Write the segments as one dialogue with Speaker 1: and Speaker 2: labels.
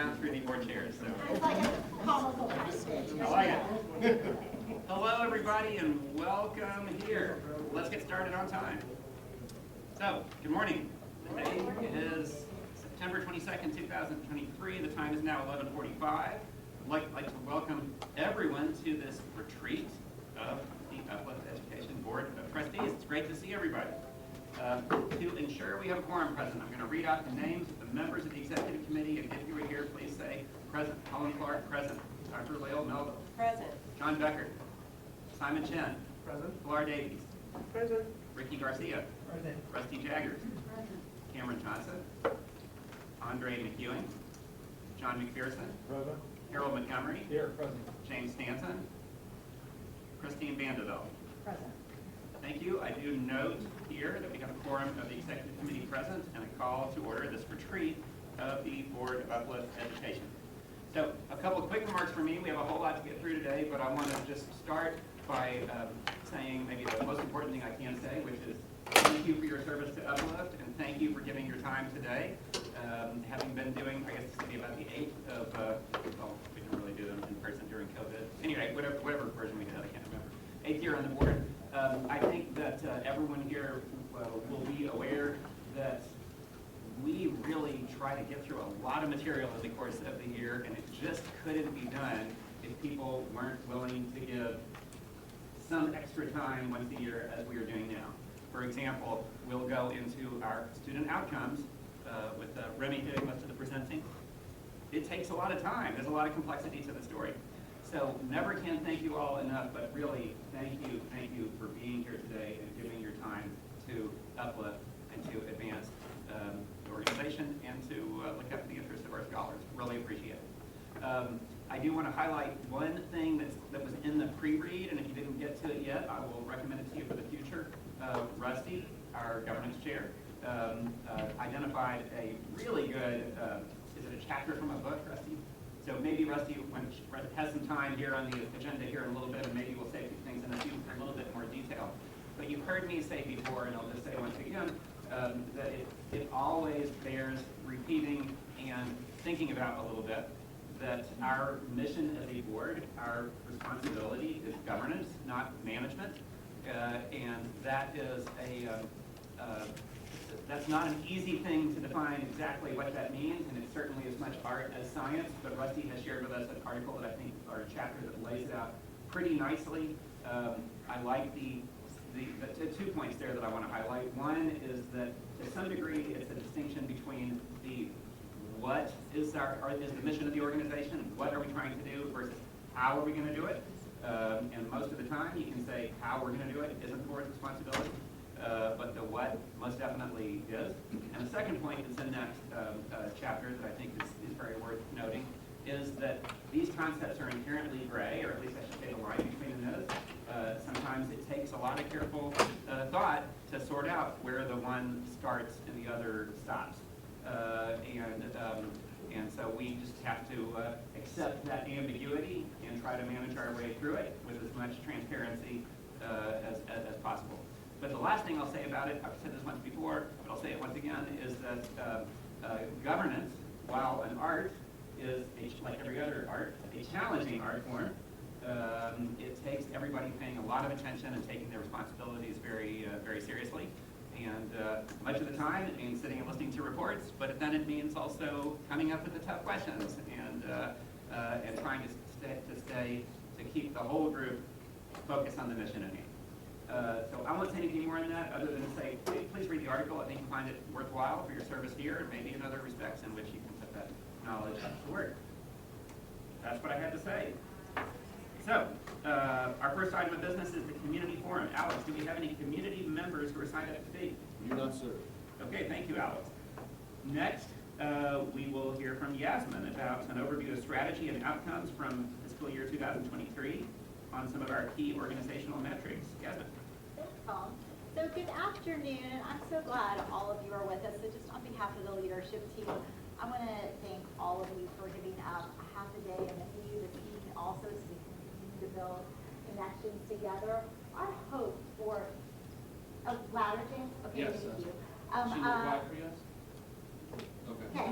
Speaker 1: down through the board chairs. So.
Speaker 2: It's like a comical hostage.
Speaker 1: I like it. Hello, everybody, and welcome here. Let's get started on time. So, good morning. Today is September 22nd, 2023. The time is now 11:45. I'd like to welcome everyone to this retreat of the Uplift Education Board of Trustees. It's great to see everybody. To ensure we have a quorum present, I'm going to read out the names of the members of the Executive Committee, and if you were here, please say present. Colin Clark, present. Dr. Lael Melville.
Speaker 2: Present.
Speaker 1: John Becker. Simon Chen.
Speaker 3: Present.
Speaker 1: Pilar Davies.
Speaker 3: Present.
Speaker 1: Ricky Garcia.
Speaker 3: Present.
Speaker 1: Rusty Jaggers. Cameron Johnson. Andre McEwing. John McPherson.
Speaker 3: Present.
Speaker 1: Harold Montgomery.
Speaker 3: Here. Present.
Speaker 1: James Stanton. Christine Vandevelde.
Speaker 2: Present.
Speaker 1: Thank you. I do note here that we have a quorum of the Executive Committee present and a call to order this retreat of the Board of Uplift Education. So a couple of quick remarks for me. We have a whole lot to get through today, but I want to just start by saying maybe the most important thing I can say, which is thank you for your service to Uplift, and thank you for giving your time today. Having been doing, I guess it's going to be about the 8th of, well, we didn't really do them in person during COVID. Anyway, whatever version we did, I can't remember. 8th year on the board. I think that everyone here will be aware that we really try to get through a lot of material in the course of the year, and it just couldn't be done if people weren't willing to give some extra time once a year as we are doing now. For example, we'll go into our student outcomes with Remy doing most of the presenting. It takes a lot of time. There's a lot of complexity to the story. So never can thank you all enough, but really thank you for being here today and giving your time to Uplift and to advance the organization and to look after the interests of our scholars. Really appreciate it. I do want to highlight one thing that was in the pre-read, and if you didn't get to it yet, I will recommend it to you for the future. Rusty, our governance chair, identified a really good, is it a chapter from a book, Rusty? So maybe Rusty, when she has some time here on the agenda here in a little bit, and maybe we'll say things in a little bit more detail. But you've heard me say before, and I'll just say once again, that it always bears repeating and thinking about a little bit, that our mission as a board, our responsibility is governance, not management. And that is that's not an easy thing to define exactly what that means, and it certainly is much art as science, but Rusty has shared with us an article that I think, or a chapter that lays it out pretty nicely. I like the 2 points there that I want to highlight. One is that to some degree it's a distinction between the what is the mission of the organization, what are we trying to do, versus how are we going to do it. And most of the time you can say how we're going to do it isn't the board's responsibility. But the what most definitely is. And the second point is in that chapter that I think is very worth noting, is that these concepts are inherently gray, or at least I should say the line between them is. Sometimes it takes a lot of careful thought to sort out where the one starts and the other stops. And so we just have to accept that ambiguity and try to manage our way through it with as much transparency as possible. But the last thing I'll say about it, I've said this once before, but I'll say it once again, is that governance, while an art is, like every other art, a challenging art form, it takes everybody paying a lot of attention and taking their responsibilities very, very seriously. And much of the time it means sitting and listening to reports, but then it means also coming up with the tough questions and trying to keep the whole group focused on the mission at hand. So I won't say anything more on that other than to say, please read the article. I think you'll find it worthwhile for your service here, and maybe in other respects in which you can put that knowledge to work. That's what I had to say. So our first item of business is the community forum. Alex, do we have any community members who are signed up to speak?
Speaker 4: We do not, sir.
Speaker 1: Okay, thank you, Alex. Next, we will hear from Yasmin about an overview of strategy and outcomes from fiscal year 2023 on some of our key organizational metrics. Yasmin.
Speaker 2: Thanks, Tom. So good afternoon. I'm so glad all of you are with us. So just on behalf of the leadership team, I want to thank all of you for giving up a half a day and with you this evening also so we can continue to build connections together. Our hope for louder, James? Okay,
Speaker 4: Yes,
Speaker 2: thank you.
Speaker 4: She will fly for you? Okay.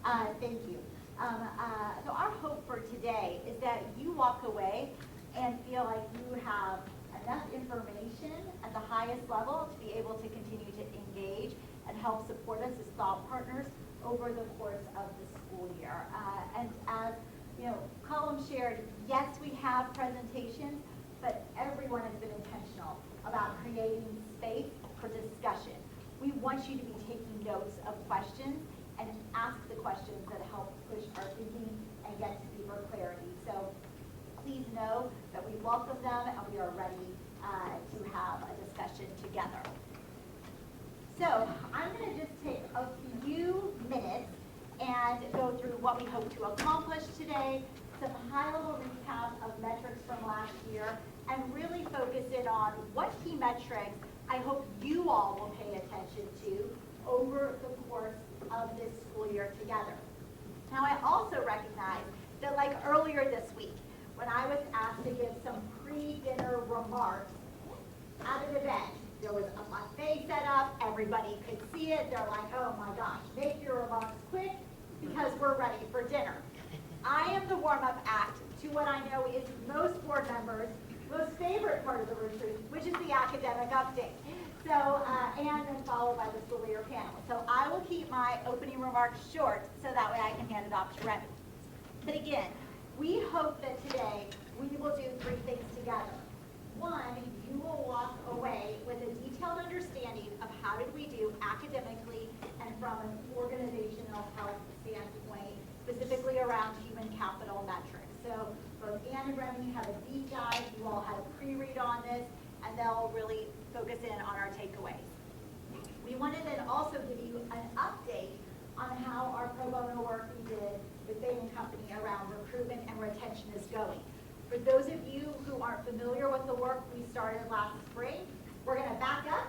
Speaker 2: Okay. Thank you. So our hope for today is that you walk away and feel like you have enough information at the highest level to be able to continue to engage and help support us as thought partners over the course of the school year. And as Colin shared, yes, we have presentations, but everyone has been intentional about creating space for discussion. We want you to be taking notes of questions and ask the questions that help push our thinking and get to deeper clarity. So please know that we welcome them and we are ready to have a discussion together. So I'm going to just take a few minutes and go through what we hope to accomplish today, some high-level recap of metrics from last year, and really focus in on what key metrics I hope you all will pay attention to over the course of this school year together. Now, I also recognize that like earlier this week, when I was asked to give some pre-dinner remarks at an event, there was a buffet set up, everybody could see it, they're like, oh my gosh, make your remarks quick because we're ready for dinner. I am the warm-up act to what I know is most board members' most favorite part of the retreat, which is the academic update. So, and then followed by the school year panel. So I will keep my opening remarks short so that way I can hand it off to Remy. But again, we hope that today we will do three things together. One, you will walk away with a detailed understanding of how did we do academically and from an organizational health standpoint, specifically around human capital metrics. So both Ann and Remy have a deep dive. You all had a pre-read on this, and they'll really focus in on our takeaways. We want to then also give you an update on how our pro bono work we did with Bain & Company around recruitment and retention is going. For those of you who aren't familiar with the work we started last spring, we're going to back up.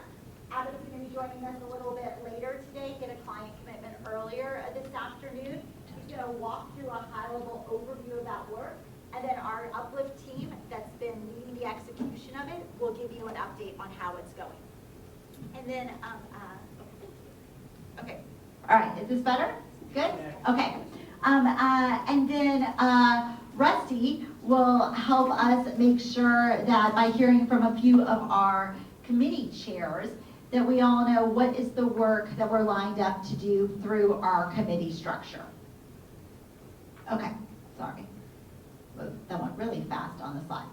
Speaker 2: Adam's going to be joining us a little bit later today, get a client commitment earlier this afternoon. He's going to walk through a high-level overview of that work, and then our Uplift team that's been leading the execution of it will give you an update on how it's going. And then, okay. All right, is this better? Good? Okay. And then Rusty will help us make sure that by hearing from a few of our committee chairs that we all know what is the work that we're lined up to do through our committee structure. Okay, sorry. That went really fast on the slides.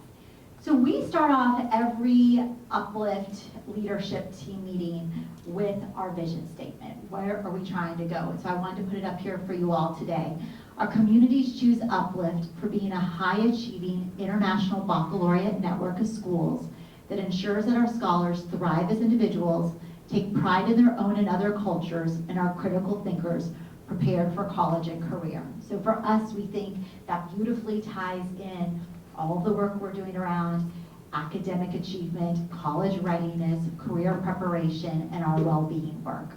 Speaker 2: So we start off every Uplift leadership team meeting with our vision statement. Where are we trying to go? And so I wanted to put it up here for you all today. Our communities choose Uplift for being a high-achieving international baccalaureate network of schools that ensures that our scholars thrive as individuals, take pride in their own and other cultures, and are critical thinkers prepared for college and career. So for us, we think that beautifully ties in all the work we're doing around academic achievement, college readiness, career preparation, and our well-being work.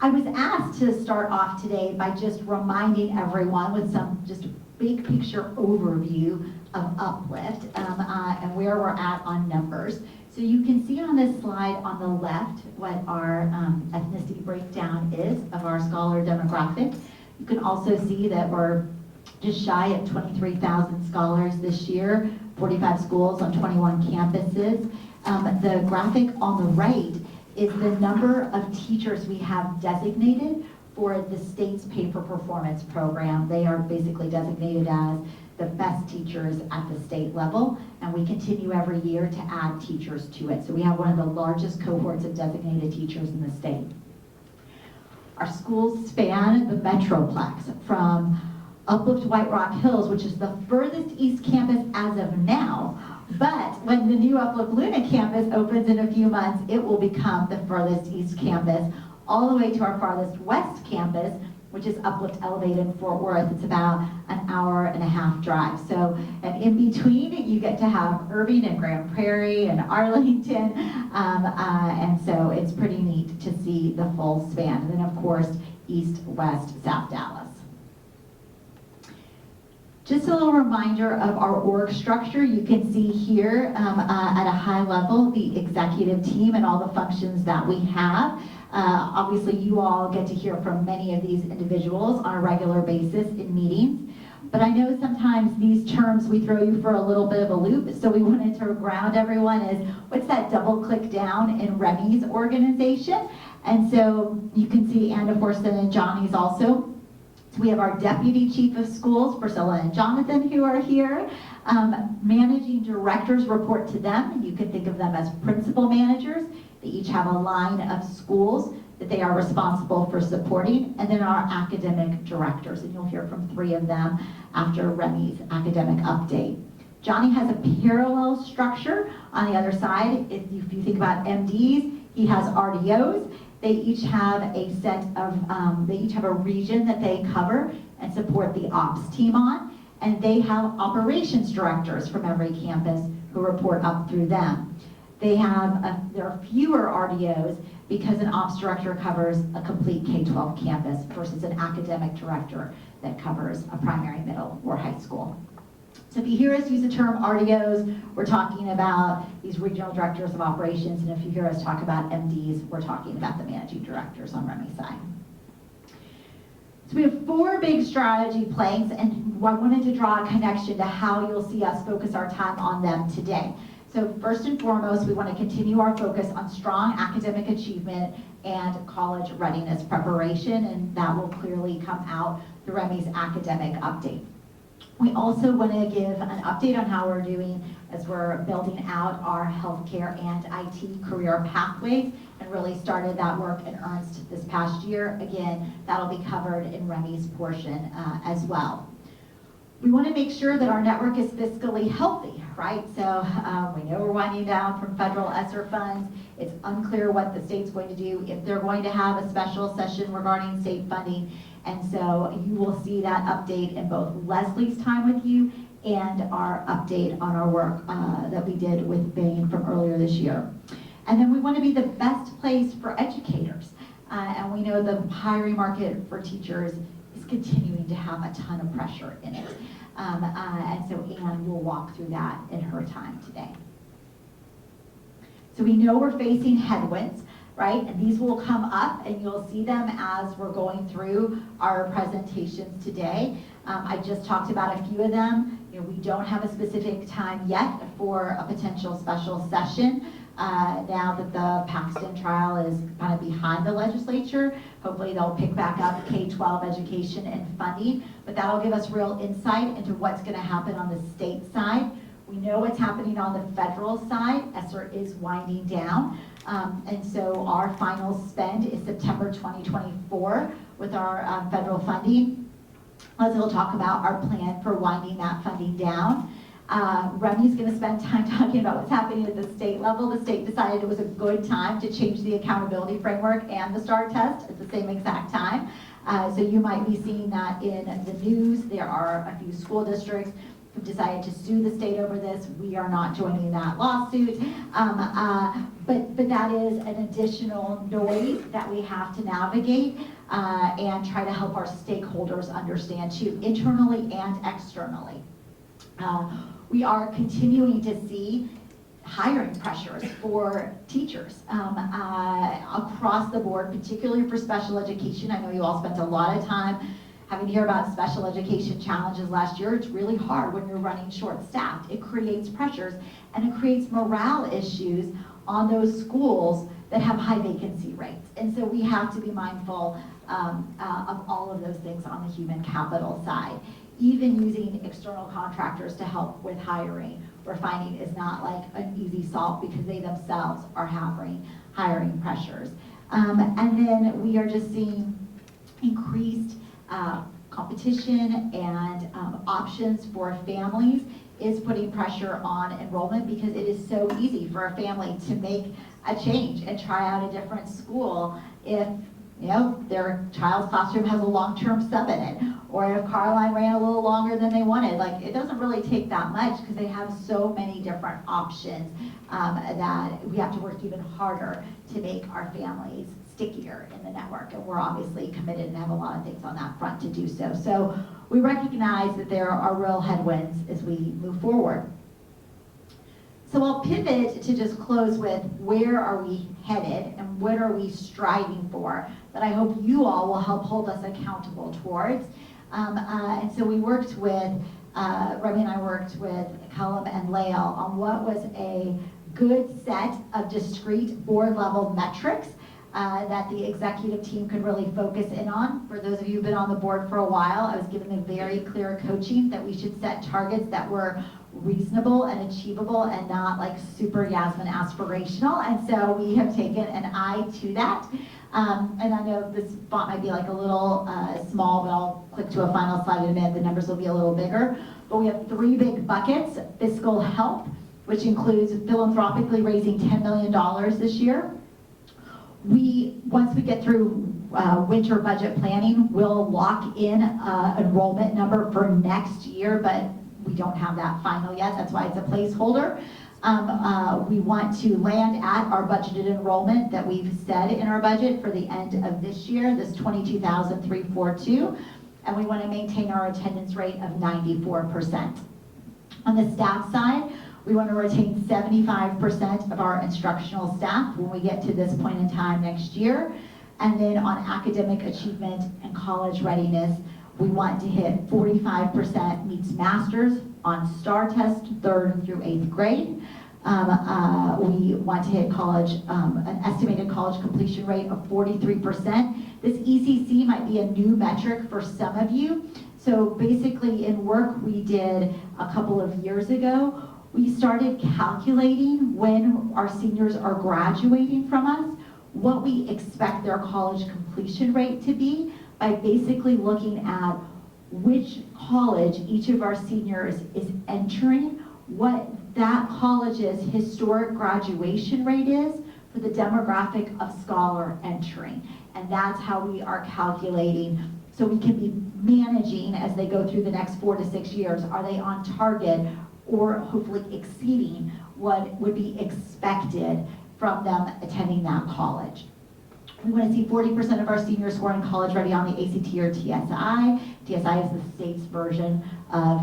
Speaker 2: I was asked to start off today by just reminding everyone with some just big picture overview of Uplift and where we're at on numbers. So you can see on this slide on the left what our ethnicity breakdown is of our scholar demographic. You can also see that we're just shy of 23,000 scholars this year, 45 schools on 21 campuses. The graphic on the right is the number of teachers we have designated for the state's Pay for Performance program. They are basically designated as the best teachers at the state level, and we continue every year to add teachers to it. So we have one of the largest cohorts of designated teachers in the state. Our schools span the Metroplex from Uplift White Rock Hills, which is the furthest east campus as of now, but when the new Uplift Luna campus opens in a few months, it will become the furthest east campus, all the way to our farthest west campus, which is Uplift Elevate in Fort Worth. It's about an hour-and-a-half drive. So, and in between, you get to have Irving and Grand Prairie and Arlington, and so it's pretty neat to see the full span. And then, of course, East, West, South Dallas. Just a little reminder of our org structure. You can see here at a high level the executive team and all the functions that we have. Obviously, you all get to hear from many of these individuals on a regular basis in meetings. But I know sometimes these terms, we throw you for a little bit of a loop, so we wanted to ground everyone as what's that double click down in Remy's organization. And so you can see Anna Forson and Johnny's also. So we have our Deputy Chief of Schools, Priscilla and Jonathan, who are here. Managing directors report to them. You can think of them as principal managers. They each have a line of schools that they are responsible for supporting, and then our academic directors, and you'll hear from 3 of them after Remy's academic update. Johnny has a parallel structure on the other side. If you think about MDs, he has RDOs. They each have a set of, they each have a region that they cover and support the ops team on, and they have operations directors from every campus who report up through them. There are fewer RDOs because an ops director covers a complete K-12 campus versus an academic director that covers a primary, middle, or high school. So if you hear us use the term RDOs, we're talking about these regional directors of operations, and if you hear us talk about MDs, we're talking about the managing directors on Remy's side. So we have 4 big strategy planks, and I wanted to draw a connection to how you'll see us focus our time on them today. So first and foremost, we want to continue our focus on strong academic achievement and college readiness preparation, and that will clearly come out through Remy's academic update. We also want to give an update on how we're doing as we're building out our healthcare and IT career pathways, and really started that work in earnest this past year. Again, that'll be covered in Remy's portion as well. We want to make sure that our network is fiscally healthy, right? So we know we're winding down from federal ESSER funds. It's unclear what the state's going to do, if they're going to have a special session regarding state funding. And so you will see that update in both Leslie's time with you and our update on our work that we did with Bain from earlier this year. And then we want to be the best place for educators. And we know the hiring market for teachers is continuing to have a ton of pressure in it. And so Anne will walk through that in her time today. So we know we're facing headwinds, right? And these will come up, and you'll see them as we're going through our presentations today. I just talked about a few of them. You know, we don't have a specific time yet for a potential special session. Now that the Paxton trial is kind of behind the legislature, hopefully they'll pick back up K-12 education and funding, but that'll give us real insight into what's going to happen on the state side. We know what's happening on the federal side. ESSER is winding down, and so our final spend is September 2024 with our federal funding. Leslie will talk about our plan for winding that funding down. Remy's going to spend time talking about what's happening at the state level. The state decided it was a good time to change the accountability framework and the STAR test at the same exact time. So you might be seeing that in the news. There are a few school districts who decided to sue the state over this. We are not joining that lawsuit. But that is an additional noise that we have to navigate and try to help our stakeholders understand too, internally and externally. We are continuing to see hiring pressures for teachers across the board, particularly for special education. I know you all spent a lot of time having to hear about special education challenges last year. It's really hard when you're running short-staffed. It creates pressures, and it creates morale issues on those schools that have high vacancy rates. And so we have to be mindful of all of those things on the human capital side. Even using external contractors to help with hiring, we're finding is not like an easy solve because they themselves are having hiring pressures. And then we are just seeing increased competition and options for families is putting pressure on enrollment because it is so easy for a family to make a change and try out a different school if their child's classroom has a long-term sub in it, or if Carline ran a little longer than they wanted. Like, it doesn't really take that much because they have so many different options that we have to work even harder to make our families stickier in the network, and we're obviously committed and have a lot of things on that front to do so. So we recognize that there are real headwinds as we move forward. So I'll pivot to just close with where are we headed and what are we striving for that I hope you all will help hold us accountable towards. And so we worked with, Remy and I worked with Cullum and Lael on what was a good set of discrete board level metrics that the executive team could really focus in on. For those of you who've been on the board for a while, I was given a very clear coaching that we should set targets that were reasonable and achievable and not like super Yasmin aspirational. And so we have taken an eye to that. And I know this font might be like a little small, but I'll click to a final slide in a minute. The numbers will be a little bigger. But we have 3 big buckets: fiscal health, which includes philanthropically raising $10 million this year. Once we get through winter budget planning, we'll lock in enrollment number for next year, but we don't have that final yet. That's why it's a placeholder. We want to land at our budgeted enrollment that we've said in our budget for the end of this year, this 22,342, and we want to maintain our attendance rate of 94%. On the staff side, we want to retain 75% of our instructional staff when we get to this point in time next year. And then on academic achievement and college readiness, we want to hit 45% meets masters on STAR test 3rd through 8th grade. We want to hit college, an estimated college completion rate of 43%. This ECC might be a new metric for some of you. So basically in work we did a couple of years ago, we started calculating when our seniors are graduating from us, what we expect their college completion rate to be by basically looking at which college each of our seniors is entering, what that college's historic graduation rate is for the demographic of scholar entering. And that's how we are calculating, so we can be managing as they go through the next 4 to 6 years. Are they on target or hopefully exceeding what would be expected from them attending that college? We want to see 40% of our seniors scoring college ready on the ACT or TSI. TSI is the state's version of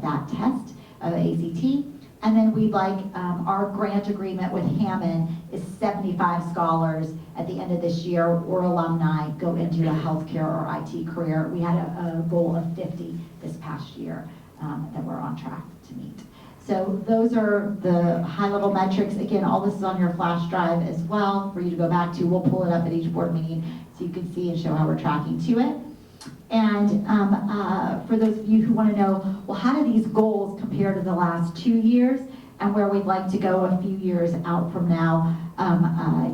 Speaker 2: that test of ACT. And then we'd like our grant agreement with Hammond is 75 scholars at the end of this year or alumni go into a healthcare or IT career. We had a goal of 50 this past year that we're on track to meet. So those are the high-level metrics. Again, all this is on your flash drive as well for you to go back to. We'll pull it up at each board meeting so you can see and show how we're tracking to it. And for those of you who want to know, well, how do these goals compare to the last 2 years and where we'd like to go a few years out from now,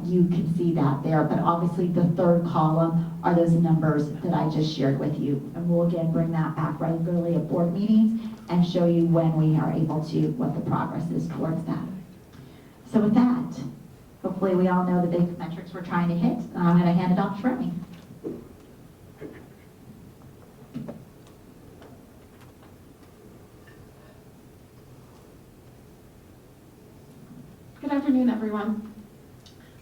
Speaker 2: you can see that there. But obviously the third column are those numbers that I just shared with you. And we'll again bring that back regularly at board meetings and show you when we are able to, what the progress is towards that. So with that, hopefully we all know the big metrics we're trying to hit. I'm going to hand it off to Remy.
Speaker 3: Good afternoon, everyone.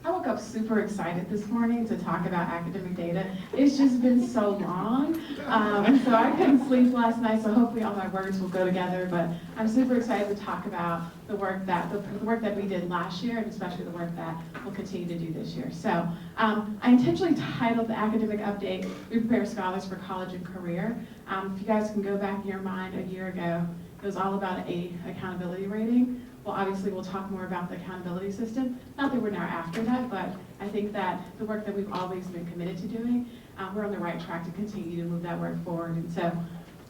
Speaker 3: I woke up super excited this morning to talk about academic data. It's just been so long, so I couldn't sleep last night, so hopefully all my words will go together, but I'm super excited to talk about the work that we did last year, and especially the work that we'll continue to do this year. So I intentionally titled the academic update, We Prepare Scholars for College and Career. If you guys can go back in your mind a year ago, it was all about an accountability rating. Well, obviously, we'll talk more about the accountability system. Not that we're now after that, but I think that the work that we've always been committed to doing, we're on the right track to continue to move that work forward. And so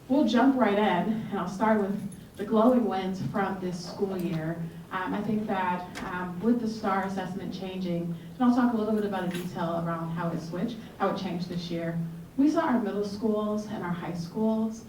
Speaker 3: we'll jump right in, and I'll start with the glowing wins from this school year. I think that with the STAR assessment changing, and I'll talk a little bit about a detail around how it changed this year. We saw our middle schools and our high schools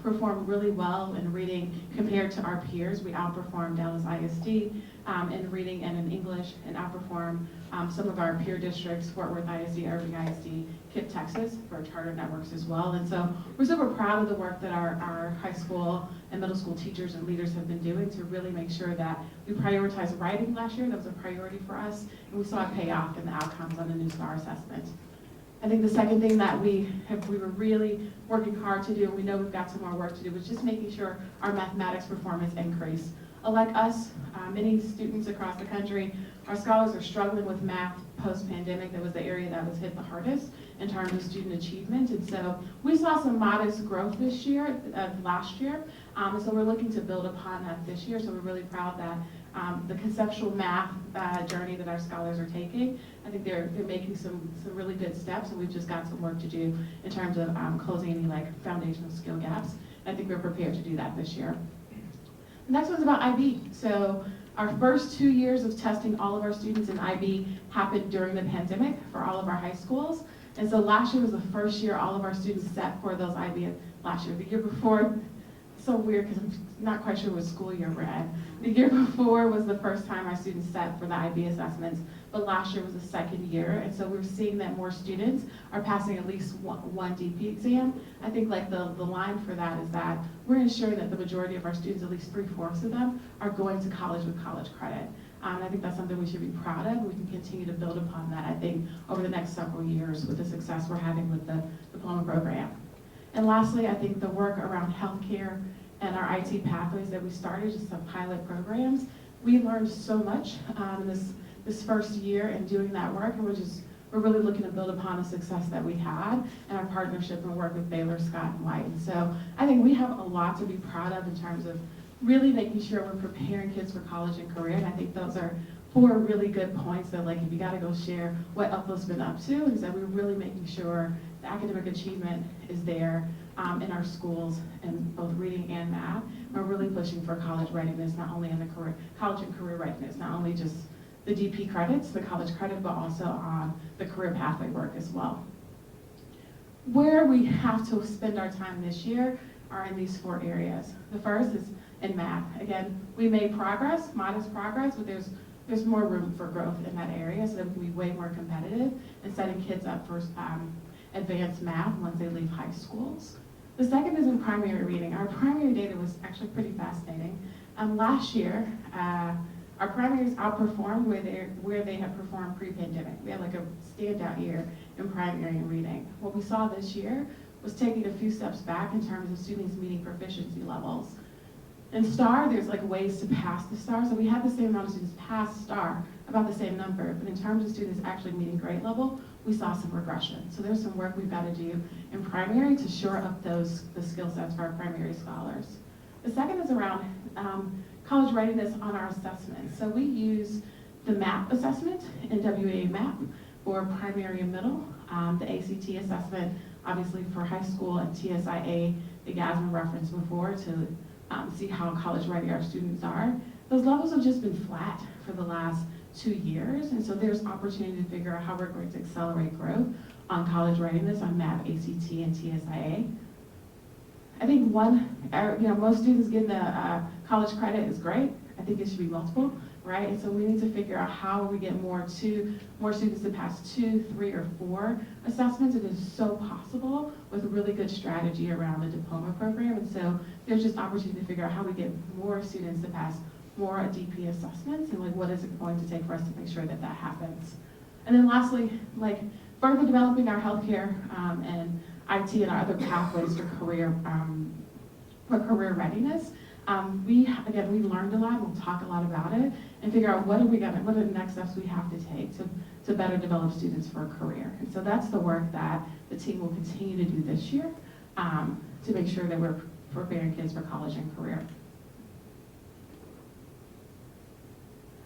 Speaker 3: perform really well in reading compared to our peers. We outperformed Dallas ISD in reading and in English, and outperformed some of our peer districts, Fort Worth ISD, Irving ISD, KIPP, Texas, for our charter networks as well. And so we're super proud of the work that our high school and middle school teachers and leaders have been doing to really make sure that we prioritized writing last year. That was a priority for us, and we saw it pay off in the outcomes on the new STAR assessment. I think the second thing that we were really working hard to do, and we know we've got some more work to do, was just making sure our mathematics performance increased. like us, many students across the country, our scholars are struggling with math post-pandemic. That was the area that was hit the hardest in terms of student achievement. And so we saw some modest growth this year, last year. And so we're looking to build upon that this year. So we're really proud that the conceptual math journey that our scholars are taking, I think they're making some really good steps, and we've just got some work to do in terms of closing any like foundational skill gaps. I think we're prepared to do that this year. The next one's about IB. So our first 2 years of testing all of our students in IB happened during the pandemic for all of our high schools. And so last year was the first year all of our students sat for those IB last year. The year before, so weird because I'm not quite sure what school year we're at. The year before was the first time our students sat for the IB assessments, but last year was the second year. And so we're seeing that more students are passing at least one DP exam. I think like the line for that is that we're ensuring that the majority of our students, at least 3/4 of them, are going to college with college credit. I think that's something we should be proud of. We can continue to build upon that, I think, over the next several years with the success we're having with the diploma program. And lastly, I think the work around healthcare and our IT pathways that we started, just some pilot programs, we learned so much in this first year in doing that work, and we're really looking to build upon the success that we had and our partnership and work with Baylor, Scott, and White. And so I think we have a lot to be proud of in terms of really making sure we're preparing kids for college and career. And I think those are 4 really good points that, like, if you got to go share what Uplift's been up to, is that we're really making sure the academic achievement is there in our schools in both reading and math. We're really pushing for college readiness, not only in the college and career readiness, not only just the DP credits, the college credit, but also on the career pathway work as well. Where we have to spend our time this year are in these 4 areas. The first is in math. Again, we made progress, modest progress, but there's more room for growth in that area so that we can be way more competitive and setting kids up for advanced math once they leave high schools. The second is in primary reading. Our primary data was actually pretty fascinating. Last year, our primaries outperformed where they had performed pre-pandemic. We had like a standout year in primary reading. What we saw this year was taking a few steps back in terms of students meeting proficiency levels. In STAR, there's like ways to pass the STAR. So we had the same amount of students pass STAR, about the same number, but in terms of students actually meeting grade level, we saw some regression. So there's some work we've got to do in primary to shore up the skill sets for our primary scholars. The second is around college readiness on our assessments. So we use the MAP assessment, NWA MAP, for primary and middle, the ACT assessment, obviously for high school, and TSIA, the Gasman referenced before, to see how college ready our students are. Those levels have just been flat for the last 2 years, and so there's opportunity to figure out how we're going to accelerate growth on college readiness on MAP, ACT, and TSIA. I think most students getting a college credit is great. I think it should be multiple, right? And so we need to figure out how we get more students to pass 2, 3, or 4 assessments. It is so possible with a really good strategy around the diploma program. And so there's just opportunity to figure out how we get more students to pass more DP assessments, and like what is it going to take for us to make sure that that happens. And then lastly, like further developing our healthcare and IT and our other pathways for career readiness. We learned a lot. We'll talk a lot about it and figure out what are the next steps we have to take to better develop students for a career. And so that's the work that the team will continue to do this year to make sure that we're preparing kids for college and career.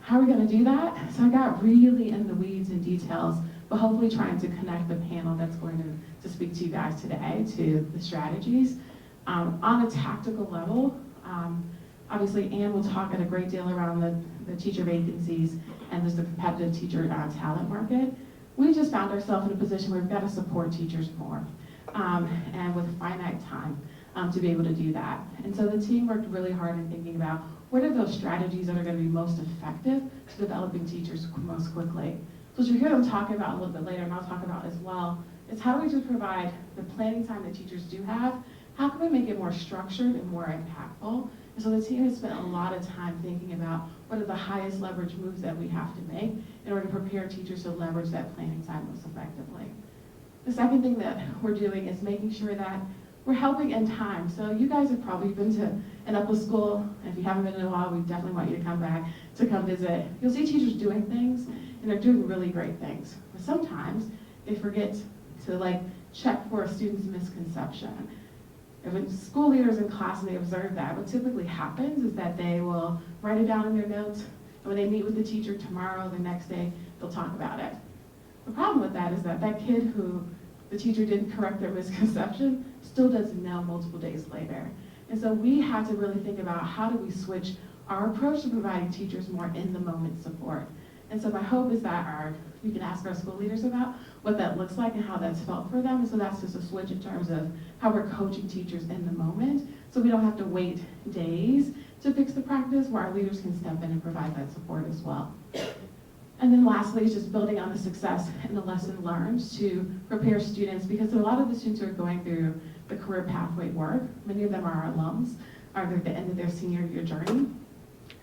Speaker 3: How are we going to do that? So I got really in the weeds and details, but hopefully trying to connect the panel that's going to speak to you guys today to the strategies. On a tactical level, obviously Ann will talk at a great deal around the teacher vacancies and there's the competitive teacher talent market. We just found ourselves in a position where we've got to support teachers more and with finite time to be able to do that. And so the team worked really hard in thinking about what are those strategies that are going to be most effective to developing teachers most quickly. So as you'll hear them talk about a little bit later, and I'll talk about as well, is how do we just provide the planning time that teachers do have? How can we make it more structured and more impactful? And so the team has spent a lot of time thinking about what are the highest leverage moves that we have to make in order to prepare teachers to leverage that planning time most effectively. The second thing that we're doing is making sure that we're helping in time. So you guys have probably been to an Uplift school, and if you haven't been in a while, we definitely want you to come back to come visit. You'll see teachers doing things, and they're doing really great things. But sometimes they forget to like check for a student's misconception. If school leaders in class and they observe that, what typically happens is that they will write it down in their notes, and when they meet with the teacher tomorrow, the next day, they'll talk about it. The problem with that is that that kid who the teacher didn't correct their misconception still doesn't know multiple days later. And so we have to really think about how do we switch our approach to providing teachers more in-the-moment support. And so my hope is that we can ask our school leaders about what that looks like and how that's felt for them. And so that's just a switch in terms of how we're coaching teachers in the moment, so we don't have to wait days to fix the practice, where our leaders can step in and provide that support as well. And then lastly, is just building on the success and the lesson learned to prepare students, because a lot of the students who are going through the career pathway work, many of them are our alums, are at the end of their senior year journey.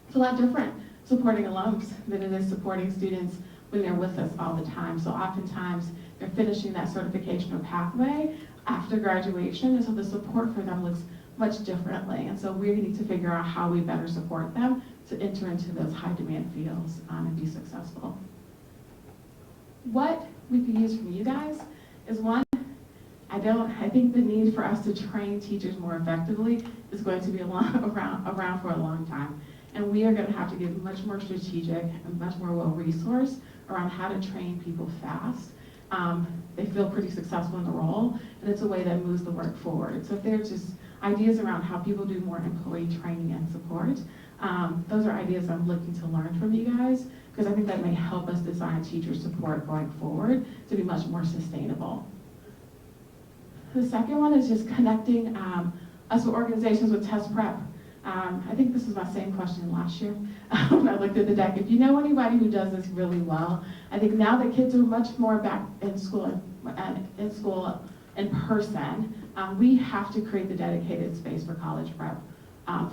Speaker 3: It's a lot different supporting alums than it is supporting students when they're with us all the time. So oftentimes they're finishing that certification or pathway after graduation, and so the support for them looks much differently. And so we need to figure out how we better support them to enter into those high demand fields and be successful. What we could use from you guys is one, I think the need for us to train teachers more effectively is going to be around for a long time. And we are going to have to get much more strategic and much more well-resourced around how to train people fast. They feel pretty successful in the role, and it's a way that moves the work forward. So if there's just ideas around how people do more employee training and support, those are ideas I'm looking to learn from you guys, because I think that may help us design teacher support going forward to be much more sustainable. The second one is just connecting us with organizations with test prep. I think this was my same question last year when I looked at the deck. If you know anybody who does this really well, I think now that kids are much more back in school in person, we have to create the dedicated space for college prep,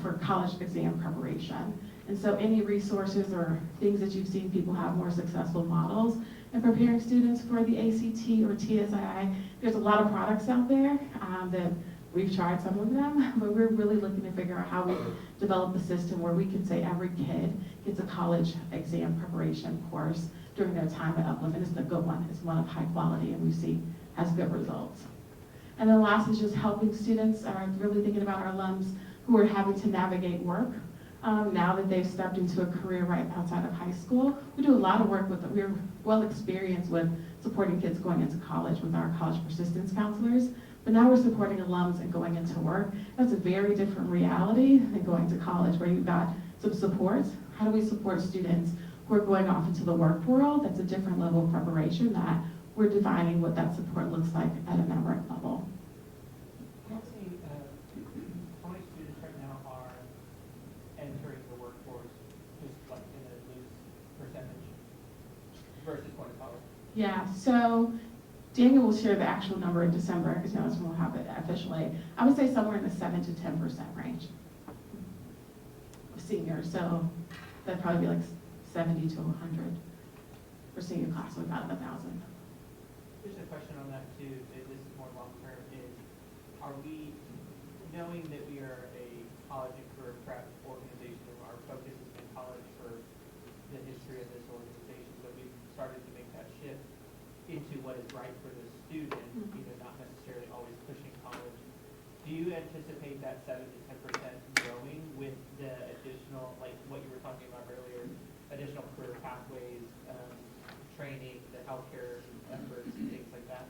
Speaker 3: for college exam preparation. And so any resources or things that you've seen people have more successful models in preparing students for the ACT or TSII, there's a lot of products out there that we've tried some of them, but we're really looking to figure out how we develop a system where we can say every kid gets a college exam preparation course during their time at Uplift, and it's a good one. It's one of high quality, and we see has good results. And then last is just helping students, really thinking about our alums who are having to navigate work. Now that they've stepped into a career right outside of high school, we do a lot of work with, we're well experienced with supporting kids going into college with our college persistence counselors. But now we're supporting alums and going into work. That's a very different reality than going to college, where you've got some support. How do we support students who are going off into the work world? That's a different level of preparation that we're defining what that support looks like at a network level.
Speaker 4: How many students right now are entering the workforce, just like in a loose percentage, versus going to college?
Speaker 3: Yeah, so Daniel will share the actual number in December, because that's when we'll have it officially. I would say somewhere in the 7 to 10% range of seniors. So that'd probably be like 70 to 100 for senior class, so about 1,000.
Speaker 4: Just a question on that too, this is more long-term, is are we, knowing that we are a college and career prep organization, our focus has been college for the history of this organization, but we've started to make that shift into what is right for the student, not necessarily always pushing college. Do you anticipate that 7 to 10% growing with the additional, like what you were talking about earlier, additional career pathways, training, the healthcare efforts, and things like that?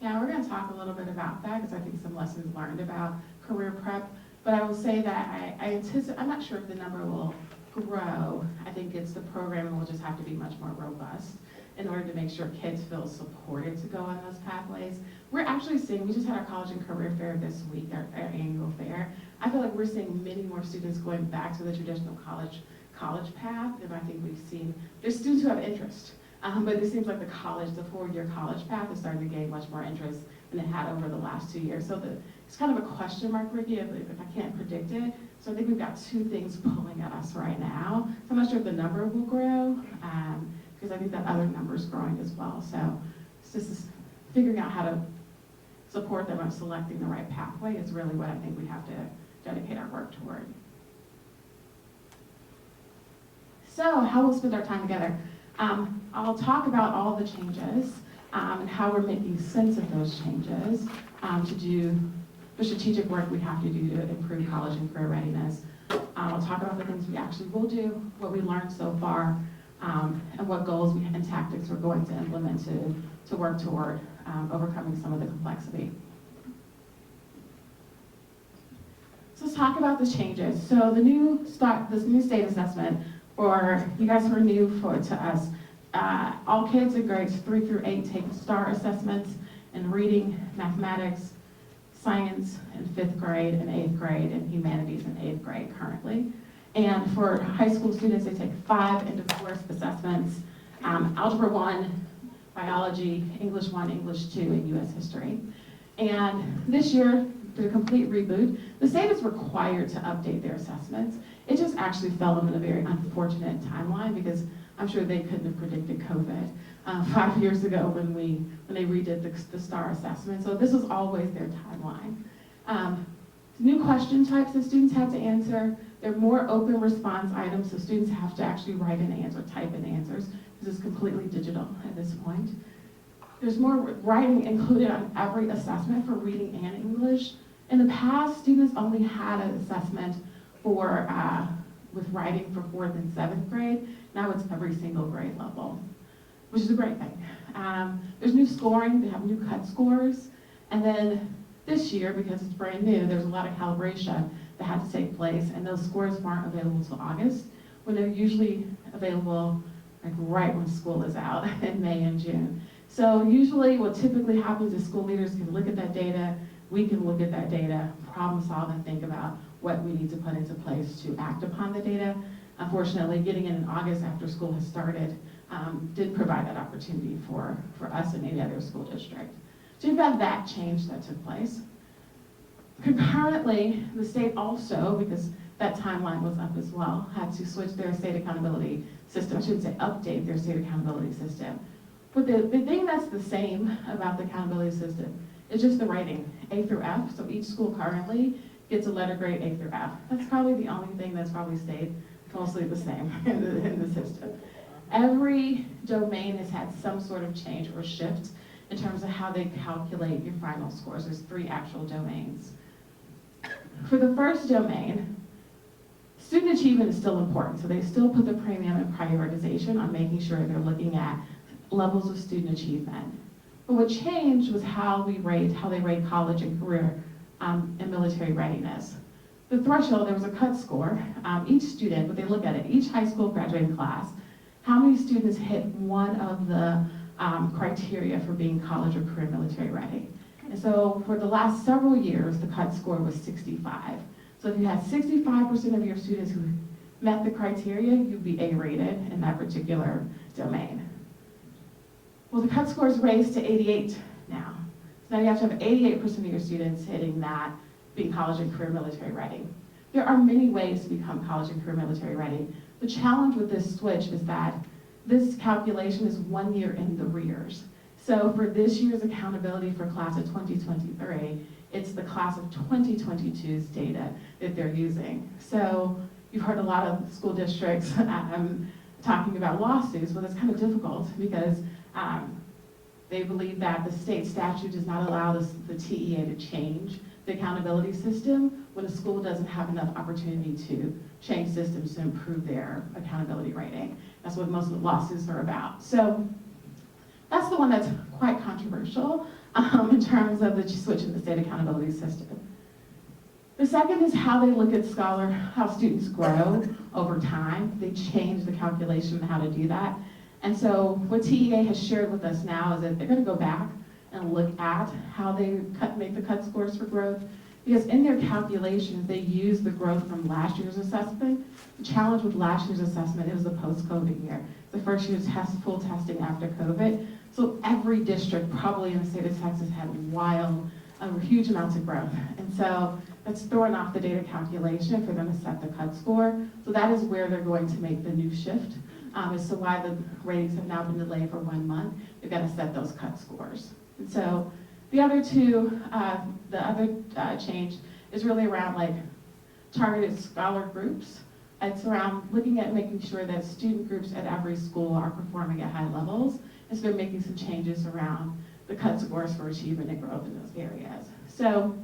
Speaker 3: Yeah, we're going to talk a little bit about that, because I think some lessons learned about career prep. But I will say that I anticipate, I'm not sure if the number will grow. I think it's the program will just have to be much more robust in order to make sure kids feel supported to go on those pathways. We're actually seeing, we just had our college and career fair this week, our annual fair. I feel like we're seeing many more students going back to the traditional college path than I think we've seen. There's students who have interest, but it seems like the 4-year college path is starting to gain much more interest than it had over the last 2 years. So it's kind of a question mark, Ricky, if I can't predict it. So I think we've got two things pulling at us right now. So I'm not sure if the number will grow, because I think that other number is growing as well. So it's just figuring out how to support them of selecting the right pathway is really what I think we have to dedicate our work toward. So how we'll spend our time together. I'll talk about all the changes and how we're making sense of those changes to do the strategic work we have to do to improve college and career readiness. I'll talk about the things we actually will do, what we learned so far, and what goals and tactics we're going to implement to work toward overcoming some of the complexity. So let's talk about the changes. So this new state assessment, for you guys who are new to us, all kids in grades 3 through 8 take STAR assessments in reading, mathematics, science in 5th grade and 8th grade, and humanities in 8th grade currently. And for high school students, they take 5 end-of-course assessments, Algebra 1, Biology, English 1, English 2, and U.S. History. And this year, the complete reboot, the state is required to update their assessments. It just actually fell in a very unfortunate timeline because I'm sure they couldn't have predicted COVID 5 years ago when they redid the STAR assessment. So this was always their timeline. New question types that students had to answer. There are more open response items, so students have to actually write an answer, type in answers. This is completely digital at this point. There's more writing included on every assessment for reading and English. In the past, students only had an assessment for with writing for 4th and 7th grade. Now it's every single grade level, which is a great thing. There's new scoring, they have new cut scores. And then this year, because it's brand new, there's a lot of calibration that had to take place, and those scores weren't available until August, when they're usually available like right when school is out in May and June. So usually what typically happens is school leaders can look at that data, we can look at that data, problem solve, and think about what we need to put into place to act upon the data. Unfortunately, getting it in August after school has started didn't provide that opportunity for us and any other school district. So you've got that change that took place. Concurrently, the state also, because that timeline was up as well, had to switch their state accountability system. I shouldn't say update their state accountability system. But the thing that's the same about the accountability system is just the rating, A through F. So each school currently gets a letter grade A through F. That's probably the only thing that's probably stayed mostly the same in the system. Every domain has had some sort of change or shift in terms of how they calculate your final scores. There's 3 actual domains. For the first domain, student achievement is still important, so they still put the premium and prioritization on making sure they're looking at levels of student achievement. But what changed was how they rate college and career and military readiness. The threshold, there was a cut score. Each student, what they look at it, each high school graduating class, how many students hit one of the criteria for being college or career military ready. And so for the last several years, the cut score was 65. So if you had 65% of your students who met the criteria, you'd be A-rated in that particular domain. Well, the cut score is raised to 88 now. So now you have to have 88% of your students hitting that, being college and career military ready. There are many ways to become college and career military ready. The challenge with this switch is that this calculation is 1 year in the rears. So for this year's accountability for class of 2023, it's the class of 2022's data that they're using. So you've heard a lot of school districts talking about lawsuits. Well, that's kind of difficult because they believe that the state statute does not allow the TEA to change the accountability system when a school doesn't have enough opportunity to change systems to improve their accountability rating. That's what most of the lawsuits are about. So that's the one that's quite controversial in terms of the switch in the state accountability system. The second is how they look at how students grow over time. They change the calculation and how to do that. And so what TEA has shared with us now is that they're going to go back and look at how they make the cut scores for growth. Because in their calculations, they use the growth from last year's assessment. The challenge with last year's assessment, it was the post-COVID year. The first year's full testing after COVID. So every district probably in the state of Texas had huge amounts of growth. And so that's throwing off the data calculation for them to set the cut score. So that is where they're going to make the new shift as to why the ratings have now been delayed for 1 month. They've got to set those cut scores. And so The other two, change is really around like targeted scholar groups. It's around looking at making sure that student groups at every school are performing at high levels. And so they're making some changes around the cut scores for achievement and growth in those areas. So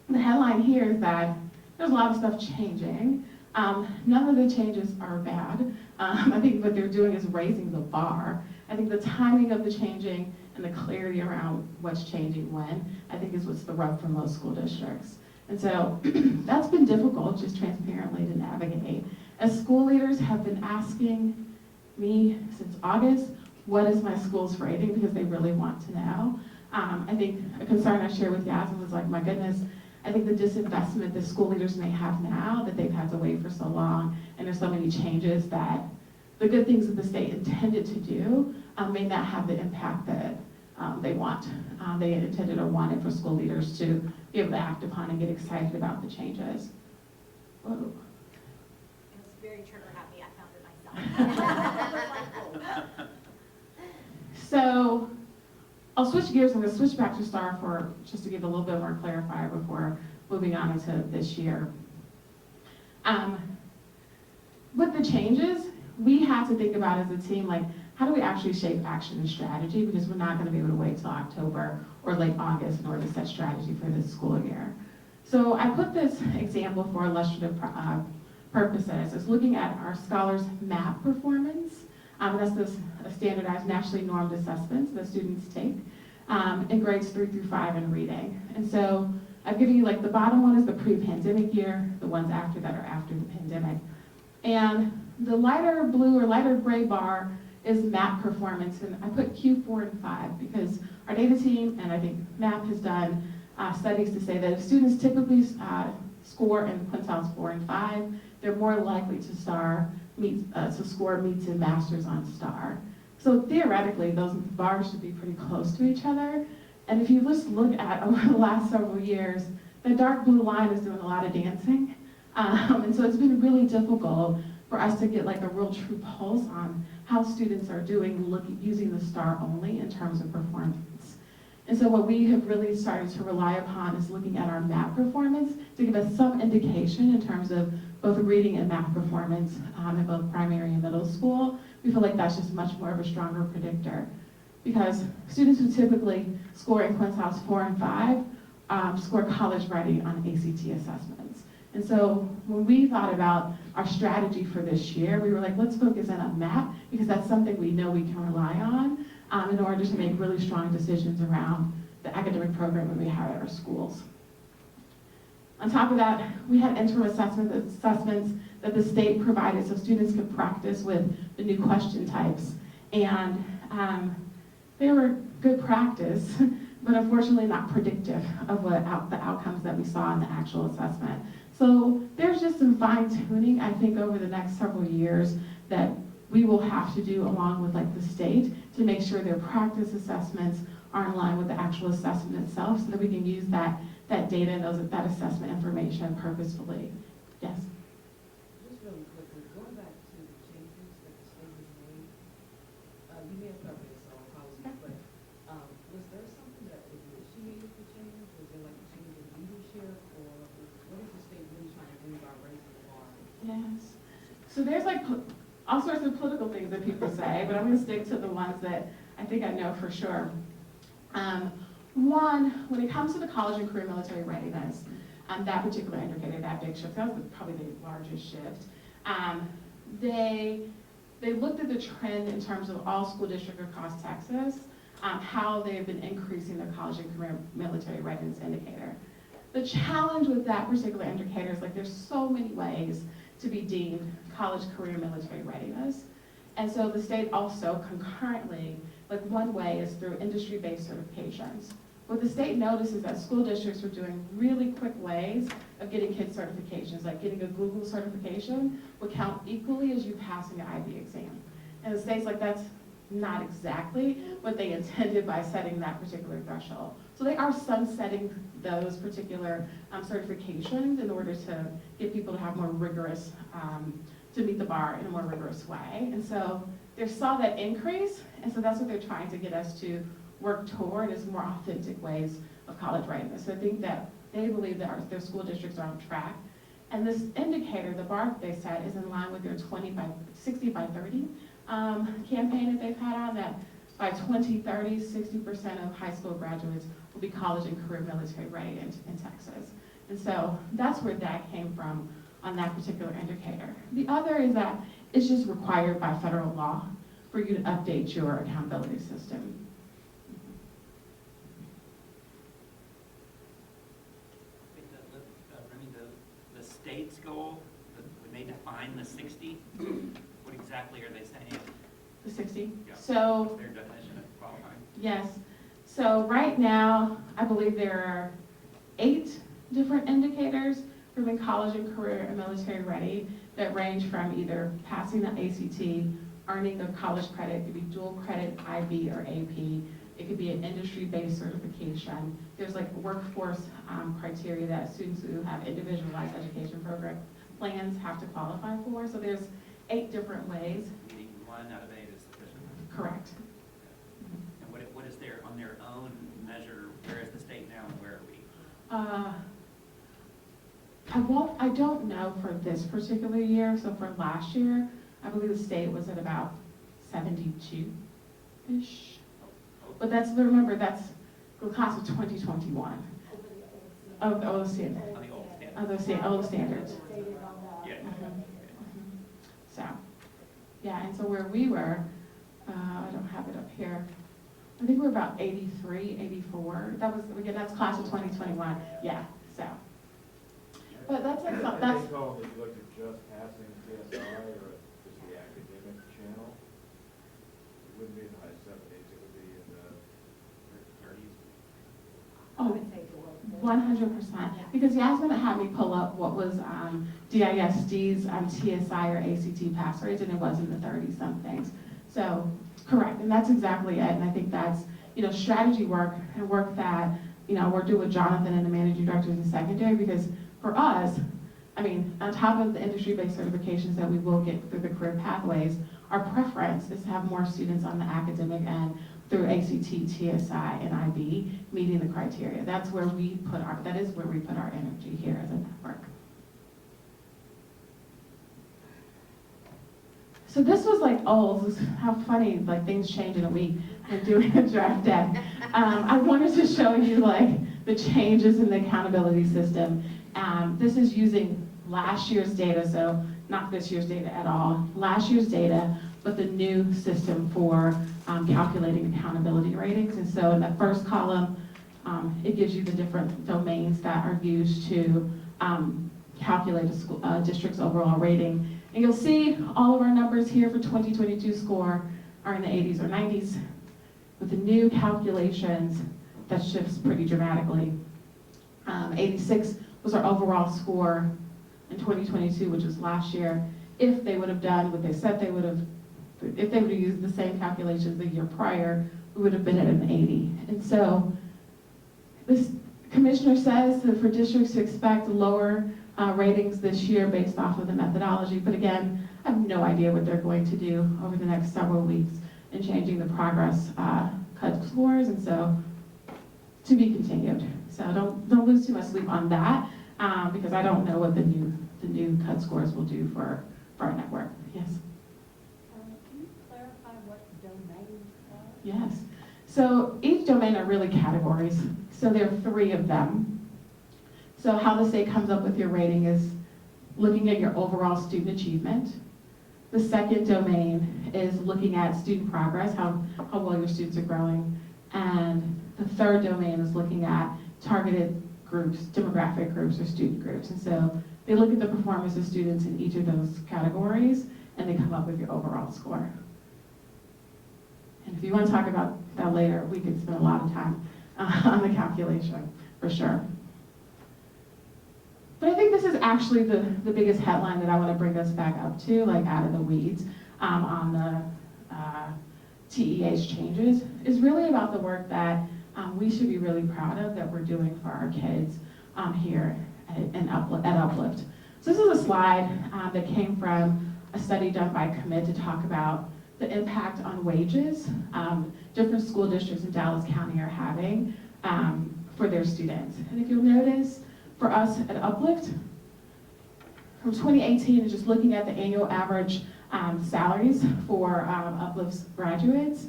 Speaker 3: the headline here is that there's a lot of stuff changing. None of the changes are bad. I think what they're doing is raising the bar. I think the timing of the changing and the clarity around what's changing when, I think is what's the rub for most school districts. And so that's been difficult, just transparently, to navigate. As school leaders have been asking me since August, what is my school's rating, because they really want to know. I think a concern I shared with Yasmin was like, my goodness, I think the disinvestment that school leaders may have now, that they've had to wait for so long, and there's so many changes, that the good things that the state intended to do may not have the impact that they want. They intended or wanted for school leaders to be able to act upon and get excited about the changes. Whoa.
Speaker 2: It was very trigger happy. I found it myself.
Speaker 3: So I'll switch gears. I'm going to switch back to STAR for just to give a little bit more clarifier before moving on into this year. With the changes, we have to think about as a team, like, how do we actually shape action and strategy? Because we're not going to be able to wait till October or late August in order to set strategy for this school year. So I put this example for illustrative purposes. It's looking at our scholars' math performance. That's the standardized nationally normed assessments that students take in grades 3 through 5 in reading. And so I've given you, like, the bottom one is the pre-pandemic year, the ones after that are after the pandemic. And the lighter blue or lighter gray bar is MAP performance, and I put Q4 and 5 because our data team, and I think MAP has done studies to say that if students typically score in quintiles 4 and 5, they're more likely to score meets and masters on STAR. So theoretically, those bars should be pretty close to each other. And if you just look at over the last several years, the dark blue line is doing a lot of dancing. And so it's been really difficult for us to get like a real true pulse on how students are doing using the STAR only in terms of performance. And so what we have really started to rely upon is looking at our math performance to give us some indication in terms of both reading and math performance in both primary and middle school. We feel like that's just much more of a stronger predictor, because students who typically score in quintiles 4 and 5 score college ready on ACT assessments. And so when we thought about our strategy for this year, we were like, let's focus in on math, because that's something we know we can rely on in order to make really strong decisions around the academic program that we have at our schools. On top of that, we had interim assessments that the state provided so students could practice with the new question types. And they were good practice, but unfortunately not predictive of what the outcomes that we saw in the actual assessment. So there's just some fine tuning, I think, over the next several years that we will have to do along with like the state to make sure their practice assessments are in line with the actual assessment itself, so that we can use that data and that assessment information purposefully. Yes?
Speaker 5: Just really quickly, going back to the changes that the state has made, you may have covered this, so apologies, but was there something that initiated the change? Was there like a change in leadership, or what is the state really trying to do by raising the bar?
Speaker 3: Yes. So there's like all sorts of political things that people say, but I'm going to stick to the ones that I think I know for sure. One, when it comes to the college and career military readiness, that particular indicator, that big shift, that was probably the largest shift. They looked at the trend in terms of all school districts across Texas, how they've been increasing their college and career military readiness indicator. The challenge with that particular indicator is like there's so many ways to be deemed college career military readiness. And so the state also concurrently, like one way is through industry-based certifications. What the state noticed is that school districts were doing really quick ways of getting kids certifications, like getting a Google certification would count equally as you passing an IB exam. And the state's like, that's not exactly what they intended by setting that particular threshold. So they are sunsetting those particular certifications in order to get people to have more rigorous, to meet the bar in a more rigorous way. And so they saw that increase, and so that's what they're trying to get us to work toward is more authentic ways of college readiness. So I think that they believe that their school districts are on track. And this indicator, the bar that they set, is in line with their 60 by 30 campaign that they've had on, that by 2030, 60% of high school graduates will be college and career military ready in Texas. And so that's where that came from on that particular indicator. The other is that it's just required by federal law for you to update your accountability system.
Speaker 1: Remy, the state's goal, when they define the 60, what exactly are they saying?
Speaker 3: The 60?
Speaker 1: Yeah.
Speaker 3: So,
Speaker 1: What's their definition of qualifying?
Speaker 3: yes. So right now, I believe there are 8 different indicators for being college and career and military ready that range from either passing the ACT, earning a college credit, it could be dual credit IB or AP, it could be an industry-based certification. There's like workforce criteria that students who have individualized education program plans have to qualify for. So there's 8 different ways.
Speaker 1: Meaning 1 out of 8 is sufficient.
Speaker 3: Correct.
Speaker 1: And what is their, on their own measure, where is the state now and where are we?
Speaker 3: I don't know for this particular year. So for last year, I believe the state was at about 72-ish. But remember, that's the class of 2021 of the old standard.
Speaker 1: On the old standard.
Speaker 3: Of the old standards.
Speaker 1: Yeah.
Speaker 3: So, yeah, and so where we were, I don't have it up here. I think we're about 83, 84. That was, again, that's class of 2021. Yeah, so. But that's like,
Speaker 6: I
Speaker 3: that's,
Speaker 6: think, Colin, if you look at just passing TSI or just the academic channel, it wouldn't be in the high 70s, it would be in the
Speaker 1: 30s.
Speaker 3: oh, 100%. Because Yasmin had me pull up what was DISD's TSI or ACT pass rates, and it was in the 30-somethings. So, correct, and that's exactly it. And I think that's, strategy work and work that, we're doing with Jonathan and the managing directors in secondary, because for us, I mean, on top of the industry-based certifications that we will get through the career pathways, our preference is to have more students on the academic end through ACT, TSI, and IB meeting the criteria. That is where we put our energy here as a network. So this was like, how funny, like things change in a week and doing a draft deck. I wanted to show you like the changes in the accountability system. This is using last year's data, so not this year's data at all. Last year's data, but the new system for calculating accountability ratings. And so in the first column, it gives you the different domains that are used to calculate a district's overall rating. And you'll see all of our numbers here for 2022 score are in the 80s or 90s. With the new calculations, that shifts pretty dramatically. 86 was our overall score in 2022, which was last year. If they would have done what they said they would have, if they would have used the same calculations the year prior, we would have been at an 80. And so this commissioner says that for districts to expect lower ratings this year based off of the methodology, but again, I have no idea what they're going to do over the next several weeks in changing the progress cut scores, and so to be continued. So don't lose too much sleep on that because I don't know what the new cut scores will do for our network. Yes.
Speaker 2: Can you clarify what domains are?
Speaker 3: Yes. So each domain are really categories. So there are 3 of them. So how the state comes up with your rating is looking at your overall student achievement. The second domain is looking at student progress, how well your students are growing. And the third domain is looking at targeted groups, demographic groups or student groups. And so they look at the performance of students in each of those categories and they come up with your overall score. And if you want to talk about that later, we could spend a lot of time on the calculation, for sure. But I think this is actually the biggest headline that I want to bring us back up to, like out of the weeds, on the TEA's changes, is really about the work that we should be really proud of that we're doing for our kids here at Uplift. So this is a slide that came from a study done by Commit to talk about the impact on wages different school districts in Dallas County are having for their students. And if you'll notice, for us at Uplift, from 2018, and just looking at the annual average salaries for Uplift's graduates,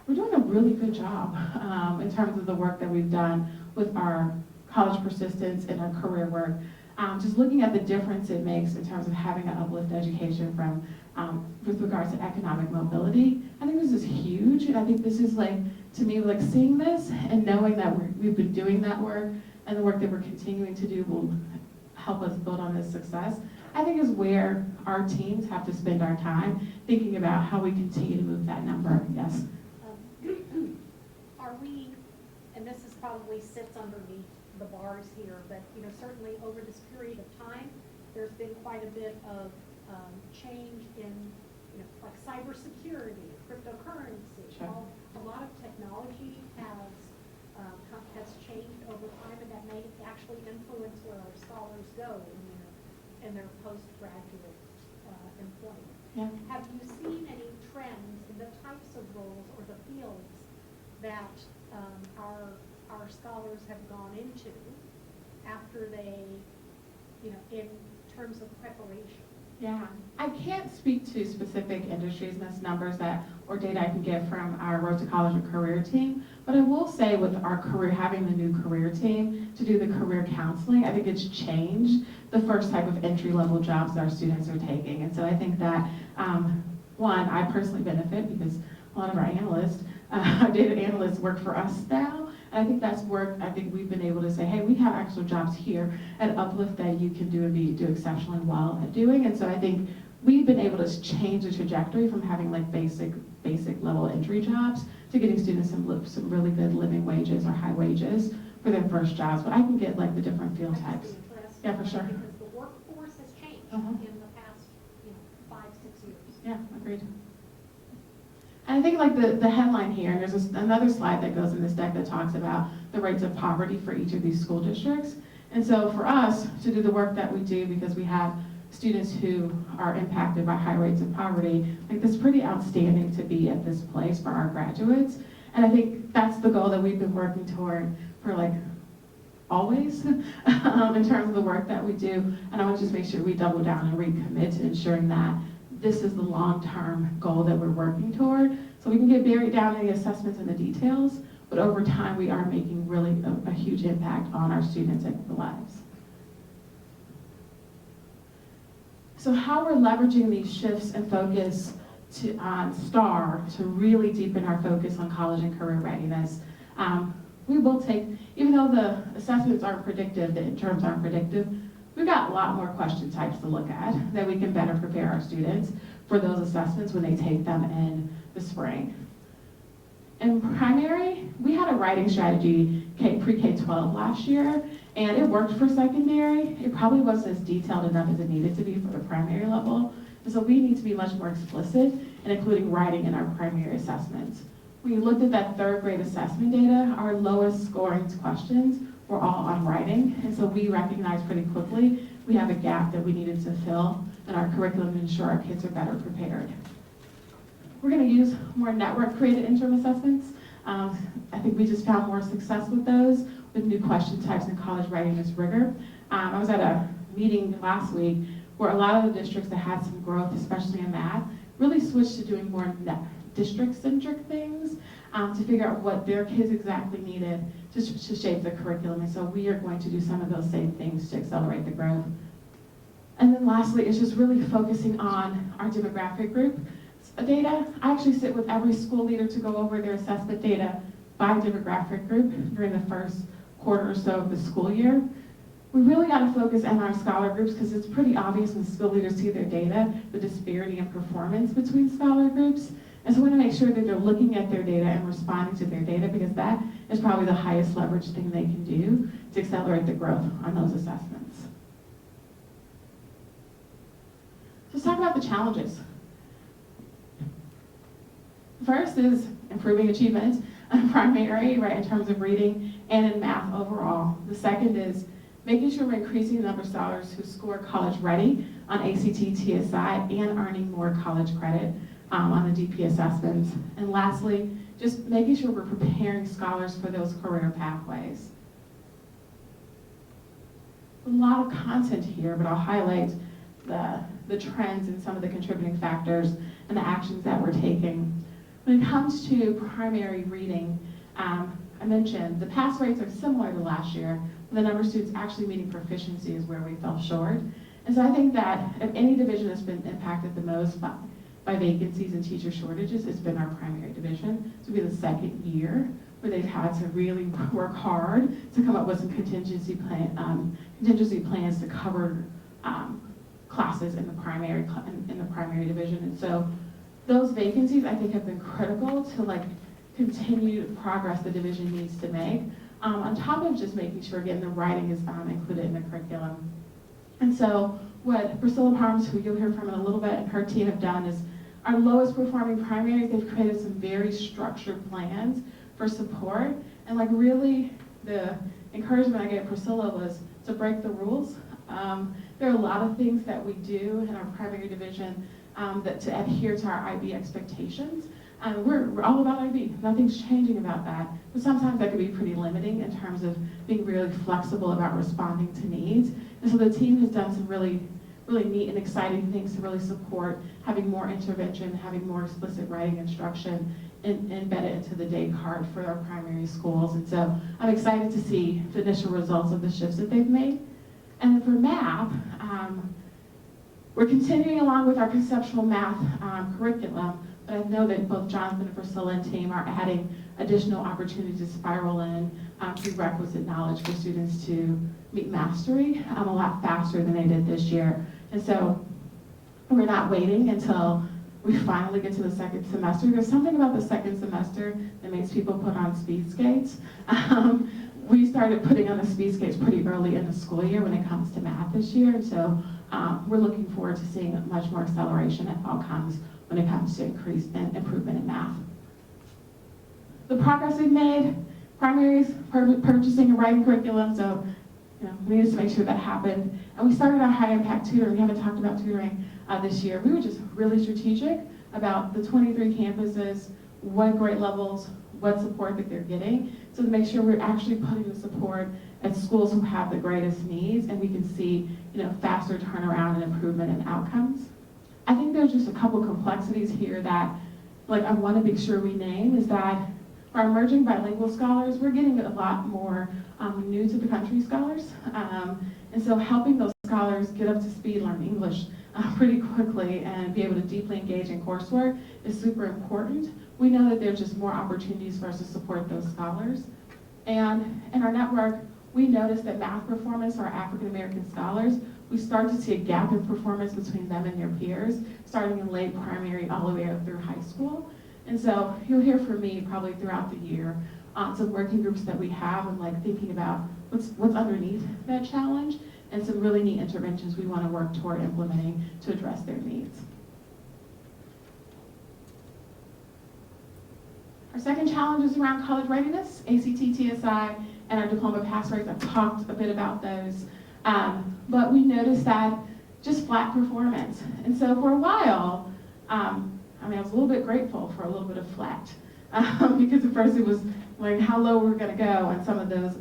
Speaker 3: we're doing a really good job in terms of the work that we've done with our college persistence and our career work. Just looking at the difference it makes in terms of having an Uplift education from with regards to economic mobility, I think this is huge. And I think this is like, to me, like seeing this and knowing that we've been doing that work and the work that we're continuing to do will help us build on this success, I think is where our teams have to spend our time thinking about how we continue to move that number. Yes.
Speaker 7: Are we, and this is probably sits underneath the bars here, but certainly over this period of time, there's been quite a bit of change in like cybersecurity, cryptocurrency.
Speaker 3: Sure.
Speaker 7: A lot of technology has changed over time, and that may actually influence where our scholars go in their postgraduate employment.
Speaker 3: Yeah.
Speaker 7: Have you seen any trends in the types of roles or the fields that our scholars have gone into after they, in terms of preparation?
Speaker 3: Yeah, I can't speak to specific industries and that's numbers or data I can get from our Road to College and Career team, but I will say with our career, having the new career team to do the career counseling, I think it's changed the first type of entry-level jobs that our students are taking. And so I think that, one, I personally benefit because a lot of our analysts, data analysts work for us now. And I think that's work, I think we've been able to say, hey, we have actual jobs here at Uplift that you can do and do exceptionally well at doing. And so I think we've been able to change the trajectory from having like basic level entry jobs to getting students some really good living wages or high wages for their first jobs. But I can get like the different field types. Yeah, for sure.
Speaker 7: Because the workforce has changed in the past 5-6 years.
Speaker 3: Yeah, agreed. And I think like the headline here, and there's another slide that goes in this deck that talks about the rates of poverty for each of these school districts. And so for us to do the work that we do, because we have students who are impacted by high rates of poverty, like that's pretty outstanding to be at this place for our graduates. And I think that's the goal that we've been working toward for like always in terms of the work that we do. And I want to just make sure we double down and recommit to ensuring that this is the long-term goal that we're working toward. So we can get buried down in the assessments and the details, but over time we are making really a huge impact on our students and their lives. So how we're leveraging these shifts and focus on STAR to really deepen our focus on college and career readiness. We will take, even though the assessments aren't predictive, the terms aren't predictive, we've got a lot more question types to look at that we can better prepare our students for those assessments when they take them in the spring. In primary, we had a writing strategy pre-K-12 last year, and it worked for secondary. It probably wasn't as detailed enough as it needed to be for the primary level. And so we need to be much more explicit in including writing in our primary assessments. When you looked at that third grade assessment data, our lowest scoring questions were all on writing. And so we recognized pretty quickly we have a gap that we needed to fill in our curriculum to ensure our kids are better prepared. We're going to use more network-created interim assessments. I think we just found more success with those, with new question types and college readiness rigor. I was at a meeting last week where a lot of the districts that had some growth, especially in math, really switched to doing more district-centric things to figure out what their kids exactly needed to shape the curriculum. And so we are going to do some of those same things to accelerate the growth. And then lastly, it's just really focusing on our demographic group data. I actually sit with every school leader to go over their assessment data by demographic group during the first quarter or so of the school year. We really got to focus on our scholar groups because it's pretty obvious when school leaders see their data, the disparity in performance between scholar groups. And so we want to make sure that they're looking at their data and responding to their data, because that is probably the highest leverage thing they can do to accelerate the growth on those assessments. So let's talk about the challenges. First is improving achievement in primary, right, in terms of reading and in math overall. The second is making sure we're increasing the number of scholars who score college ready on ACT, TSI, and earning more college credit on the DP assessments. And lastly, just making sure we're preparing scholars for those career pathways. A lot of content here, but I'll highlight the trends and some of the contributing factors and the actions that we're taking. When it comes to primary reading, I mentioned the pass rates are similar to last year, but the number of students actually meeting proficiency is where we fell short. And so I think that if any division has been impacted the most by vacancies and teacher shortages, it's been our primary division. This will be the second year where they've had to really work hard to come up with some contingency plans to cover classes in the primary division. And so those vacancies I think have been critical to like continued progress the division needs to make. On top of just making sure again the writing is included in the curriculum. And so what Priscilla Parms, who you'll hear from in a little bit, and her team have done is our lowest performing primaries, they've created some very structured plans for support. And like really the encouragement I gave Priscilla was to break the rules. There are a lot of things that we do in our primary division that to adhere to our IB expectations. We're all about IB, nothing's changing about that. But sometimes that can be pretty limiting in terms of being really flexible about responding to needs. And so the team has done some really neat and exciting things to really support having more intervention, having more explicit writing instruction embedded into the day card for our primary schools. And so I'm excited to see the initial results of the shifts that they've made. And then for math, we're continuing along with our conceptual math curriculum, but I know that both Jonathan and Priscilla and team are adding additional opportunities to spiral in prerequisite knowledge for students to meet mastery a lot faster than they did this year. And so we're not waiting until we finally get to the second semester. There's something about the second semester that makes people put on speed skates. We started putting on the speed skates pretty early in the school year when it comes to math this year. And so we're looking forward to seeing much more acceleration and outcomes when it comes to increase and improvement in math. The progress we've made, primaries, purchasing and writing curriculum, so we needed to make sure that happened. And we started our high impact tutoring. We haven't talked about tutoring this year. We were just really strategic about the 23 campuses, what grade levels, what support that they're getting, so to make sure we're actually putting the support at schools who have the greatest needs and we can see faster turnaround and improvement in outcomes. I think there's just a couple complexities here that I want to make sure we name is that for our emerging bilingual scholars, we're getting a lot more new to the country scholars. And so helping those scholars get up to speed, learn English pretty quickly and be able to deeply engage in coursework is super important. We know that there's just more opportunities for us to support those scholars. And in our network, we noticed that math performance for our African American scholars, we start to see a gap in performance between them and their peers, starting in late primary all the way up through high school. And so you'll hear from me probably throughout the year on some working groups that we have and thinking about what's underneath that challenge and some really neat interventions we want to work toward implementing to address their needs. Our second challenge is around college readiness, ACT, TSI, and our diploma pass rates. I've talked a bit about those. But we noticed that just flat performance. And so for a while, I was a little bit grateful for a little bit of flat because at first it was how low we're going to go on some of those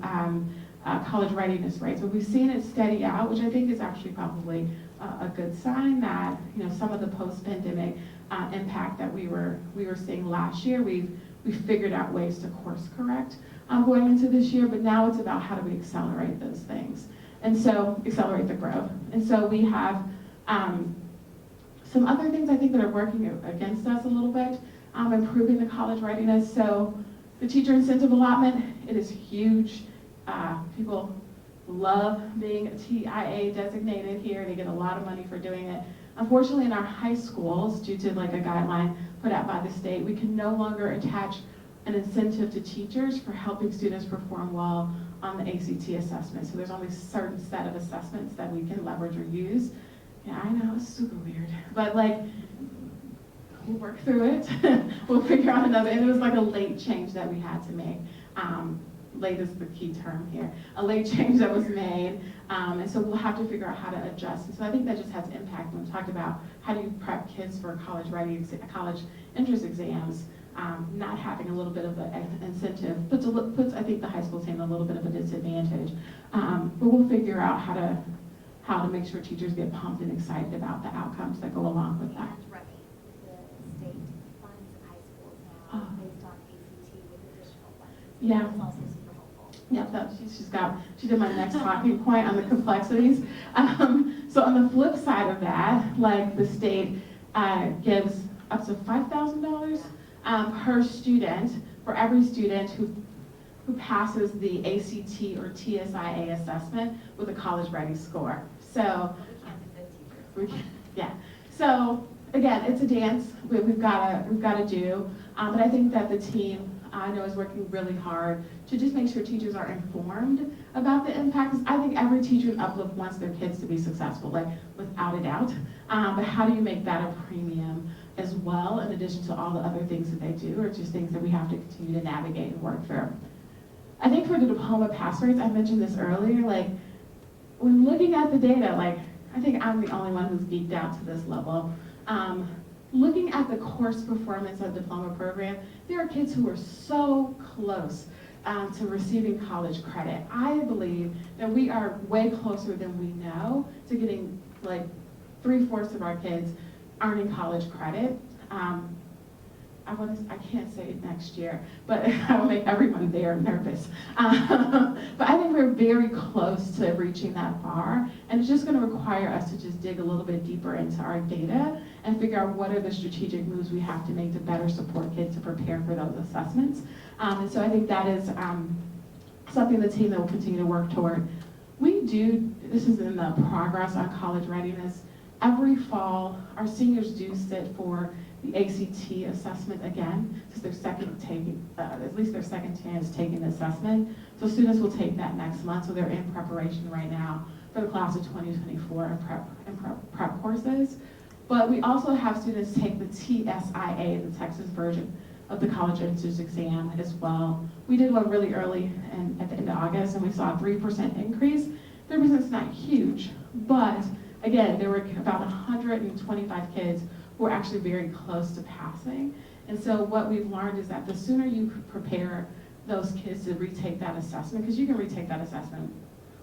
Speaker 3: college readiness rates. But we've seen it steady out, which I think is actually probably a good sign that some of the post-pandemic impact that we were seeing last year, we figured out ways to course correct going into this year, but now it's about how do we accelerate those things. And so accelerate the growth. And so we have some other things I think that are working against us a little bit, improving the college readiness. So the teacher incentive allotment, it is huge. People love being TIA designated here. They get a lot of money for doing it. Unfortunately, in our high schools, due to a guideline put out by the state, we can no longer attach an incentive to teachers for helping students perform well on the ACT assessment. So there's only a certain set of assessments that we can leverage or use. Yeah, I know, it's super weird, but we'll work through it. We'll figure out another, and it was a late change that we had to make. late is the key term here, a late change that was made. And so we'll have to figure out how to adjust. And so I think that just has impact when we talked about how do you prep kids for college entrance exams. Not having a little bit of an incentive puts I think the high school team in a little bit of a disadvantage. But we'll figure out how to make sure teachers get pumped and excited about the outcomes that go along with that.
Speaker 2: And Remy, the state funds high schools now based on ACT with additional funding. So
Speaker 3: Yeah.
Speaker 2: that's also super helpful.
Speaker 3: Yeah, she did my next talking point on the complexities. So on the flip side of that, like the state gives up to $5,000 per student for every student who passes the ACT or TSIA assessment with a college ready score. So, yeah. So again, it's a dance we've got to do, but I think that the team I know is working really hard to just make sure teachers are informed about the impacts. I think every teacher in Uplift wants their kids to be successful, like without a doubt. But how do you make that a premium as well, in addition to all the other things that they do, or just things that we have to continue to navigate and work through? I think for the diploma pass rates, I mentioned this earlier, like when looking at the data, like I think I'm the only one who's geeked out to this level. Looking at the course performance of the diploma program, there are kids who are so close to receiving college credit. I believe that we are way closer than we know to getting like 3/4 of our kids earning college credit. I can't say it next year, but I'll make everyone there nervous. But I think we're very close to reaching that bar, and it's just going to require us to just dig a little bit deeper into our data and figure out what are the strategic moves we have to make to better support kids to prepare for those assessments. And so I think that is something the team that will continue to work toward. This is in the progress on college readiness. Every fall, our seniors do sit for the ACT assessment again. It's their second at least their second chance taking the assessment. So students will take that next month. So they're in preparation right now for the class of 2024 and prep courses. But we also have students take the TSIA, the Texas version of the college entrance exam as well. We did one really early at the end of August, and we saw a 3% increase. 3% is not huge, but again, there were about 125 kids who are actually very close to passing. And so what we've learned is that the sooner you prepare those kids to retake that assessment, because you can retake that assessment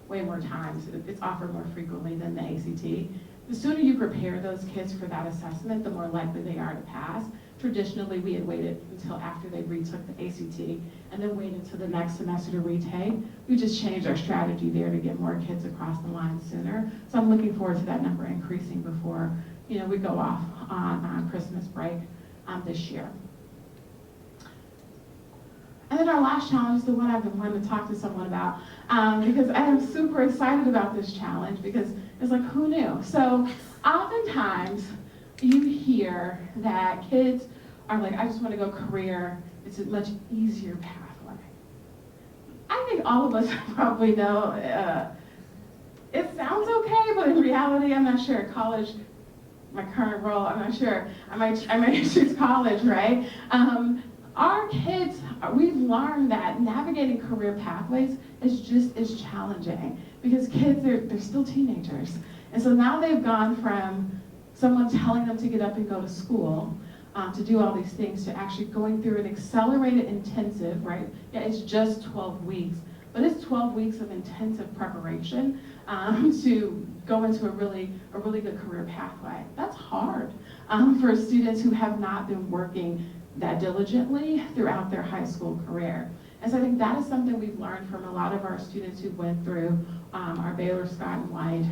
Speaker 3: way more times, it's offered more frequently than the ACT. The sooner you prepare those kids for that assessment, the more likely they are to pass. Traditionally, we had waited until after they retook the ACT and then waited until the next semester to retake. We just changed our strategy there to get more kids across the line sooner. So I'm looking forward to that number increasing before we go off on Christmas break this year. And then our last challenge is the one I've been wanting to talk to someone about because I am super excited about this challenge because it's like, who knew? So oftentimes you hear that kids are like, I just want to go career. It's a much easier pathway. I think all of us probably know it sounds okay, but in reality, I'm not sure. College, my current role, I'm not sure. I might choose college, right? Our kids, we've learned that navigating career pathways is just as challenging because kids, they're still teenagers. And so now they've gone from someone telling them to get up and go to school, to do all these things, to actually going through an accelerated intensive, right? Yeah, it's just 12 weeks, but it's 12 weeks of intensive preparation to go into a really good career pathway. That's hard for students who have not been working that diligently throughout their high school career. And so I think that is something we've learned from a lot of our students who went through our Baylor Scott and White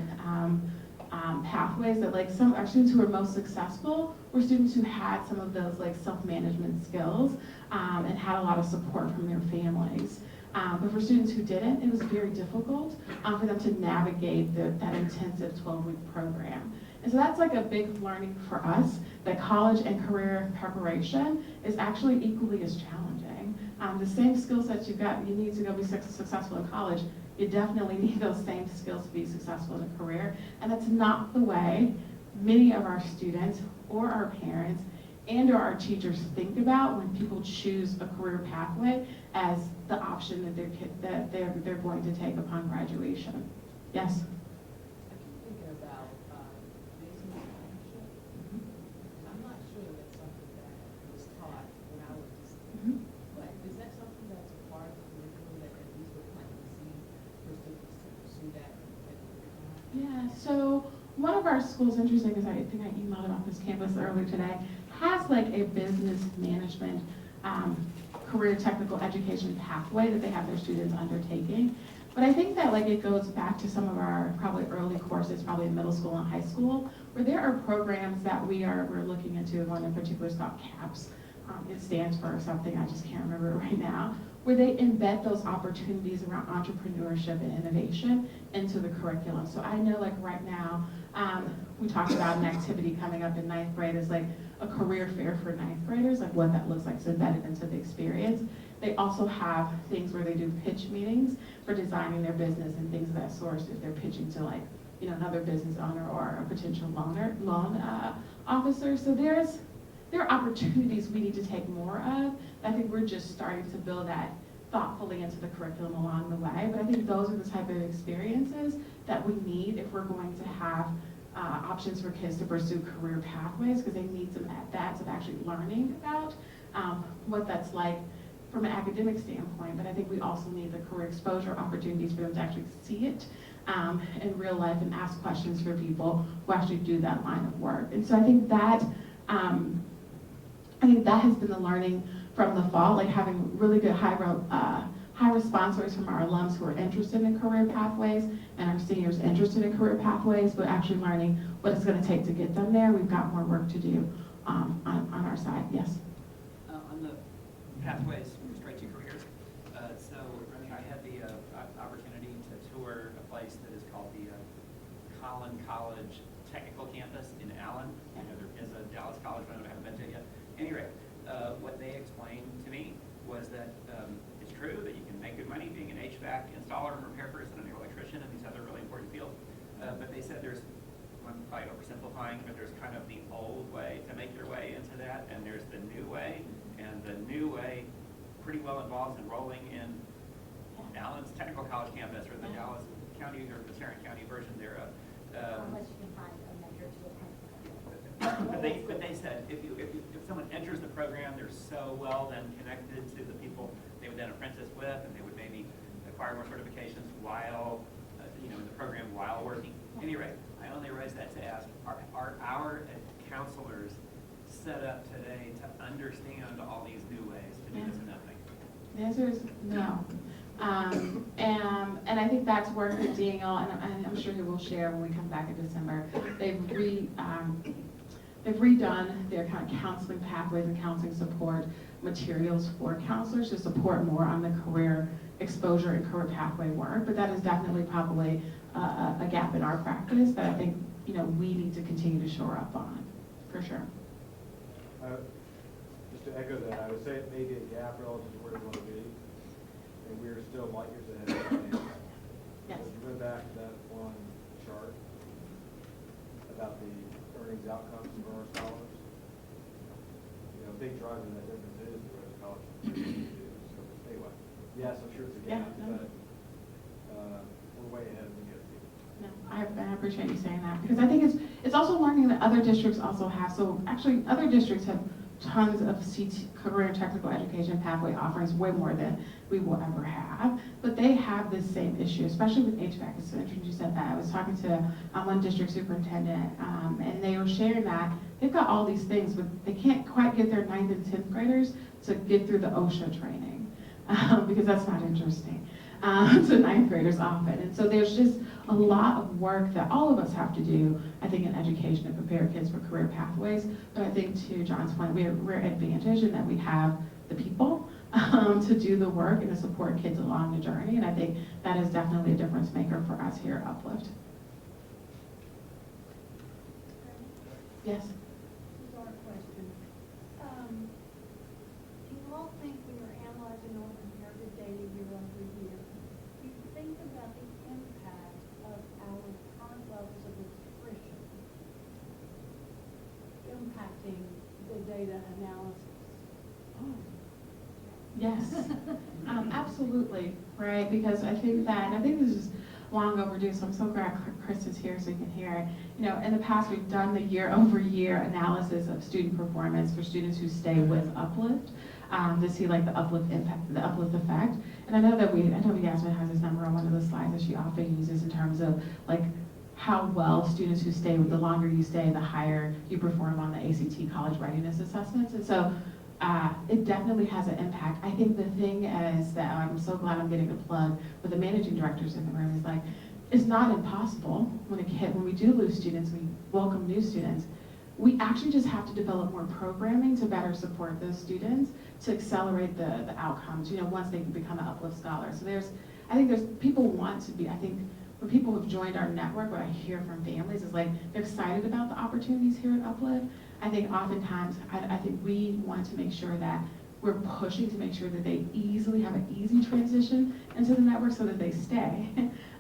Speaker 3: pathways, that like some our students who were most successful were students who had some of those like self-management skills and had a lot of support from their families. But for students who didn't, it was very difficult for them to navigate that intensive 12-week program. And so that's like a big learning for us, that college and career preparation is actually equally as challenging. The same skill sets you need to go be successful in college, you definitely need those same skills to be successful in a career. And that's not the way many of our students or our parents and or our teachers think about when people choose a career pathway as the option that they're going to take upon graduation. Yes?
Speaker 5: I keep thinking about, business ownership. And I'm not sure that that's something that was taught when I was, but is that something that's a part of the curriculum that at least we're planting to see for students to pursue that at the curriculum?
Speaker 3: Yeah, so one of our schools, interesting, because I think I emailed about this campus earlier today, has like a business management career technical education pathway that they have their students undertaking. But I think that like it goes back to some of our probably early courses, probably in middle school and high school, where there are programs that we're looking into. One in particular is called CAPS. It stands for something, I just can't remember it right now, where they embed those opportunities around entrepreneurship and innovation into the curriculum. So I know like right now, we talked about an activity coming up in 9th grade as like a career fair for 9th graders, like what that looks like, so embedded into the experience. They also have things where they do pitch meetings for designing their business and things of that sort, if they're pitching to like, you know, another business owner or a potential loan officer. So there are opportunities we need to take more of. I think we're just starting to build that thoughtfully into the curriculum along the way. But I think those are the type of experiences that we need if we're going to have options for kids to pursue career pathways, because they need some at that of actually learning about what that's like from an academic standpoint. But I think we also need the career exposure opportunities for them to actually see it in real life and ask questions for people who actually do that line of work. And so I think that has been the learning from the fall, like having really good high response rates from our alums who are interested in career pathways and our seniors interested in career pathways, but actually learning what it's going to take to get them there. We've got more work to do on our side. Yes?
Speaker 1: On the pathways straight to careers, so I had the opportunity to tour a place that is called the Collin College Technical Campus in Allen. I know there is a Dallas College, but I haven't been to it yet. Anyway, what they explained to me was that it's true that you can make good money being an HVAC installer and repair person and an electrician and these other really important fields. But they said there's, I'm probably oversimplifying, but there's kind of the old way to make your way into that, and there's the new way. And the new way pretty well involves enrolling in Allen's Technical College campus or the Dallas County or the Tarrant County version thereof.
Speaker 2: Unless you can find a mentor to attend.
Speaker 1: But they said if someone enters the program, they're so well then connected to the people they would then apprentice with, and they would maybe acquire more certifications while in the program while working. At any rate, I only raise that to ask: are our counselors set up today to understand all these new ways to do this and that thing?
Speaker 3: The answer is no. And I think that's work that Daniel, and I'm sure he will share when we come back in December, they've redone their kind of counseling pathways and counseling support materials for counselors to support more on the career exposure and career pathway work. But that is definitely probably a gap in our practice that I think we need to continue to shore up on, for sure.
Speaker 6: Just to echo that, I would say it may be a gap relative to where we want to be, and we're still light years ahead of the plan.
Speaker 3: Yes.
Speaker 6: If you go back to that one chart about the earnings outcomes for our scholars, a big driver in that difference is the rest of college. So anyway, yes, I'm sure it's a gap, but we're way ahead of the other people.
Speaker 3: No, I appreciate you saying that, because I think it's also learning that other districts also have. So actually, other districts have tons of career technical education pathway offerings, way more than we will ever have. But they have this same issue, especially with HVAC. It's so interesting you said that. I was talking to one district superintendent, and they were sharing that they've got all these things, but they can't quite get their 9th and 10th graders to get through the OSHA training, because that's not interesting to 9th graders often. And so there's just a lot of work that all of us have to do, I think, in education to prepare kids for career pathways. But I think to John's point, we're advantaged in that we have the people to do the work and to support kids along the journey. And I think that is definitely a difference maker for us here at Uplift. Yes?
Speaker 7: This is our question. Do you all think when you're analyzing all comparative data year over year, do you think about the impact of our current levels of attrition impacting the data
Speaker 3: Yes, absolutely, right? Because I think that, and I think this is long overdue, so I'm so glad Chris is here so you can hear it. You know, in the past, we've done the year-over-year analysis of student performance for students who stay with Uplift, to see like the Uplift impact, the Uplift effect. And I know Yasmin has this number on one of the slides that she often uses in terms of like how well students who stay, the longer you stay, the higher you perform on the ACT college readiness assessments. And so it definitely has an impact. I think the thing is that I'm so glad I'm getting a plug with the managing directors in the room is like, it's not impossible when we do lose students, we welcome new students. We actually just have to develop more programming to better support those students to accelerate the outcomes, you know, once they can become an Uplift scholar. So I think people want to be, I think when people have joined our network, what I hear from families is like, they're excited about the opportunities here at Uplift. I think oftentimes, I think we want to make sure that we're pushing to make sure that they have an easy transition into the network so that they stay.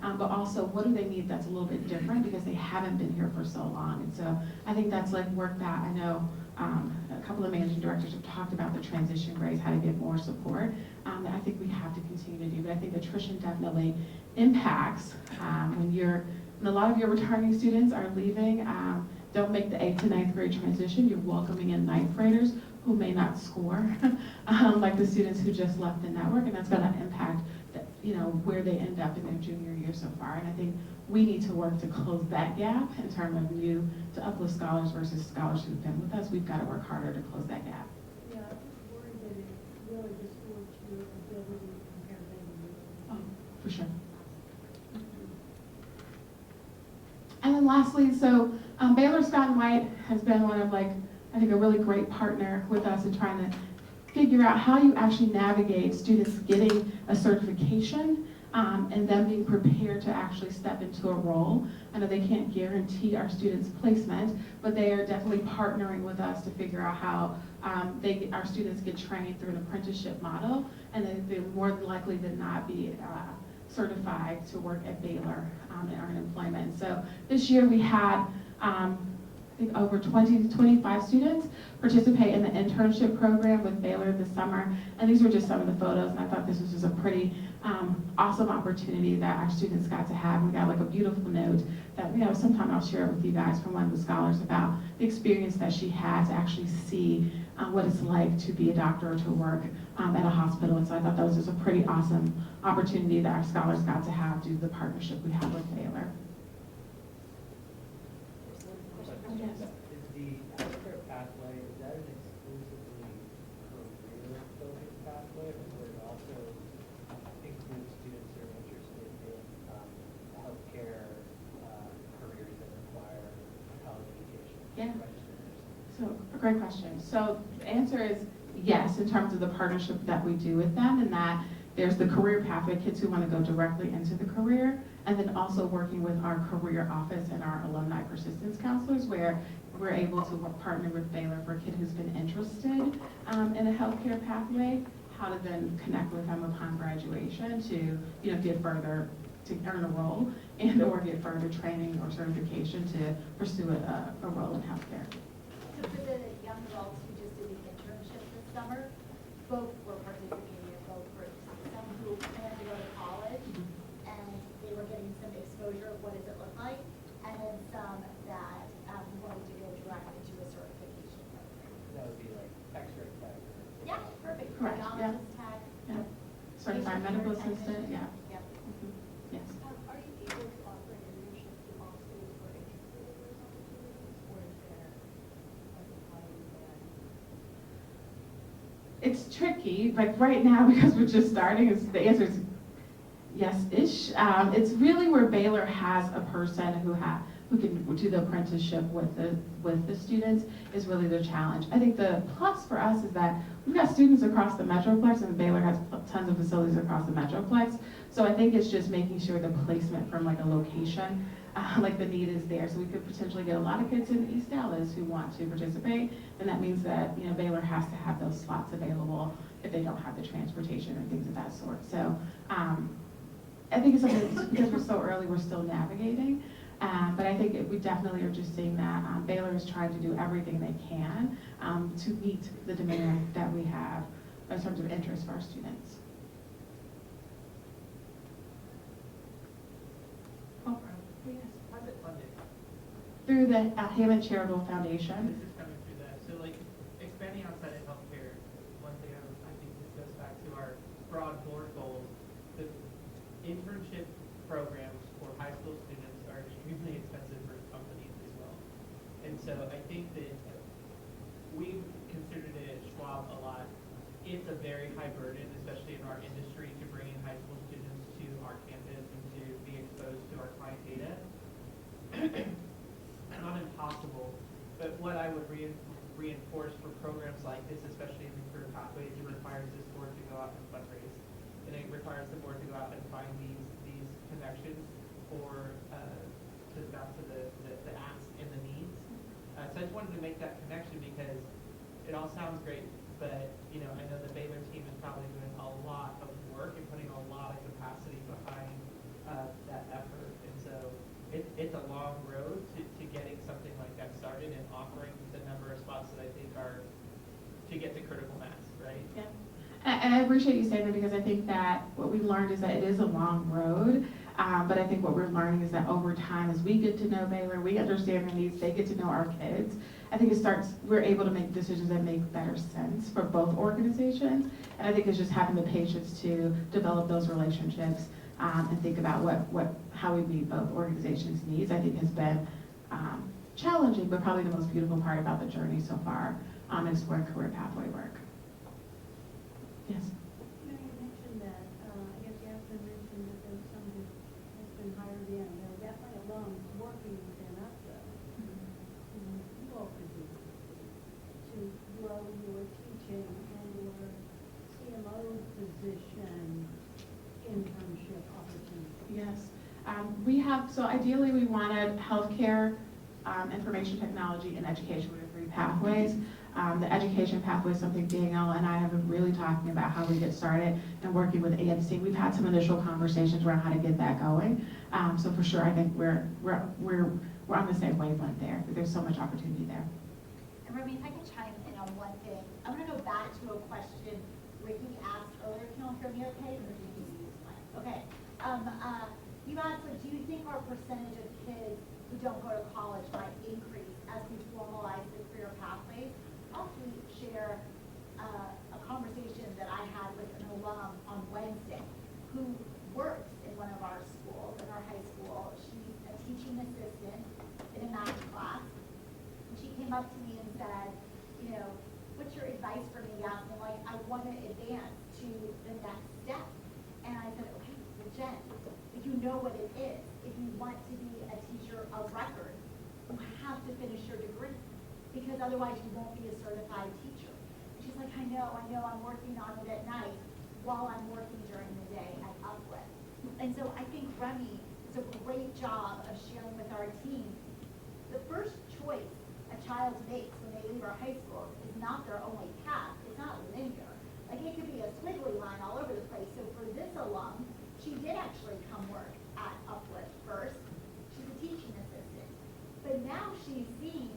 Speaker 3: But also, what do they need that's a little bit different because they haven't been here for so long? And so I think that's like work that I know a couple of managing directors have talked about the transition grades, how to get more support. That I think we have to continue to do. But I think attrition definitely impacts when a lot of your returning students are leaving. Don't make the 8th to 9th grade transition. You're welcoming in 9th graders who may not score, like the students who just left the network, and that's going to impact, where they end up in their junior year so far. And I think we need to work to close that gap in terms of new to Uplift scholars versus scholars who've been with us. We've got to work harder to close that gap.
Speaker 5: Yeah, I'm just worried that it really distorts your ability to compare them.
Speaker 3: Oh, for sure. And then lastly, so Baylor Scott and White has been one of I think a really great partner with us in trying to figure out how you actually navigate students getting a certification and then being prepared to actually step into a role. I know they can't guarantee our students placement, but they are definitely partnering with us to figure out how our students get trained through an apprenticeship model, and then they're more likely than not be certified to work at Baylor and earn employment. So this year we had I think over 20 to 25 students participate in the internship program with Baylor this summer. And these were just some of the photos, and I thought this was just a pretty awesome opportunity that our students got to have. We got a beautiful note that, sometime I'll share with you guys from one of the scholars about the experience that she had to actually see what it's like to be a doctor or to work at a hospital. And so I thought that was just a pretty awesome opportunity that our scholars got to have due to the partnership we have with Baylor. Yes.
Speaker 4: Is the healthcare pathway, is that an exclusively career-focused pathway, or would it also include students who are interested in healthcare careers that require college education?
Speaker 3: Yeah.
Speaker 4: Registered nurses?
Speaker 3: So, a great question. So the answer is yes, in terms of the partnership that we do with them, and that there's the career pathway, kids who want to go directly into the career, and then also working with our career office and our alumni persistence counselors, where we're able to partner with Baylor for a kid who's been interested in a healthcare pathway, how to then connect with them upon graduation to get further, to earn a role and or get further training or certification to pursue a role in healthcare.
Speaker 2: So for the young adults who just did the internship this summer, both were participating in both groups. Some who planned to go to college and they were getting some exposure of what does it look like, and then some that wanted to go directly to a certification program.
Speaker 4: That would be like X-ray tech.
Speaker 2: Yeah, perfect.
Speaker 3: Correct, yeah.
Speaker 2: Radiologist tech.
Speaker 3: Yeah. Certified
Speaker 2: patient
Speaker 3: medical
Speaker 2: care
Speaker 3: assistant,
Speaker 2: technician.
Speaker 3: yeah.
Speaker 2: Yep.
Speaker 3: Yes.
Speaker 8: Are you able to offer internship to all students who are interested in those opportunities, or is there a requirement there?
Speaker 3: It's tricky, like right now, because we're just starting, the answer is yes-ish. It's really where Baylor has a person who can do the apprenticeship with the students is really the challenge. I think the plus for us is that we've got students across the Metroplex, and Baylor has tons of facilities across the Metroplex. So I think it's just making sure the placement from a location, the need is there. So we could potentially get a lot of kids in East Dallas who want to participate, and that means that Baylor has to have those slots available if they don't have the transportation or things of that sort. So I think it's something, because we're so early, we're still navigating. But I think we definitely are just seeing that Baylor is trying to do everything they can to meet the demand that we have in terms of interest for our students. Oh,
Speaker 4: How's it funded?
Speaker 3: through the Hammond Charitable
Speaker 4: And
Speaker 3: Foundation.
Speaker 4: this is coming through that. So like expanding outside of healthcare, one thing I think this goes back to our broad board goals. The internship programs for high school students are extremely expensive for companies as well. And so I think that we've considered it at Schwab a lot. It's a very high burden, especially in our industry, to bring in high school students to our campus and to be exposed to our client data. Not impossible, but what I would reinforce for programs like this, especially in the career pathways, it requires this board to go out and fundraise. And it requires the board to go out and find these connections for, back to the asks and the needs. So I just wanted to make that connection because it all sounds great, but you know, I know the Baylor team is probably doing a lot of work and putting a lot of capacity behind that effort. And so it's a long road to getting something like that started and offering the number of spots that I think are to get to critical mass, right?
Speaker 3: Yeah. And I appreciate you saying that because I think that what we've learned is that it is a long road. But I think what we're learning is that over time, as we get to know Baylor, we understand their needs, they get to know our kids. I think we're able to make decisions that make better sense for both organizations. And I think it's just having the patience to develop those relationships and think about how we meet both organizations' needs. I think has been challenging, but probably the most beautiful part about the journey so far, exploring career pathway work. Yes.
Speaker 8: You know, you mentioned that, I guess Yasmin mentioned that there's some who has been hired in. There are definitely alums working within us, though. You all could do to grow your teaching and your CMO position internship opportunity.
Speaker 3: Yes. So ideally we wanted healthcare, information technology, and education. We have 3 pathways. The education pathway is something Danielle and I have been really talking about how we get started and working with ANC. We've had some initial conversations around how to get that going. So for sure, I think we're on the same wavelength there. There's so much opportunity there.
Speaker 2: And Remy, if I can chime in on one thing, I'm gonna go back to a question Ricky asked earlier. Can you all hear me okay? Or do you need to use the mic? Okay. You asked, like, do you think our percentage of kids who don't go to college might increase as we formalize the career pathways? I'll share a conversation that I had with an alum on Wednesday who works in one of our schools, in our high school. She's a teaching assistant in a math class. And she came up to me and said, you know, what's your advice for me, Yasmin? Like, I want to advance to the next step. And I said, okay, well, Jen, if you know what it is, if you want to be a teacher of record, you have to finish your degree because otherwise you won't be a certified teacher. And she's like, I know, I'm working on it at night while I'm working during the day at Uplift. And so I think Remy does a great job of sharing with our team. The first choice a child makes when they leave our high schools is not their only path. It's not linear. Like, it could be a squiggly line all over the place. So for this alum, she did actually come work at Uplift first. She's a teaching assistant. But now she's seeing,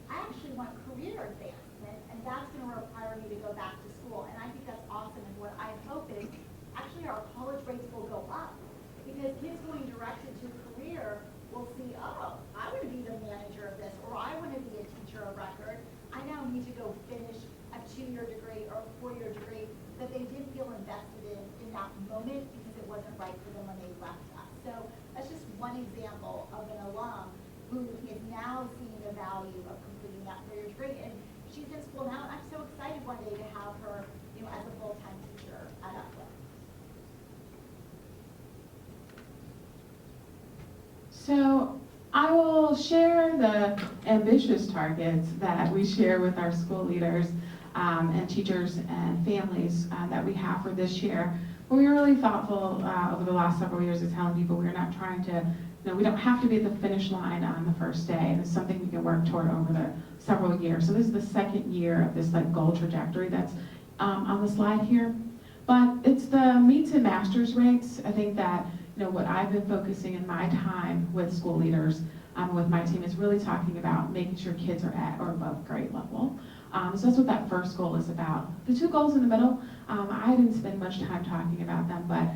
Speaker 2: I actually want career advancement, and that's going to require me to go back to school. And I think that's awesome. And what I hope is, actually our college rates will go up. Because kids going directed to career will see, oh, I want to be the manager of this, or I want to be a teacher of record. I now need to go finish a 2-year degree or a 4-year degree that they didn't feel invested in that moment because it wasn't right for them when they left us. So that's just one example of an alum who is now seeing the value of completing that 4-year degree. And she's in school now, and I'm so excited one day to have her, you know, as a full-time teacher at Uplift.
Speaker 3: So I will share the ambitious targets that we share with our school leaders and teachers and families that we have for this year. But we were really thoughtful over the last several years of telling people we're not trying to, we don't have to be at the finish line on the first day, and it's something we can work toward over the several years. So this is the second year of this goal trajectory that's on the slide here. But it's the meets and masters rates. I think that what I've been focusing in my time with school leaders with my team is really talking about making sure kids are at or above grade level. So that's what that first goal is about. The two goals in the middle, I didn't spend much time talking about them, but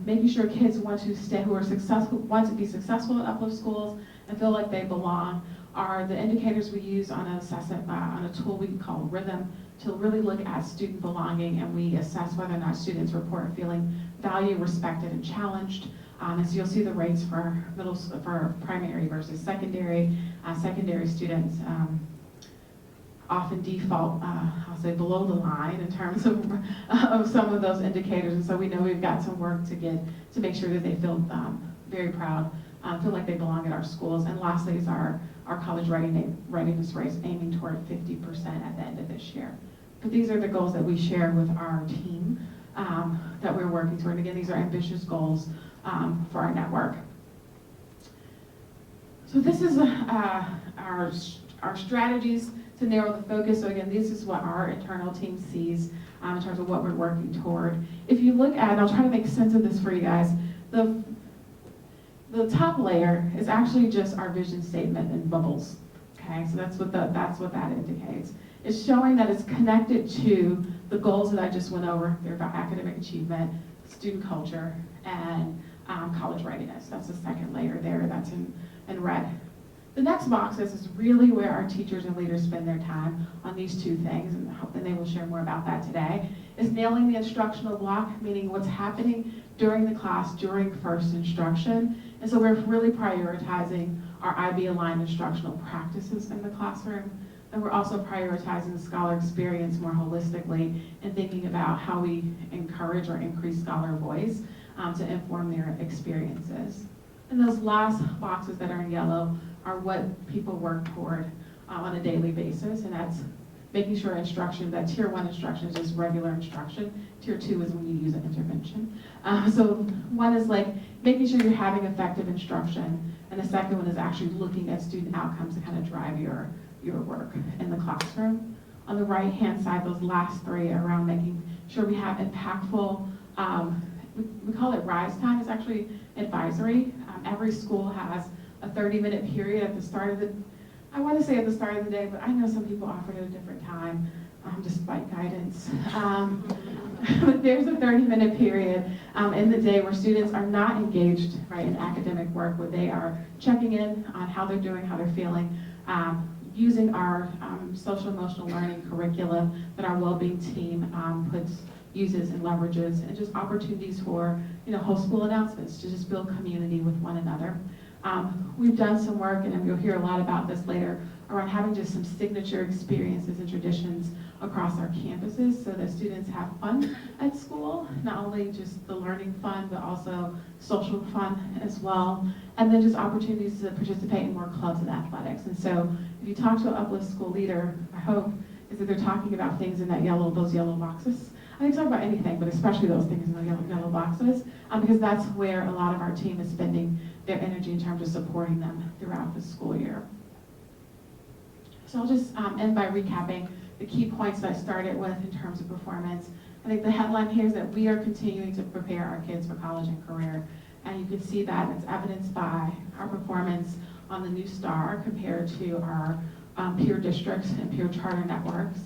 Speaker 3: making sure kids want to stay, who are successful, want to be successful at Uplift schools and feel like they belong, are the indicators we use on an assessment, on a tool we call Rhythm, to really look at student belonging, and we assess whether or not students report feeling valued, respected, and challenged. And so you'll see the rates for for primary versus secondary. Secondary students often default, I'll say, below the line in terms of some of those indicators. And so we know we've got some work to make sure that they feel very proud, feel like they belong at our schools. And lastly is our college readiness rates, aiming toward 50% at the end of this year. But these are the goals that we share with our team that we're working toward. And again, these are ambitious goals for our network. So this is our strategies to narrow the focus. So again, this is what our internal team sees in terms of what we're working toward. If you look at, and I'll try to make sense of this for you guys, the top layer is actually just our vision statement in bubbles. Okay, so that's what that indicates. It's showing that it's connected to the goals that I just went over. They're about academic achievement, student culture, and college readiness. That's the second layer there. That's in red. The next box is really where our teachers and leaders spend their time on these two things, and they will share more about that today, is nailing the instructional block, meaning what's happening during the class, during first instruction. And so we're really prioritizing our IB-aligned instructional practices in the classroom. And we're also prioritizing the scholar experience more holistically and thinking about how we encourage or increase scholar voice to inform their experiences. And those last boxes that are in yellow are what people work toward on a daily basis, and that's making sure instruction, that tier 1 instruction is just regular instruction. Tier 2 is when you use an intervention. So one is like making sure you're having effective instruction, and the second one is actually looking at student outcomes to kind of drive your work in the classroom. On the right-hand side, those last three are around making sure we have impactful, we call it rise time. It's actually advisory. Every school has a 30-minute period at the start of the, I want to say at the start of the day, but I know some people offer it at a different time, despite guidance. But there's a 30-minute period in the day where students are not engaged, right, in academic work, where they are checking in on how they're doing, how they're feeling, using our social emotional learning curriculum that our well-being team uses and leverages, and just opportunities for, whole school announcements to just build community with one another. We've done some work, and you'll hear a lot about this later, around having just some signature experiences and traditions across our campuses so that students have fun at school, not only just the learning fun, but also social fun as well, and then just opportunities to participate in more clubs and athletics. And so if you talk to an Uplift school leader, I hope, is that they're talking about things in those yellow boxes. I can talk about anything, but especially those things in the yellow boxes, because that's where a lot of our team is spending their energy in terms of supporting them throughout the school year. So I'll just end by recapping the key points that I started with in terms of performance. I think the headline here is that we are continuing to prepare our kids for college and career. And you can see that it's evidenced by our performance on the new STAR compared to our peer districts and peer charter networks.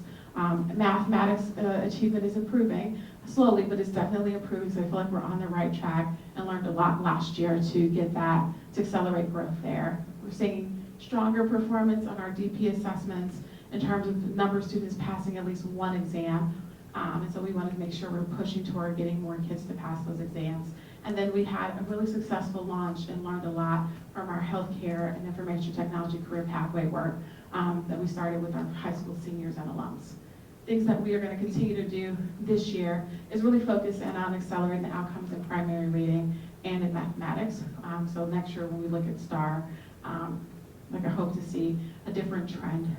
Speaker 3: Mathematics achievement is improving slowly, but it's definitely improving, so I feel like we're on the right track and learned a lot last year to get that, to accelerate growth there. We're seeing stronger performance on our DP assessments in terms of the number of students passing at least one exam, and so we wanted to make sure we're pushing toward getting more kids to pass those exams. And then we had a really successful launch and learned a lot from our healthcare and information technology career pathway work that we started with our high school seniors and alums. Things that we are going to continue to do this year is really focus in on accelerating the outcomes in primary reading and in mathematics. So next year when we look at STAR, I hope to see a different trend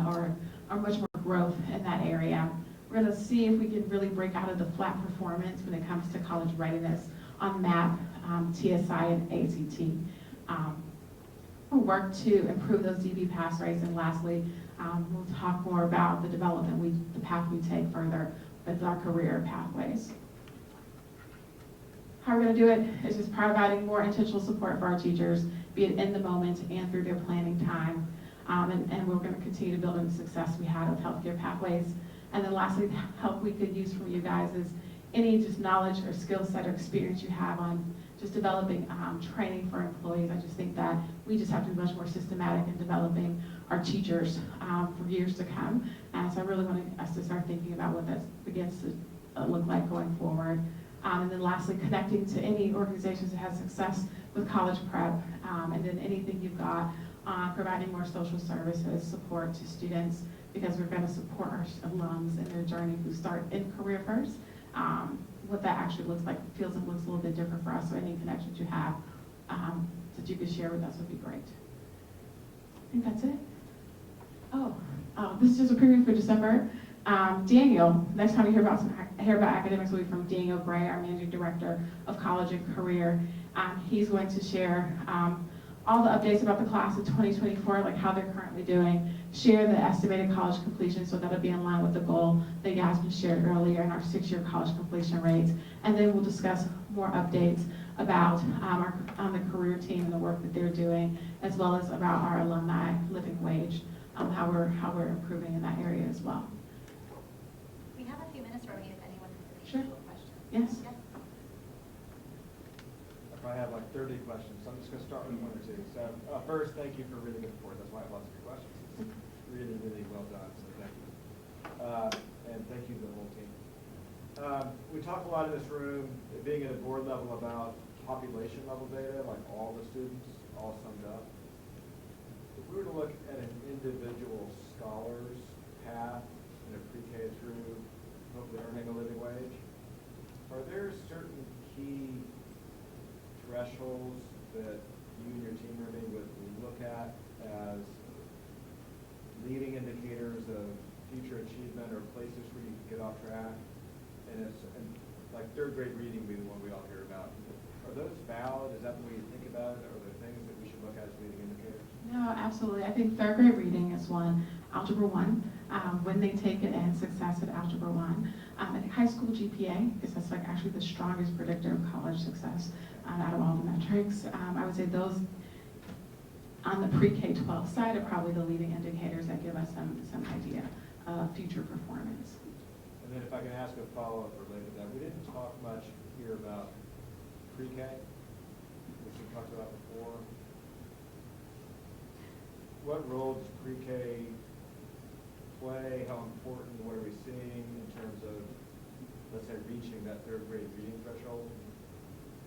Speaker 3: or much more growth in that area. We're going to see if we can really break out of the flat performance when it comes to college readiness on MAP, TSI, and ACT. We'll work to improve those DB pass rates, and lastly, we'll talk more about the development, the path we take further with our career pathways. How we're going to do it is just providing more intentional support for our teachers, be it in the moment and through their planning time. And we're going to continue to build on the success we had with healthcare pathways. And then lastly, the help we could use from you guys is any just knowledge or skill set or experience you have on just developing training for employees. I just think that we just have to be much more systematic in developing our teachers for years to come. And so I really want us to start thinking about what that begins to look like going forward. And then lastly, connecting to any organizations that have success with college prep, and then anything you've got on providing more social services support to students, because we're going to support our alums in their journey who start in career first. What that actually looks like, feels and looks a little bit different for us, so any connections you have that you could share with us would be great. I think that's it. Oh, this is just a preview for December. Daniel, next time you hear about academics will be from Daniel Gray, our Managing Director of College and Career. He's going to share all the updates about the class of 2024, like how they're currently doing, share the estimated college completion, so that'll be in line with the goal that Yasmin shared earlier in our 6-year college completion rates. And then we'll discuss more updates about on the career team and the work that they're doing, as well as about our alumni living wage, how we're improving in that area as well.
Speaker 2: We have a few minutes remaining if anyone has any
Speaker 3: Sure.
Speaker 2: additional questions.
Speaker 3: Yes.
Speaker 2: Yes.
Speaker 6: If I have like 30 questions, so I'm just going to start with 1 or 2. So first, thank you for a really good report. That's why I have lots of good questions. It's really, really well done, so thank you. And thank you to the whole team. We talk a lot in this room, being at a board level, about population level data, like all the students, all summed up. If we were to look at an individual scholar's path in a pre-K through, hopefully earning a living wage, are there certain key thresholds that you and your team would look at as leading indicators of future achievement or places where you can get off track? And like third grade reading would be the one we all hear about. Are those valid? Is that the way you think about it? Are there things that we should look at as leading indicators?
Speaker 3: No, absolutely. I think third grade reading is one. Algebra 1, when they take it, and success at Algebra 1. And high school GPA, because that's like actually the strongest predictor of college success out of all the metrics. I would say those on the pre-K-12 side are probably the leading indicators that give us some idea of future performance.
Speaker 6: And then if I can ask a follow-up related to that, we didn't talk much here about pre-K, which we talked about before. What role does pre-K play? How important? What are we seeing in terms of, let's say, reaching that third grade reading threshold?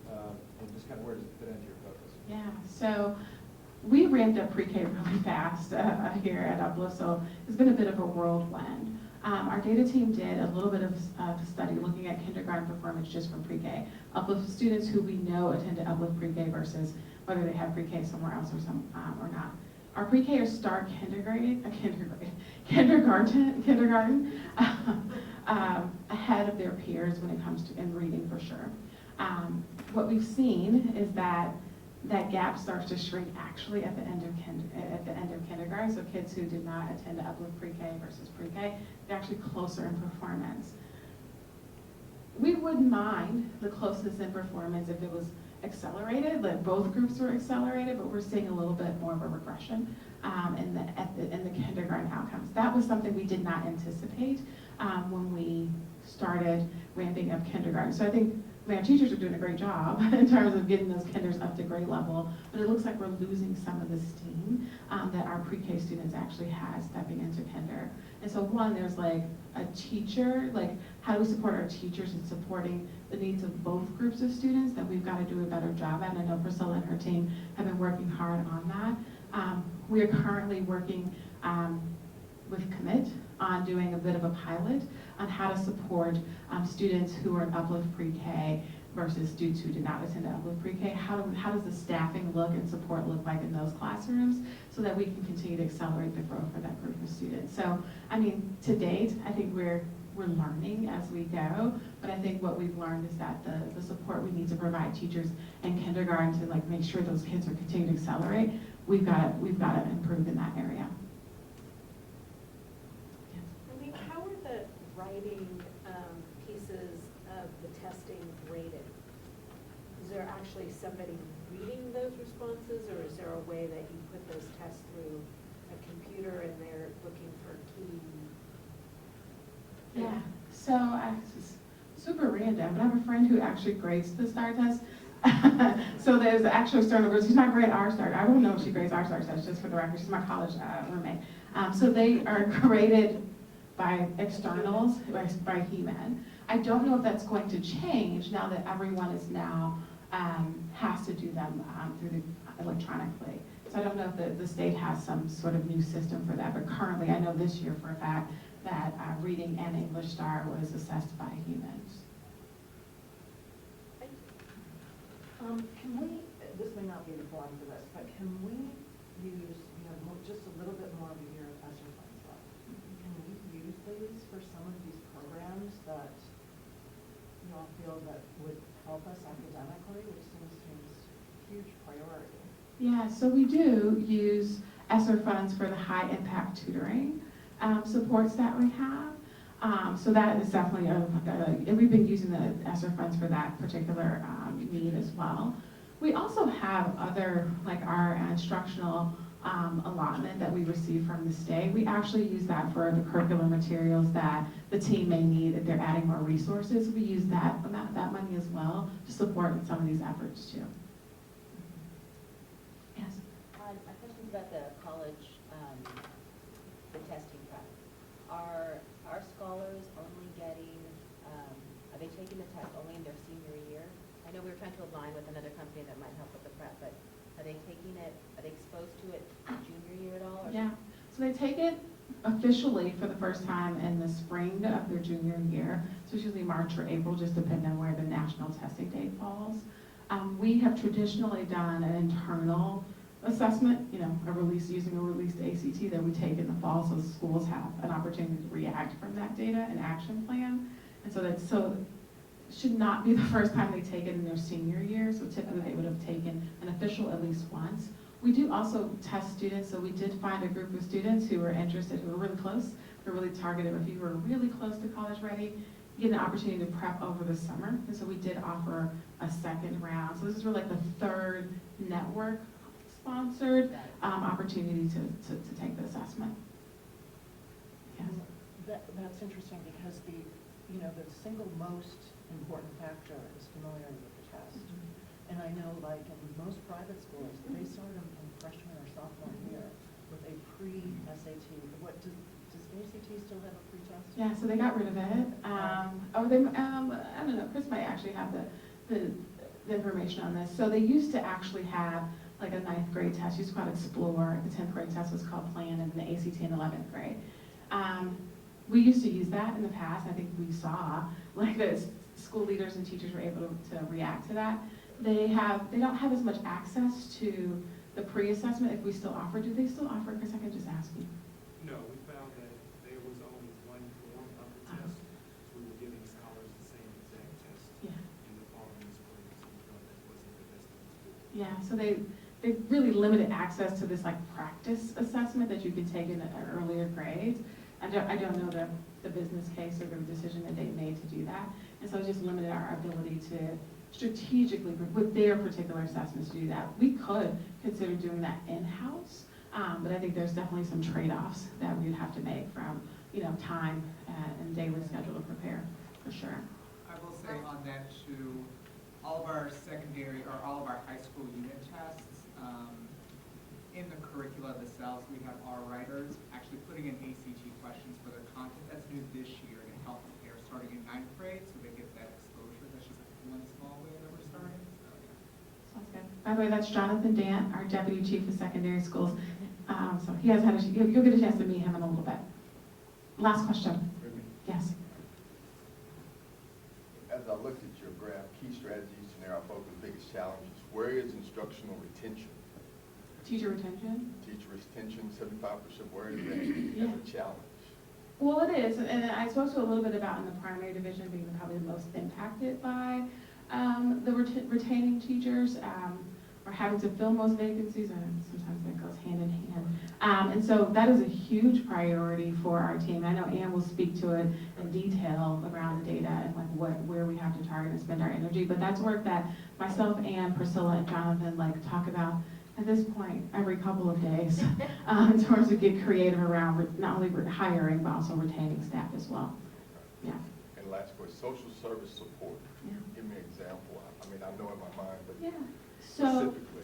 Speaker 6: And just kind of where does it fit into your focus?
Speaker 3: Yeah, so we ramped up pre-K really fast here at Uplift, so it's been a bit of a whirlwind. Our data team did a little bit of study looking at kindergarten performance just from pre-K. Uplift students who we know attended Uplift pre-K versus whether they have pre-K somewhere else or not. Our pre-Kers start kindergarten ahead of their peers when it comes to in reading for sure. What we've seen is that gap starts to shrink actually at the end of kindergarten. So kids who did not attend Uplift pre-K versus pre-K, they're actually closer in performance. We wouldn't mind the closeness in performance if it was accelerated, like both groups were accelerated, but we're seeing a little bit more of a regression in the kindergarten outcomes. That was something we did not anticipate when we started ramping up kindergarten. So I think our teachers are doing a great job in terms of getting those kinders up to grade level, but it looks like we're losing some of the steam that our pre-K students actually had stepping into kinder. And so one, there's like a teacher, like how do we support our teachers in supporting the needs of both groups of students that we've got to do a better job at. And I know Priscilla and her team have been working hard on that. We are currently working with Commit on doing a bit of a pilot on how to support students who are in Uplift pre-K versus students who did not attend Uplift pre-K. How does the staffing look and support look like in those classrooms so that we can continue to accelerate the growth for that group of students? So, I mean, to date, I think we're learning as we go, but I think what we've learned is that the support we need to provide teachers in kindergarten to like make sure those kids are continuing to accelerate, we've got to improve in that area.
Speaker 8: I mean, how are the writing pieces of the testing graded? Is there actually somebody reading those responses, or is there a way that you put those tests through
Speaker 5: a computer and they're looking for key.
Speaker 3: Yeah, so it's super random, but I have a friend who actually grades the STAR test. So there's actually external groups. She's not great at our STAR. I don't know if she grades our STAR test, just for the record. She's my college roommate. So they are graded by externals, by He-Man. I don't know if that's going to change now that everyone is now has to do them electronically. So I don't know if the state has some sort of new system for that, but currently I know this year for a fact that reading and English STAR was assessed by humans.
Speaker 5: Can we, this may not be the forum for this, but can we use, just a little bit more of a year of ESSER funds left? Can we use these for some of these programs that you all feel that would help us academically, which seems to be a huge priority?
Speaker 3: Yeah, so we do use ESSER funds for the high impact tutoring supports that we have. So that is definitely, and we've been using the ESSER funds for that particular need as well. We also have other, like our instructional allotment that we receive from the state. We actually use that for the curriculum materials that the team may need if they're adding more resources. We use that money as well to support some of these efforts too. Yes.
Speaker 9: My question's about the college, the testing prep. Are our scholars only getting, are they taking the test only in their senior year? I know we were trying to align with another company that might help with the prep, but are they taking it, are they exposed to it junior year at all? Or
Speaker 3: Yeah, so they take it officially for the first time in the spring of their junior year. So it's usually March or April, just depending on where the national testing date falls. We have traditionally done an internal assessment, using a released ACT that we take in the fall, so schools have an opportunity to react from that data and action plan. And so should not be the first time they take it in their senior year, so typically they would have taken an official at least once. We do also test students, so we did find a group of students who were interested, who were really close. We're really targeted. If you were really close to college ready, you get an opportunity to prep over the summer. And so we did offer a second round. So this is really like the third network sponsored opportunity to take the assessment. Yes.
Speaker 5: That's interesting because the single most important factor is familiarity with the test. And I know like in most private schools, they start them in freshman or sophomore year with a pre-SAT. What does ACT still have a pre-test?
Speaker 3: Yeah, so they got rid of it. I don't know, Chris might actually have the information on this. So they used to actually have like a 9th grade test, used to call it Explore. The 10th grade test was called Plan, and the ACT in 11th grade. We used to use that in the past. I think we saw like the school leaders and teachers were able to react to that. They don't have as much access to the pre-assessment if we still offer. Do they still offer? Chris, I can just ask you.
Speaker 10: No, we found that there was only one form of the test. So we were giving scholars the same exact test in the following spring. So we felt that wasn't the best thing to do.
Speaker 3: Yeah, so they really limited access to this like practice assessment that you can take in earlier grades. I don't know the business case or the decision that they made to do that. And so it just limited our ability to strategically, with their particular assessments, to do that. We could consider doing that in-house, but I think there's definitely some trade-offs that we'd have to make from, time and daily schedule to prepare, for sure.
Speaker 11: I will say on that too, all of our secondary or all of our high school unit tests, in the curricula themselves, we have our writers actually putting in ACT questions for their content. That's new this year to help prepare starting in 9th grade, so they get that exposure. That's just one small way that we're starting. So, yeah.
Speaker 3: Sounds good. By the way, that's Jonathan Dant, our Deputy Chief of Secondary Schools. So he has had you'll get a chance to meet him in a little bit. Last question. Yes.
Speaker 12: As I looked at your graph, key strategies, scenario focus, biggest challenges, where is instructional retention?
Speaker 3: Teacher retention?
Speaker 12: Teacher retention, 75%, where is that as a challenge?
Speaker 3: Well, it is, and I spoke to a little bit about in the primary division being probably the most impacted by the retaining teachers, or having to fill most vacancies, and sometimes that goes hand in hand. And so that is a huge priority for our team. I know Ann will speak to it in detail around the data and like where we have to target and spend our energy, but that's work that myself and Priscilla and Jonathan talk about at this point, every couple of days, in terms of get creative around not only hiring, but also retaining staff as well. Yeah.
Speaker 12: And last question, social service support.
Speaker 3: Yeah.
Speaker 12: Give me an example. I mean, I know in my mind, but
Speaker 3: Yeah.
Speaker 12: specifically.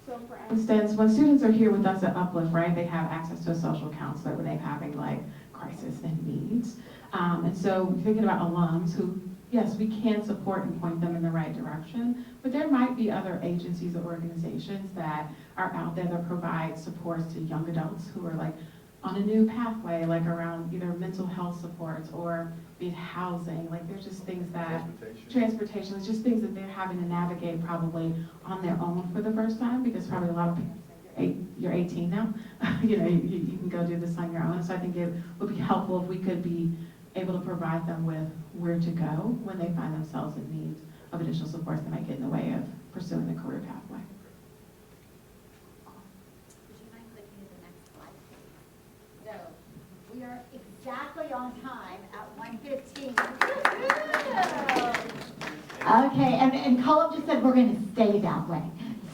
Speaker 3: So for instance, when students are here with us at Uplift, right, they have access to a social counselor when they're having like crisis and needs. And so thinking about alums who, yes, we can support and point them in the right direction, but there might be other agencies or organizations that are out there that provide supports to young adults who are like on a new pathway, like around either mental health supports or be it housing. Like there's just things that, transportation, it's just things that they're having to navigate probably on their own for the first time, because probably a lot of parents say, you're 18 now, you know, you can go do this on your own. So I think it would be helpful if we could be able to provide them with where to go when they find themselves in need of additional supports that might get in the way of pursuing the career pathway.
Speaker 2: Would you mind clicking to the next slide, please? So, we are exactly on time at 1:15. Okay, and Colin just said we're going to stay that way.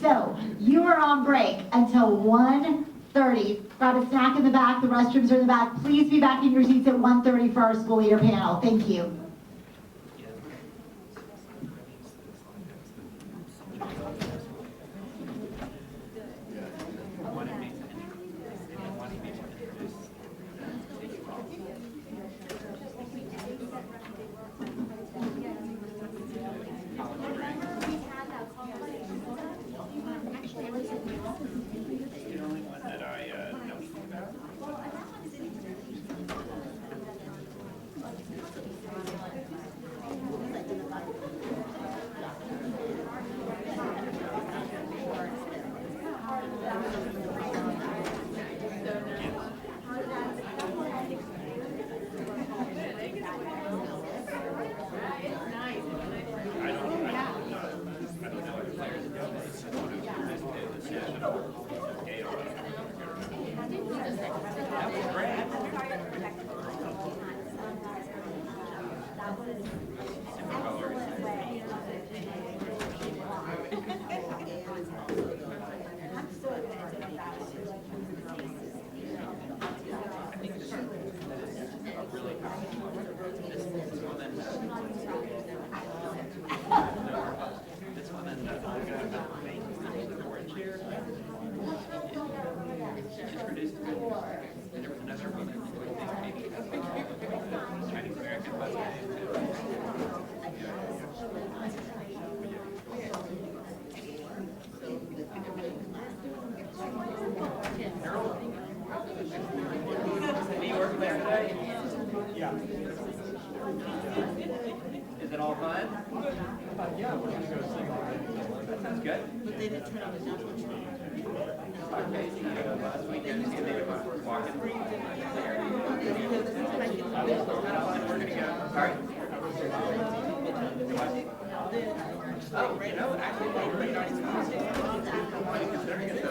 Speaker 2: So, you are on break until 1:30. Got a snack in the back, the restrooms are in the back. Please be back in your seats at 1:30 for our school leader panel. Thank you.
Speaker 1: Is it all fun?
Speaker 6: Yeah, we're gonna go sing all night.
Speaker 1: That sounds good.
Speaker 5: But they didn't turn on the number.
Speaker 1: Okay, last weekend, they were walking. And we're gonna go, sorry? Oh, you know, actually, they already considering it, the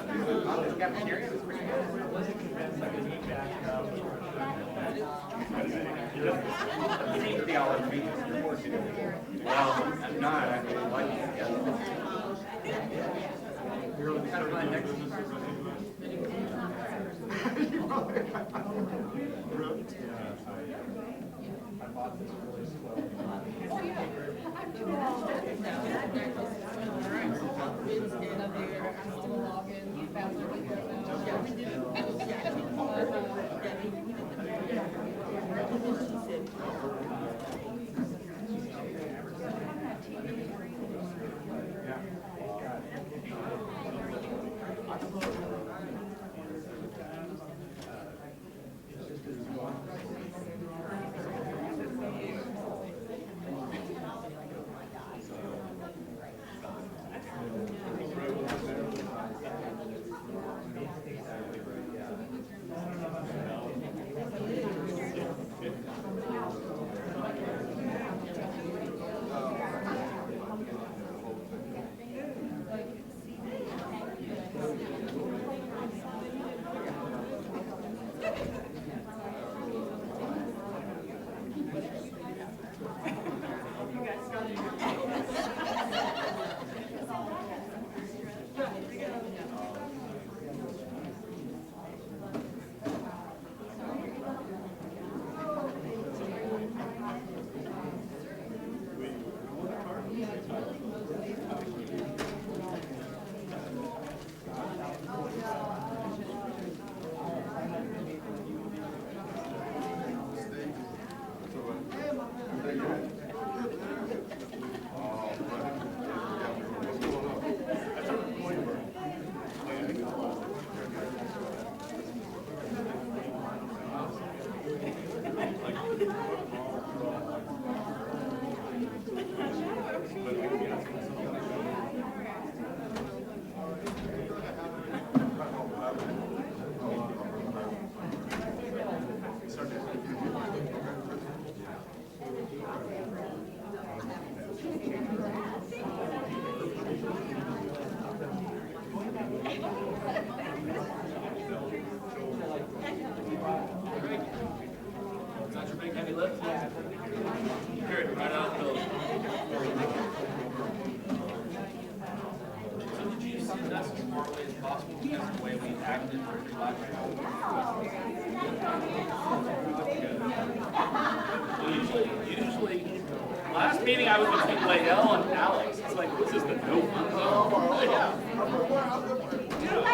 Speaker 1: cafeteria was pretty good.
Speaker 4: I wasn't convinced I could eat back.
Speaker 1: You need to be all over me. Well, I'm not, I really like it. It's kind of fun next week.
Speaker 6: I bought this really slow.
Speaker 1: possible, because of the way we acted for last year. Usually, last meeting I was between Lael and Alex. It's like, this is the no fun zone. Yeah.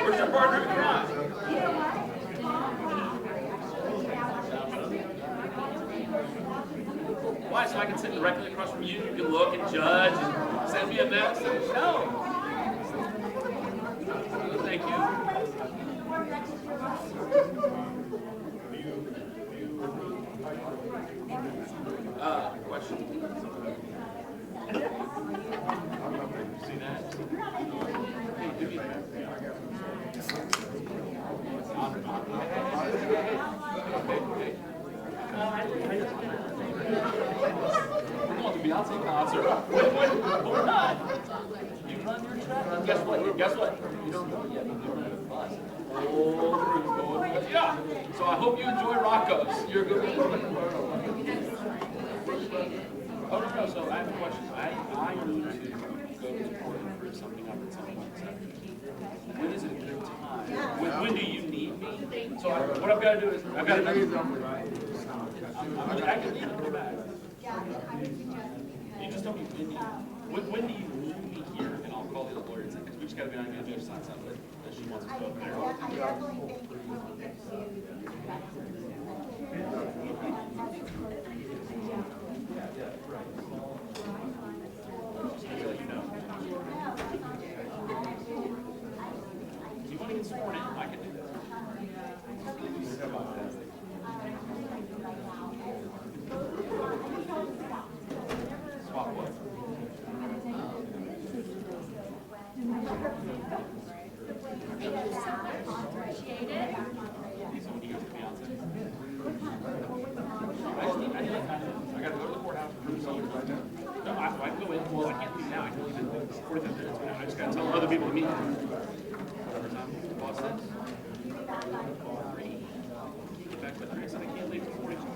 Speaker 1: Where's your partner in crime? Why? So I can sit directly across from you, you can look and judge and send me a message? No. Thank you. Question? See that? Hey, do me a favor. Okay. We're going to Beyonce concert. Wait, we're not. You run your track. Guess what? You don't know yet, but you're running a bus. Oh, yeah. So I hope you enjoy Rocco's. You're a good one. Oh, no, so I have a question. I need to go to Portland for something up at some point. When is it a good time? When do you need me? So what I've got to do is, I've got to I can leave and come back. You just tell me when do you need me here, and I'll call the other lawyer and say, because we just got to be on good to sign something that she wants us to open there.
Speaker 2: I definitely think when we get
Speaker 1: If you want to get sworn in, I can do that. Swap what? So when you get to Beyonce? I got to go to the courthouse for something right now. No, I can go in. Well, I can't leave now. I can leave in 45 minutes. I just got to tell other people to meet me. Whatever time the boss says. 3. Get back by 3. I said I can't leave till 45.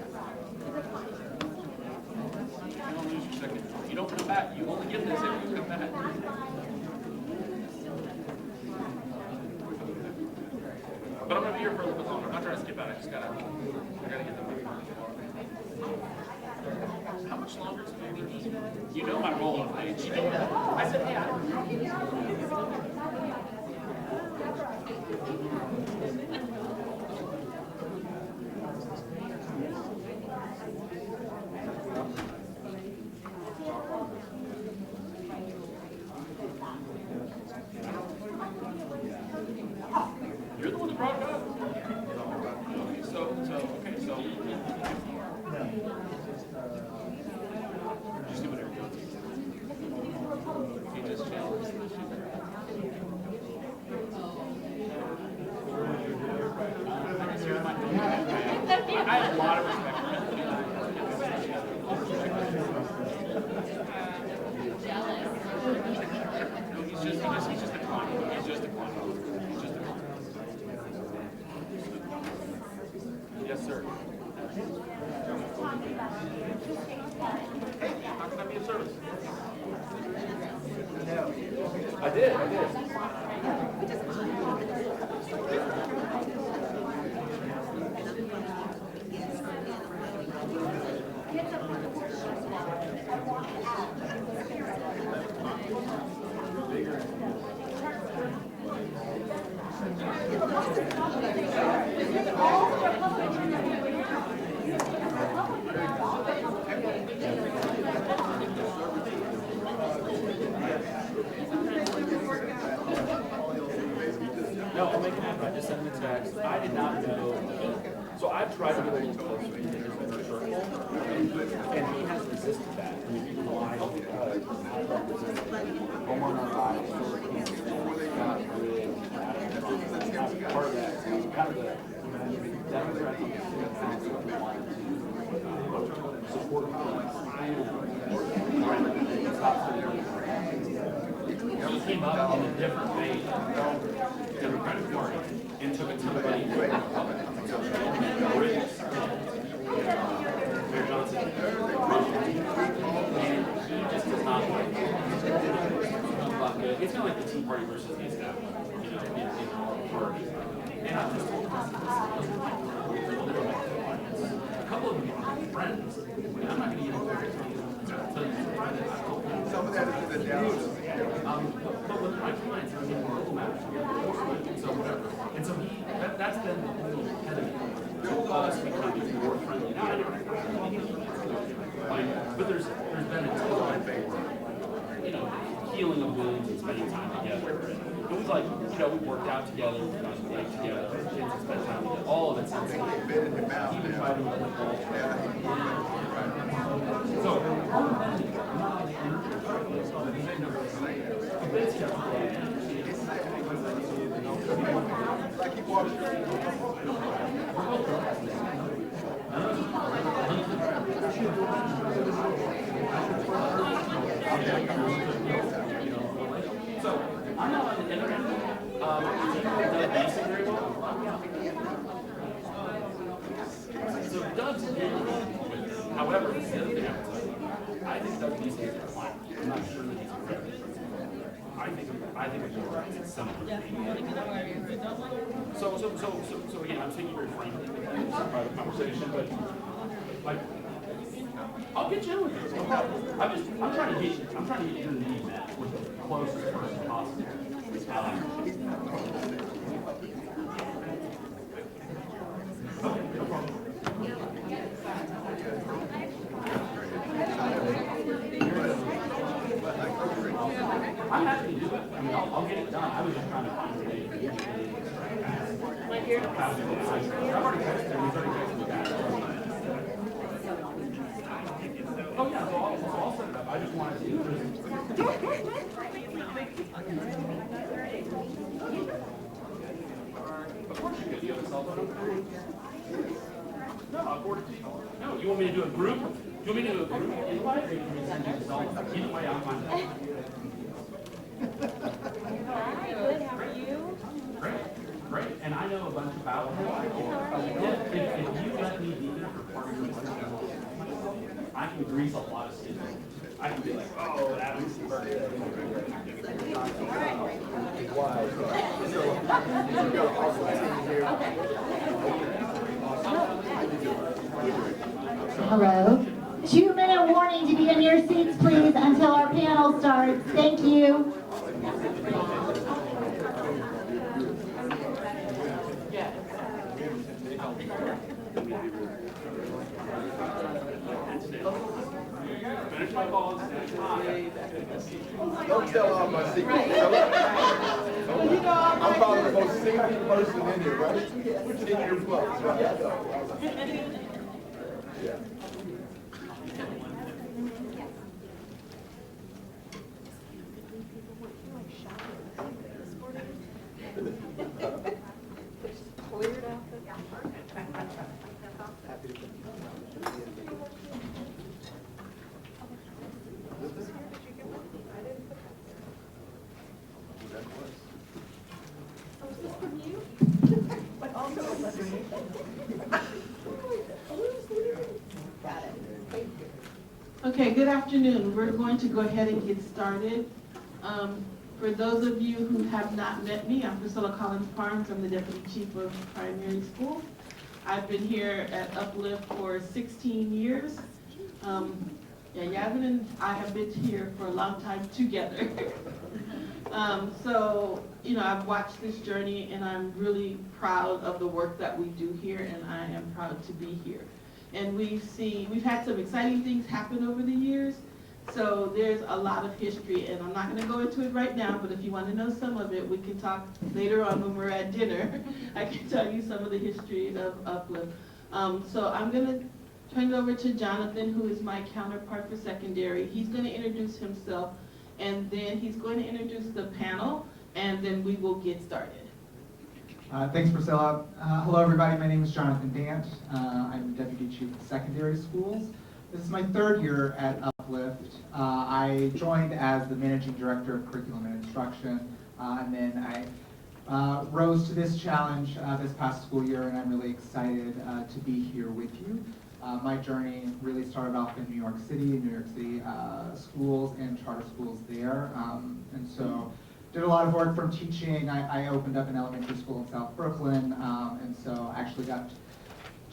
Speaker 1: You don't lose your second. You don't come back. You only get this if you come back. But I'm going to be here for a little bit longer. I'm not trying to skip out. I gotta get the money. How much longer is it? You know my role on page. You know that. I said, hey, I don't know. You're the one that brought it up. Okay, so. Just do whatever you want. You just challenge the shooter. I have a lot of respect for him. He's just a client. He's just a client. Yes, sir. Hey, how can I be of service? I did. No, I'll make it happen. I just sent him a text. I did not know. So I've tried to get a little closer to his circle, and he has resisted that. I mean, why? Because I represent homeowner rights, got rid of part of that. So kind of the Democrats on the Senate wanted to support he came up in a different vein of Democratic Party and took it to the money to Republican. Mayor Johnson, and he just does not like it. It's kind of like the Tea Party versus the establishment.
Speaker 13: And I just told a couple of them are my friends. And I'm not going to even tell you
Speaker 12: Some of that is in the down.
Speaker 13: but with my clients, I mean, we're all matters. So whatever. And so that's been the whole impediment to us becoming more friendly. Now, I don't like, but there's been a ton of, you know, healing of wounds and spending time together. And we've like, you know, we worked out together, we've gone to date together, kids have spent time together, all of it's insane. Even fighting with the ball. So, so I'm not on the internet. Doug very well. So Doug's in with this. However, the other thing I think Doug needs to get a client. I'm not sure that he's a friend. I think it's more it's similar. So again, I'm speaking very frankly. It's a private conversation, but like, I'll get you in with this. No problem. I'm trying to get your need met with the closest person possible. I'm happy to do it. I mean, I'll get it done. I was just trying to find a way to get it. I've already texted him. He's already texted me back. Oh yeah, so I'll set it up. I just wanted to. Of course you could. You have a cell phone number? No, I'll forward it to you. No, you want me to do a group? You want me to do a group invite, or you want me to send you the cell phone? Either way, I'll find it.
Speaker 2: Hi, good, how are you?
Speaker 13: Great. And I know a bunch about it. If you let me be there for part of your I can grease a lot of skin. I can be like, oh, Adam's birthday.
Speaker 2: Hello. 2-minute warning to be in your seats, please, until our panel starts. Thank you.
Speaker 13: Finish my calls.
Speaker 12: Don't tell all my secrets. I'm probably the most secret person in here, right? In your plus, right? Yeah.
Speaker 2: Cleared out
Speaker 3: Okay, good afternoon. We're going to go ahead and get started. For those of you who have not met me, I'm Priscilla Collins Farms. I'm the Deputy Chief of Primary Schools. I've been here at Uplift for 16 years. Yasmin and I have been here for a long time together. So, you know, I've watched this journey and I'm really proud of the work that we do here, and I am proud to be here. And we've had some exciting things happen over the years. So there's a lot of history, and I'm not going to go into it right now, but if you want to know some of it, we can talk later on when we're at dinner. I can tell you some of the history of Uplift. So I'm going to turn it over to Jonathan, who is my counterpart for secondary. He's going to introduce himself, and then he's going to introduce the panel, and then we will get started.
Speaker 14: Thanks, Priscilla. Hello, everybody. My name is Jonathan Dant. I'm the Deputy Chief of Secondary Schools. This is my third year at Uplift. I joined as the Managing Director of Curriculum and Instruction, and then I rose to this challenge this past school year, and I'm really excited to be here with you. My journey really started off in New York City schools and charter schools there. And so did a lot of work from teaching. I opened up an elementary school in South Brooklyn, and so actually got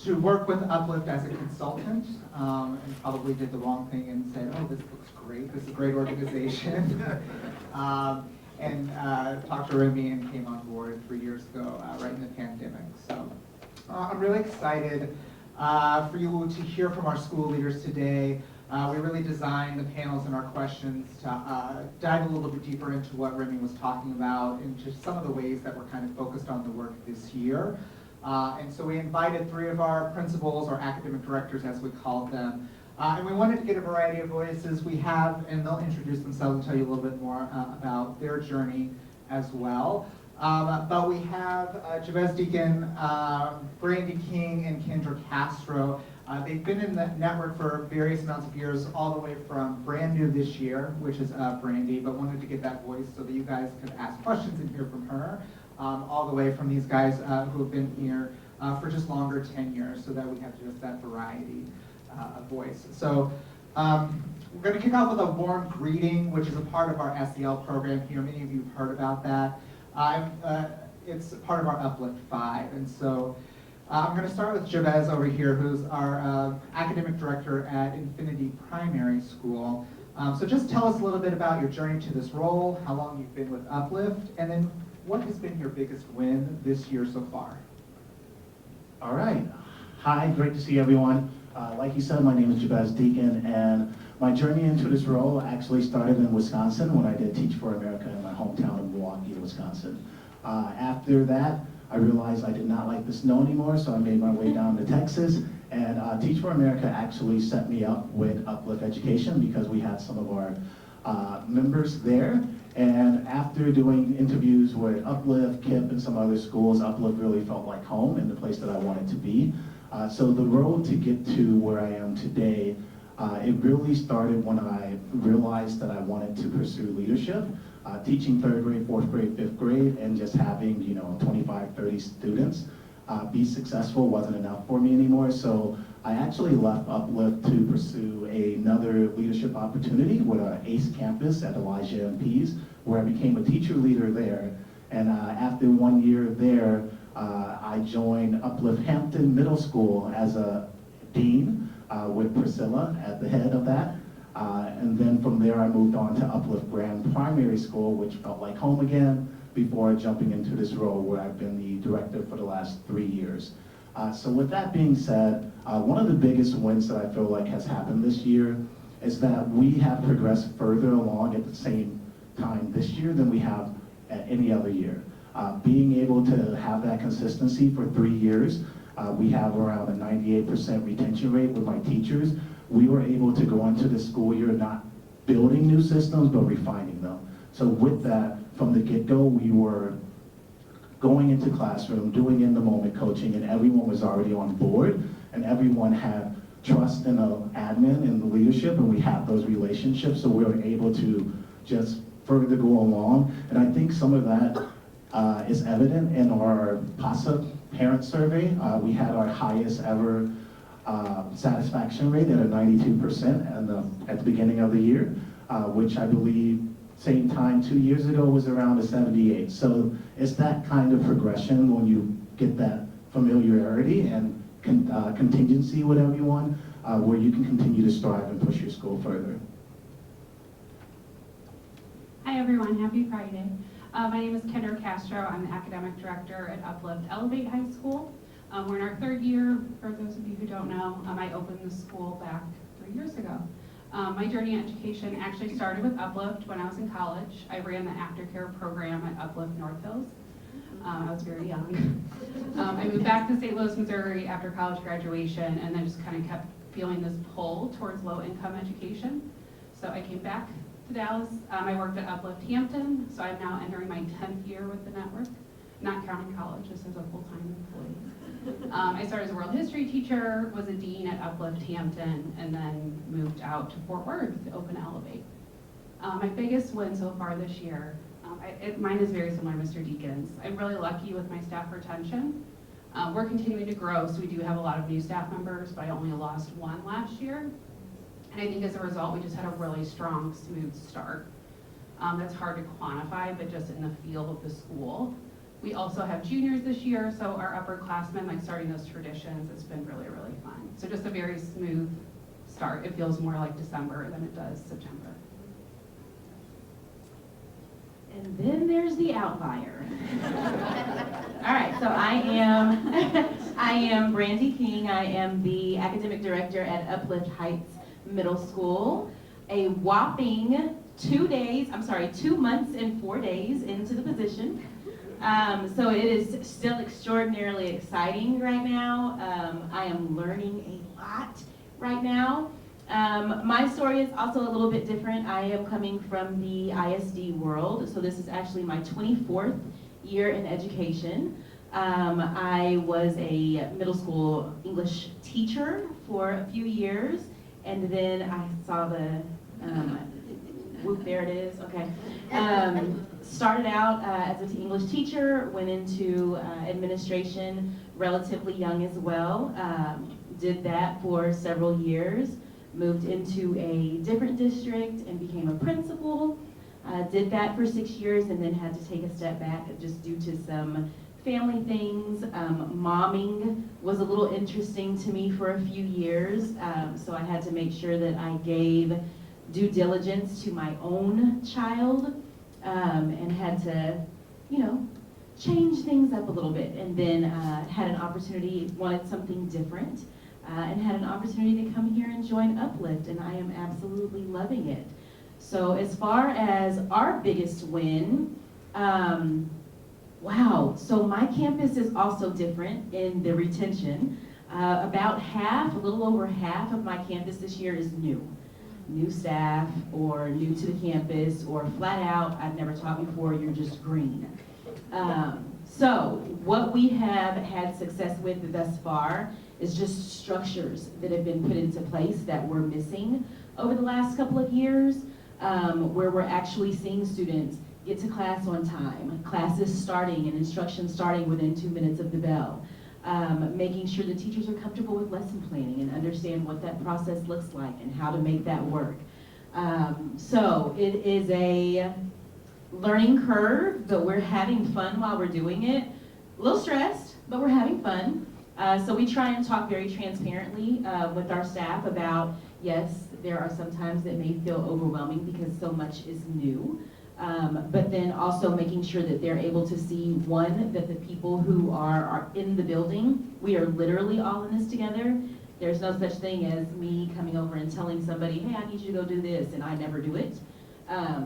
Speaker 14: to work with Uplift as a consultant, and probably did the wrong thing and said, oh, this looks great, this is a great organization. And talked to Remy and came on board 3 years ago, right in the pandemic. So I'm really excited for you to hear from our school leaders today. We really designed the panels and our questions to dive a little bit deeper into what Remy was talking about and just some of the ways that we're kind of focused on the work this year. And so we invited 3 of our principals, or academic directors as we called them, and we wanted to get a variety of voices. We have, and they'll introduce themselves and tell you a little bit more about their journey as well. But we have Jabez Deacon, Brandy King, and Kendra Castro. They've been in the network for various amounts of years, all the way from brand new this year, which is Brandy, but wanted to get that voice so that you guys could ask questions and hear from her, all the way from these guys who have been here for just longer tenure, so that we have just that variety of voice. So we're going to kick off with a warm greeting, which is a part of our SEL program here. Many of you have heard about that. It's part of our Uplift 5, and so I'm going to start with Jabez over here, who's our academic director at Infinity Primary School. So just tell us a little bit about your journey to this role, how long you've been with Uplift, and then what has been your biggest win this year so far?
Speaker 13: All right. Hi, great to see everyone. Like you said, my name is Jabez Deacon, and my journey into this role actually started in Wisconsin when I did Teach for America in my hometown of Milwaukee, Wisconsin. After that, I realized I did not like the snow anymore, so I made my way down to Texas, and Teach for America actually set me up with Uplift Education because we had some of our members there. And after doing interviews with Uplift, KIPP, and some other schools, Uplift really felt like home and the place that I wanted to be. So the road to get to where I am today, it really started when I realized that I wanted to pursue leadership. Teaching 3rd grade, 4th grade, 5th grade, and just having 25, 30 students be successful wasn't enough for me anymore. So I actually left Uplift to pursue another leadership opportunity with our ACE campus at Elijah MP's, where I became a teacher leader there. And after 1 year there, I joined Uplift Hampton Middle School as a dean with Priscilla at the head of that. And then from there I moved on to Uplift Grand Primary School, which felt like home again, before jumping into this role where I've been the director for the last 3 years. So with that being said, one of the biggest wins that I feel like has happened this year is that we have progressed further along at the same time this year than we have at any other year. Being able to have that consistency for 3 years, we have around a 98% retention rate with my teachers. We were able to go into the school year not building new systems, but refining them. So with that, from the get-go, we were going into classroom, doing in-the-moment coaching, and everyone was already on board, and everyone had trust in the admin and the leadership, and we had those relationships, so we were able to just further go along. And I think some of that is evident in our PASA parent survey. We had our highest ever satisfaction rate at a 92% at the beginning of the year, which I believe same time 2 years ago was around a 78. So it's that kind of progression when you get that familiarity and contingency with everyone, where you can continue to strive and push your school further.
Speaker 3: Hi everyone, happy Friday. My name is Kendra Castro. I'm the academic director at Uplift Elevate High School. We're in our 3rd year. For those of you who don't know, I opened the school back 3 years ago. My journey in education actually started with Uplift when I was in college. I ran the aftercare program at Uplift North Hills. I was very young. I moved back to St. Louis, Missouri after college graduation, and then just kind of kept feeling this pull towards low-income education. So I came back to Dallas. I worked at Uplift Hampton, so I'm now entering my 10th year with the network, not counting college, just as a full-time employee. I started as a world history teacher, was a dean at Uplift Hampton, and then moved out to Fort Worth to open Elevate. My biggest win so far this year, mine is very similar to Mr. Deacon's. I'm really lucky with my staff retention. We're continuing to grow, so we do have a lot of new staff members, but I only lost 1 last year. And I think as a result, we just had a really strong, smooth start. That's hard to quantify, but just in the feel of the school. We also have juniors this year, so our upperclassmen, like starting those traditions, it's been really, really fun. So just a very smooth start. It feels more like December than it does September.
Speaker 15: And then there's the outlier. All right, so I am Brandy King. I am the academic director at Uplift Heights Middle School. A whopping 2 months and 4 days into the position. So it is still extraordinarily exciting right now. I am learning a lot right now. My story is also a little bit different. I am coming from the ISD world, so this is actually my 24th year in education. I was a middle school English teacher for a few years, and then I saw the, whoop, there it is, okay. Started out as an English teacher, went into administration relatively young as well. Did that for several years. Moved into a different district and became a principal. Did that for 6 years and then had to take a step back just due to some family things. Momming was a little interesting to me for a few years, so I had to make sure that I gave due diligence to my own child and had to, change things up a little bit. And then had an opportunity, wanted something different. And had an opportunity to come here and join Uplift, and I am absolutely loving it. So as far as our biggest win, wow, so my campus is also different in the retention. About half, a little over half of my campus this year is new. New staff, or new to the campus, or flat out, I've never taught before, you're just green. So what we have had success with thus far is just structures that have been put into place that were missing over the last couple of years, where we're actually seeing students get to class on time, classes starting and instruction starting within 2 minutes of the bell, making sure the teachers are comfortable with lesson planning and understand what that process looks like and how to make that work. So it is a learning curve, but we're having fun while we're doing it. A little stressed, but we're having fun. So we try and talk very transparently with our staff about, yes, there are some times that may feel overwhelming because so much is new, but then also making sure that they're able to see, one, that the people who are in the building, we are literally all in this together. There's no such thing as me coming over and telling somebody, hey, I need you to go do this, and I never do it.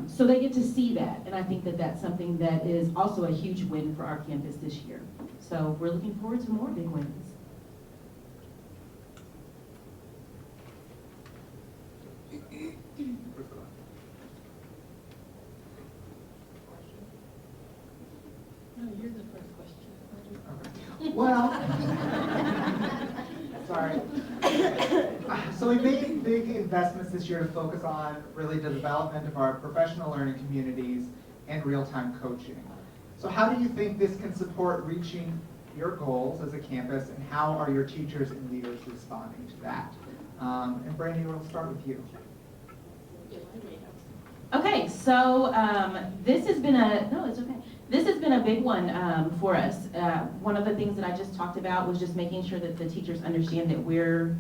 Speaker 15: So they get to see that, and I think that that's something that is also a huge win for our campus this year. So we're looking forward to more big wins.
Speaker 8: No, you're the first question.
Speaker 14: Okay. Well, sorry. So we made big investments this year to focus on really the development of our professional learning communities and real-time coaching. So how do you think this can support reaching your goals as a campus, and how are your teachers and leaders responding to that? And Brandy, we'll start with you.
Speaker 15: Okay, so this has been a big one for us. One of the things that I just talked about was just making sure that the teachers understand that we're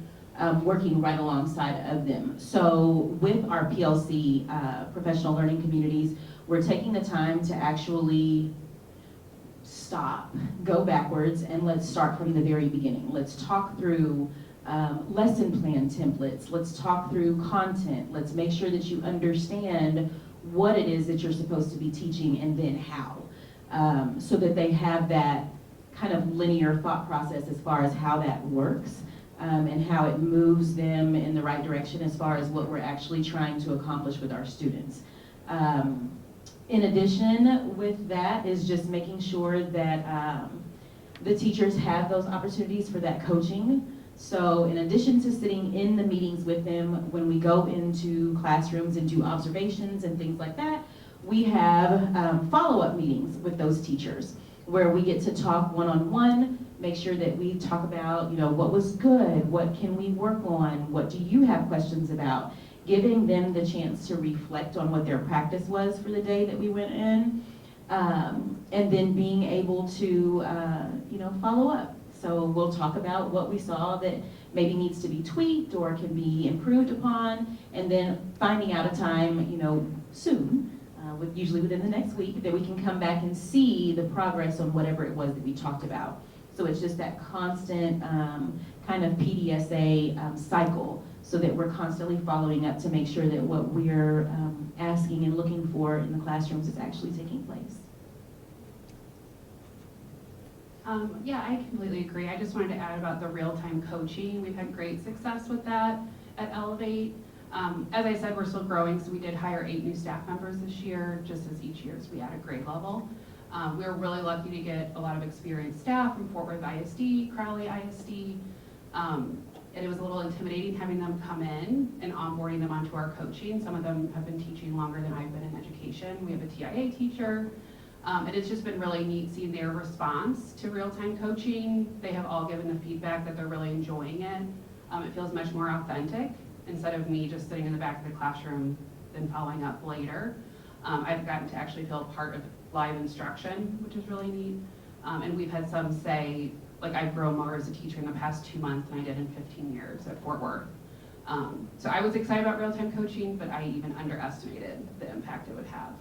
Speaker 15: working right alongside of them. So with our PLC, professional learning communities, we're taking the time to actually stop, go backwards, and let's start from the very beginning. Let's talk through lesson plan templates. Let's talk through content. Let's make sure that you understand what it is that you're supposed to be teaching and then how, so that they have that kind of linear thought process as far as how that works, and how it moves them in the right direction as far as what we're actually trying to accomplish with our students. In addition with that is just making sure that the teachers have those opportunities for that coaching. So in addition to sitting in the meetings with them, when we go into classrooms and do observations and things like that, we have follow-up meetings with those teachers where we get to talk one-on-one, make sure that we talk about, what was good, what can we work on, what do you have questions about, giving them the chance to reflect on what their practice was for the day that we went in, and then being able to, follow up. So we'll talk about what we saw that maybe needs to be tweaked or can be improved upon, and then finding out a time, soon, usually within the next week, that we can come back and see the progress on whatever it was that we talked about. So it's just that constant kind of PDSA cycle, so that we're constantly following up to make sure that what we're asking and looking for in the classrooms is actually taking place.
Speaker 16: Yeah, I completely agree. I just wanted to add about the real-time coaching. We've had great success with that at Elevate. As I said, we're still growing, so we did hire 8 new staff members this year, just as each year as we add a grade level. We were really lucky to get a lot of experienced staff from Fort Worth ISD, Crowley ISD, and it was a little intimidating having them come in and onboarding them onto our coaching. Some of them have been teaching longer than I've been in education. We have a TIA teacher. And it's just been really neat seeing their response to real-time coaching. They have all given the feedback that they're really enjoying it. It feels much more authentic instead of me just sitting in the back of the classroom and following up later. I've gotten to actually feel part of live instruction, which is really neat. And we've had some say, like, I've grown more as a teacher in the past 2 months than I did in 15 years at Fort Worth. So I was excited about real-time coaching, but I even underestimated the impact it would have.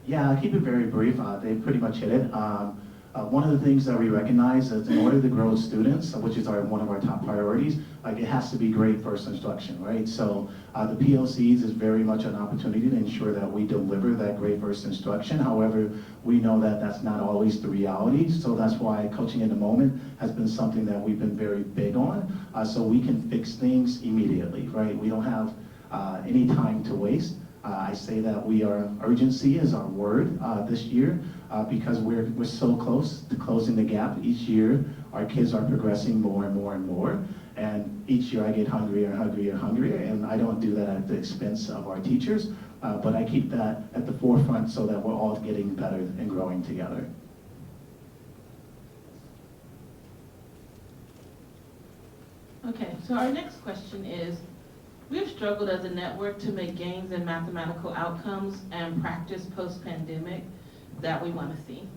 Speaker 13: Yeah, I'll keep it very brief. They pretty much hit it. One of the things that we recognize is in order to grow students, which is one of our top priorities, it has to be great first instruction, right? So the PLCs is very much an opportunity to ensure that we deliver that great first instruction. However, we know that that's not always the reality. So that's why coaching in the moment has been something that we've been very big on. So we can fix things immediately, right? We don't have any time to waste. I say that urgency is our word this year because we're so close to closing the gap. Each year, our kids are progressing more and more and more. And each year I get hungrier and hungrier and hungrier, and I don't do that at the expense of our teachers, but I keep that at the forefront so that we're all getting better and growing together.
Speaker 17: Okay, so our next question is, we've struggled as a network to make gains in mathematical outcomes and practice post-pandemic that we want to see.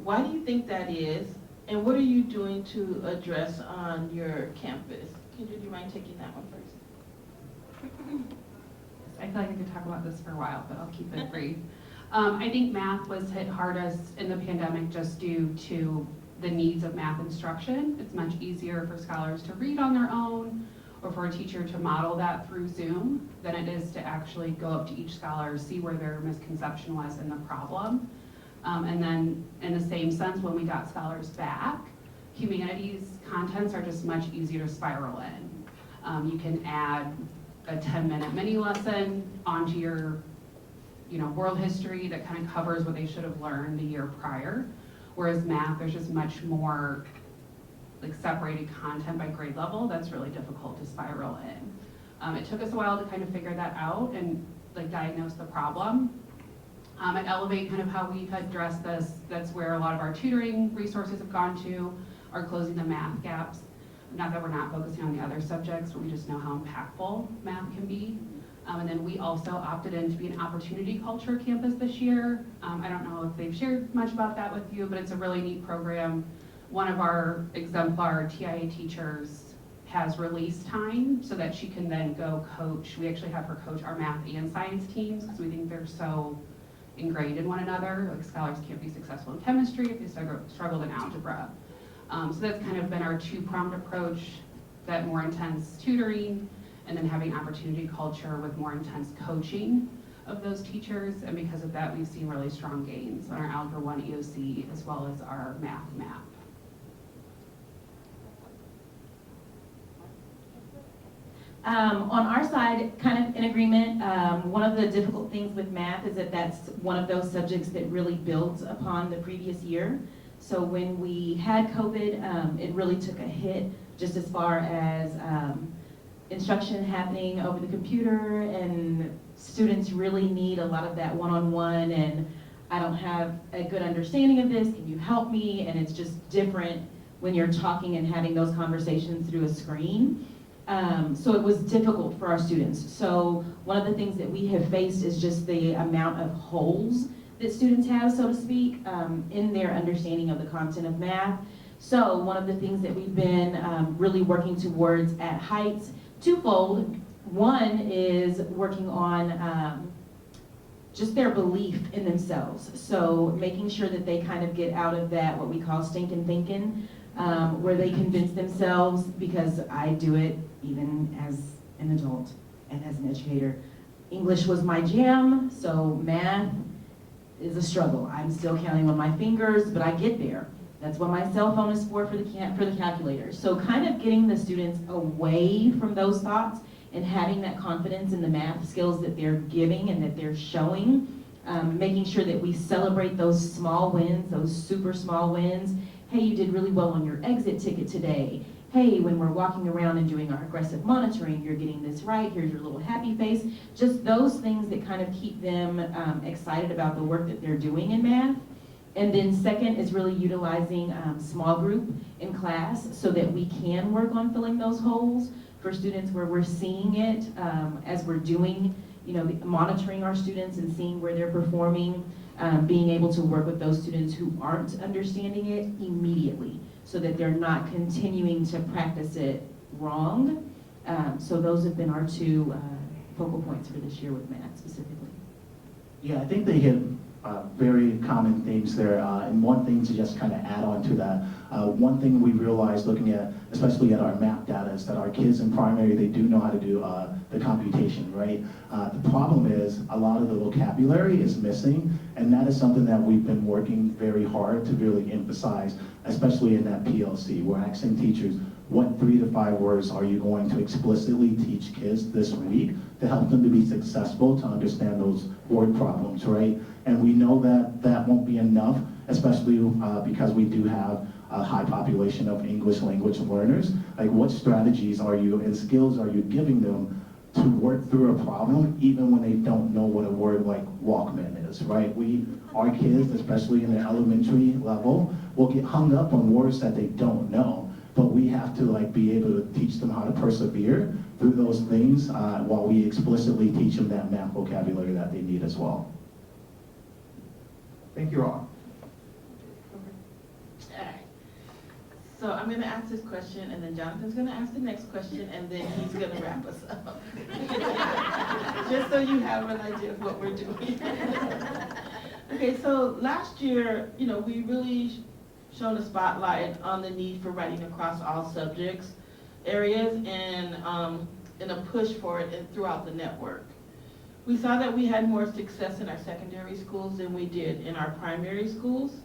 Speaker 17: Why do you think that is, and what are you doing to address on your campus? Kendra, do you mind taking that one first?
Speaker 16: I feel like I could talk about this for a while, but I'll keep it brief. I think math was hit hardest in the pandemic just due to the needs of math instruction. It's much easier for scholars to read on their own or for a teacher to model that through Zoom than it is to actually go up to each scholar, see where their misconception was in the problem. And then in the same sense, when we got scholars back, humanities contents are just much easier to spiral in. You can add a 10-minute mini lesson onto your world history that kind of covers what they should have learned the year prior. Whereas math, there's just much more separated content by grade level that's really difficult to spiral in. It took us a while to kind of figure that out and diagnose the problem. At Elevate, kind of how we've addressed this, that's where a lot of our tutoring resources have gone to, are closing the math gaps. Not that we're not focusing on the other subjects, but we just know how impactful math can be. And then we also opted in to be an opportunity culture campus this year. I don't know if they've shared much about that with you, but it's a really neat program. One of our exemplar TIA teachers has release time so that she can then go coach. We actually have her coach our math and science teams because we think they're so ingrained in one another. Scholars can't be successful in chemistry if they struggled in algebra. So that's kind of been our two-pronged approach, that more intense tutoring and then having opportunity culture with more intense coaching of those teachers. And because of that, we've seen really strong gains on our Algebra 1 EOC as well as our math map.
Speaker 15: On our side, kind of in agreement, one of the difficult things with math is that that's one of those subjects that really builds upon the previous year. So when we had COVID, it really took a hit just as far as instruction happening over the computer, and students really need a lot of that one-on-one, and I don't have a good understanding of this, can you help me? And it's just different when you're talking and having those conversations through a screen. So it was difficult for our students. So one of the things that we have faced is just the amount of holes that students have, so to speak, in their understanding of the content of math. So one of the things that we've been really working towards at Heights, twofold. One is working on just their belief in themselves. So making sure that they kind of get out of that, what we call stinking thinking, where they convince themselves, because I do it even as an adult and as an educator. English was my jam, so math is a struggle. I'm still counting on my fingers, but I get there. That's what my cell phone is for the calculator. So kind of getting the students away from those thoughts and having that confidence in the math skills that they're giving and that they're showing, making sure that we celebrate those small wins, those super small wins. Hey, you did really well on your exit ticket today. Hey, when we're walking around and doing our aggressive monitoring, you're getting this right, here's your little happy face. Just those things that kind of keep them excited about the work that they're doing in math. And then second is really utilizing small group in class so that we can work on filling those holes for students where we're seeing it as we're doing, monitoring our students and seeing where they're performing, being able to work with those students who aren't understanding it immediately so that they're not continuing to practice it wrong. So those have been our two focal points for this year with math specifically.
Speaker 13: Yeah, I think they hit very common themes there. And one thing to just kind of add on to that, one thing we realized looking at, especially at our math data, is that our kids in primary, they do know how to do the computation, right? The problem is a lot of the vocabulary is missing, and that is something that we've been working very hard to really emphasize, especially in that PLC. We're asking teachers, what 3 to 5 words are you going to explicitly teach kids this week to help them to be successful to understand those word problems, right? And we know that that won't be enough, especially because we do have a high population of English language learners. Like, what strategies are you and skills are you giving them to work through a problem even when they don't know what a word like Walkman is, right? Our kids, especially in the elementary level, will get hung up on words that they don't know. But we have to be able to teach them how to persevere through those things while we explicitly teach them that math vocabulary that they need as well.
Speaker 14: Thank you all.
Speaker 17: Alright. So I'm gonna ask this question, and then Jonathan's gonna ask the next question, and then he's gonna wrap us up. Just so you have an idea of what we're doing. Okay, so last year, we really shone a spotlight on the need for writing across all subjects areas and in a push for it throughout the network. We saw that we had more success in our secondary schools than we did in our primary schools.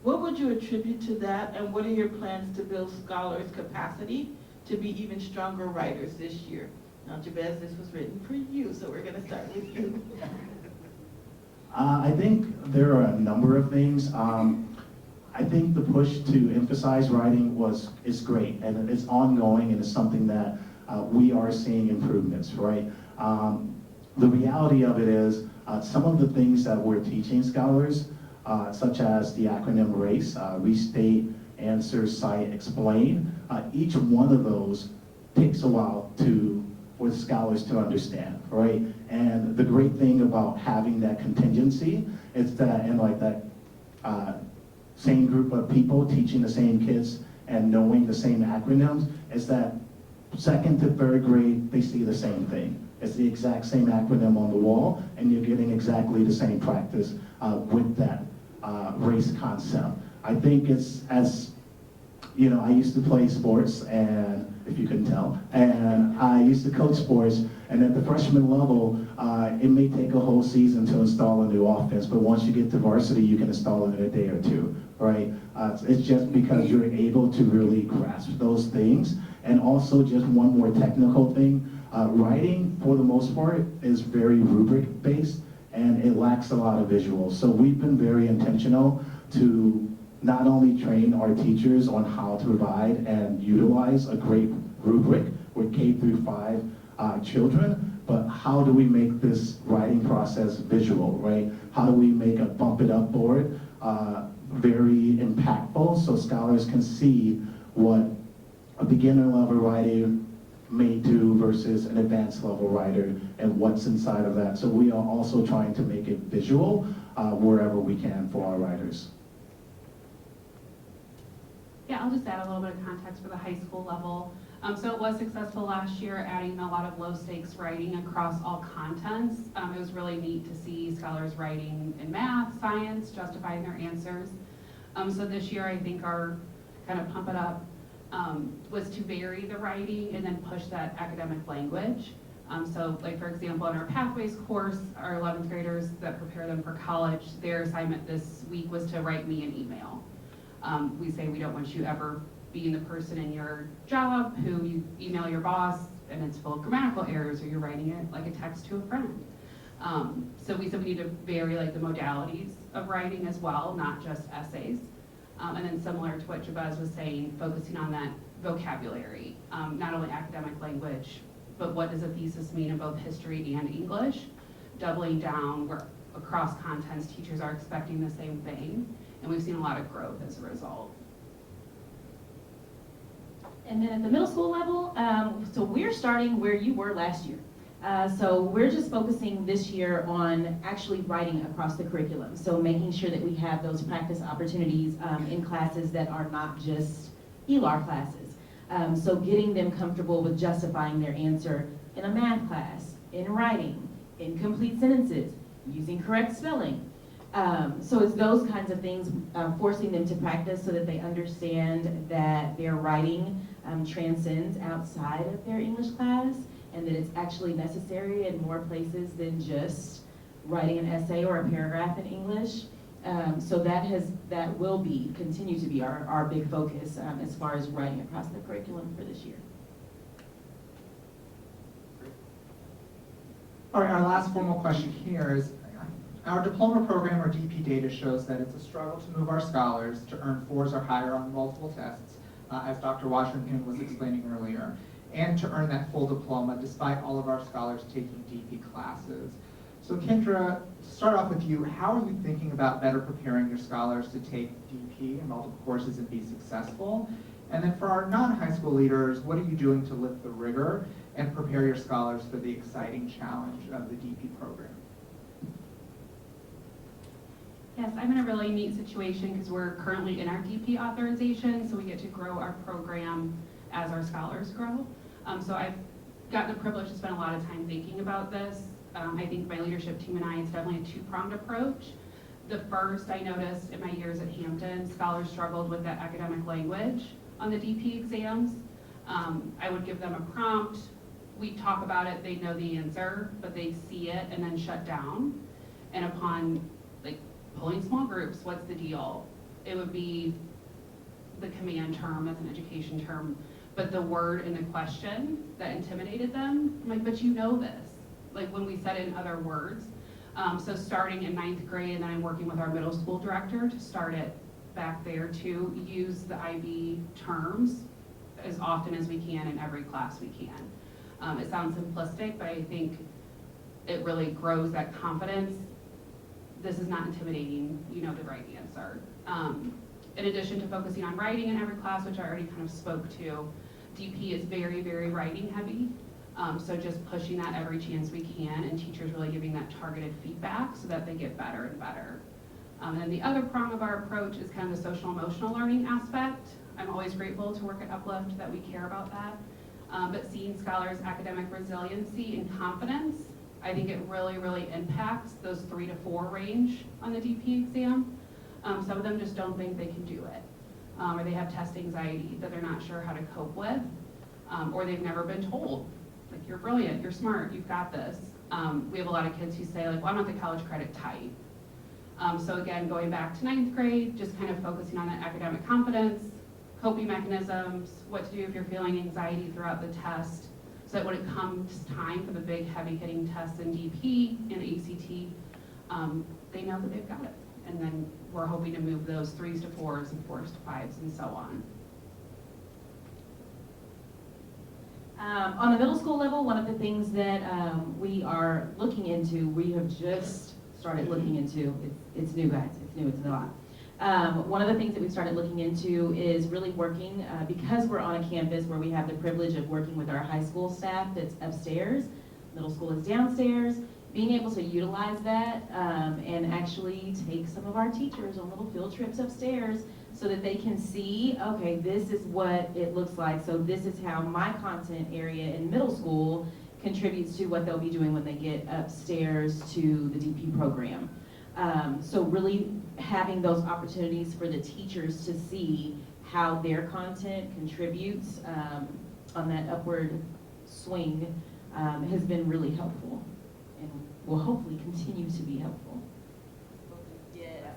Speaker 17: What would you attribute to that, and what are your plans to build scholars' capacity to be even stronger writers this year? Now, Jabez, this was written for you, so we're gonna start with you.
Speaker 13: I think there are a number of things. I think the push to emphasize writing is great, and it's ongoing, and it's something that we are seeing improvements, right? The reality of it is some of the things that we're teaching scholars, such as the acronym RACE, restate, answer, cite, explain, each one of those takes a while for scholars to understand, right? And the great thing about having that contingency is that that same group of people teaching the same kids and knowing the same acronyms is that 2nd to 3rd grade, they see the same thing. It's the exact same acronym on the wall, and you're getting exactly the same practice with that race concept. I think it's I used to play sports, and if you couldn't tell, and I used to coach sports, and at the freshman level, it may take a whole season to install a new offense, but once you get to varsity, you can install it in a day or two, right? It's just because you're able to really grasp those things. And also, just one more technical thing, writing, for the most part, is very rubric-based, and it lacks a lot of visuals. So we've been very intentional to not only train our teachers on how to provide and utilize a great rubric with K through 5 children, but how do we make this writing process visual, right? How do we make a bump it up board very impactful so scholars can see what a beginner level writing
Speaker 18: may do versus an advanced level writer and what's inside of that. So we are also trying to make it visual wherever we can for our writers.
Speaker 16: Yeah, I'll just add a little bit of context for the high school level. So it was successful last year, adding a lot of low stakes writing across all contents. It was really neat to see scholars writing in math, science, justifying their answers. So this year I think our kind of pump it up was to vary the writing and then push that academic language. So like for example, in our Pathways course, our 11th graders that prepare them for college, their assignment this week was to write me an email. We say we don't want you ever being the person in your job who you email your boss and it's full of grammatical errors or you're writing it like a text to a friend. So we said we need to vary like the modalities of writing as well, not just essays. And then similar to what Jabez was saying, focusing on that vocabulary, not only academic language, but what does a thesis mean in both history and English, doubling down where across contents teachers are expecting the same thing, and we've seen a lot of growth as a result.
Speaker 15: And then at the middle school level, so we're starting where you were last year. So we're just focusing this year on actually writing across the curriculum. So making sure that we have those practice opportunities in classes that are not just ELAR classes. So getting them comfortable with justifying their answer in a math class, in writing, in complete sentences, using correct spelling. So it's those kinds of things, forcing them to practice so that they understand that their writing transcends outside of their English class, and that it's actually necessary in more places than just writing an essay or a paragraph in English. So that will continue to be our big focus as far as writing across the curriculum for this year.
Speaker 14: All right, our last formal question here is, our diploma program or DP data shows that it's a struggle to move our scholars to earn 4s or higher on multiple tests, as Dr. Washington was explaining earlier, and to earn that full diploma despite all of our scholars taking DP classes. So Kendra, to start off with you, how are you thinking about better preparing your scholars to take DP and multiple courses and be successful? And then for our non-high school leaders, what are you doing to lift the rigor and prepare your scholars for the exciting challenge of the DP program?
Speaker 16: Yes, I'm in a really neat situation because we're currently in our DP authorization, so we get to grow our program as our scholars grow. So I've gotten the privilege to spend a lot of time thinking about this. I think my leadership team and I, it's definitely a two-pronged approach. The first, I noticed in my years at Hampton, scholars struggled with that academic language on the DP exams. I would give them a prompt, we talk about it, they know the answer, but they see it and then shut down. And upon pulling small groups, what's the deal? It would be the command term, that's an education term, but the word in the question that intimidated them, I'm like, but you know this. Like when we said it in other words. So starting in 9th grade, and then I'm working with our middle school director to start it back there to use the IB terms as often as we can in every class we can. It sounds simplistic, but I think it really grows that confidence. This is not intimidating, you know the right answer. In addition to focusing on writing in every class, which I already kind of spoke to, DP is very, very writing heavy. So just pushing that every chance we can, and teachers really giving that targeted feedback so that they get better and better. And then the other prong of our approach is kind of the social emotional learning aspect. I'm always grateful to work at Uplift that we care about that. But seeing scholars' academic resiliency and confidence, I think it really, really impacts those 3 to 4 range on the DP exam. Some of them just don't think they can do it. Or they have test anxiety that they're not sure how to cope with. Or they've never been told, like, you're brilliant, you're smart, you've got this. We have a lot of kids who say, like, well, I want the college credit tight. So again, going back to 9th grade, just kind of focusing on that academic confidence, coping mechanisms, what to do if you're feeling anxiety throughout the test, so that when it comes time for the big heavy-hitting tests in DP and ACT, they know that they've got it. And then we're hoping to move those 3s to 4s and 4s to 5s and so on.
Speaker 15: On the middle school level, one of the things that we are looking into, we have just started looking into, it's new guys, it's new, it's a lot. One of the things that we've started looking into is really working, because we're on a campus where we have the privilege of working with our high school staff that's upstairs, middle school is downstairs, being able to utilize that and actually take some of our teachers on little field trips upstairs so that they can see, okay, this is what it looks like. So this is how my content area in middle school contributes to what they'll be doing when they get upstairs to the DP program. So really having those opportunities for the teachers to see how their content contributes on that upward swing has been really helpful and will hopefully continue to be helpful.
Speaker 2: Yes.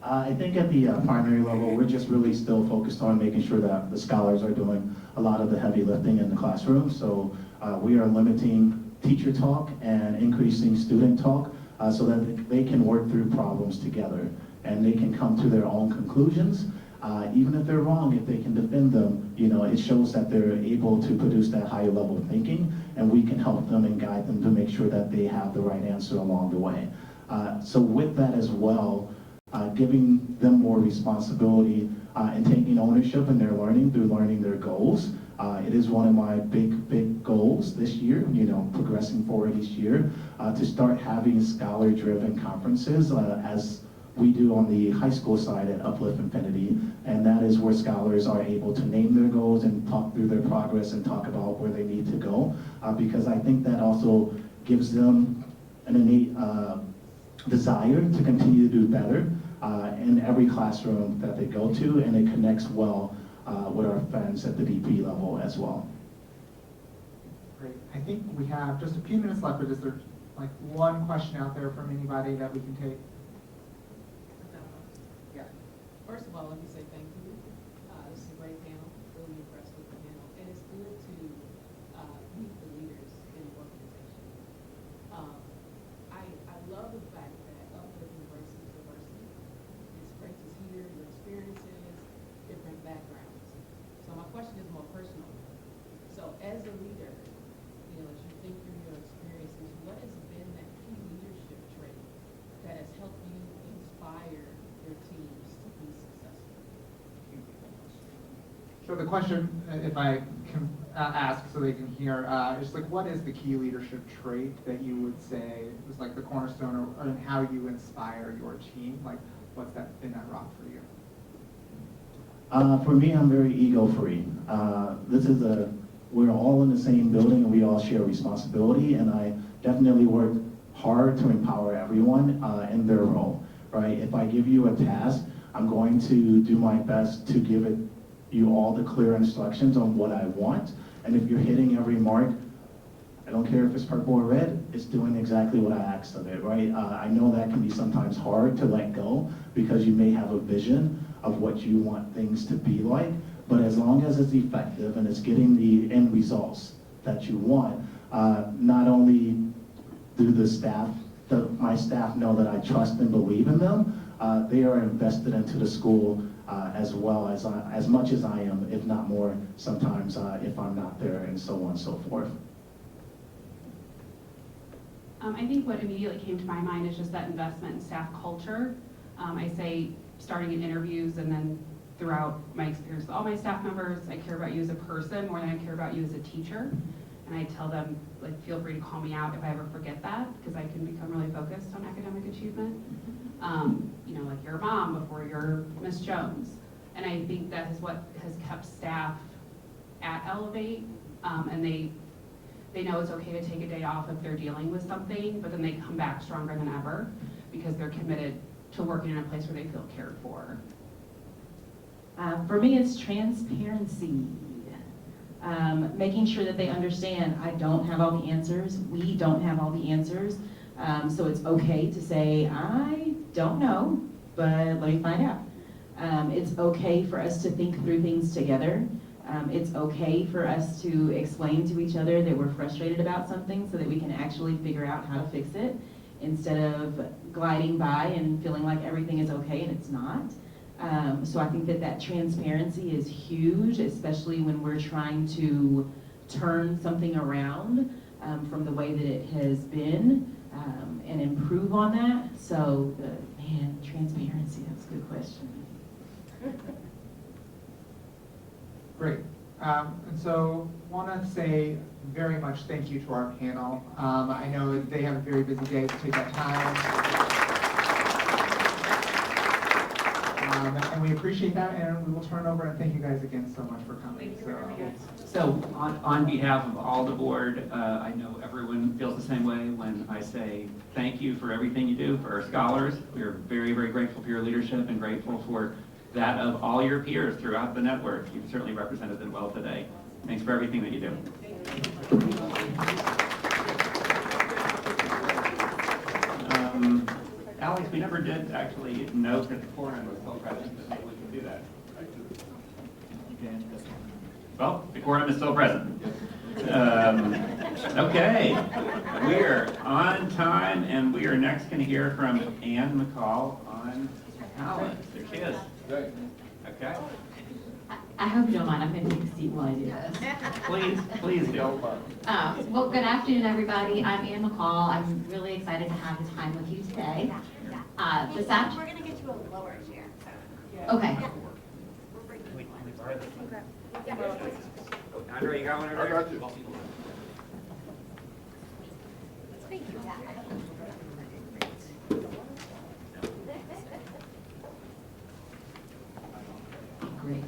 Speaker 18: I think at the primary level, we're just really still focused on making sure that the scholars are doing a lot of the heavy lifting in the classroom. So we are limiting teacher talk and increasing student talk so that they can work through problems together and they can come to their own conclusions. Even if they're wrong, if they can defend them, you know, it shows that they're able to produce that higher level of thinking, and we can help them and guide them to make sure that they have the right answer along the way. So with that as well, giving them more responsibility and taking ownership in their learning through learning their goals. It is one of my big goals this year, you know, progressing forward each year, to start having scholar-driven conferences as we do on the high school side at Uplift Infinity, and that is where scholars are able to name their goals and talk through their progress and talk about where they need to go, because I think that also gives them an innate desire to continue to do better in every classroom that they go to, and it connects well with our friends at the DP level as well.
Speaker 14: Great. I think we have just a few minutes left, but is there like one question out there from anybody that we can take? Yeah.
Speaker 5: First of all, let me say thank you. This is a great panel. Really impressed with the panel, and it's good to meet the leaders in the organization. I love the fact that Uplift embraces diversity. It's great to hear your experiences, different backgrounds. So my question is more personal. So as a leader, you know, as you think through your experiences, what has been that key leadership trait that has helped you inspire your teams to be successful?
Speaker 14: So the question, if I can ask so they can hear, is like, what is the key leadership trait that you would say is like the cornerstone or how you inspire your team? Like, what's that been that rock for you?
Speaker 18: For me, I'm very ego-free. We're all in the same building and we all share responsibility, and I definitely work hard to empower everyone in their role, right? If I give you a task, I'm going to do my best to give you all the clear instructions on what I want, and if you're hitting every mark, I don't care if it's purple or red, it's doing exactly what I asked of it, right? I know that can be sometimes hard to let go because you may have a vision of what you want things to be like, but as long as it's effective and it's getting the end results that you want, not only do my staff know that I trust and believe in them, they are invested into the school as well as much as I am, if not more, sometimes if I'm not there, and so on and so forth.
Speaker 16: I think what immediately came to my mind is just that investment in staff culture. I say starting in interviews and then throughout my experience with all my staff members, I care about you as a person more than I care about you as a teacher. And I tell them, like, feel free to call me out if I ever forget that, because I can become really focused on academic achievement. You know, like, you're a mom before you're Miss Jones. And I think that is what has kept staff at Elevate, and they know it's okay to take a day off if they're dealing with something, but then they come back stronger than ever because they're committed to working in a place where they feel cared for.
Speaker 15: For me, it's transparency. Making sure that they understand I don't have all the answers, we don't have all the answers, so it's okay to say, I don't know, but let me find out. It's okay for us to think through things together. It's okay for us to explain to each other that we're frustrated about something so that we can actually figure out how to fix it instead of gliding by and feeling like everything is okay and it's not. So I think that transparency is huge, especially when we're trying to turn something around from the way that it has been and improve on that. So Man, transparency, that's a good question.
Speaker 14: Great. And so want to say very much thank you to our panel. I know that they have a very busy day to take that time. And we appreciate that, and we will turn over and thank you guys again so much for coming.
Speaker 1: So on behalf of all the board, I know everyone feels the same way when I say thank you for everything you do for our scholars. We are very, very grateful for your leadership and grateful for that of all your peers throughout the network. You've certainly represented them well today. Thanks for everything that you do. Alex, we never did actually note that the quorum was still present, but maybe we can do that. Well, the quorum is still present. Okay, we're on time, and we are next going to hear from Ann McCall on talent. There she is. Okay.
Speaker 15: I hope you don't mind, I'm going to take a seat while I do this.
Speaker 1: Please do.
Speaker 15: Well, good afternoon, everybody. I'm Ann McCall. I'm really excited to have this time with you today. This afternoon.
Speaker 2: We're gonna get you a lower chair.
Speaker 15: Okay.
Speaker 1: Andre, you got one over
Speaker 12: I
Speaker 1: there?
Speaker 12: got you.
Speaker 2: Thank you.
Speaker 15: Great.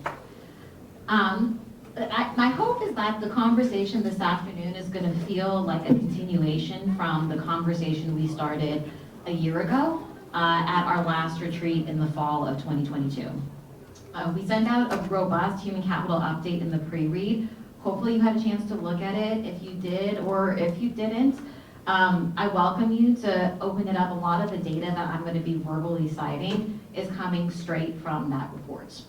Speaker 15: My hope is that the conversation this afternoon is going to feel like a continuation from the conversation we started a year ago at our last retreat in the fall of 2022. We sent out a robust human capital update in the pre-read. Hopefully you had a chance to look at it. If you did or if you didn't, I welcome you to open it up. A lot of the data that I'm going to be verbally citing is coming straight from that report.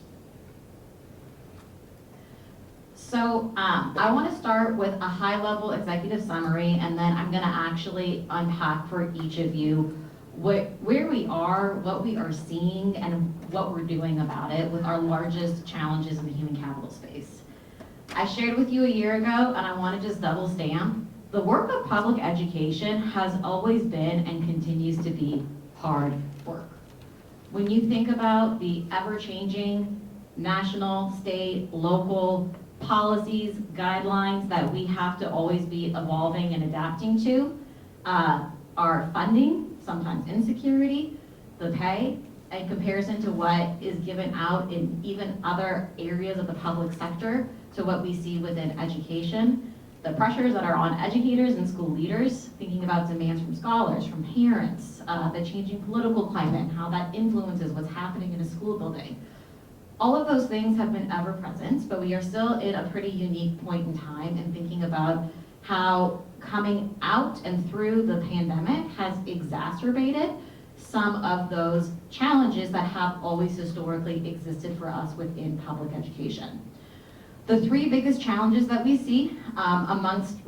Speaker 15: So I want to start with a high-level executive summary, and then I'm going to actually unpack for each of you where we are, what we are seeing, and what we're doing about it with our largest challenges in the human capital space. I shared with you a year ago, and I want to just double stamp, the work of public education has always been and continues to be hard work. When you think about the ever-changing national, state, local policies, guidelines that we have to always be evolving and adapting to, our funding, sometimes insecurity, the pay, in comparison to what is given out in even other areas of the public sector to what we see within education, the pressures that are on educators and school leaders, thinking about demands from scholars, from parents, the changing political climate, and how that influences what's happening in a school building. All of those things have been ever present, but we are still in a pretty unique point in time in thinking about how coming out and through the pandemic has exacerbated some of those challenges that have always historically existed for us within public education. The three biggest challenges that we see amongst,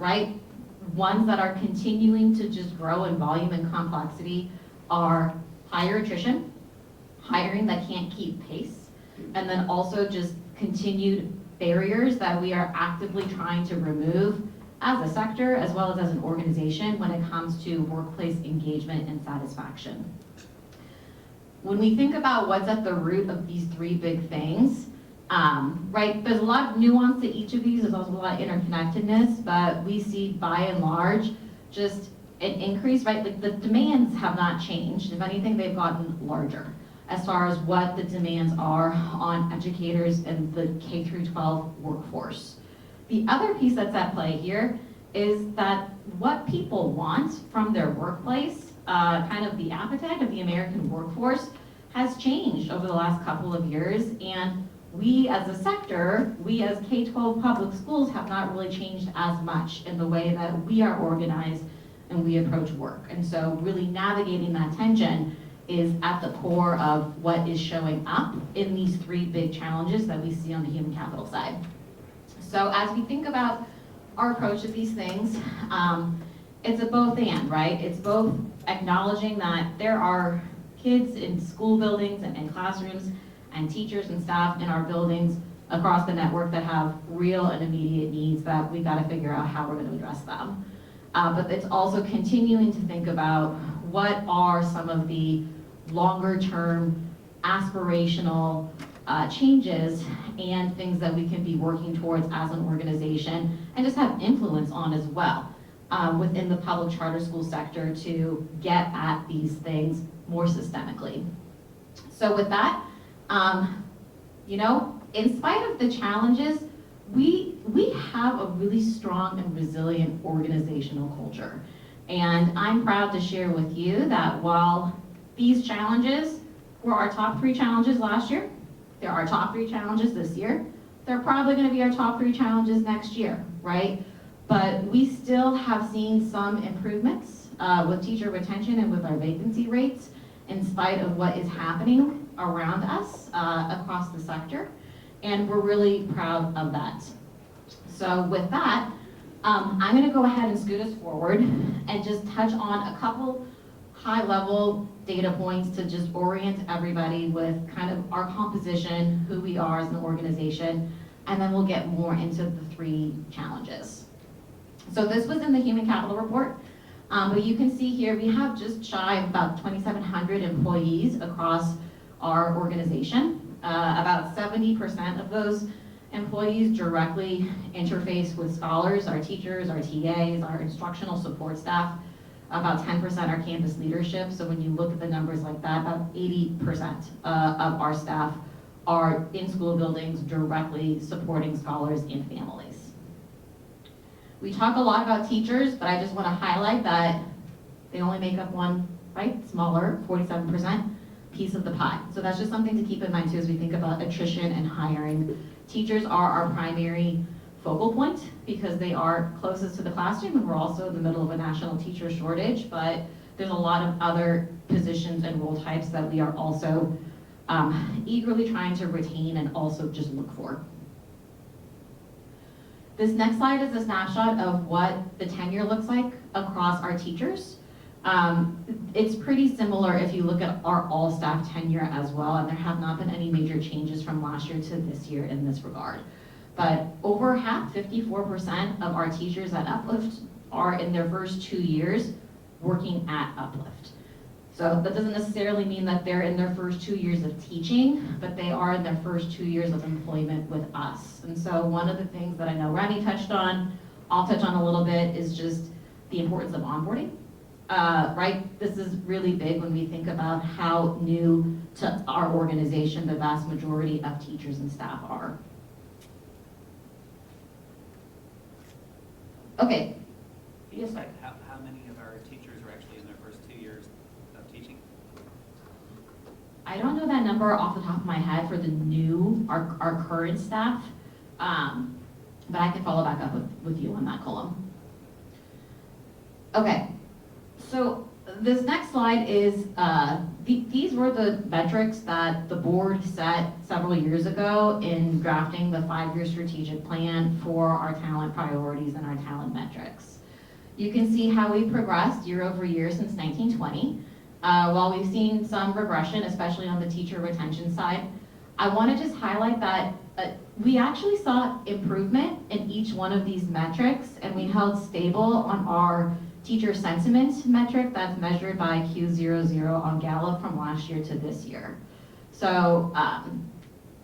Speaker 15: ones that are continuing to just grow in volume and complexity are higher attrition, hiring that can't keep pace, and then also just continued barriers that we are actively trying to remove as a sector as well as an organization when it comes to workplace engagement and satisfaction. When we think about what's at the root of these three big things, there's a lot of nuance to each of these, there's also a lot of interconnectedness, but we see by and large just an increase, the demands have not changed. If anything, they've gotten larger as far as what the demands are on educators and the K-12 workforce. The other piece that's at play here is that what people want from their workplace, kind of the appetite of the American workforce, has changed over the last couple of years, and we as a sector, we as K-12 public schools have not really changed as much in the way that we are organized and we approach work. And so really navigating that tension is at the core of what is showing up in these three big challenges that we see on the human capital side. So as we think about our approach to these things, it's a both and, It's both acknowledging that there are kids in school buildings and classrooms and teachers and staff in our buildings across the network that have real and immediate needs that we've got to figure out how we're going to address them. But it's also continuing to think about what are some of the longer term aspirational changes and things that we can be working towards as an organization and just have influence on as well within the public charter school sector to get at these things more systemically. So with that, you know, in spite of the challenges, we have a really strong and resilient organizational culture. And I'm proud to share with you that while these challenges were our top 3 challenges last year, they're our top 3 challenges this year, they're probably gonna be our top 3 challenges next year, right? But we still have seen some improvements with teacher retention and with our vacancy rates in spite of what is happening around us across the sector. And we're really proud of that. So with that, I'm gonna go ahead and scoot us forward and just touch on a couple high-level data points to just orient everybody with kind of our composition, who we are as an organization, and then we'll get more into the 3 challenges. So this was in the Human Capital Report, but you can see here we have just shy of about 2,700 employees across our organization. About 70% of those employees directly interface with scholars, our teachers, our TAs, our instructional support staff. About 10% are campus leadership. So when you look at the numbers like that, about 80% of our staff are in school buildings directly supporting scholars and families. We talk a lot about teachers, but I just want to highlight that they only make up one, right, smaller, 47% piece of the pie. So that's just something to keep in mind too as we think about attrition and hiring. Teachers are our primary focal point because they are closest to the classroom, and we're also in the middle of a national teacher shortage, but there's a lot of other positions and role types that we are also eagerly trying to retain and also just look for. This next slide is a snapshot of what the tenure looks like across our teachers. It's pretty similar if you look at our all staff tenure as well, and there have not been any major changes from last year to this year in this regard. But over half, 54% of our teachers at Uplift are in their first 2 years working at Uplift. So that doesn't necessarily mean that they're in their first 2 years of teaching, but they are in their first 2 years of employment with us. And so one of the things that I know Remy touched on, I'll touch on a little bit, is just the importance of onboarding. Right? This is really big when we think about how new to our organization the vast majority of teachers and staff are. Okay. Yes, sir.
Speaker 1: How many of our teachers are actually in their first 2 years of teaching?
Speaker 15: I don't know that number off the top of my head for the new, our current staff, but I can follow back up with you on that column. Okay, so this next slide is, these were the metrics that the board set several years ago in drafting the 5-year strategic plan for our talent priorities and our talent metrics. You can see how we progressed year over year since 1920. While we've seen some regression, especially on the teacher retention side, I want to just highlight that we actually saw improvement in each one of these metrics, and we held stable on our teacher sentiment metric that's measured by Q00 on Gallup from last year to this year. So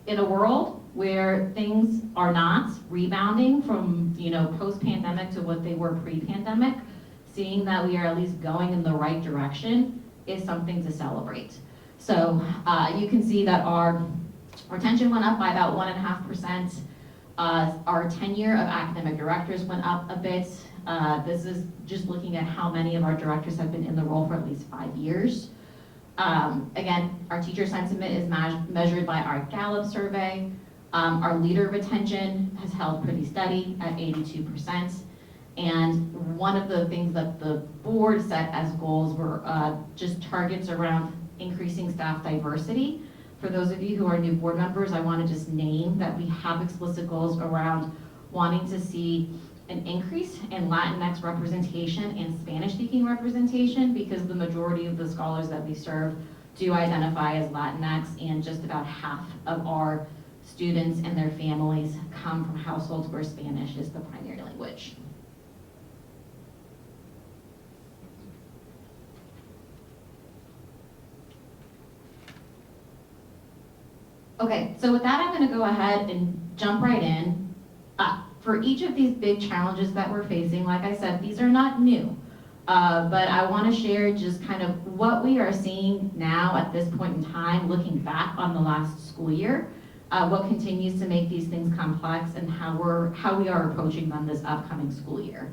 Speaker 15: in a world where things are not rebounding from post-pandemic to what they were pre-pandemic, seeing that we are at least going in the right direction is something to celebrate. So you can see that our retention went up by about 1.5%. Our tenure of academic directors went up a bit. This is just looking at how many of our directors have been in the role for at least 5 years. Again, our teacher sentiment is measured by our Gallup survey. Our leader retention has held pretty steady at 82%. And one of the things that the board set as goals were just targets around increasing staff diversity. For those of you who are new board members, I want to just name that we have explicit goals around wanting to see an increase in Latinx representation and Spanish-speaking representation, because the majority of the scholars that we serve do identify as Latinx, and just about half of our students and their families come from households where Spanish is the primary language. Okay, so with that, I'm gonna go ahead and jump right in. For each of these big challenges that we're facing, like I said, these are not new. But I wanna share just kind of what we are seeing now at this point in time, looking back on the last school year, what continues to make these things complex and how we are approaching them this upcoming school year.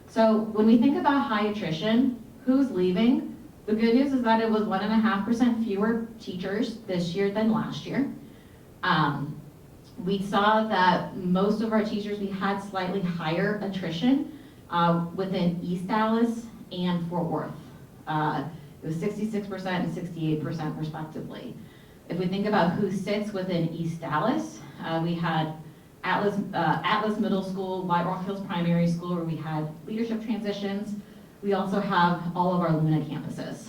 Speaker 15: So when we think about high attrition, who's leaving? The good news is that it was 1.5% fewer teachers this year than last year. We saw that most of our teachers, we had slightly higher attrition within East Dallas and Fort Worth. It was 66% and 68% respectively. If we think about who sits within East Dallas, we had Atlas Middle School, White Rock Hills Primary School, where we had leadership transitions. We also have all of our Luna campuses,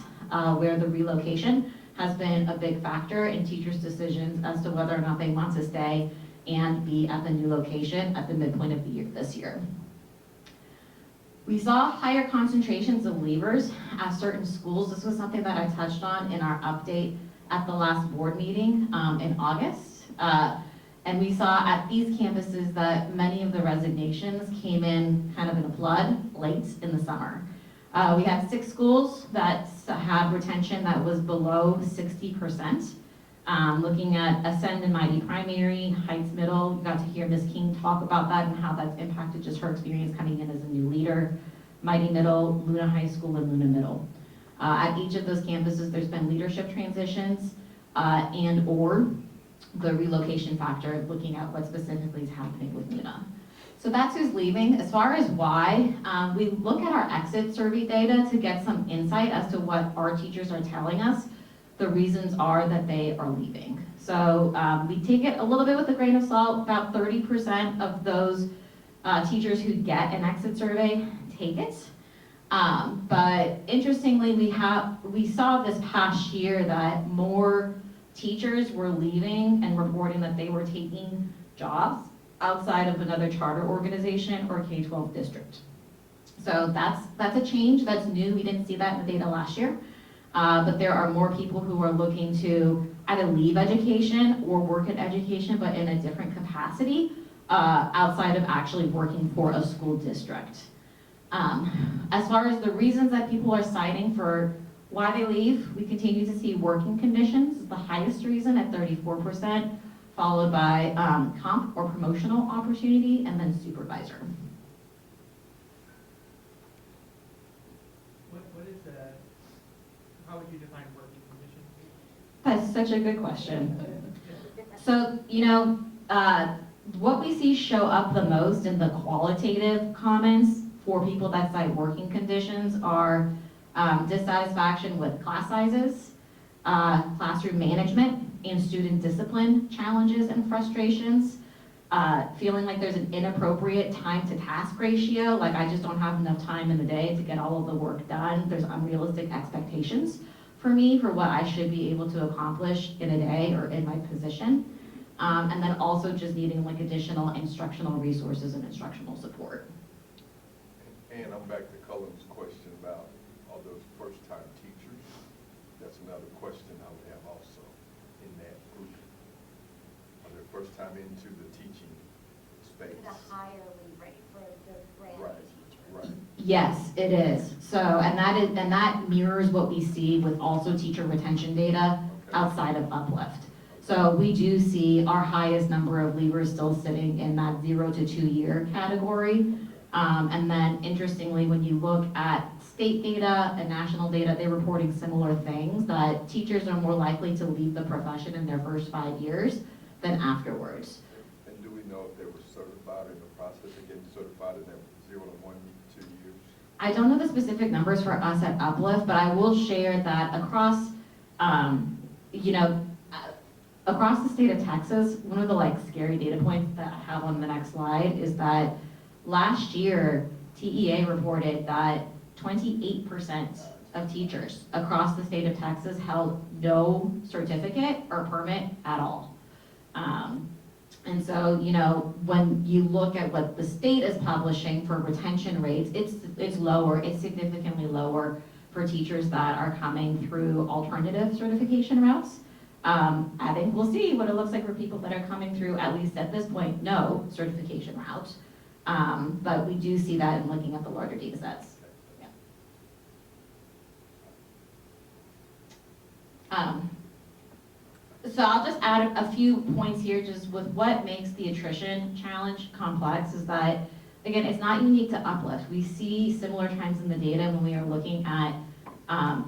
Speaker 15: where the relocation has been a big factor in teachers' decisions as to whether or not they want to stay and be at the new location at the midpoint of the year this year. We saw higher concentrations of leavers at certain schools. This was something that I touched on in our update at the last board meeting in August. And we saw at these campuses that many of the resignations came in kind of in a flood late in the summer. We had 6 schools that had retention that was below 60%. Looking at Ascend and Mighty Primary, Heights Middle, you got to hear Ms. King talk about that and how that's impacted just her experience coming in as a new leader. Mighty Middle, Luna High School, and Luna Middle. At each of those campuses, there's been leadership transitions and or the relocation factor, looking at what specifically is happening with Luna. So that's who's leaving. As far as why, we look at our exit survey data to get some insight as to what our teachers are telling us the reasons are that they are leaving. So we take it a little bit with a grain of salt. About 30% of those teachers who get an exit survey take it. But interestingly, we saw this past year that more teachers were leaving and reporting that they were taking jobs outside of another charter organization or K-12 district. So that's a change, that's new. We didn't see that in the data last year. But there are more people who are looking to either leave education or work in education, but in a different capacity outside of actually working for a school district. As far as the reasons that people are citing for why they leave, we continue to see working conditions, the highest reason at 34%, followed by comp or promotional opportunity, and then supervisor.
Speaker 4: What is how would you define working conditions?
Speaker 15: That's such a good question. So, what we see show up the most in the qualitative comments for people that cite working conditions are dissatisfaction with class sizes, classroom management and student discipline challenges and frustrations, feeling like there's an inappropriate time to task ratio, like I just don't have enough time in the day to get all of the work done. There's unrealistic expectations for me for what I should be able to accomplish in a day or in my position. And then also just needing like additional instructional resources and instructional support.
Speaker 12: And I'm back to Cullen's question about all those first-time teachers. That's another question I would have also in that group. Are they first time into the teaching space?
Speaker 2: Is it a higher lead rate for the brand new teacher?
Speaker 12: Right.
Speaker 15: Yes, it is. So, and that mirrors what we see with also teacher retention data outside of Uplift. So we do see our highest number of leavers still sitting in that 0 to 2 year category. And then interestingly, when you look at state data and national data, they're reporting similar things, that teachers are more likely to leave the profession in their first 5 years than afterwards.
Speaker 12: And do we know if they were certified in the process of getting certified in that 0 to 1, 2 years?
Speaker 15: I don't know the specific numbers for us at Uplift, but I will share that across, across the state of Texas, one of the scary data points that I have on the next slide is that last year, TEA reported that 28% of teachers across the state of Texas held no certificate or permit at all. And so, when you look at what the state is publishing for retention rates, it's lower, it's significantly lower for teachers that are coming through alternative certification routes. I think we'll see what it looks like for people that are coming through, at least at this point, no certification route. But we do see that in looking at the larger data sets. Yeah. So I'll just add a few points here just with what makes the attrition challenge complex is that, again, it's not unique to Uplift. We see similar trends in the data when we are looking at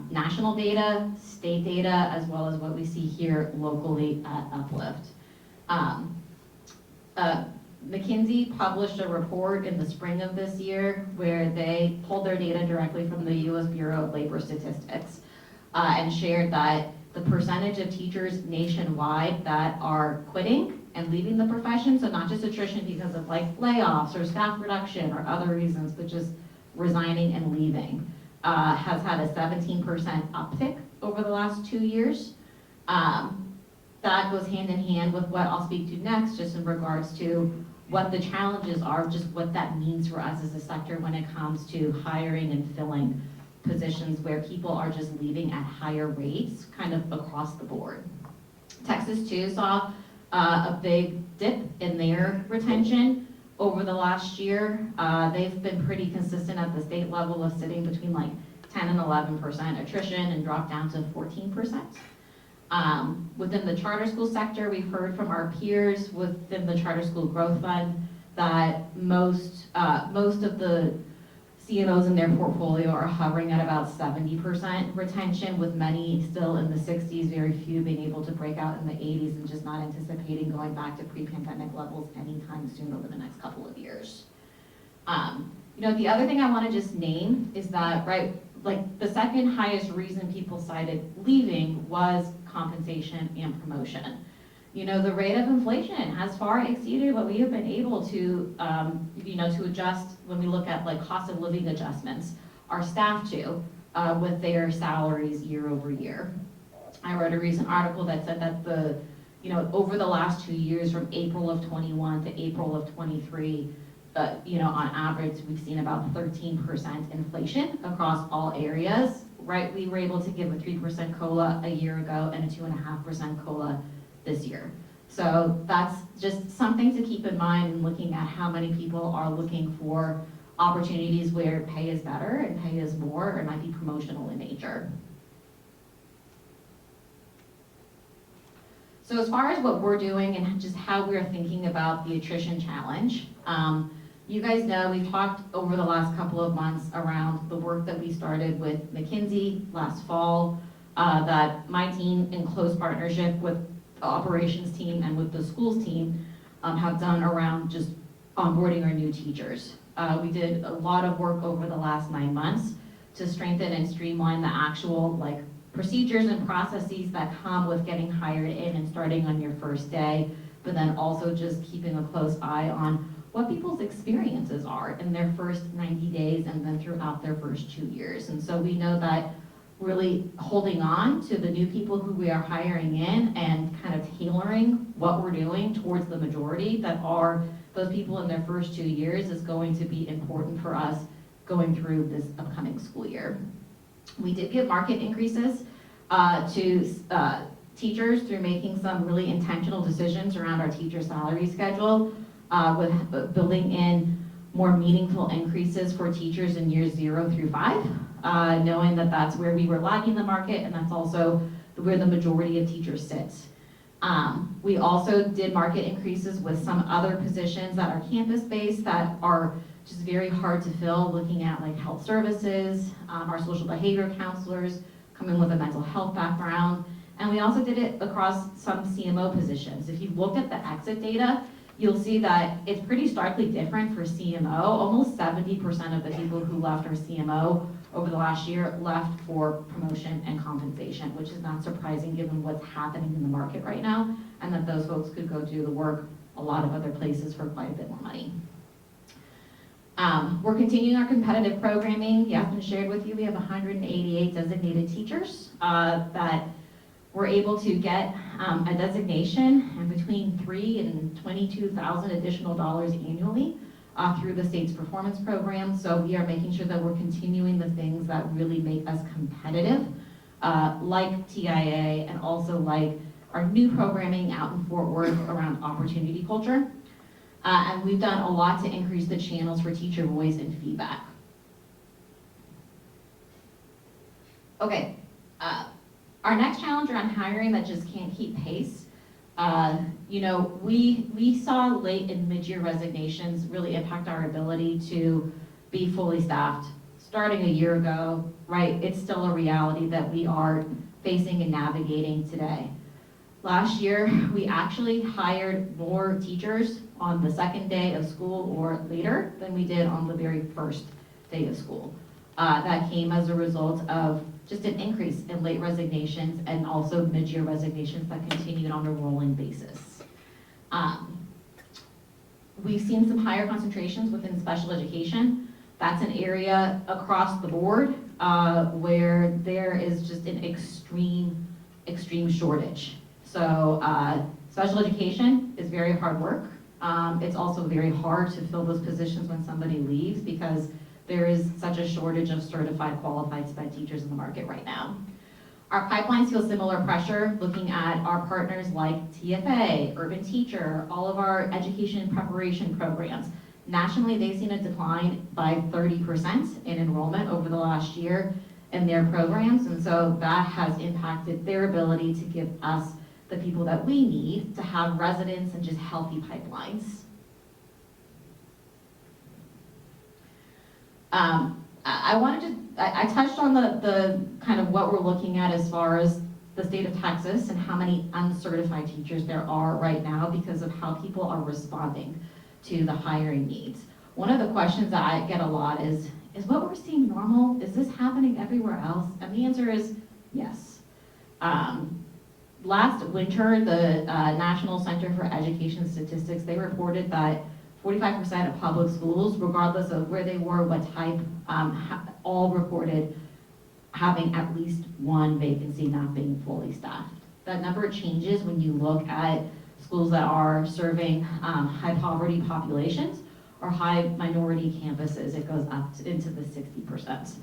Speaker 15: national data, state data, as well as what we see here locally at Uplift. McKinsey published a report in the spring of this year where they pulled their data directly from the U.S. Bureau of Labor Statistics and shared that the percentage of teachers nationwide that are quitting and leaving the profession, so not just attrition because of like layoffs or staff reduction or other reasons, but just resigning and leaving, has had a 17% uptick over the last 2 years. That goes hand in hand with what I'll speak to next, just in regards to what the challenges are, just what that means for us as a sector when it comes to hiring and filling positions where people are just leaving at higher rates kind of across the board. Texas too saw a big dip in their retention over the last year. They've been pretty consistent at the state level of sitting between like 10 and 11% attrition and dropped down to 14%. Within the charter school sector, we've heard from our peers within the Charter School Growth Fund that most of the CMOs in their portfolio are hovering at about 70% retention, with many still in the 60s, very few being able to break out in the 80s, and just not anticipating going back to pre-pandemic levels anytime soon over the next couple of years. The other thing I want to just name is that, right, like the second highest reason people cited leaving was compensation and promotion. The rate of inflation has far exceeded what we have been able to, to adjust when we look at like cost of living adjustments, our staff to, with their salaries year over year. I read a recent article that said that over the last 2 years, from April of 21 to April of 23, on average, we've seen about 13% inflation across all areas, right? We were able to give a 3% COLA a year ago and a 2.5% COLA this year. So that's just something to keep in mind in looking at how many people are looking for opportunities where pay is better and pay is more, or it might be promotional in nature. So as far as what we're doing and just how we're thinking about the attrition challenge, you guys know we've talked over the last couple of months around the work that we started with McKinsey last fall, that my team in close partnership with the operations team and with the schools team have done around just onboarding our new teachers. We did a lot of work over the last 9 months to strengthen and streamline the actual procedures and processes that come with getting hired in and starting on your first day, but then also just keeping a close eye on what people's experiences are in their first 90 days and then throughout their first 2 years. And so we know that really holding on to the new people who we are hiring in and kind of tailoring what we're doing towards the majority that are those people in their first 2 years is going to be important for us going through this upcoming school year. We did give market increases to teachers through making some really intentional decisions around our teacher salary schedule, with building in more meaningful increases for teachers in years 0 through 5, knowing that that's where we were lagging the market and that's also where the majority of teachers sit. We also did market increases with some other positions that are campus-based that are just very hard to fill, looking at like health services, our social behavior counselors coming with a mental health background, and we also did it across some CMO positions. If you look at the exit data, you'll see that it's pretty starkly different for CMO. Almost 70% of the people who left our CMO over the last year left for promotion and compensation, which is not surprising given what's happening in the market right now, and that those folks could go do the work a lot of other places for quite a bit more money. We're continuing our competitive programming. Yasmin shared with you, we have 188 designated teachers that we're able to get a designation and between $3,000 and $22,000 additional dollars annually through the state's performance program. So we are making sure that we're continuing the things that really make us competitive, like TIA and also like our new programming out in Fort Worth around opportunity culture. And we've done a lot to increase the channels for teacher voice and feedback. Okay, our next challenge around hiring that just can't keep pace. You know, we saw late and mid-year resignations really impact our ability to be fully staffed. Starting a year ago, right, it's still a reality that we are facing and navigating today. Last year, we actually hired more teachers on the second day of school or later than we did on the very first day of school. That came as a result of just an increase in late resignations and also mid-year resignations that continued on a rolling basis. We've seen some higher concentrations within special education. That's an area across the board where there is just an extreme shortage. So special education is very hard work. It's also very hard to fill those positions when somebody leaves because there is such a shortage of certified, qualified SPED teachers in the market right now. Our pipelines feel similar pressure, looking at our partners like TFA, Urban Teacher, all of our education preparation programs. Nationally, they've seen a decline by 30% in enrollment over the last year in their programs, and so that has impacted their ability to give us the people that we need to have residents and just healthy pipelines. I touched on the kind of what we're looking at as far as the state of Texas and how many uncertified teachers there are right now because of how people are responding to the hiring needs. One of the questions that I get a lot is what we're seeing normal? Is this happening everywhere else? And the answer is yes. Last winter, the National Center for Education Statistics, they reported that 45% of public schools, regardless of where they were, what type, all reported having at least one vacancy not being fully staffed. That number changes when you look at schools that are serving high poverty populations or high minority campuses. It goes up into the 60%.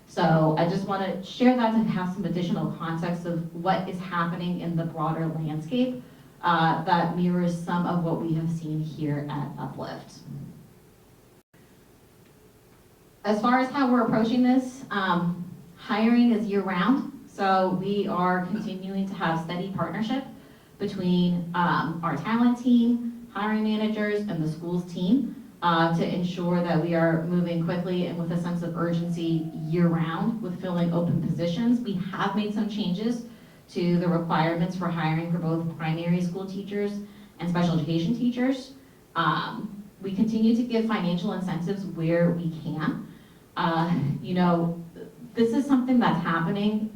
Speaker 15: So I just want to share that to have some additional context of what is happening in the broader landscape that mirrors some of what we have seen here at Uplift. As far as how we're approaching this, hiring is year-round, so we are continuing to have steady partnership between our talent team, hiring managers, and the schools team to ensure that we are moving quickly and with a sense of urgency year-round with filling open positions. We have made some changes to the requirements for hiring for both primary school teachers and special education teachers. We continue to give financial incentives where we can. You know, this is something that's happening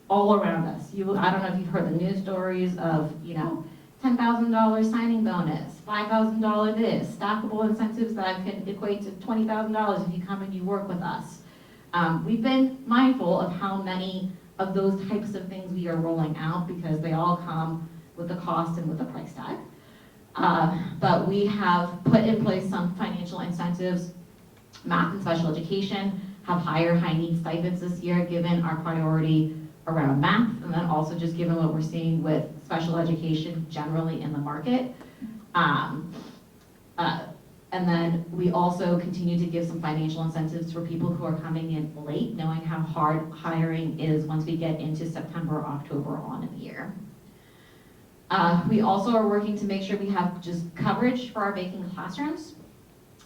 Speaker 15: all around us. I don't know if you've heard the news stories of, you know, $10,000 signing bonus, $5,000 this, stackable incentives that can equate to $20,000 if you come and you work with us. We've been mindful of how many of those types of things we are rolling out because they all come with a cost and with a price tag. But we have put in place some financial incentives. Math and special education have higher high need stipends this year given our priority around math, and then also just given what we're seeing with special education generally in the market. And then we also continue to give some financial incentives for people who are coming in late, knowing how hard hiring is once we get into September, October on in the year. We also are working to make sure we have just coverage for our vacant classrooms,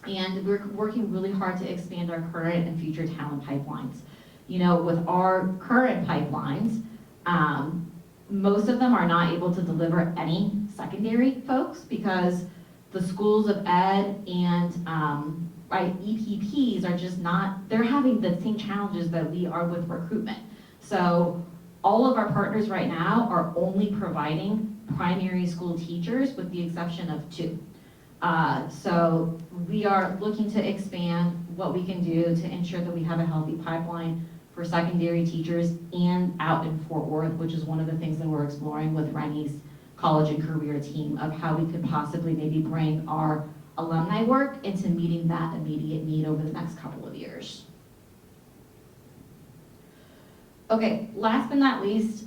Speaker 15: and we're working really hard to expand our current and future talent pipelines. You know, with our current pipelines, most of them are not able to deliver any secondary folks because the schools of ed and EPPs are just not, they're having the same challenges that we are with recruitment. So all of our partners right now are only providing primary school teachers with the exception of 2. So we are looking to expand what we can do to ensure that we have a healthy pipeline for secondary teachers and out in Fort Worth, which is one of the things that we're exploring with Rennie's college and career team of how we could possibly maybe bring our alumni work into meeting that immediate need over the next couple of years. Okay, last but not least,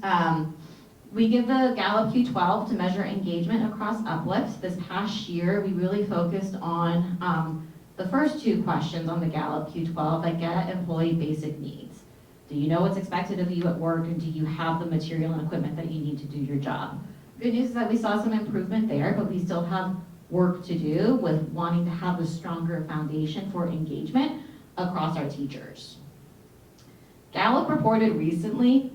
Speaker 15: We give the Gallup Q12 to measure engagement across Uplift. This past year, we really focused on the first two questions on the Gallup Q12 that get at employee basic needs. Do you know what's expected of you at work, and do you have the material and equipment that you need to do your job? Good news is that we saw some improvement there, but we still have work to do with wanting to have a stronger foundation for engagement across our teachers. Gallup reported recently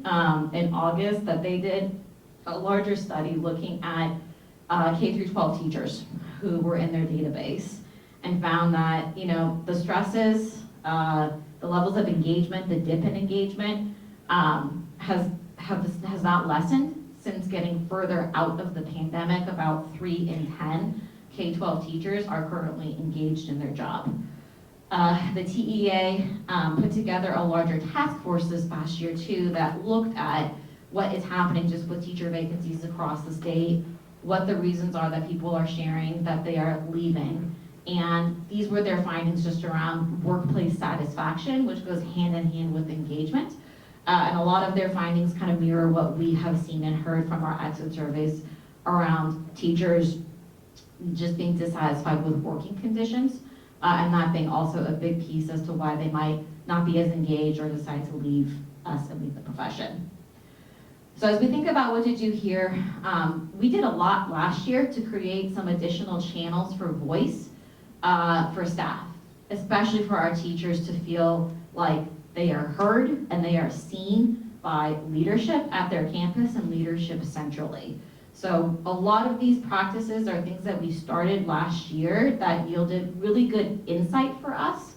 Speaker 15: in August that they did a larger study looking at K through 12 teachers who were in their database and found that, you know, the stresses, the levels of engagement, the dip in engagement has not lessened since getting further out of the pandemic. About 3 in 10 K-12 teachers are currently engaged in their job. The TEA put together a larger task force this past year too that looked at what is happening just with teacher vacancies across the state, what the reasons are that people are sharing that they are leaving. And these were their findings just around workplace satisfaction, which goes hand in hand with engagement. And a lot of their findings kind of mirror what we have seen and heard from our exit surveys around teachers just being dissatisfied with working conditions, and that being also a big piece as to why they might not be as engaged or decide to leave us and leave the profession. So as we think about what to do here, we did a lot last year to create some additional channels for voice for staff, especially for our teachers to feel like they are heard and they are seen by leadership at their campus and leadership centrally. So a lot of these practices are things that we started last year that yielded really good insight for us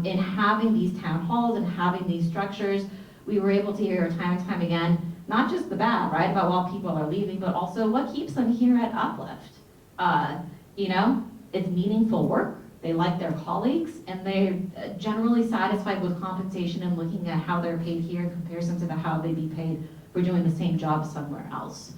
Speaker 15: in having these town halls and having these structures. We were able to hear time and time again, not just the bad, right, about why people are leaving, but also what keeps them here at Uplift. You know, it's meaningful work. They like their colleagues, and they're generally satisfied with compensation and looking at how they're paid here in comparison to how they'd be paid for doing the same job somewhere else.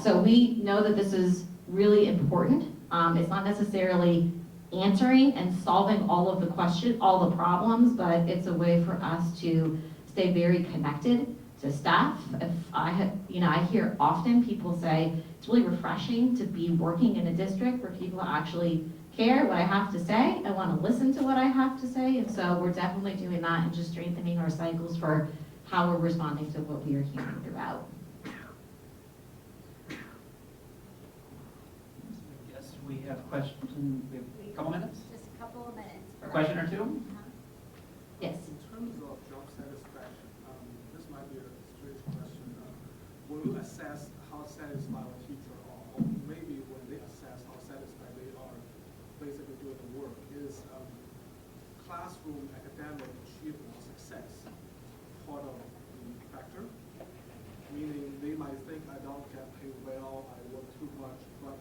Speaker 15: So we know that this is really important. It's not necessarily answering and solving all of the questions, all the problems, but it's a way for us to stay very connected to staff. If I hear often people say it's really refreshing to be working in a district where people actually care what I have to say and want to listen to what I have to say. And so we're definitely doing that and just strengthening our cycles for how we're responding to what we are hearing throughout.
Speaker 1: I guess we have questions. We have a couple minutes?
Speaker 2: Just a couple of minutes.
Speaker 1: A question or two?
Speaker 15: Yes.
Speaker 10: In terms of job satisfaction, this might be a strange question. When we assess how satisfied a teacher are, or maybe when they assess how satisfied they are basically doing the work, is classroom academic achievement or success part of the factor? Meaning they might think I don't get paid well, I work too much, but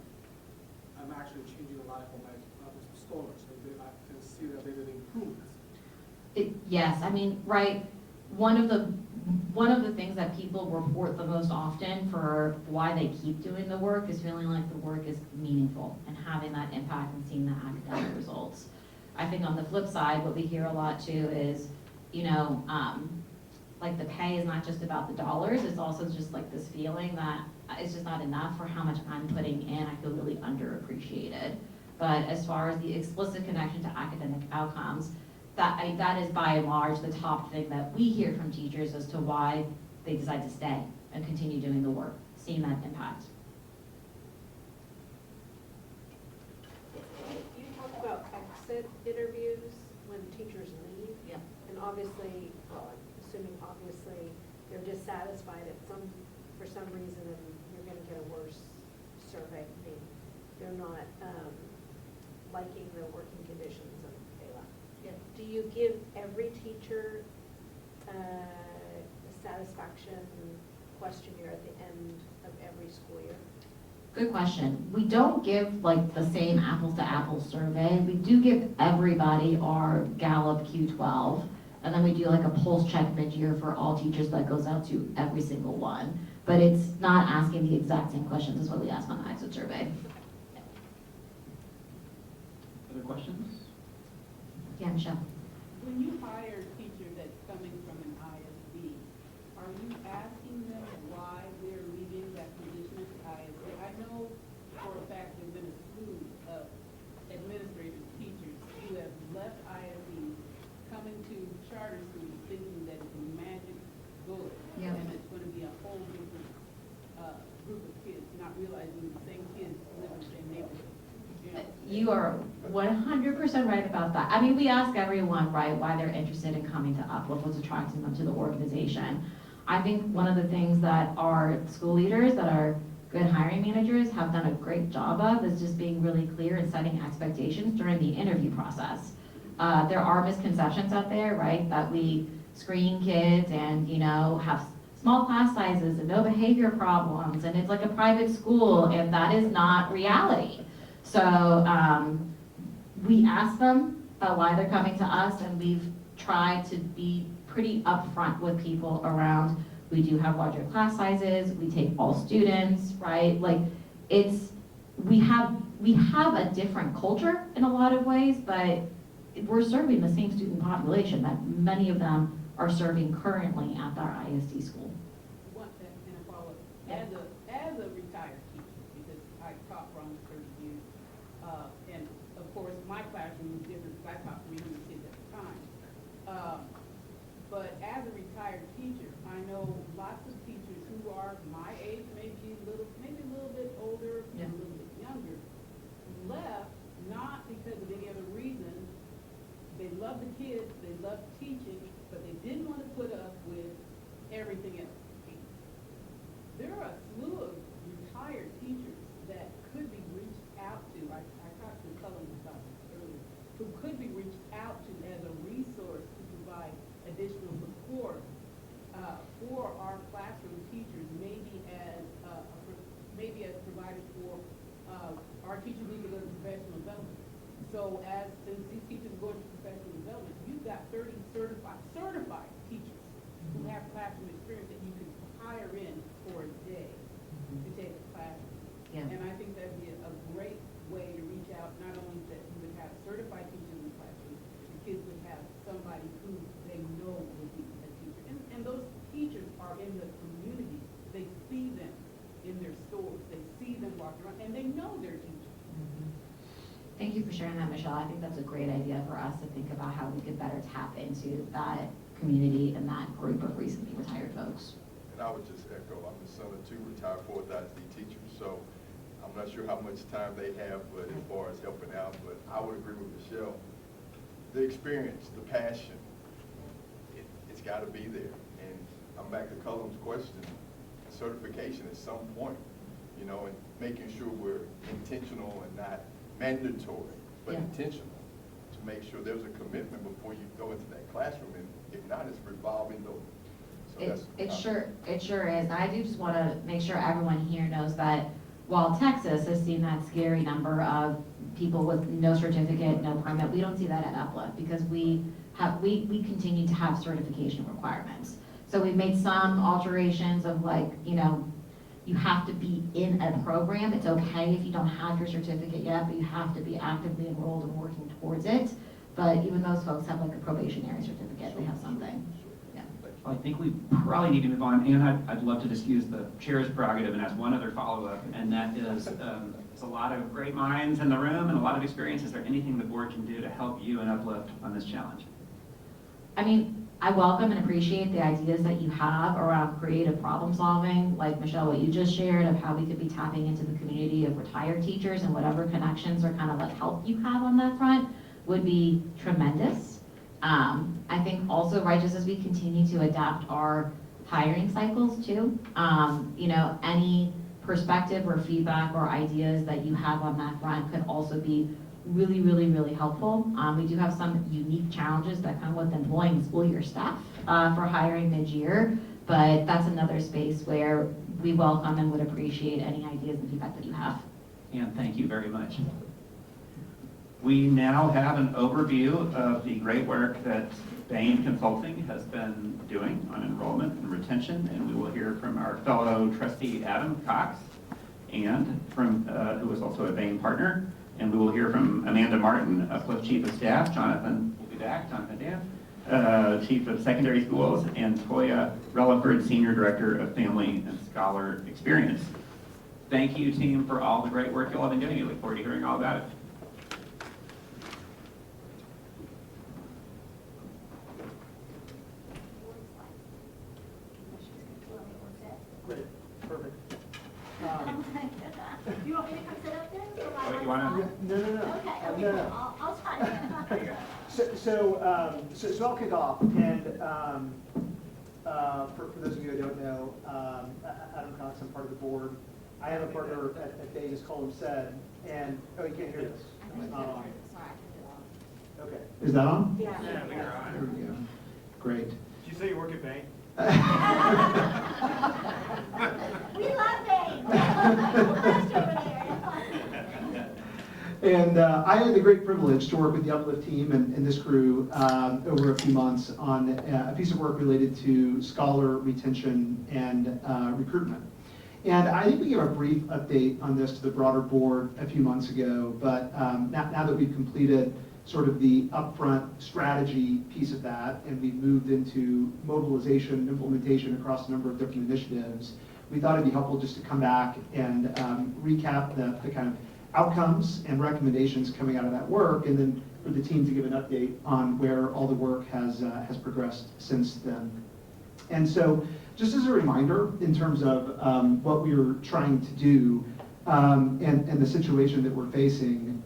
Speaker 10: I'm actually changing the life of my scholars, and they can see that they did improvements.
Speaker 15: Yes, I mean, right, one of the things that people report the most often for why they keep doing the work is feeling like the work is meaningful and having that impact and seeing the academic results. I think on the flip side, what we hear a lot too is, you know, like the pay is not just about the dollars, it's also just like this feeling that it's just not enough for how much I'm putting in. I feel really underappreciated. But as far as the explicit connection to academic outcomes, that is by and large the top thing that we hear from teachers as to why they decide to stay and continue doing the work, seeing that impact.
Speaker 8: You talk about exit interviews when teachers leave.
Speaker 15: Yep.
Speaker 8: And obviously, well, I'm assuming obviously, they're dissatisfied for some reason, and you're gonna get a worse survey. They're not liking the working conditions and they left.
Speaker 15: Yep.
Speaker 8: Do you give every teacher a satisfaction questionnaire at the end of every school year?
Speaker 15: Good question. We don't give like the same apples to apples survey. We do give everybody our Gallup Q12, and then we do like a pulse check mid-year for all teachers that goes out to every single one. But it's not asking the exact same questions as what we ask on the exit survey.
Speaker 1: Other questions?
Speaker 15: Yeah, Michelle.
Speaker 19: When you hire a teacher that's coming from an ISD, are you asking them why they're
Speaker 8: group of kids, not realizing the same kids live in the same neighborhood. You know?
Speaker 15: You are 100% right about that. I mean, we ask everyone, right, why they're interested in coming to Uplift, what's attracting them to the organization. I think one of the things that our school leaders, that our good hiring managers have done a great job of is just being really clear and setting expectations during the interview process. There are misconceptions out there, right, that we screen kids and, you know, have small class sizes and no behavior problems, and it's like a private school, and that is not reality. So we ask them why they're coming to us, and we've tried to be pretty upfront with people around, we do have larger class sizes, we take all students, right? Like, we have a different culture in a lot of ways, but we're serving the same student population that many of them are serving currently at our ISD school.
Speaker 8: One, and a follow-up. As a retired teacher, because I taught for almost 30 years, and of course, my classroom was different because I taught 300 kids at the time. But as a retired teacher, I know lots of teachers who are my age, maybe a little bit older,
Speaker 15: Yeah.
Speaker 8: a little bit younger, left not because of any other reason. They love the kids, they love teaching, but they didn't want to put up with everything else. There are a slew of retired teachers that could be reached out to. I talked to Cullen about this earlier, who could be reached out to as a resource to provide additional support for our classroom teachers, maybe as provided for our teachers need to go to professional development. So since these teachers go to professional development, you've got 30 certified teachers who have classroom experience that you can hire in for a day to take a class.
Speaker 15: Yeah.
Speaker 8: And I think that'd be a great way to reach out, not only that you would have certified teachers in the classroom, the kids would have somebody who they know would be a teacher. And those teachers are in the community. They see them in their stores. They see them walking around, and they know they're teachers.
Speaker 15: Thank you for sharing that, Michelle. I think that's a great idea for us to think about how we could better tap into that community and that group of recently retired folks.
Speaker 12: And I would just echo, I'm the son of 2 retired 4th ISD teachers, so I'm not sure how much time they have, but as far as helping out, but I would agree with Michelle. The experience, the passion, it's got to be there. And I'm back to Cullen's question, certification at some point, you know, and making sure we're intentional and not mandatory, but
Speaker 15: Yeah.
Speaker 12: intentional, to make sure there's a commitment before you go into that classroom, and if not, it's revolving door. So
Speaker 15: It sure is. And I do just want to make sure everyone here knows that while Texas has seen that scary number of people with no certificate, no permit, we don't see that at Uplift, because we continue to have certification requirements. So we've made some alterations of, like, you know, you have to be in a program. It's okay if you don't have your certificate yet, but you have to be actively enrolled and working towards it. But even those folks have like a probationary certificate, they have something. Yeah.
Speaker 13: I think we probably need to move on, and I'd love to just use the chair's prerogative and ask one other follow-up, and that is, there's a lot of great minds in the room and a lot of experience. Is there anything the board can do to help you and Uplift on this challenge?
Speaker 15: I mean, I welcome and appreciate the ideas that you have around creative problem solving, like Michelle, what you just shared of how we could be tapping into the community of retired teachers, and whatever connections or kind of like help you have on that front would be tremendous. I think also, right, just as we continue to adapt our hiring cycles too, you know, any perspective or feedback or ideas that you have on that front could also be really, really, really helpful. We do have some unique challenges that come with employing school year staff for hiring mid-year, but that's another space where we welcome and would appreciate any ideas and feedback that you have.
Speaker 13: And thank you very much. We now have an overview of the great work that Bain Consulting has been doing on enrollment and retention, and we will hear from our fellow trustee Adam Cox, and from who is also a Bain partner. And we will hear from Amanda Martin, Uplift Chief of Staff, Jonathan Dan, Chief of Secondary Schools, and Toya Relaford, Senior Director of Family and Scholar Experience. Thank you, team, for all the great work you'll have been doing. We look forward to hearing all about it.
Speaker 6: Great, perfect.
Speaker 2: want me to come sit up there? So by
Speaker 1: Oh, you
Speaker 2: my
Speaker 1: wanna-
Speaker 2: side?
Speaker 19: No, no, no.
Speaker 2: Okay, okay,
Speaker 19: No,
Speaker 2: cool.
Speaker 19: no.
Speaker 2: I'll try to.
Speaker 19: So I'll kick off, and for those of you who don't know, Adam Cox, I'm part of the board. I have a partner at Vegas, Colin said, and, oh, you can't hear this? It's not on. Okay.
Speaker 14: Is that on?
Speaker 2: Yeah.
Speaker 1: Yeah, we are on.
Speaker 14: There we go. Great.
Speaker 6: Did you say you work at bank?
Speaker 2: We love Bane. Over there.
Speaker 14: And I had the great privilege to work with the Uplift team and this crew over a few months on a piece of work related to scholar retention and recruitment. And I think we gave a brief update on this to the broader board a few months ago, but now that we've completed sort of the upfront strategy piece of that, and we've moved into mobilization and implementation across a number of different initiatives, we thought it'd be helpful just to come back and recap the kind of outcomes and recommendations coming out of that work, and then for the team to give an update on where all the work has progressed since then. And so, just as a reminder, in terms of what we were trying to do and the situation that we're facing,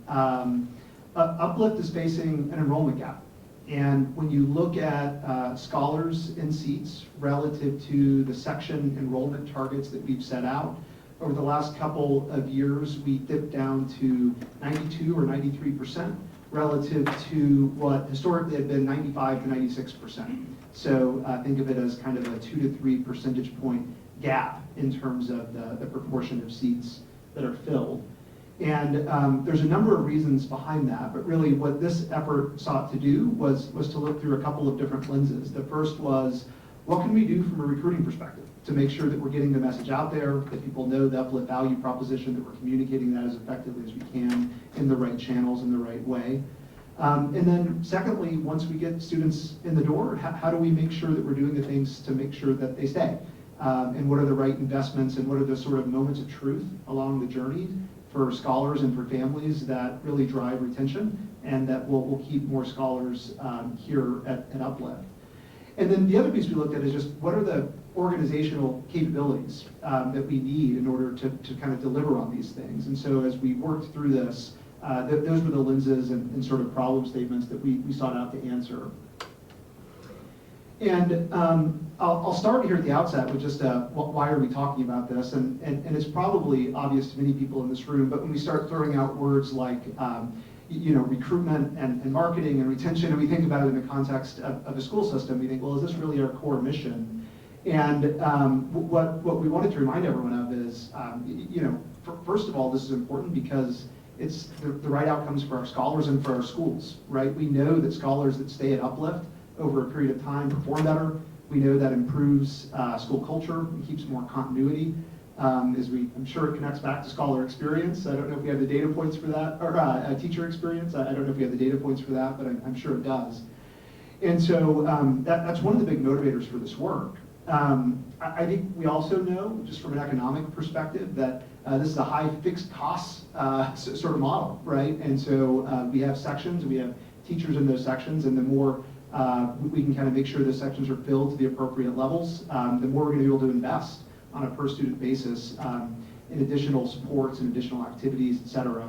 Speaker 14: Uplift is facing an enrollment gap. And when you look at scholars in seats relative to the section enrollment targets that we've set out, over the last couple of years, we dipped down to 92 or 93% relative to what historically had been 95 to 96%. So think of it as kind of a 2 to 3 percentage point gap in terms of the proportion of seats that are filled. And there's a number of reasons behind that, but really what this effort sought to do was to look through a couple of different lenses. The first was, what can we do from a recruiting perspective to make sure that we're getting the message out there, that people know the Uplift value proposition, that we're communicating that as effectively as we can in the right channels, in the right way. And then secondly, once we get students in the door, how do we make sure that we're doing the things to make sure that they stay? And what are the right investments and what are the sort of moments of truth along the journey for scholars and for families that really drive retention and that will keep more scholars here at Uplift. And then the other piece we looked at is just what are the organizational capabilities that we need in order to kind of deliver on these things. And so as we worked through this, those were the lenses and sort of problem statements that we sought out to answer. And I'll start here at the outset with just why are we talking about this? And it's probably obvious to many people in this room, but when we start throwing out words like recruitment and marketing and retention, and we think about it in the context of a school system, we think, well, is this really our core mission? And what we wanted to remind everyone of is, first of all, this is important because it's the right outcomes for our scholars and for our schools, right? We know that scholars that stay at Uplift over a period of time perform better. We know that improves school culture and keeps more continuity. I'm sure it connects back to scholar experience. I don't know if we have the data points for that, or teacher experience. I don't know if we have the data points for that, but I'm sure it does. And so that's one of the big motivators for this work. I think we also know, just from an economic perspective, that this is a high fixed cost sort of model, right? And so we have sections, we have teachers in those sections, and the more we can kind of make sure those sections are filled to the appropriate levels, the more we're going to be able to invest on a per student basis in additional supports and additional activities, et cetera.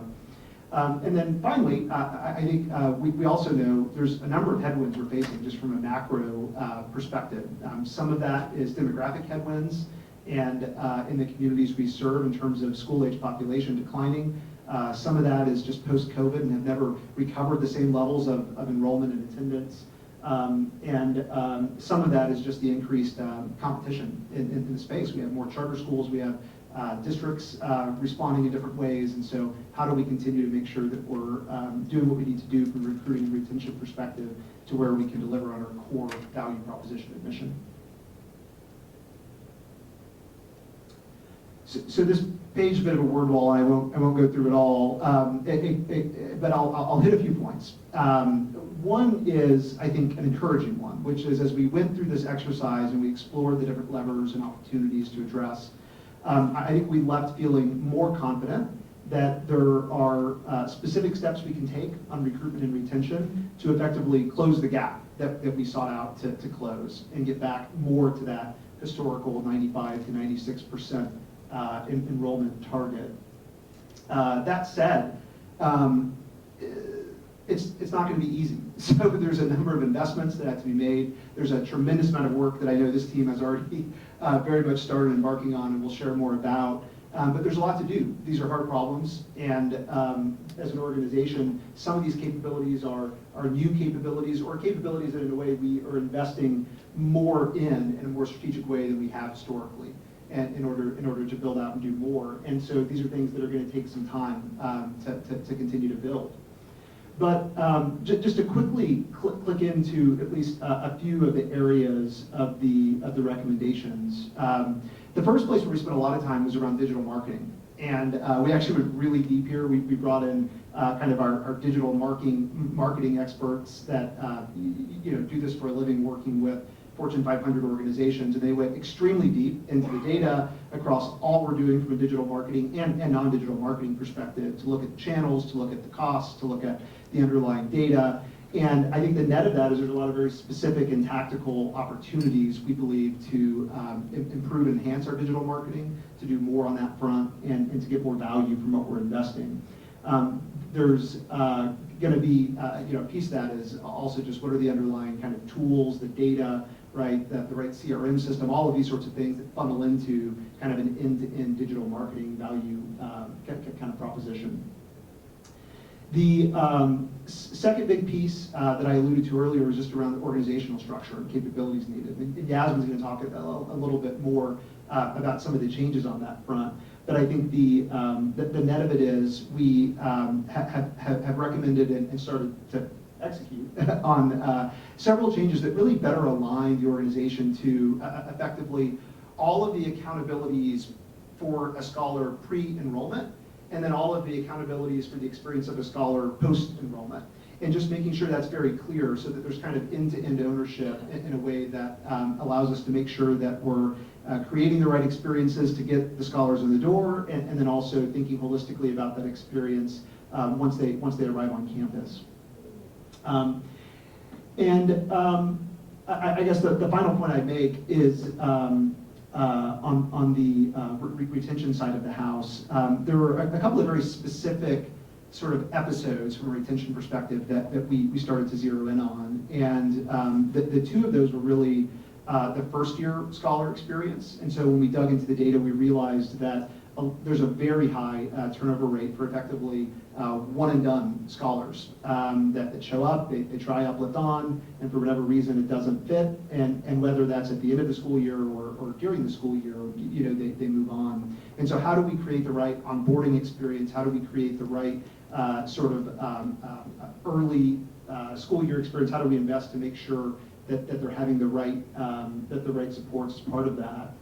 Speaker 14: And then finally, I think we also know there's a number of headwinds we're facing just from a macro perspective. Some of that is demographic headwinds and in the communities we serve in terms of school-age population declining. Some of that is just post-COVID and have never recovered the same levels of enrollment and attendance. Some of that is just the increased competition in the space. We have more charter schools, we have districts responding in different ways, and so how do we continue to make sure that we're doing what we need to do from a recruiting and retention perspective to where we can deliver on our core value proposition and mission. So this page is a bit of a word wall, and I won't go through it all, but I'll hit a few points. One is, I think, an encouraging one, which is as we went through this exercise and we explored the different levers and opportunities to address, I think we left feeling more confident that there are specific steps we can take on recruitment and retention to effectively close the gap that we sought out to close and get back more to that historical 95 to 96% enrollment target.
Speaker 19: That said, it's not going to be easy. So there's a number of investments that have to be made. There's a tremendous amount of work that I know this team has already very much started embarking on and we'll share more about. But there's a lot to do. These are hard problems, and as an organization, some of these capabilities are new capabilities or capabilities that in a way we are investing more in a more strategic way than we have historically, and in order to build out and do more. And so these are things that are going to take some time to continue to build. But just to quickly click into at least a few of the areas of the recommendations. The first place where we spent a lot of time was around digital marketing. And we actually went really deep here. We brought in kind of our digital marketing experts that do this for a living, working with Fortune 500 organizations, and they went extremely deep into the data across all we're doing from a digital marketing and non-digital marketing perspective, to look at the channels, to look at the costs, to look at the underlying data. And I think the net of that is there's a lot of very specific and tactical opportunities, we believe, to improve and enhance our digital marketing, to do more on that front, and to get more value from what we're investing. There's going to be a piece of that is also just what are the underlying kind of tools, the data, right, the right CRM system, all of these sorts of things that funnel into kind of an end-to-end digital marketing value kind of proposition. The second big piece that I alluded to earlier was just around the organizational structure and capabilities needed. And Yasmin's going to talk a little bit more about some of the changes on that front. But I think the net of it is we have recommended and started to execute on several changes that really better align the organization to effectively all of the accountabilities for a scholar pre-enrollment, and then all of the accountabilities for the experience of a scholar post-enrollment. And just making sure that's very clear so that there's kind of end-to-end ownership in a way that allows us to make sure that we're creating the right experiences to get the scholars in the door, and then also thinking holistically about that experience once they arrive on campus. I guess the final point I'd make is on the retention side of the house. There were a couple of very specific sort of episodes from a retention perspective that we started to zero in on. And the two of those were really the first year scholar experience. And so when we dug into the data, we realized that there's a very high turnover rate for effectively one and done scholars that show up, they try Uplift on, and for whatever reason it doesn't fit, and whether that's at the end of the school year or during the school year, they move on. And so how do we create the right onboarding experience? How do we create the right sort of early school year experience? How do we invest to make sure that they're having the right supports as part of that?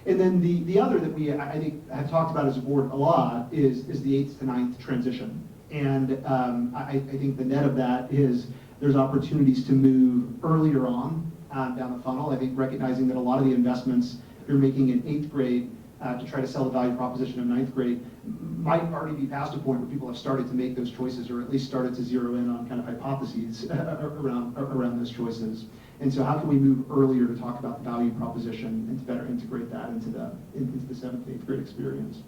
Speaker 19: And then the other that we, I think, have talked about as a board a lot is the 8th to 9th transition. And I think the net of that is there's opportunities to move earlier on down the funnel. I think recognizing that a lot of the investments you're making in 8th grade to try to sell the value proposition of 9th grade might already be past a point where people have started to make those choices, or at least started to zero in on kind of hypotheses around those choices. And so how can we move earlier to talk about the value proposition and to better integrate that into the 7th, 8th grade experience?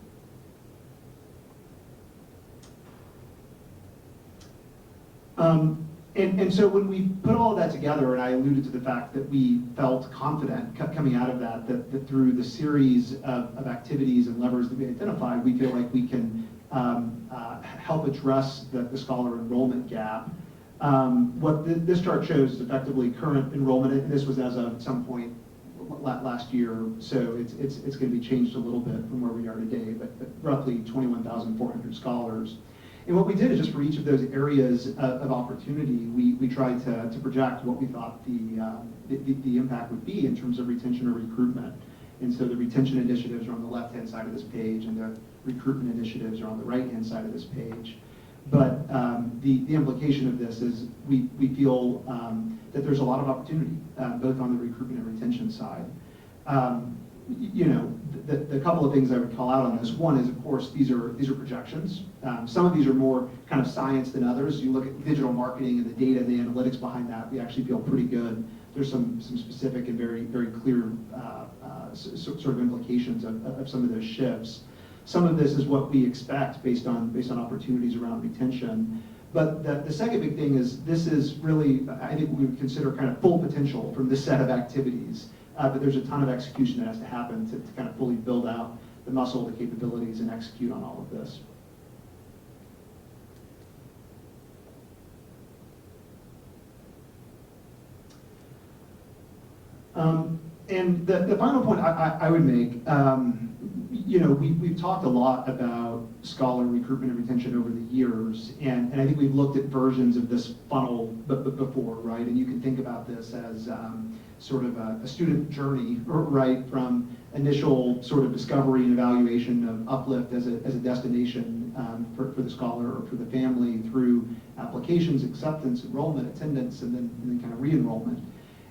Speaker 19: And so when we put all of that together, and I alluded to the fact that we felt confident coming out of that through the series of activities and levers that we identified, we feel like we can help address the scholar enrollment gap. What this chart shows is effectively current enrollment, and this was as of some point last year, so it's going to be changed a little bit from where we are today, but roughly 21,400 scholars. And what we did is just for each of those areas of opportunity, we tried to project what we thought the impact would be in terms of retention or recruitment. And so the retention initiatives are on the left-hand side of this page, and the recruitment initiatives are on the right-hand side of this page. But the implication of this is we feel that there's a lot of opportunity, both on the recruitment and retention side. The couple of things I would call out on this, one is, of course, these are projections. Some of these are more kind of science than others. You look at digital marketing and the data and the analytics behind that, we actually feel pretty good. There's some specific and very, very clear sort of implications of some of those shifts. some of this is what we expect based on opportunities around retention. But the second big thing is this is really, I think we would consider kind of full potential from this set of activities. But there's a ton of execution that has to happen to kind of fully build out the muscle, the capabilities, and execute on all of this. And the final point I would make, we've talked a lot about scholar recruitment and retention over the years, and I think we've looked at versions of this funnel before, right? And you can think about this as sort of a student journey, right, from initial sort of discovery and evaluation of Uplift as a destination for the scholar or for the family through applications, acceptance, enrollment, attendance, and then kind of re-enrollment.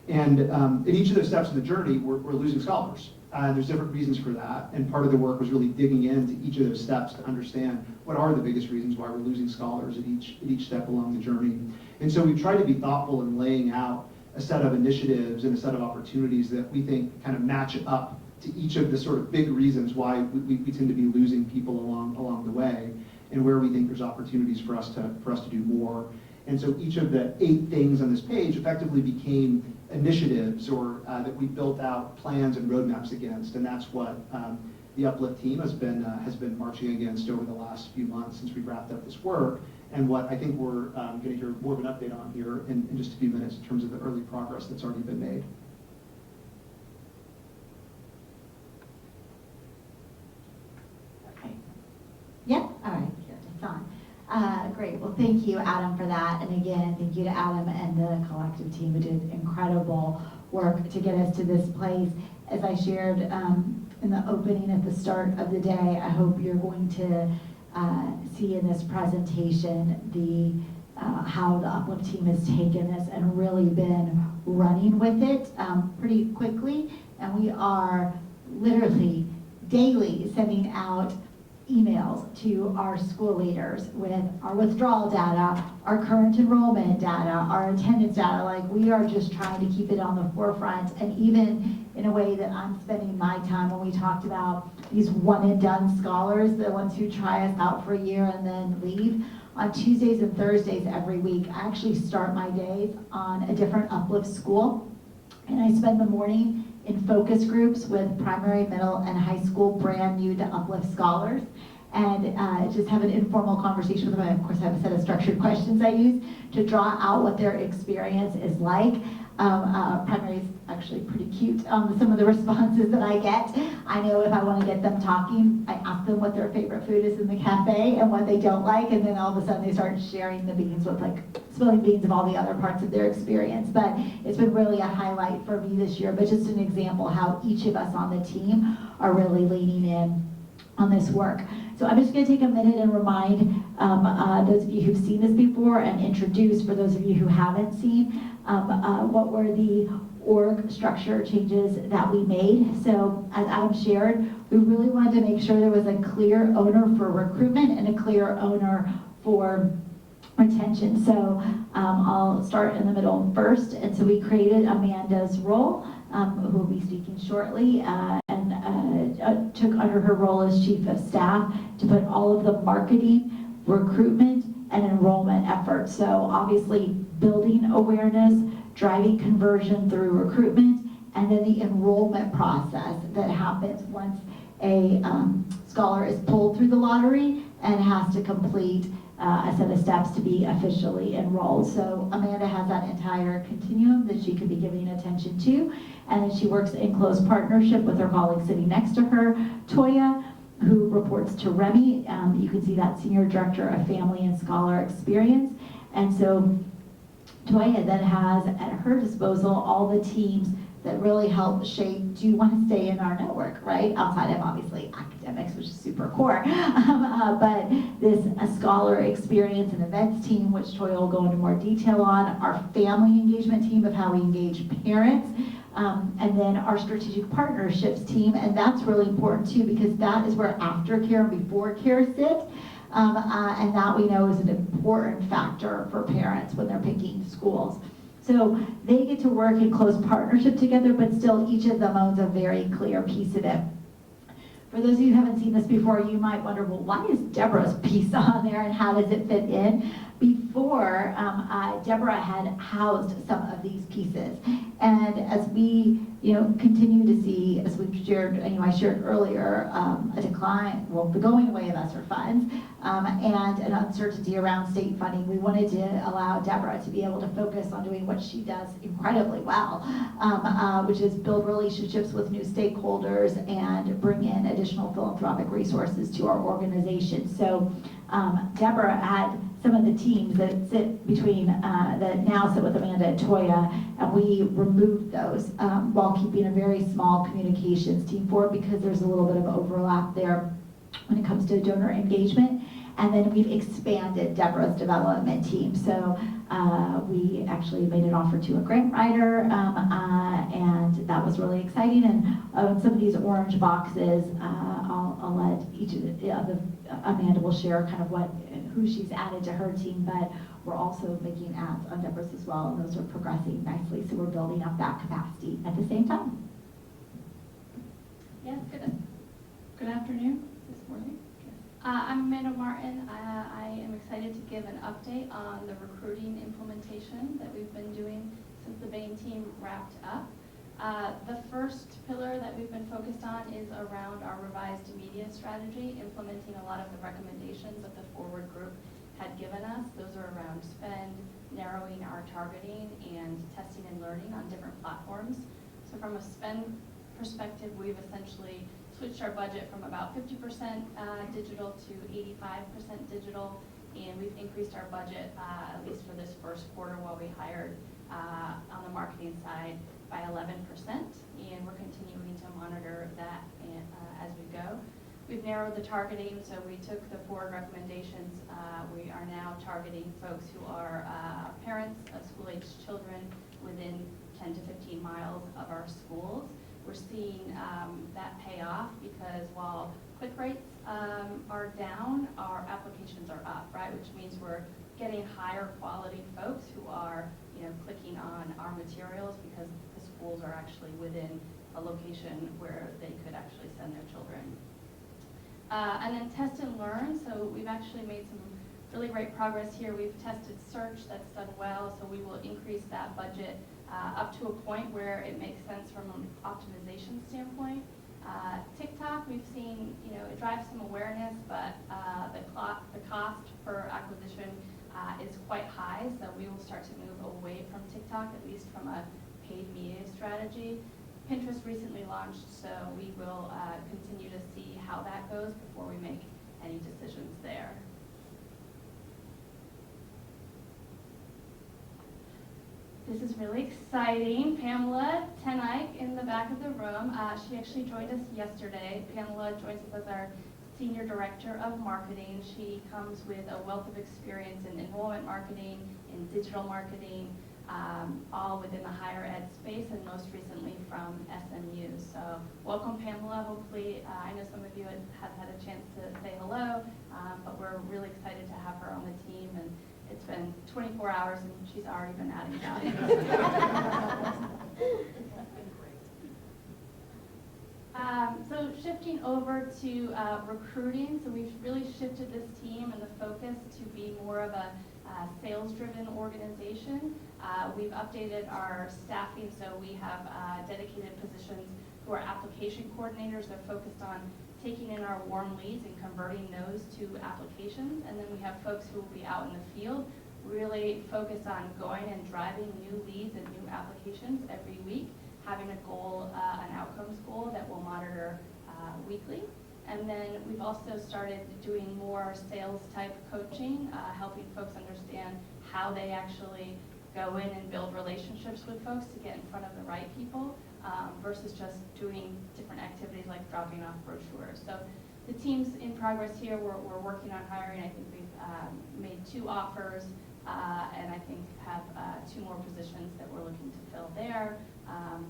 Speaker 19: And in each of those steps of the journey, we're losing scholars. There's different reasons for that, and part of the work was really digging into each of those steps to understand what are the biggest reasons why we're losing scholars at each step along the journey. And so we've tried to be thoughtful in laying out a set of initiatives and a set of opportunities that we think kind of match up to each of the sort of big reasons why we tend to be losing people along the way, and where we think there's opportunities for us to do more. And so each of the 8 things on this page effectively became initiatives or that we built out plans and roadmaps against, and that's what the Uplift team has been marching against over the last few months since we wrapped up this work, and what I think we're going to hear more of an update on here in just a few minutes in terms of the early progress that's already been made.
Speaker 2: Okay. Yep. All right. Here, it's on. Great. Well, thank you, Adam, for that. And again, thank you to Adam and the collective team who did incredible work to get us to this place. As I shared in the opening at the start of the day, I hope you're going to see in this presentation how the Uplift team has taken this and really been running with it pretty quickly. And we are literally daily sending out emails to our school leaders with our withdrawal data, our current enrollment data, our attendance data. Like, we are just trying to keep it on the forefront, and even in a way that I'm spending my time when we talked about these one and done scholars, the ones who try us out for a year and then leave. On Tuesdays and Thursdays every week, I actually start my days on a different Uplift school, and I spend the morning in focus groups with primary, middle, and high school brand new to Uplift scholars, and just have an informal conversation with them. I, of course, have a set of structured questions I use to draw out what their experience is like. Primary is actually pretty cute. Some of the responses that I get, I know if I want to get them talking, I ask them what their favorite food is in the cafe and what they don't like, and then all of a sudden they start sharing the beans with, like, spilling beans of all the other parts of their experience. But it's been really a highlight for me this year, but just an example how each of us on the team are really leaning in on this work. So I'm just going to take a minute and remind those of you who've seen this before, and introduce, for those of you who haven't seen, what were the org structure changes that we made. So as Adam shared, we really wanted to make sure there was a clear owner for recruitment and a clear owner for retention. So I'll start in the middle first. And so we created Amanda's role, who will be speaking shortly, and took under her role as chief of staff to put all of the marketing, recruitment, and enrollment efforts. So obviously building awareness, driving conversion through recruitment, and then the enrollment process that happens once a scholar is pulled through the lottery and has to complete a set of steps to be officially enrolled. So Amanda has that entire continuum that she could be giving attention to, and then she works in close partnership with her colleague sitting next to her, Toya, who reports to Remy. You can see that Senior Director of Family and Scholar Experience. And so Toya then has at her disposal all the teams that really help shape, do you want to stay in our network, right? Outside of obviously academics, which is super core. But this scholar experience and events team, which Toya will go into more detail on, our family engagement team of how we engage parents, and then our strategic partnerships team. And that's really important too, because that is where aftercare and before care sit. And that we know is an important factor for parents when they're picking schools. So they get to work in close partnership together, but still each of them owns a very clear piece of it. For those of you who haven't seen this before, you might wonder, well, why is Deborah's piece on there and how does it fit in? Before, Deborah had housed some of these pieces. And as we, continue to see, as we've shared, I shared earlier, a decline, well, the going away of ESSER funds, and an uncertainty around state funding, we wanted to allow Deborah to be able to focus on doing what she does incredibly well, which is build relationships with new stakeholders and bring in additional philanthropic resources to our organization. So Deborah had some of the teams that sit between, that now sit with Amanda and Toya, and we removed those while keeping a very small communications team for it because there's a little bit of overlap there when it comes to donor engagement. And then we've expanded Deborah's development team. So we actually made an offer to a grant writer, and that was really exciting. And some of these orange boxes, I'll let each of Amanda will share kind of who she's added to her team, but we're also making ads on Deborah's as well, and those are progressing nicely. So we're building up that capacity at the same time.
Speaker 20: Yes, good afternoon, this morning. I'm Amanda Martin. I am excited to give an update on the recruiting implementation that we've been doing since the Bain team wrapped up. The first pillar that we've been focused on is around our revised media strategy, implementing a lot of the recommendations that the Forward group had given us. Those are around spend, narrowing our targeting, and testing and learning on different platforms. So from a spend perspective, we've essentially switched our budget from about 50% digital to 85% digital, and we've increased our budget, at least for this first quarter, while we hired on the marketing side by 11%, and we're continuing to monitor that as we go. We've narrowed the targeting, so we took the Forward recommendations. We are now targeting folks who are parents of school-aged children within 10 to 15 miles of our schools. We're seeing that pay off because while click rates are down, our applications are up, right? Which means we're getting higher quality folks who are, clicking on our materials because the schools are actually within a location where they could actually send their children. And then test and learn. So we've actually made some really great progress here. We've tested search, that's done well, so we will increase that budget up to a point where it makes sense from an optimization standpoint. TikTok, we've seen, it drives some awareness, but the cost per acquisition is quite high, so we will start to move away from TikTok, at least from a paid media strategy. Pinterest recently launched, so we will continue to see how that goes before we make any decisions there. This is really exciting. Pamela Tenike in the back of the room. She actually joined us yesterday. Pamela joins us as our Senior Director of Marketing. She comes with a wealth of experience in enrollment marketing, in digital marketing, all within the higher ed space, and most recently from SMU. So welcome, Pamela. Hopefully, I know some of you have had a chance to say hello, but we're really excited to have her on the team. And it's been 24 hours and she's already been adding value. So shifting over to recruiting, so we've really shifted this team and the focus to be more of a sales-driven organization. We've updated our staffing, so we have dedicated positions who are application coordinators. They're focused on taking in our warm leads and converting those to applications. And then we have folks who will be out in the field, really focused on going and driving new leads and new applications every week, having a goal, an outcomes goal that we'll monitor weekly. And then we've also started doing more sales type coaching, helping folks understand how they actually go in and build relationships with folks to get in front of the right people, versus just doing different activities like dropping off brochures. So the team's in progress here. We're working on hiring. I think we've made 2 offers, and I think have 2 more positions that we're looking to fill there.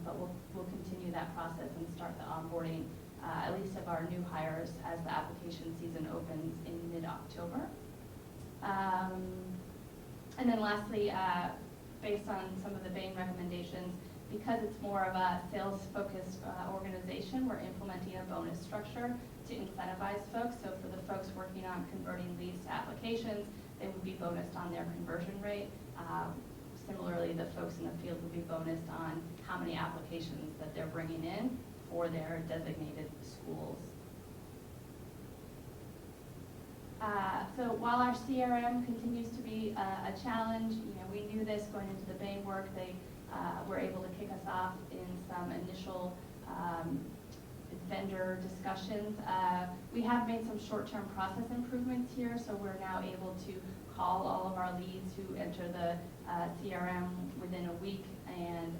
Speaker 20: But we'll continue that process and start the onboarding, at least of our new hires, as the application season opens in mid-October. And then lastly, based on some of the Bain recommendations, because it's more of a sales-focused organization, we're implementing a bonus structure to incentivize folks. So for the folks working on converting leads to applications, they would be bonused on their conversion rate. Similarly, the folks in the field would be bonused on how many applications that they're bringing in for their designated schools. So while our CRM continues to be a challenge, we knew this going into the Bain work. They were able to kick us off in some initial vendor discussions. We have made some short-term process improvements here, so we're now able to call all of our leads who enter the CRM within a week and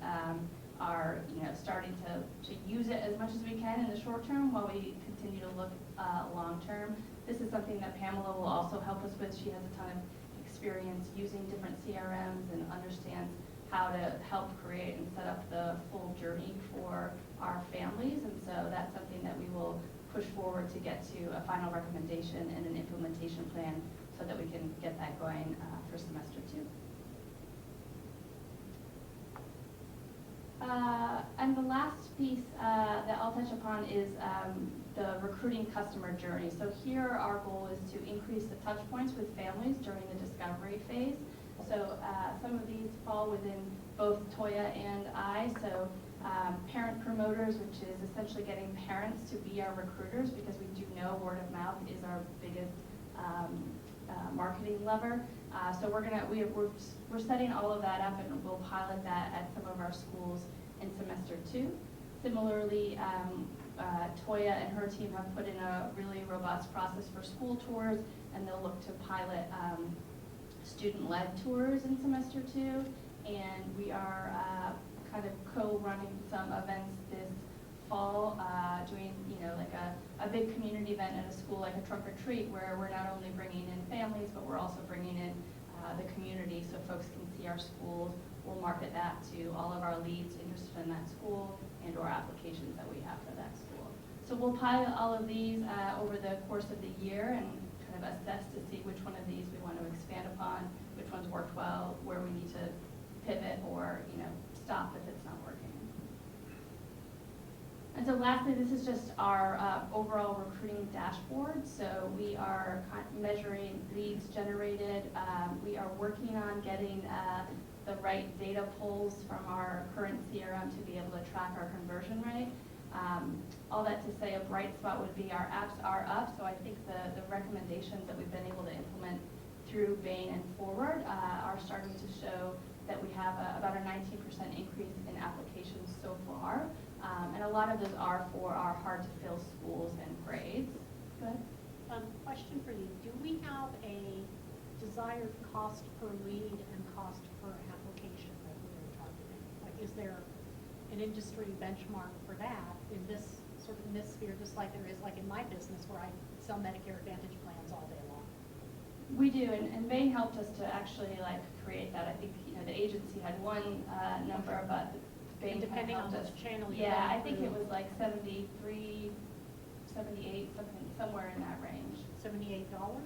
Speaker 20: are starting to use it as much as we can in the short term while we continue to look long term. This is something that Pamela will also help us with. She has a ton of experience using different CRMs and understands how to help create and set up the full journey for our families. And so that's something that we will push forward to get to a final recommendation and an implementation plan so that we can get that going for semester 2. And the last piece that I'll touch upon is the recruiting customer journey. So here our goal is to increase the touch points with families during the discovery phase. So some of these fall within both Toya and I. So parent promoters, which is essentially getting parents to be our recruiters, because we do know word of mouth is our biggest marketing lever. So we're setting all of that up, and we'll pilot that at some of our schools in semester 2. Similarly, Toya and her team have put in a really robust process for school tours, and they'll look to pilot student-led tours in semester 2. And we are kind of co-running some events this fall, doing like a big community event at a school, like a trunk or treat, where we're not only bringing in families, but we're also bringing in the community so folks can see our schools. We'll market that to all of our leads interested in that school and or applications that we have for that school. So we'll pilot all of these over the course of the year and kind of assess to see which one of these we want to expand upon, which ones worked well, where we need to pivot or stop if it's not working. And so lastly, this is just our overall recruiting dashboard. So we are measuring leads generated. We are working on getting the right data pulls from our current CRM to be able to track our conversion rate. All that to say, a bright spot would be our apps are up. So I think the recommendations that we've been able to implement through Bain and Forward are starting to show that we have about a 19% increase in applications so far. And a lot of those are for our hard-to-fill schools and grades. Go ahead.
Speaker 7: Question for you. Do we have a desired cost per lead and cost per application that we are targeting? Like, is there an industry benchmark for that in this sort of sphere, just like there is like in my business where I sell Medicare Advantage plans all day long?
Speaker 20: We do, and Bain helped us to actually create that. I think the agency had one number, but Bain
Speaker 7: depending on
Speaker 20: helped us.
Speaker 7: which channel you're
Speaker 20: Yeah, I
Speaker 7: going
Speaker 20: think
Speaker 7: through.
Speaker 20: it was like 73, 78, somewhere in that range.
Speaker 7: $78 or?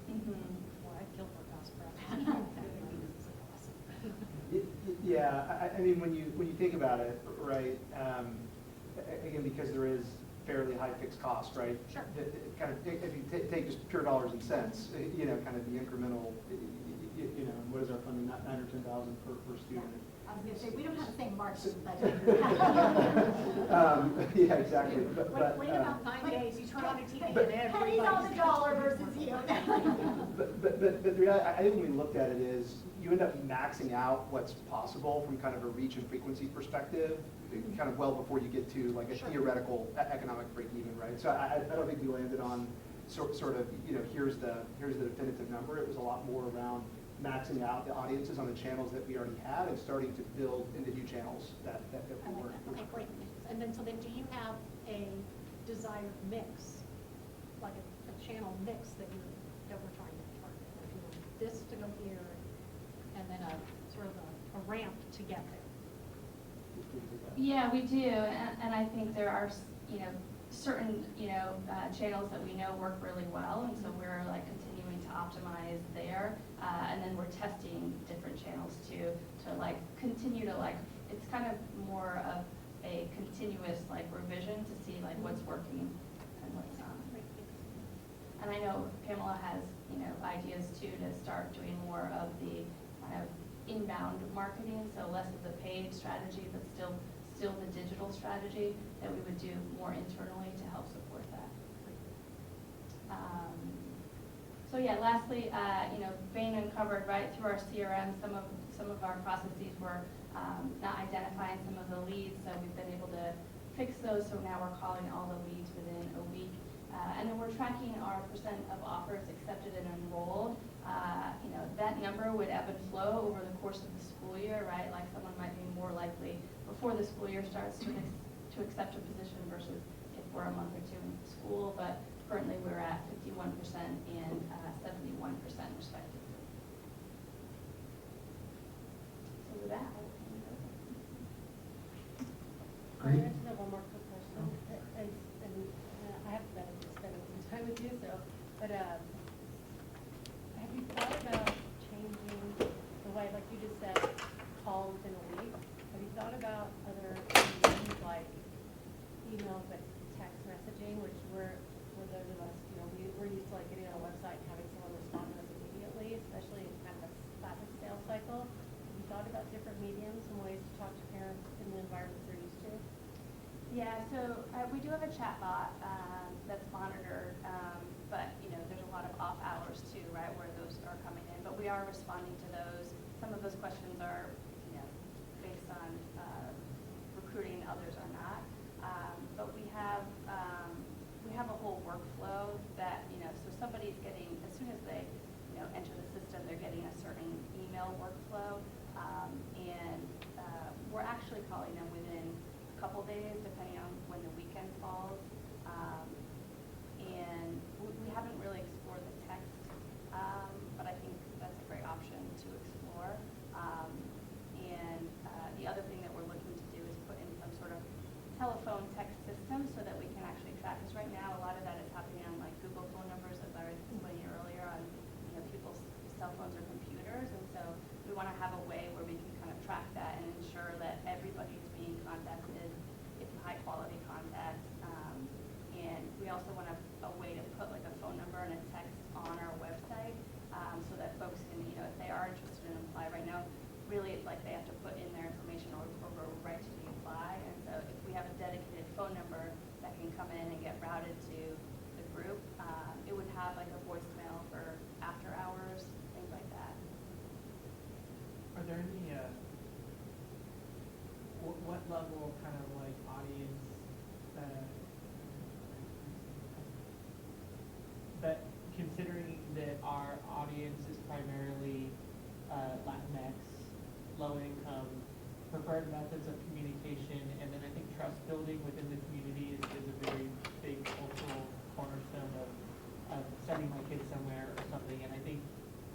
Speaker 7: Well, I'd kill for cost per application.
Speaker 19: Yeah, I mean, when you think about it, right, again, because there is fairly high fixed cost, right?
Speaker 7: Sure.
Speaker 19: Kind of, if you take just pure dollars and cents, kind of the incremental, what is our funding, not 9 or 10,000 per student.
Speaker 2: I was going to say, we don't have the same marketing budget.
Speaker 19: Yeah, exactly.
Speaker 7: Wait about 9 days, you turn on the TV and everybody's.
Speaker 2: Pennies on the dollar versus
Speaker 19: But the reality, I think when we looked at it is, you end up maxing out what's possible from kind of a reach and frequency perspective, kind of well before you get to like a theoretical economic break even, right? So I don't think we landed on sort of, here's the definitive number. It was a lot more around maxing out the audiences on the channels that we already had and starting to build into new channels that we were.
Speaker 7: Okay, great. And then, do you have a desired mix, like a channel mix that we're trying to target? If you want this to go here, and then a sort of a ramp to get there.
Speaker 20: Yeah, we do, and I think there are certain channels that we know work really well, and so we're continuing to optimize there, and then we're testing different channels to continue to it's kind of more of a continuous like revision to see like what's working and what's not. And I know Pamela has, ideas too to start doing more of the kind of inbound marketing, so less of the paid strategy, but still the digital strategy that we would do more internally to help support that. So yeah, lastly, Bain uncovered right through our CRM some of our processes were not identifying some of the leads, so we've been able to fix those. So now we're calling all the leads within a week, and then we're tracking our percent of offers accepted and enrolled. That number would ebb and flow over the course of the school year, right? Like someone might be more likely before the school year starts to accept a position versus if we're a month or two in school, but currently we're at 51% and 71% respectively. So with that, I will hand it over.
Speaker 8: I just have one more quick question, and I have been spending some time with you, but have you thought about changing the way, like you just said, call within a week? Have you thought about other mediums like email but text messaging, which we're those of us, we're used to like getting on a website and having someone respond to us immediately, especially in kind of a classic sales cycle. Have you thought about different mediums and ways to talk to parents in the environments they're used to?
Speaker 20: Yeah, so we do have a chat bot that's monitored, but there's a lot of off hours too, right, where those are coming in. But we are responding to those. Some of those questions are, based on recruiting, others are not. But we have a whole workflow that so somebody's getting, as soon as they enter the system, they're getting a certain email workflow, and we're actually calling them within a couple days, depending on when the weekend falls. And we haven't really explored the text, but I think that's a great option to explore. And the other thing that we're looking to do is put in some sort of telephone text system so that we can actually track, because right now a lot of that is happening on like Google phone numbers, as I was explaining earlier, on people's cell phones or computers, and so we want to have a way where we can kind of track that and ensure that everybody's being contacted, it's high quality contact, and we also want a way to put like a phone number and a text on our website, so that folks can, if they are interested in apply right now, really it's like they have to put in their information or go right to the apply. And so if we have a dedicated phone number that can come in and get routed to the group, it would have like a voicemail for after hours, things like that.
Speaker 4: Are there any, what level of kind of like audience, but considering that our audience is primarily Latinx, low income, preferred methods of communication, and then I think trust building within the community is a very big cultural cornerstone of sending my kids somewhere or something. And I think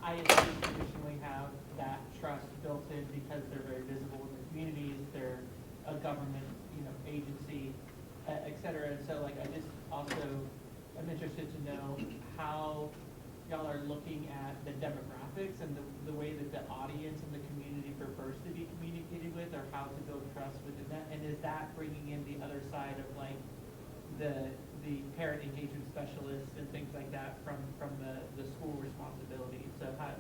Speaker 4: ISPs traditionally have that trust built in because they're very visible in the communities, they're a government, agency, et cetera. And so like I'm interested to know how y'all are looking at the demographics and the way that the audience and the community prefers to be communicated with, or how to build trust within that. And is that bringing in the other side of like the parent engagement specialists and things like that from the school responsibility? So how,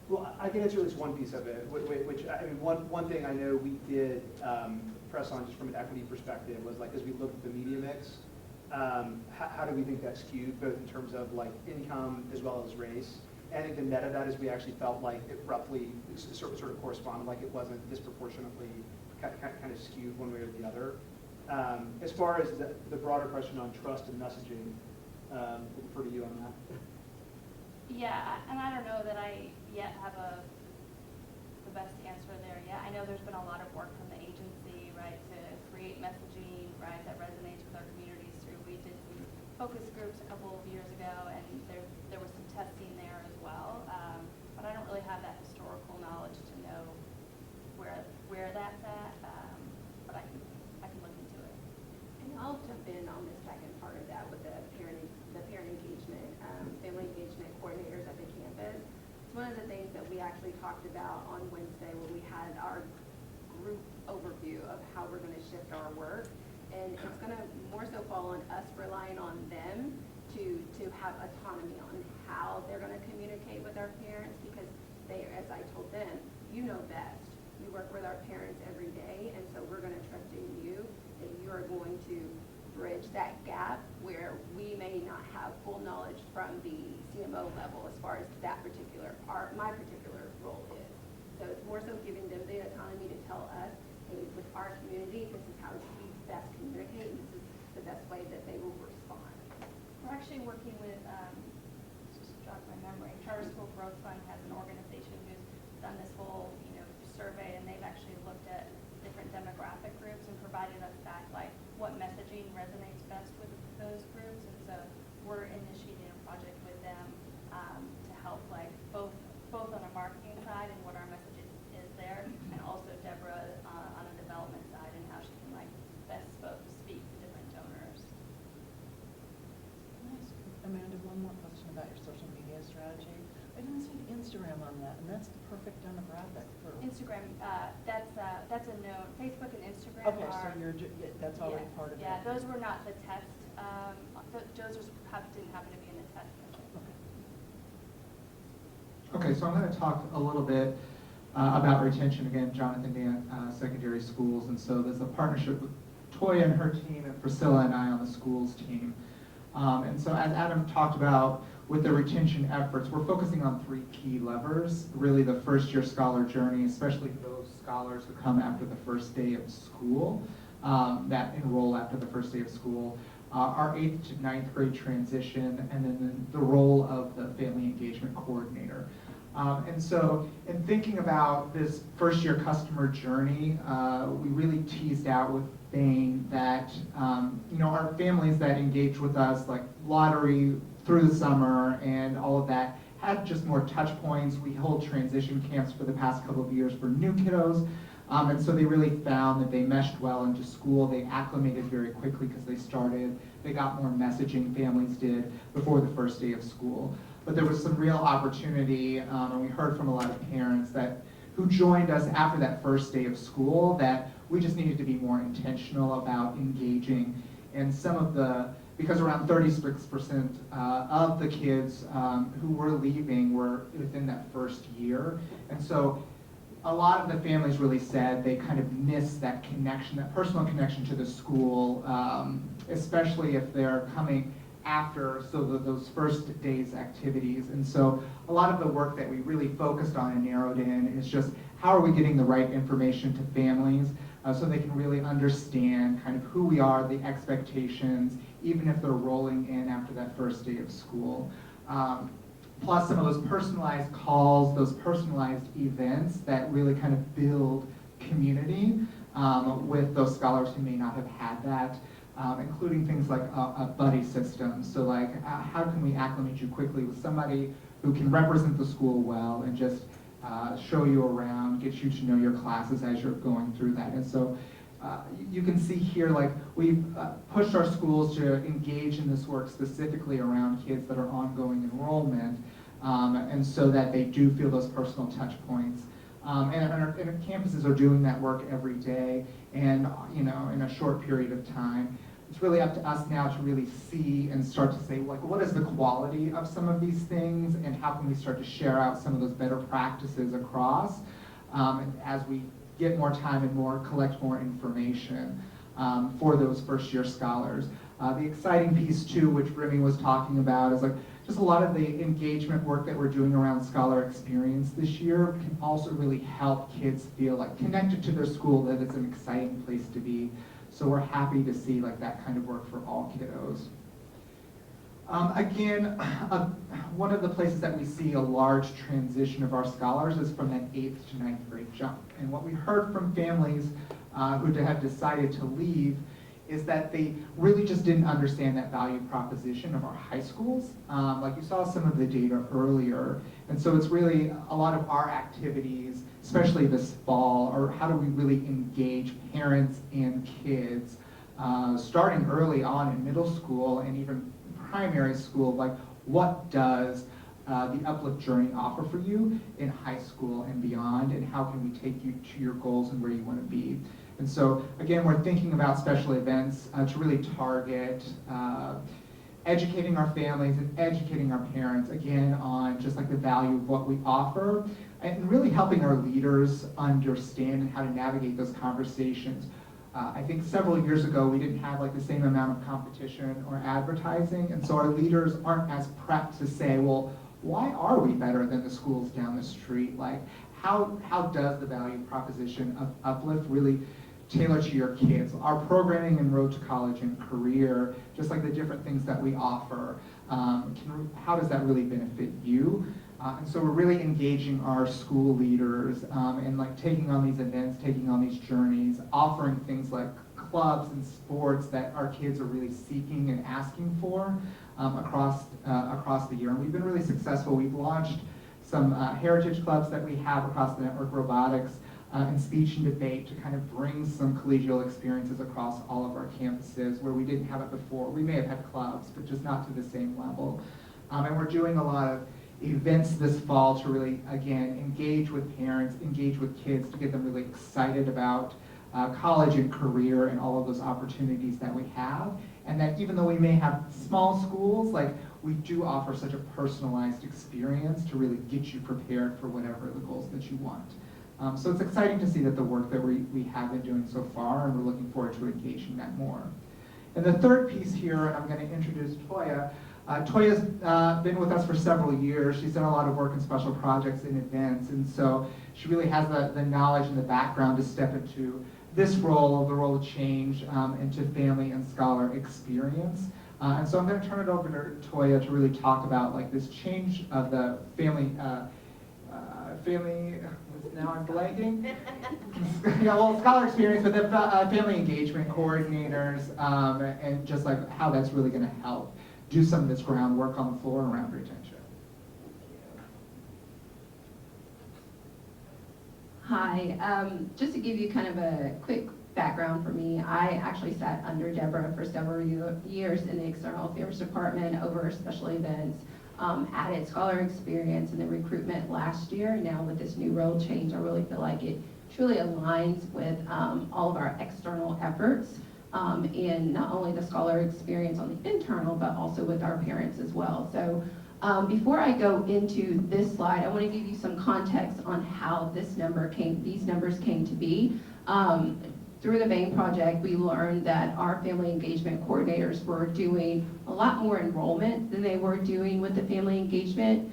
Speaker 19: Well, I can answer at least one piece of it, which I mean, one thing I know we did press on just from an equity perspective was like, as we looked at the media mix, how do we think that's skewed, both in terms of like income as well as race? And I think the net of that is we actually felt like it roughly sort of corresponded, like it wasn't disproportionately kind of skewed one way or the other. As far as the broader question on trust and messaging, we'll refer to you on that.
Speaker 20: Yeah, and I don't know that I yet have the best answer there yet. I know there's been a lot of work from the agency, right, to create messaging, right, that resonates with our communities through. We did some focus groups a couple of years ago, and there was some testing there as well. But I don't really have that historical knowledge to know where that's at. But I can look into it.
Speaker 21: And I'll jump in on the second part of that with the parent engagement, family engagement coordinators at the campus. It's one one of the things that we actually talked about on Wednesday when we had our group overview of how we're gonna shift our work. And it's gonna more so fall on us relying on them to have autonomy on how they're gonna communicate with our parents, because they, as I told them, you know best. We work with our parents every day, and so we're gonna trust in you that you are going to bridge that gap where we may not have full knowledge from the CMO level as far as that particular, my particular role is. So it's more so giving them the autonomy to tell us, hey, with our community, this is how we best communicate, and this is the best way that they will respond.
Speaker 20: We're actually working with, just to jog my memory, Charter School Growth Fund has an organization who's done this whole, survey, and they've actually looked at different demographic groups and provided us back like what messaging resonates best with those groups. And so we're initiating a project with them to help like both on a marketing side and what our message is there, and also Deborah on a development side and how she can like best speak to different donors.
Speaker 5: Can I ask Amanda one more question about your social media strategy? I didn't see Instagram on that, and that's the perfect demographic for
Speaker 20: Instagram, that's a no. Facebook and Instagram
Speaker 5: Okay,
Speaker 20: are.
Speaker 5: so that's already part of it.
Speaker 20: Yeah, those were not the test. Those didn't happen to be in the test.
Speaker 14: Okay, so I'm going to talk a little bit about retention. Again, Jonathan Dant, Secondary Schools, and so there's a partnership with Toya and her team and Priscilla and I on the schools team. And so as Adam talked about with the retention efforts, we're focusing on 3 key levers. Really the first year scholar journey, especially those scholars who come after the first day of school, that enroll after the first day of school, our 8th to 9th grade transition, and then the role of the family engagement coordinator. And so in thinking about this first year customer journey, we really teased out with Bain that our families that engage with us, like lottery through the summer and all of that, had just more touch points. We hold transition camps for the past couple of years for new kiddos. And so they really found that they meshed well into school. They acclimated very quickly because they got more messaging, families did, before the first day of school. But there was some real opportunity, and we heard from a lot of parents who joined us after that first day of school, that we just needed to be more intentional about engaging. And because around 36% of the kids who were leaving were within that first year. And so a lot of the families really said they kind of miss that connection, that personal connection to the school, especially if they're coming after those first day's activities. And so a lot of the work that we really focused on and narrowed in is just how are we getting the right information to families so they can really understand kind of who we are, the expectations, even if they're rolling in after that first day of school. Plus some of those personalized calls, those personalized events that really kind of build community with those scholars who may not have had that, including things like a buddy system. So like, how can we acclimate you quickly with somebody who can represent the school well and just show you around, get you to know your classes as you're going through that. And so you can see here, like, we've pushed our schools to engage in this work specifically around kids that are ongoing enrollment, and so that they do feel those personal touch points. And our campuses are doing that work every day, and in a short period of time. It's really up to us now to really see and start to say, like, what is the quality of some of these things, and how can we start to share out some of those better practices across as we get more time and collect more information for those first year scholars. The exciting piece too, which Remy was talking about, is like just a lot of the engagement work that we're doing around scholar experience this year can also really help kids feel like connected to their school, that it's an exciting place to be. So we're happy to see like that kind of work for all kiddos. Again, one of the places that we see a large transition of our scholars is from that 8th to 9th grade jump. And what we heard from families who have decided to leave is that they really just didn't understand that value proposition of our high schools. Like you saw some of the data earlier. And so it's really a lot of our activities, especially this fall, or how do we really engage parents and kids, starting early on in middle school and even primary school, like what does the Uplift journey offer for you in high school and beyond, and how can we take you to your goals and where you want to be. And so, again, we're thinking about special events to really target educating our families and educating our parents, again, on just like the value of what we offer, and really helping our leaders understand how to navigate those conversations. I think several years ago, we didn't have like the same amount of competition or advertising, and so our leaders aren't as prepped to say, well, why are we better than the schools down the street? Like, how does the value proposition of Uplift really tailor to your kids? Our programming in Road to College and Career, just like the different things that we offer, how does that really benefit you? And so we're really engaging our school leaders and like taking on these events, taking on these journeys, offering things like clubs and sports that our kids are really seeking and asking for across the year. And we've been really successful. We've launched some heritage clubs that we have across the network, robotics, and speech and debate, to kind of bring some collegial experiences across all of our campuses where we didn't have it before. We may have had clubs, but just not to the same level. And we're doing a lot of events this fall to really, again, engage with parents, engage with kids, to get them really excited about college and career and all of those opportunities that we have. And that even though we may have small schools, like, we do offer such a personalized experience to really get you prepared for whatever the goals that you want. So it's exciting to see that the work that we have been doing so far, and we're looking forward to engaging that more. And the third piece here, I'm going to introduce Toya. Toya's been with us for several years. She's done a lot of work in special projects and events, and so she really has the knowledge and the background to step into this role, the role of change, into family and scholar experience. And so I'm going to turn it over to Toya to really talk about like this change of the family, now I'm blanking. Yeah, well, scholar experience, but the family engagement coordinators, and just like how that's really going to help do some of this groundwork on the floor around retention.
Speaker 9: Hi, just to give you kind of a quick background for me, I actually sat under Deborah for several years in the External Affairs Department over special events, added scholar experience and the recruitment last year. Now with this new role change, I really feel like it truly aligns with all of our external efforts in not only the scholar experience on the internal, but also with our parents as well. So before I go into this slide, I want to give you some context on how these numbers came to be. Through the BANE project, we learned that our family engagement coordinators were doing a lot more enrollment than they were doing with the family engagement.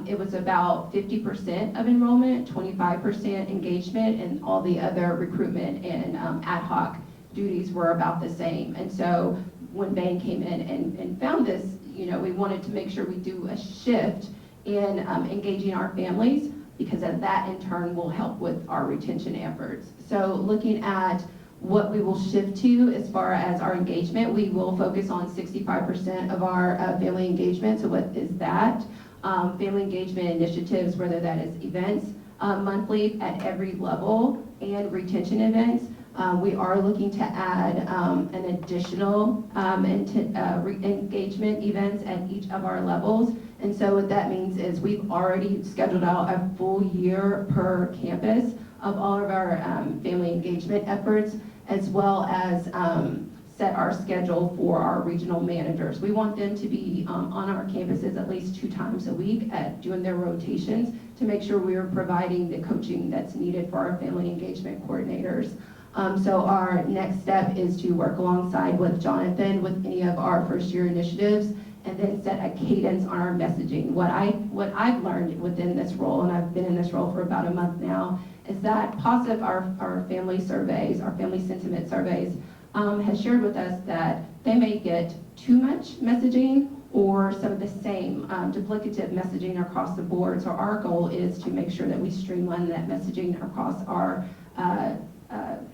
Speaker 9: It was about 50% of enrollment, 25% engagement, and all the other recruitment and ad hoc duties were about the same. And so when BANE came in and found this, we wanted to make sure we do a shift in engaging our families, because that in turn will help with our retention efforts. So looking at what we will shift to as far as our engagement, we will focus on 65% of our family engagement. So what is that? Family engagement initiatives, whether that is events monthly at every level and retention events. We are looking to add an additional engagement events at each of our levels. And so what that means is we've already scheduled out a full year per campus of all of our family engagement efforts, as well as set our schedule for our regional managers. We want them to be on our campuses at least 2 times a week at doing their rotations to make sure we are providing the coaching that's needed for our family engagement coordinators. So our next step is to work alongside with Jonathan with any of our first year initiatives, and then set a cadence on our messaging. What I've learned within this role, and I've been in this role for about a month now, is that positive our family surveys, our family sentiment surveys, has shared with us that they may get too much messaging or some of the same duplicative messaging across the board. So our goal is to make sure that we streamline that messaging across our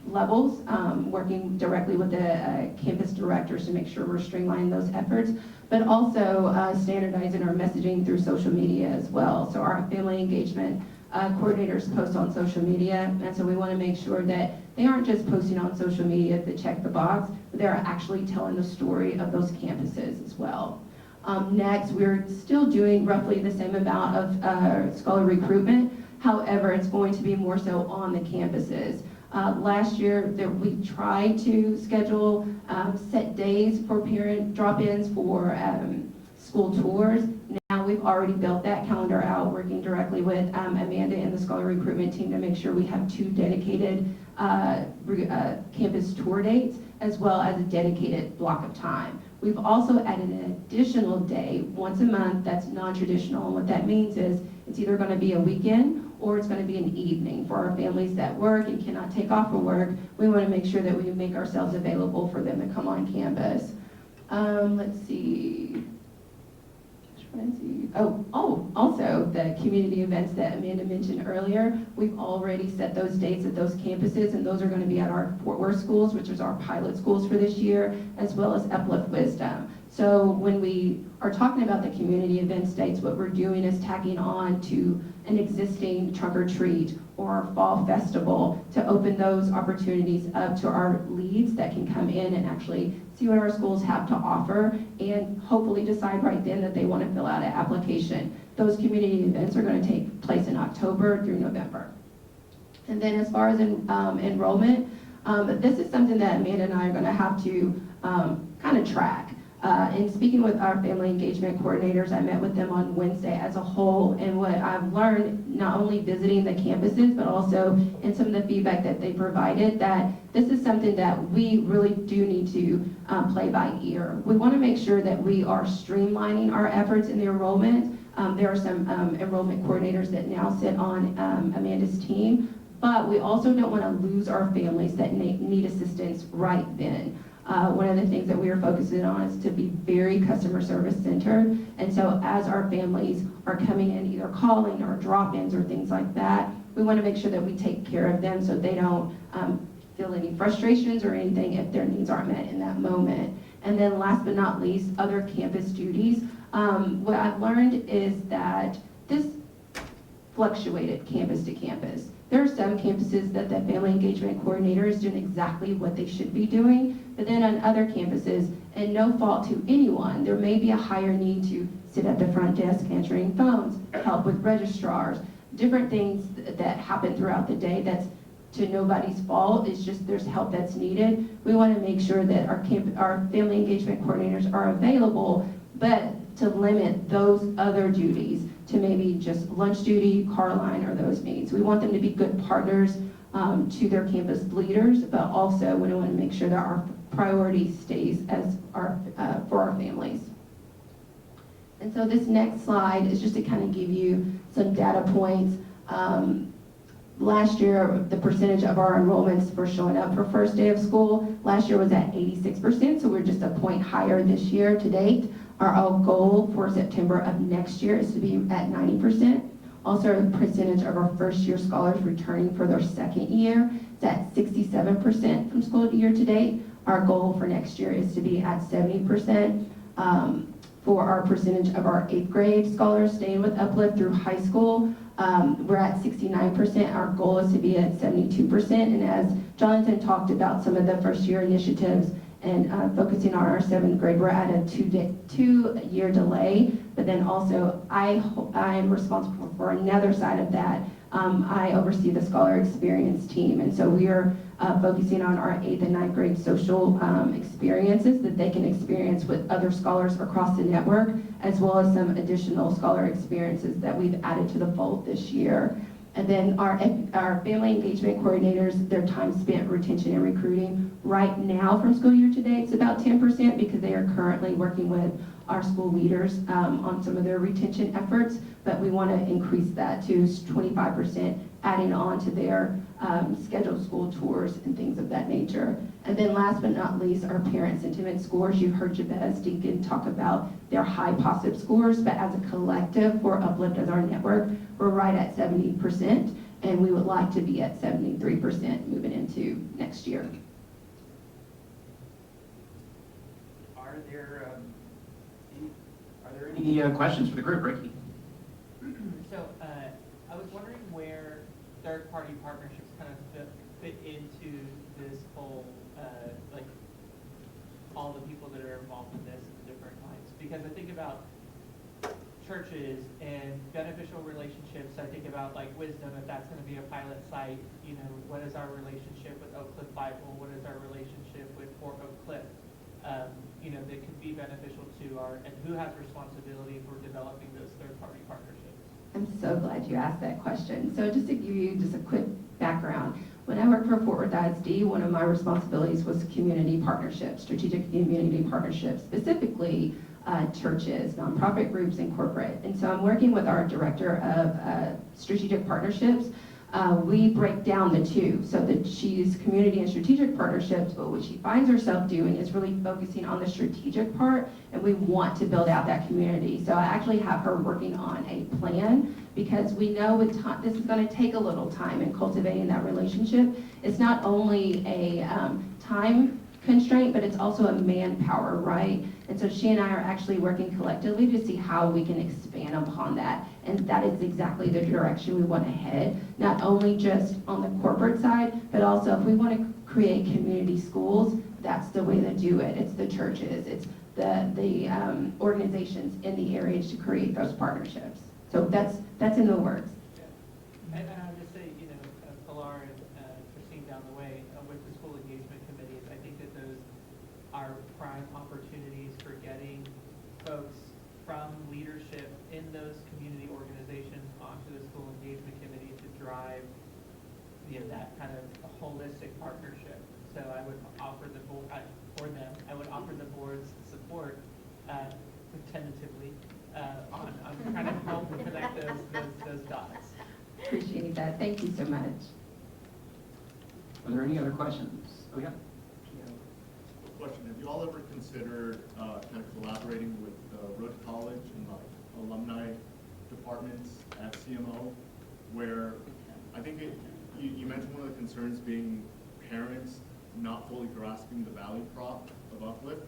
Speaker 9: levels, working directly with the campus directors to make sure we're streamlining those efforts, but also standardizing our messaging through social media as well. So our family engagement coordinators post on social media, and so we want to make sure that they aren't just posting on social media to check the box, but they're actually telling the story of those campuses as well. Next, we're still doing roughly the same amount of scholar recruitment. However, it's going to be more so on the campuses. Last year, we tried to schedule set days for parent drop-ins for school tours. Now we've already built that calendar out, working directly with Amanda and the scholar recruitment team to make sure we have 2 dedicated campus tour dates, as well as a dedicated block of time. We've also added an additional day once a month that's non-traditional. And what that means is it's either going to be a weekend or it's going to be an evening for our families that work and cannot take off from work. We want to make sure that we make ourselves available for them to come on campus. Let's see. Also the community events that Amanda mentioned earlier, we've already set those dates at those campuses, and those are going to be at our Fort Worth schools, which is our pilot schools for this year, as well as Uplift Wisdom. So when we are talking about the community events dates, what we're doing is tacking on to an existing trunk or treat or fall festival to open those opportunities up to our leads that can come in and actually see what our schools have to offer and hopefully decide right then that they want to fill out an application. Those community events are going to take place in October through November. And then as far as enrollment, this is something that Amanda and I are going to have to kind of track. In speaking with our family engagement coordinators, I met with them on Wednesday as a whole, and what I've learned, not only visiting the campuses, but also in some of the feedback that they provided, that this is something that we really do need to play by ear. We want to make sure that we are streamlining our efforts in the enrollment. There are some enrollment coordinators that now sit on Amanda's team, but we also don't want to lose our families that need assistance right then. One of the things that we are focusing on is to be very customer service centered. And so as our families are coming in, either calling or drop-ins or things like that, we want to make sure that we take care of them so they don't feel any frustrations or anything if their needs aren't met in that moment. And then last but not least, other campus duties. What I've learned is that this fluctuated campus to campus. There are some campuses that the family engagement coordinator is doing exactly what they should be doing, but then on other campuses, and no fault to anyone, there may be a higher need to sit at the front desk answering phones, help with registrars, different things that happen throughout the day that's to nobody's fault. It's just there's help that's needed. We want to make sure that our family engagement coordinators are available, but to limit those other duties to maybe just lunch duty, car line, or those needs. We want them to be good partners to their campus leaders, but also we want to make sure that our priority stays as for our families. And so this next slide is just to kind of give you some data points. Last year, the percentage of our enrollments for showing up for first day of school, last year was at 86%, so we're just a point higher this year to date. Our goal for September of next year is to be at 90%. Also, the percentage of our first year scholars returning for their second year is at 67% from school year to date. Our goal for next year is to be at 70%. For our percentage of our 8th grade scholars staying with Uplift through high school, we're at 69%. Our goal is to be at 72%. And as Jonathan talked about some of the first year initiatives and focusing on our 7th grade, we're at a 2-year delay. But then also, I am responsible for another side of that. I oversee the Scholar Experience team, and so we are focusing on our 8th and 9th grade social experiences that they can experience with other scholars across the network, as well as some additional scholar experiences that we've added to the fold this year. And then our family engagement coordinators, their time spent retention and recruiting right now from school year to date, it's about 10% because they are currently working with our school leaders on some of their retention efforts, but we want to increase that to 25%, adding on to their scheduled school tours and things of that nature. And then last but not least, our parent sentiment scores. You've heard Jabez Deacon talk about their high positive scores, but as a collective for Uplift as our network, we're right at 70%, and we would like to be at 73% moving into next year.
Speaker 1: Are there any questions for the group, Ricky?
Speaker 4: So I was wondering where third-party partnerships kind of fit into this whole, like all the people that are involved in this, the different lines. because I think about churches and beneficial relationships. I think about like Wisdom, if that's going to be a pilot site, you know, what is our relationship with Oak Cliff Bible? What is our relationship with Fort Oak Cliff? You know, that could be beneficial to and who has responsibility for developing those third-party partnerships?
Speaker 9: I'm so glad you asked that question. So just to give you just a quick background, when I worked for Fort Worth ISD, one of my responsibilities was community partnerships, strategic community partnerships, specifically churches, nonprofit groups, and corporate. And so I'm working with our director of strategic partnerships. We break down the two, so that she's community and strategic partnerships, but what she finds herself doing is really focusing on the strategic part, and we want to build out that community. So I actually have her working on a plan, because we know with time, this is going to take a little time in cultivating that relationship. It's not only a time constraint, but it's also a manpower, right? And so she and I are actually working collectively to see how we can expand upon that. And that is exactly the direction we want to head, not only just on the corporate side, but also if we want to create community schools, that's the way to do it. It's the churches, it's the organizations in the area to create those partnerships. So that's in the works.
Speaker 4: And I would just say, you know, Pilar and Christine down the way with the school engagement committees, I think that those are prime opportunities for getting folks from leadership in those community organizations onto the school engagement committee to drive, you know, that kind of a holistic partnership. So I would offer the board, for them, I would offer the board's support tentatively on trying to help connect those dots.
Speaker 9: Appreciate that. Thank you so much.
Speaker 13: Are there any other questions? Oh, yeah.
Speaker 11: Question, have you all ever considered kind of collaborating with Road to College and like alumni departments at CMO, where I think you mentioned one of the concerns being parents not fully grasping the value prop of Uplift.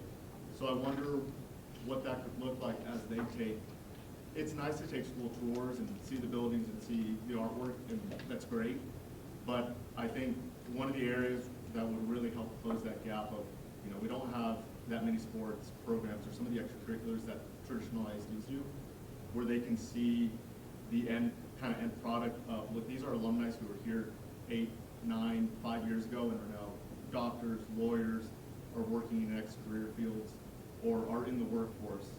Speaker 11: So I wonder what that could look like as they take, it's nice to take school tours and see the buildings and see the artwork, and that's great. But I think one of the areas that would really help close that gap of, you know, we don't have that many sports programs or some of the extracurriculars that traditional ISDs do, where they can see the end product of, look, these are alumni who were here 8, 9, 5 years ago and are now doctors, lawyers, or working in X career fields, or are in the workforce.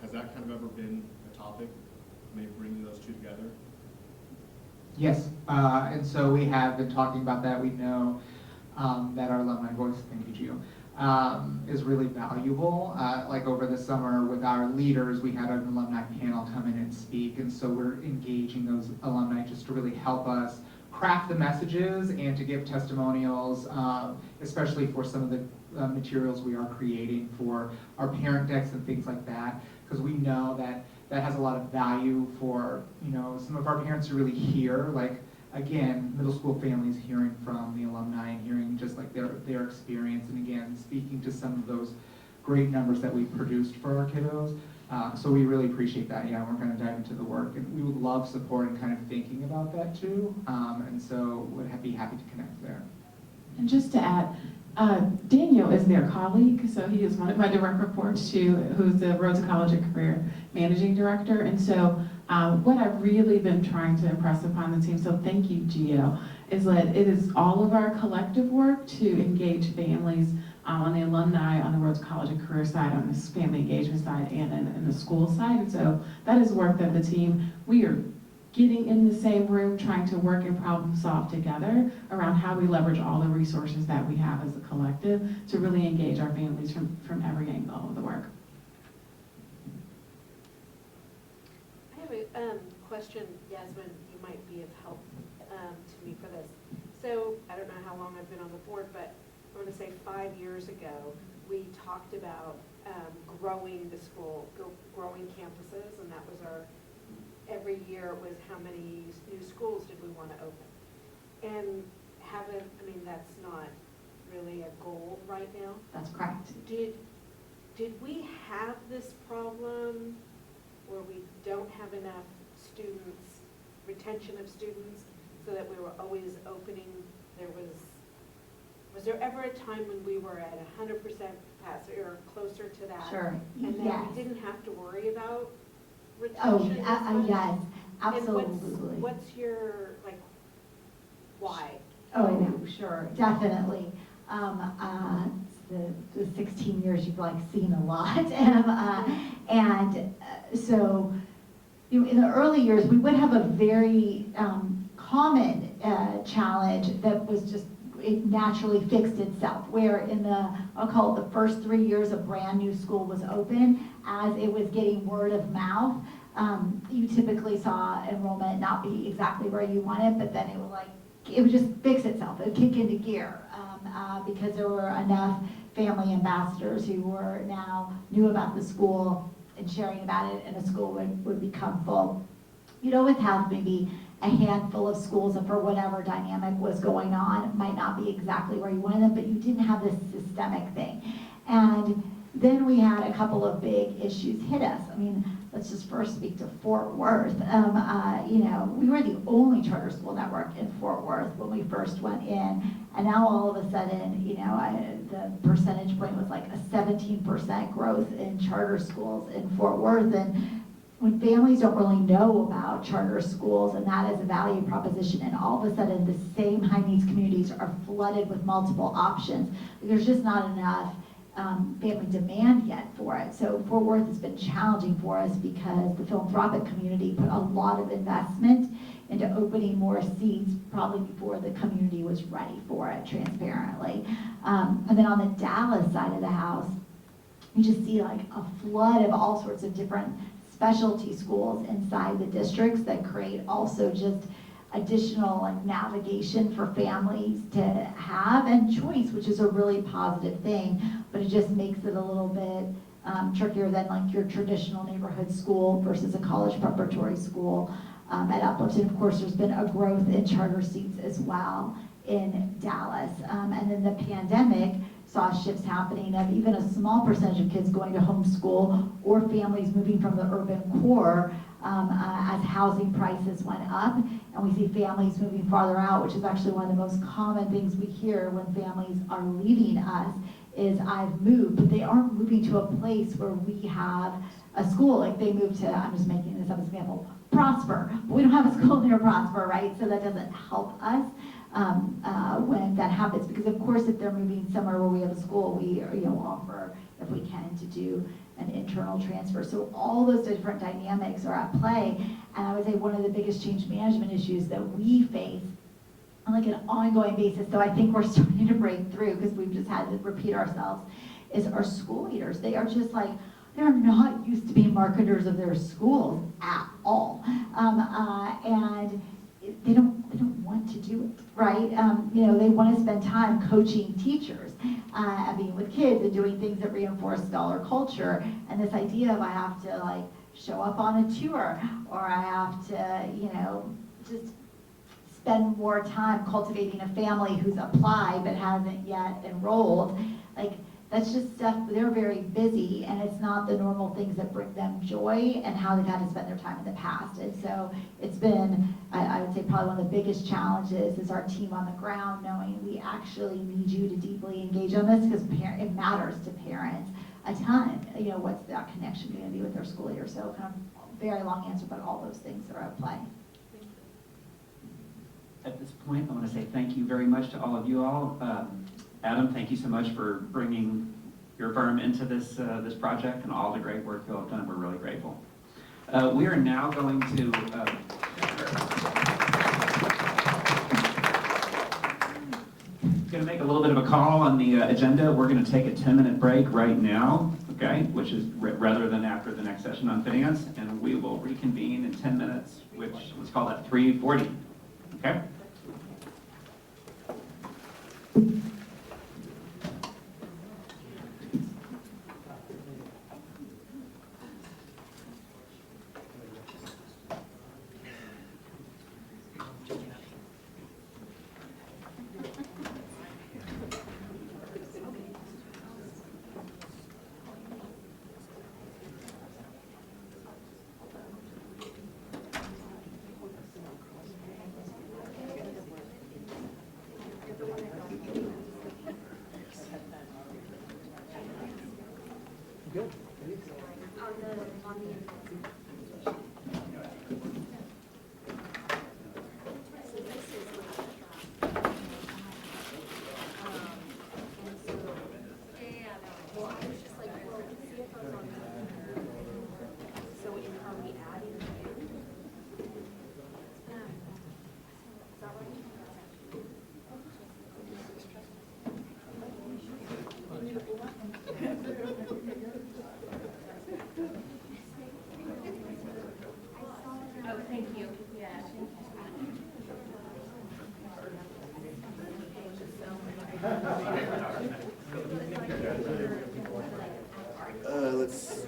Speaker 11: Has that kind of ever been a topic, maybe bringing those two together?
Speaker 14: Yes, and so we have been talking about that. We know that our alumni voice, thank you, Gio, is really valuable. Like over the summer with our leaders, we had an alumni panel come in and speak, and so we're engaging those alumni just to really help us craft the messages and to give testimonials, especially for some of the materials we are creating for our parent decks and things like that, because we know that that has a lot of value for, you know, some of our parents to really hear, like, again, middle school families hearing from the alumni and hearing just like their experience, and again, speaking to some of those great numbers that we produced for our kiddos. So we really appreciate that. Yeah, we're going to dive into the work, and we would love support and kind of thinking about that too. And so would be happy to connect there.
Speaker 3: And just to add, Daniel is their colleague, so he is one of my direct reports who's the Road to College and Career Managing Director. And so what I've really been trying to impress upon the team, so thank you, Gio, is that it is all of our collective work to engage families on the alumni, on the Road to College and Career side, on the family engagement side, and in the school side. And so that is work that the team, we are getting in the same room, trying to work and problem solve together around how we leverage all the resources that we have as a collective to really engage our families from every angle of the work.
Speaker 8: I have a question, Yasmin, you might be of help to me for this. So I don't know how long I've been on the board, but I'm going to say 5 years ago, we talked about growing the school, growing campuses, and that was our, every year was how many new schools did we want to open. And I mean, that's not really a goal right now.
Speaker 9: That's correct.
Speaker 8: Did we have this problem where we don't have enough students, retention of students, so that we were always opening, was there ever a time when we were at 100% capacity or closer to that?
Speaker 2: Sure,
Speaker 8: And then
Speaker 2: yes.
Speaker 8: we didn't have to worry about
Speaker 2: Oh,
Speaker 8: retention as much?
Speaker 2: yes,
Speaker 8: And
Speaker 2: absolutely.
Speaker 8: what's your, like, why?
Speaker 2: Oh, sure, definitely. The 16 years you've like seen a lot. So in the early years, we would have a very common challenge that was just, it naturally fixed itself, where in the, I'll call it the first 3 years a brand new school was open, as it was getting word of mouth, you typically saw enrollment not be exactly where you wanted, but then it would just fix itself. It would kick into gear because there were enough family ambassadors who were now knew about the school and sharing about it, and a school would become full. You'd always have maybe a handful of schools that for whatever dynamic was going on might not be exactly where you wanted them, but you didn't have this systemic thing. And then we had a couple of big issues hit us. I mean, let's just first speak to Fort Worth. We were the only charter school network in Fort Worth when we first went in, and now all of a sudden, the percentage point was like a 17% growth in charter schools in Fort Worth. And when families don't really know about charter schools and that is a value proposition, and all of a sudden the same high needs communities are flooded with multiple options, there's just not enough family demand yet for it. So Fort Worth has been challenging for us because the philanthropic community put a lot of investment into opening more seats probably before the community was ready for it, transparently. And then on the Dallas side of the house, you just see like a flood of all sorts of different specialty schools inside the districts that create also just additional navigation for families to have and choice, which is a really positive thing, but it just makes it a little bit trickier than like your traditional neighborhood school versus a college preparatory school at Uplift. And of course, there's been a growth in charter seats as well in Dallas. And then the pandemic saw shifts happening of even a small percentage of kids going to homeschool or families moving from the urban core as housing prices went up, and we see families moving farther out, which is actually one of the most common things we hear when families are leaving us is I've moved, but they aren't moving to a place where we have a school. Like they moved to, I'm just making this up as an example, Prosper. But we don't have a school near Prosper, right? So that doesn't help us when that happens, because of course if they're moving somewhere where we have a school, we offer, if we can, to do an internal transfer. So all those different dynamics are at play, and I would say one of the biggest change management issues that we face on like an ongoing basis, so I think we're starting to break through because we've just had to repeat ourselves, is our school leaders. They are just like, they're not used to being marketers of their schools at all, and they don't want to do it, right? They want to spend time coaching teachers, and being with kids and doing things that reinforce scholar culture. And this idea of I have to like show up on a tour, or I have to, just spend more time cultivating a family who's applied but hasn't yet enrolled, like that's just stuff, they're very busy, and it's not the normal things that bring them joy and how they've had to spend their time in the past. And so it's been, I would say probably one of the biggest challenges is our team on the ground knowing we actually need you to deeply engage on this, because it matters to parents a ton, what's that connection going to be with their school year. So kind of very long answer, but all those things are at play.
Speaker 17: At this point, I want to say thank you very much to all of you all. Adam, thank you so much for bringing your firm into this project and all the great work you all have done. We're really grateful. We are now going to make a little bit of a call on the agenda. We're going to take a 10-minute break right now, okay, which is rather than after the next session on finance, and we will reconvene in 10 minutes, which let's call that 3:40, okay?
Speaker 18: Let's.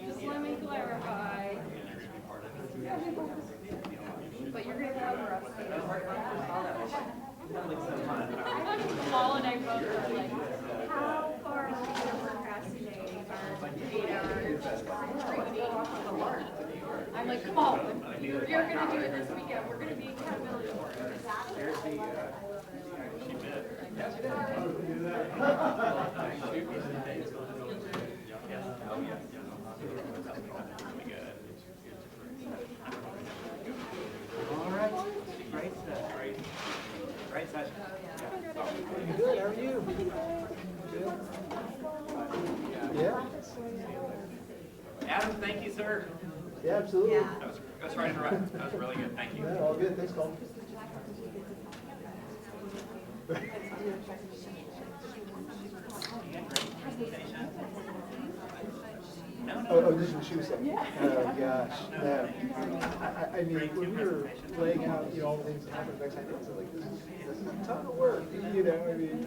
Speaker 21: Just let me clarify. But you're gonna cover us. Paul and I both were like, how far are we gonna procrastinate our 8 hours training? I'm like, come on, you're gonna do it this weekend, we're gonna be accountability board.
Speaker 1: All right, great session. Great session.
Speaker 22: Good, how are you? Good? Yeah?
Speaker 1: Adam, thank you, sir.
Speaker 22: Yeah, absolutely.
Speaker 1: That was right in the right. That was really good. Thank you.
Speaker 22: Yeah, all good, thanks, Colin. Oh, this is what she was saying? Yeah. Oh, gosh, no. I mean, when we were laying out, you know, all the things that happened next time, I was like, this is a ton of work, you know, I mean.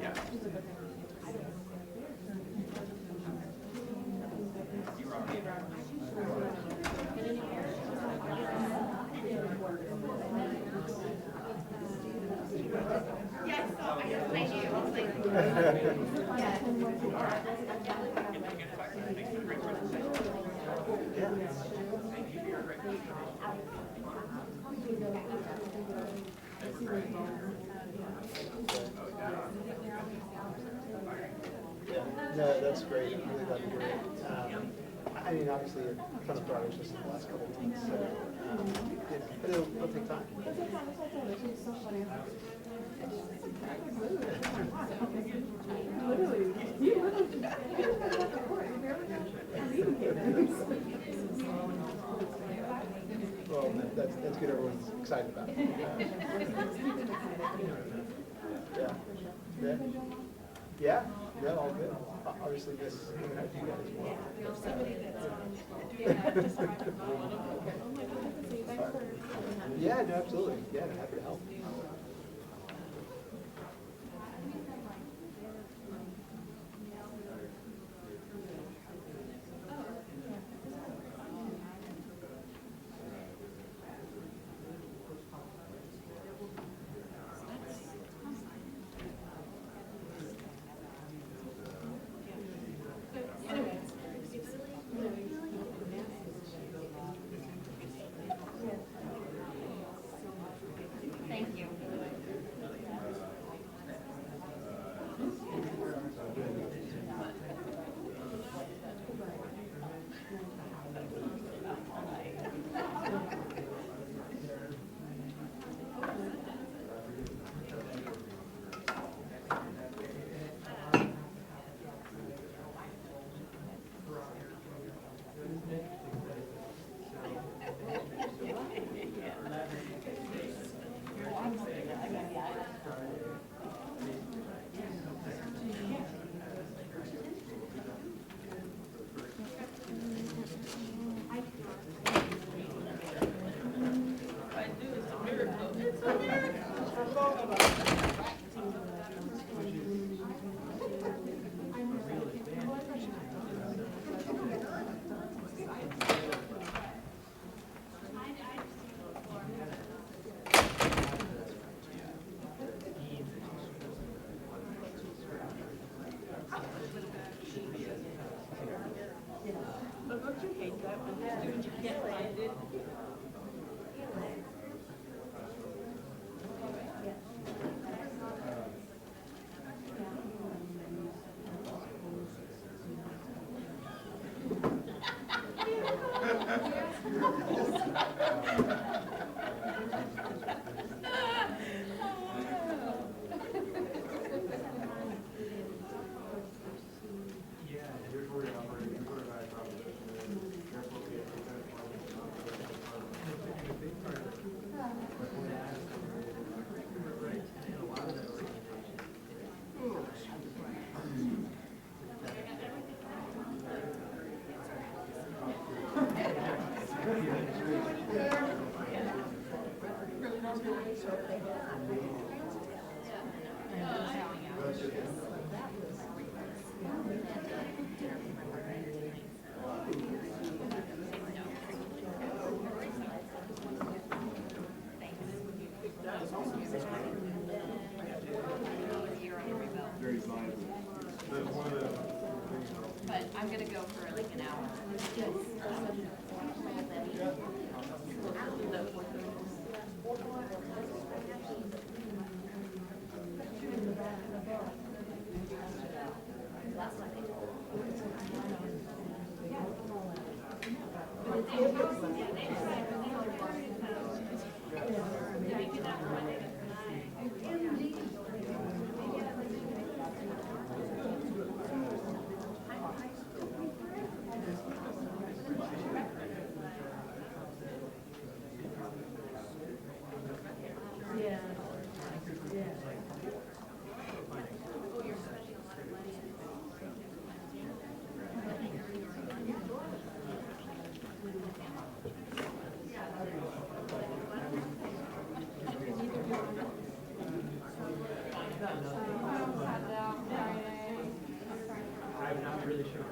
Speaker 1: Yeah.
Speaker 21: Yes, I do.
Speaker 22: No, that's great. I'm really glad to hear it. I mean, obviously, a ton of progress just in the last couple of weeks, so, you know, but it'll take time. Well, that's good. Everyone's excited about it. Yeah. Yeah. Yeah. Yeah. All good. Obviously, this we're gonna have you guys more. Yeah. No. Absolutely. Yeah. Happy to help.
Speaker 11: Very vibrant.
Speaker 21: But I'm gonna go for like an hour.
Speaker 4: I'm not really sure.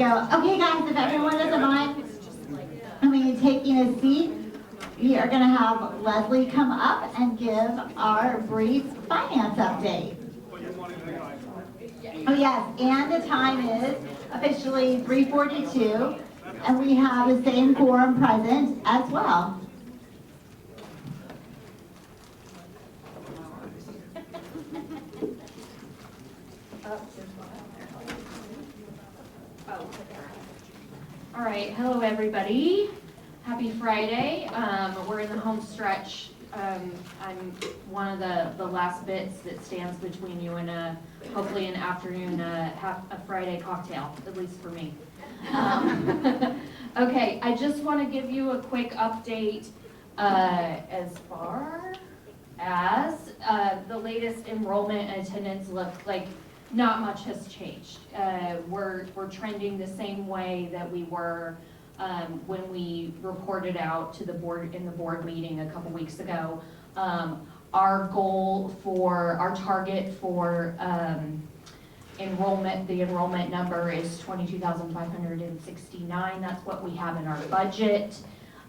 Speaker 2: go. Okay, guys, if everyone doesn't mind, taking a seat, we are going to have Leslie come up and give our brief finance update. Oh yes, and the time is officially 3:42, and we have the same quorum present as well.
Speaker 16: All right, hello everybody. Happy Friday. We're in the home stretch. I'm one of the last bits that stands between you and hopefully an afternoon, a Friday cocktail, at least for me. Okay, I just want to give you a quick update as far as the latest enrollment and attendance look like. Not much has changed. We're trending the same way that we were when we reported out to the board in the board meeting a couple weeks ago. Our goal for our target for enrollment, the enrollment number is 22,569. That's what we have in our budget,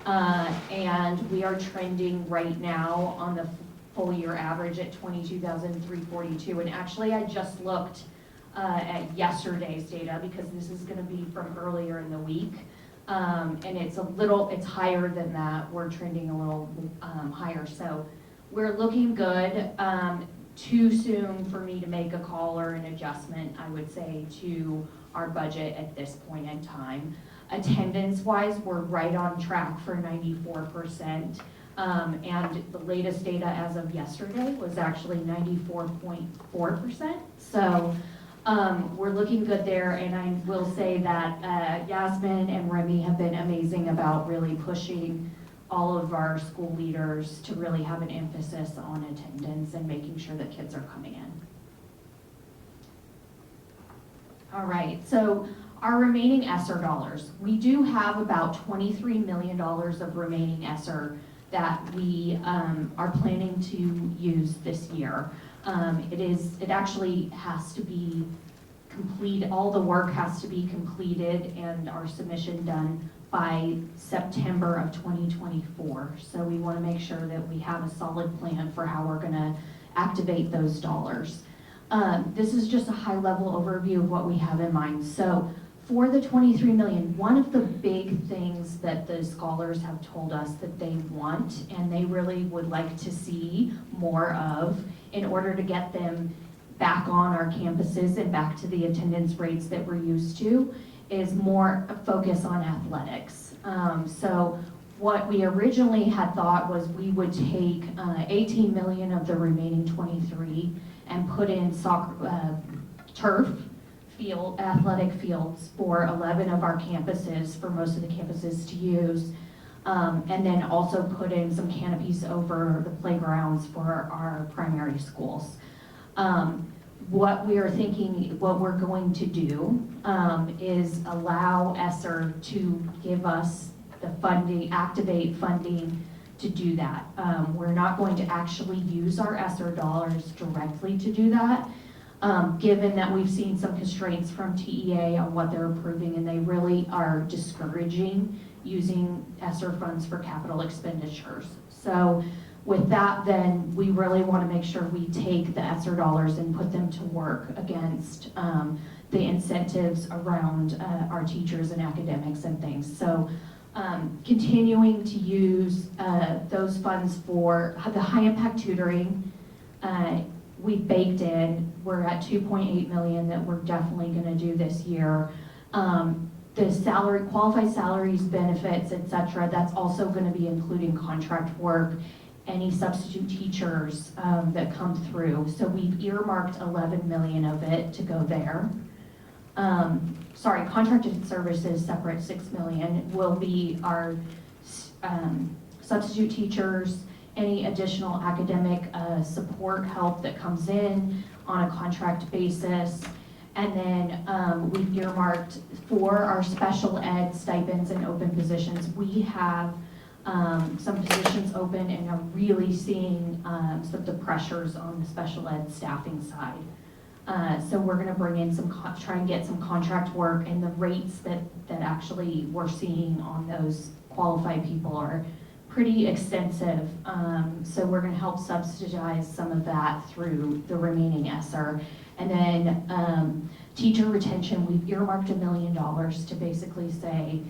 Speaker 16: and we are trending right now on the full year average at 22,342. And actually, I just looked at yesterday's data because this is going to be from earlier in the week, and it's higher than that. We're trending a little higher, so we're looking good. Too soon for me to make a call or an adjustment, I would say, to our budget at this point in time. Attendance-wise, we're right on track for 94%. And the latest data as of yesterday was actually 94.4%. So we're looking good there, and I will say that Yasmin and Remy have been amazing about really pushing all of our school leaders to really have an emphasis on attendance and making sure that kids are coming in. All right, so our remaining ESSER dollars. We do have about $23 million of remaining ESSER that we are planning to use this year. It actually has to be complete, all the work has to be completed and our submission done by September of 2024. So we want to make sure that we have a solid plan for how we're going to activate those dollars. This is just a high-level overview of what we have in mind. So for the 23 million, one of the big things that the scholars have told us that they want and they really would like to see more of in order to get them back on our campuses and back to the attendance rates that we're used to is more focus on athletics. So what we originally had thought was we would take 18 million of the remaining 23 and put in soccer, turf, athletic fields for 11 of our campuses, for most of the campuses to use, and then also put in some canopies over the playgrounds for our primary schools. What we are thinking, what we're going to do is allow ESSER to give us the funding, activate funding to do that. We're not going to actually use our ESSER dollars directly to do that. Given that we've seen some constraints from TEA on what they're approving, and they really are discouraging using ESSER funds for capital expenditures. So with that, then we really want to make sure we take the ESSER dollars and put them to work against the incentives around our teachers and academics and things. So continuing to use those funds for the high impact tutoring, we baked in, we're at 2.8 million that we're definitely going to do this year. The salary, qualified salaries, benefits, etc., that's also going to be including contract work, any substitute teachers that come through. So we've earmarked 11 million of it to go there. Sorry, contracted services, separate 6 million, will be our substitute teachers, any additional academic support help that comes in on a contract basis. And then we've earmarked for our special ed stipends and open positions. We have some positions open and are really seeing some of the pressures on the special ed staffing side. So we're gonna bring in try and get some contract work, and the rates that actually we're seeing on those qualified people are pretty extensive. So we're gonna help subsidize some of that through the remaining ESSER. And then teacher retention, we've earmarked $1 million to basically say,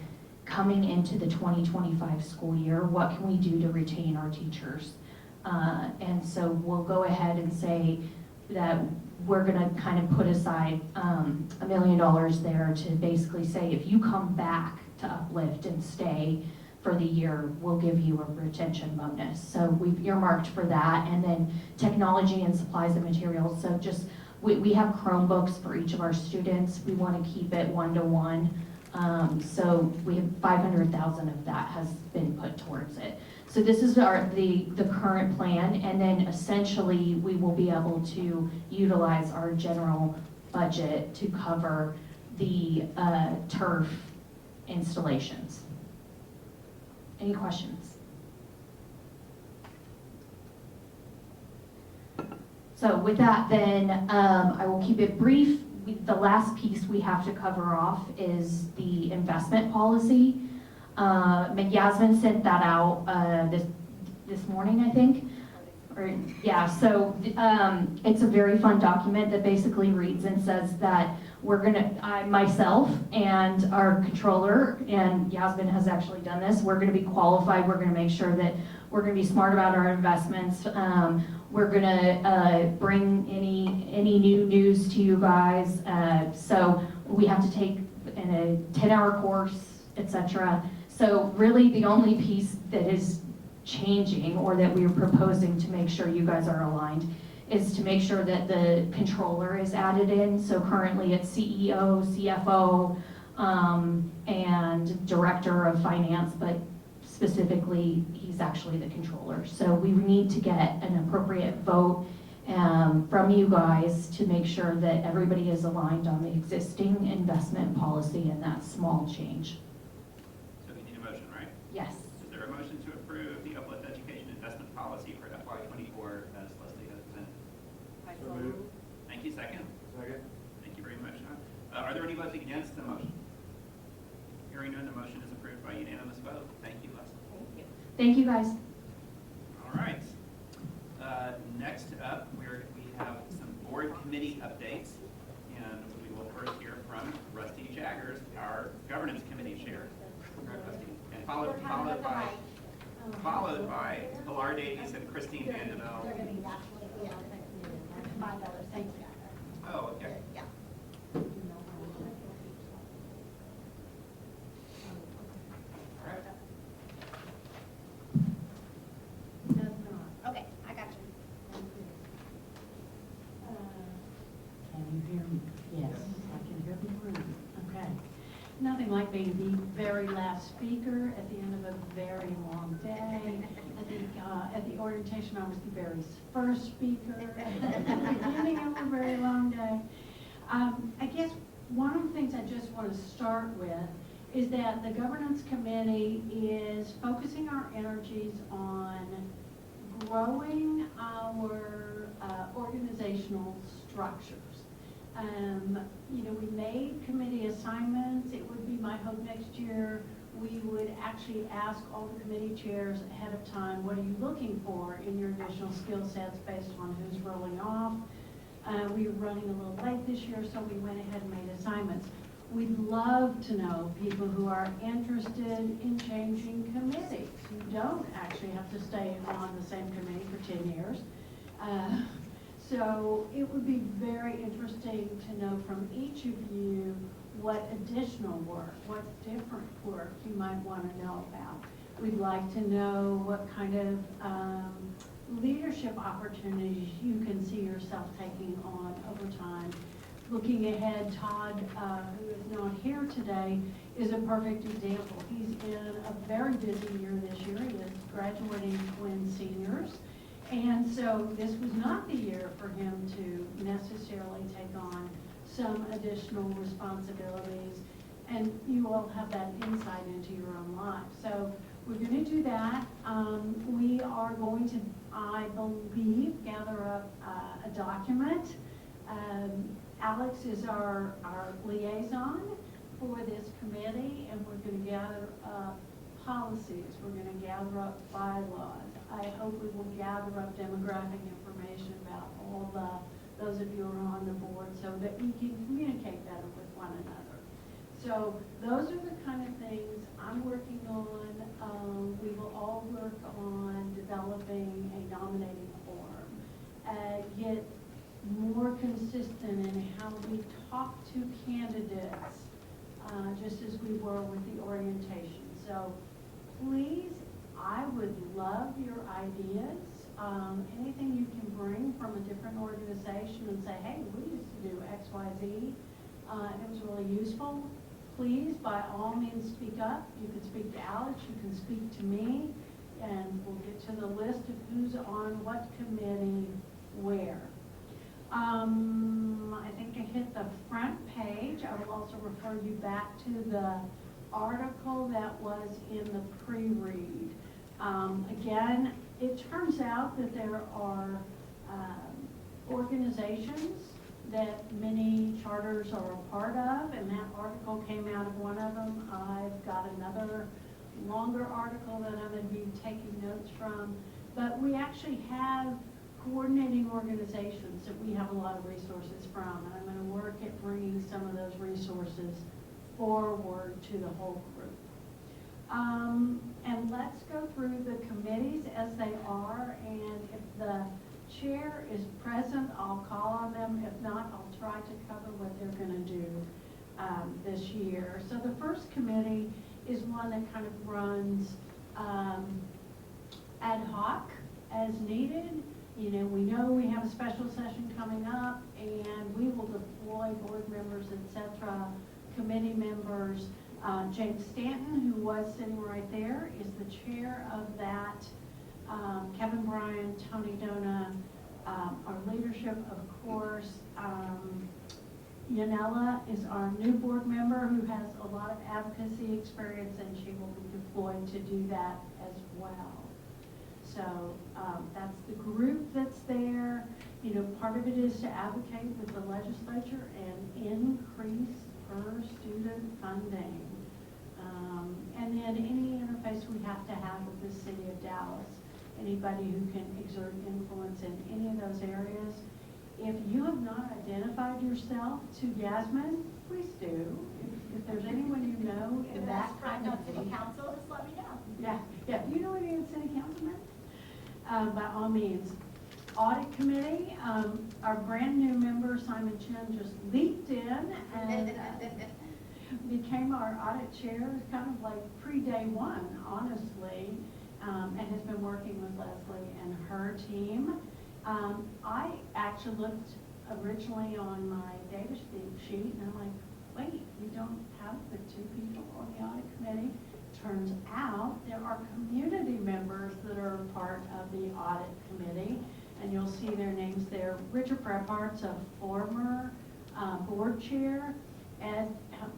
Speaker 16: coming into the 2025 school year, what can we do to retain our teachers? And so we'll go ahead and say that we're gonna kind of put aside $1 million there to basically say, if you come back to Uplift and stay for the year, we'll give you a retention bonus. So we've earmarked for that. And then technology and supplies and materials. So just, we have Chromebooks for each of our students. We want to keep it 1-to-1. So we have 500,000 of that has been put towards it. So this is the current plan, and then essentially we will be able to utilize our general budget to cover the turf installations. Any questions? So with that then, I will keep it brief. The last piece we have to cover off is the investment policy. Yasmin sent that out this morning, I think. So it's a very fun document that basically reads and says that we're gonna, myself and our controller, and Yasmin has actually done this, we're gonna be qualified, we're gonna make sure that we're gonna be smart about our investments. We're gonna bring any new news to you guys. So we have to take a 10-hour course, etc. So really the only piece that is changing, or that we're proposing to make sure you guys are aligned, is to make sure that the controller is added in. So currently it's CEO, CFO, and director of finance, but specifically he's actually the controller. So we need to get an appropriate vote from you guys to make sure that everybody is aligned on the existing investment policy and that small change.
Speaker 1: So we need a motion, right?
Speaker 16: Yes.
Speaker 1: Is there a motion to approve the Uplift Education Investment Policy for FY24 as Leslie has presented?
Speaker 6: So moved.
Speaker 1: Thank you. Second?
Speaker 6: Second.
Speaker 1: Thank you very much. Are there any votes against the motion? Hearing none, the motion is approved by unanimous vote. Thank you, Leslie.
Speaker 2: Thank you.
Speaker 16: Thank you, guys.
Speaker 1: All right. Next up, we have some board committee updates, and we will first hear from Rusty Jaggers, our governance committee chair. Rusty, and followed by Pilar Davies and Christine Vandevelde.
Speaker 2: They're going to be absolutely $5. Thank you.
Speaker 1: Oh, okay.
Speaker 2: Yeah.
Speaker 1: All right.
Speaker 8: Does not.
Speaker 2: Okay, I got you.
Speaker 8: Can you hear me? Yes, I can hear the room. Okay. Nothing like being the very last speaker at the end of a very long day. At the orientation, I was the very first speaker at the beginning of a very long day. I guess one of the things I just want to start with is that the governance committee is focusing our energies on growing our organizational structures. We made committee assignments. It would be my hope next year we would actually ask all the committee chairs ahead of time, what are you looking for in your additional skill sets based on who's rolling off? We were running a little late this year, so we went ahead and made assignments. We'd love to know people who are interested in changing committees. You don't actually have to stay on the same committee for 10 years. So it would be very interesting to know from each of you what additional work, what different work you might want to know about. We'd like to know what kind of leadership opportunities you can see yourself taking on over time. Looking ahead, Todd, who is not here today, is a perfect example. He's in a very busy year this year. He is graduating twin seniors. And so this was not the year for him to necessarily take on some additional responsibilities. And you all have that insight into your own life. So we're going to do that. We are going to, I believe, gather up a document Alex is our liaison for this committee, and we're going to gather up policies. We're going to gather up bylaws. I hope we will gather up demographic information about all those of you who are on the board so that we can communicate better with one another. So those are the kind of things I'm working on. We will all work on developing a nominating form, get more consistent in how we talk to candidates, just as we were with the orientation. So please, I would love your ideas. Anything you can bring from a different organization and say, hey, we used to do X, Y, Z. It was really useful. Please, by all means, speak up. You can speak to Alex, you can speak to me, and we'll get to the list of who's on what committee where. I think I hit the front page. I will also refer you back to the article that was in the pre-read. Again, it turns out that there are organizations that many charters are a part of, and that article came out of one of them. I've got another longer article that I'm going to be taking notes from, but we actually have coordinating organizations that we have a lot of resources from, and I'm going to work at bringing some of those resources forward to the whole group. And let's go through the committees as they are, and if the chair is present, I'll call on them. If not, I'll try to cover what they're going to do this year. So the first committee is one that kind of runs ad hoc as needed. You know we have a special session coming up, and we will deploy board members, etc., committee members. James Stanton, who was sitting right there, is the chair of that. Kevin Bryan, Tony Dona, our leadership, of course. Yanela is our new board member who has a lot of advocacy experience, and she will be deployed to do that as well. So that's the group that's there. You know, part of it is to advocate with the legislature and increase per student funding. And then any interface we have to have with the city of Dallas, anybody who can exert influence in any of those areas. If you have not identified yourself to Yasmin, please do. If there's anyone you know in that kind of
Speaker 2: city council, just let me know.
Speaker 8: Yeah. Do you know any of the city councilmen? By all means. Audit committee, our brand new member, Simon Chen, just leaped in and became our audit chair, kind of like pre-day one, honestly, and has been working with Leslie and her team. I actually looked originally on my data sheet, and I'm like, wait, you don't have the two people on the audit committee? Turns out there are community members that are part of the audit committee, and you'll see their names there. Richard Prephart's a former board chair. Ed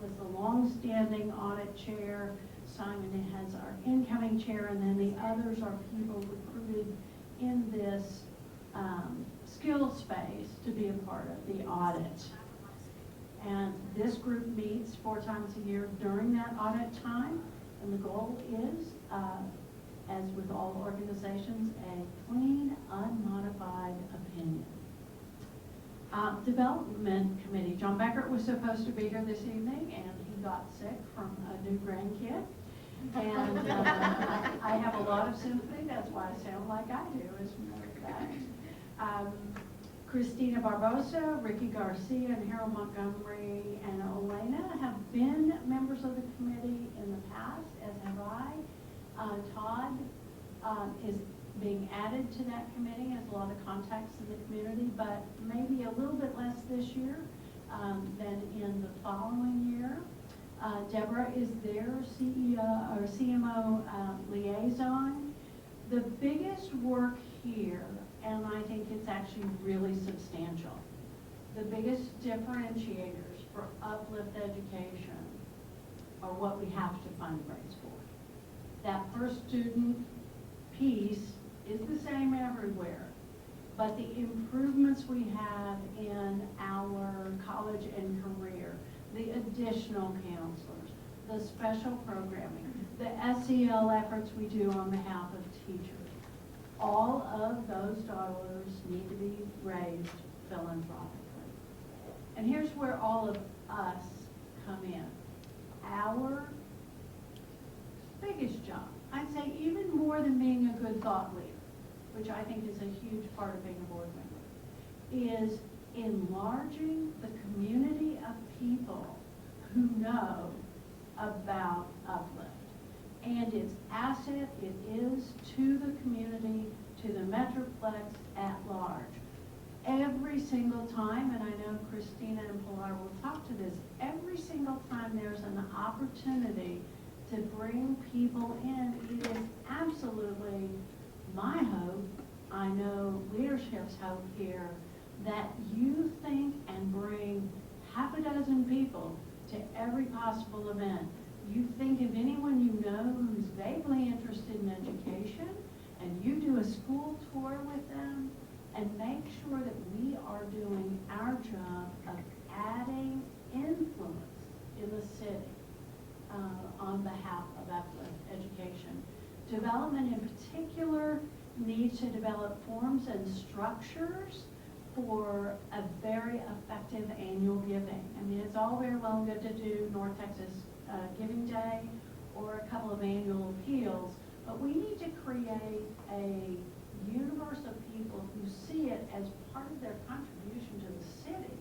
Speaker 8: was the long-standing audit chair. Simon has our incoming chair, and then the others are people recruited in this skill space to be a part of the audit. And this group meets 4 times a year during that audit time, and the goal is, as with all organizations, a clean, unmodified opinion. Development committee. John Beckert was supposed to be here this evening, and he got sick from a new grandkid. And I have a lot of sympathy. That's why I sound like I do, as a matter of fact. Christina Barbosa, Ricky Garcia, and Harold Montgomery, and Elena have been members of the committee in the past, as have I. Todd is being added to that committee, has a lot of contacts in the community, but maybe a little bit less this year than in the following year. Deborah is their CEO or CMO liaison. The biggest work here, and I think it's actually really substantial, the biggest differentiators for Uplift education are what we have to fundraise for. That per student piece is the same everywhere. but the improvements we have in our college and career, the additional counselors, the special programming, the SEL efforts we do on behalf of teachers, all of those dollars need to be raised philanthropically. And here's where all of us come in. Our biggest job, I'd say even more than being a good thought leader, which I think is a huge part of being a board member, is enlarging the community of people who know about Uplift. And its asset it is to the community, to the Metroplex at large. Every single time, and I know Christina and Pilar will talk to this, every single time there's an opportunity to bring people in, it is absolutely my hope, I know leadership's hope here, that you think and bring half a dozen people to every possible event. You think of anyone you know who's vaguely interested in education, and you do a school tour with them, and make sure that we are doing our job of adding influence in the city on behalf of Uplift education. Development in particular needs to develop forms and structures for a very effective annual giving. I mean, it's all very well and good to do North Texas Giving Day or a couple of annual appeals, but we need to create a universe of people who see it as part of their contribution to the city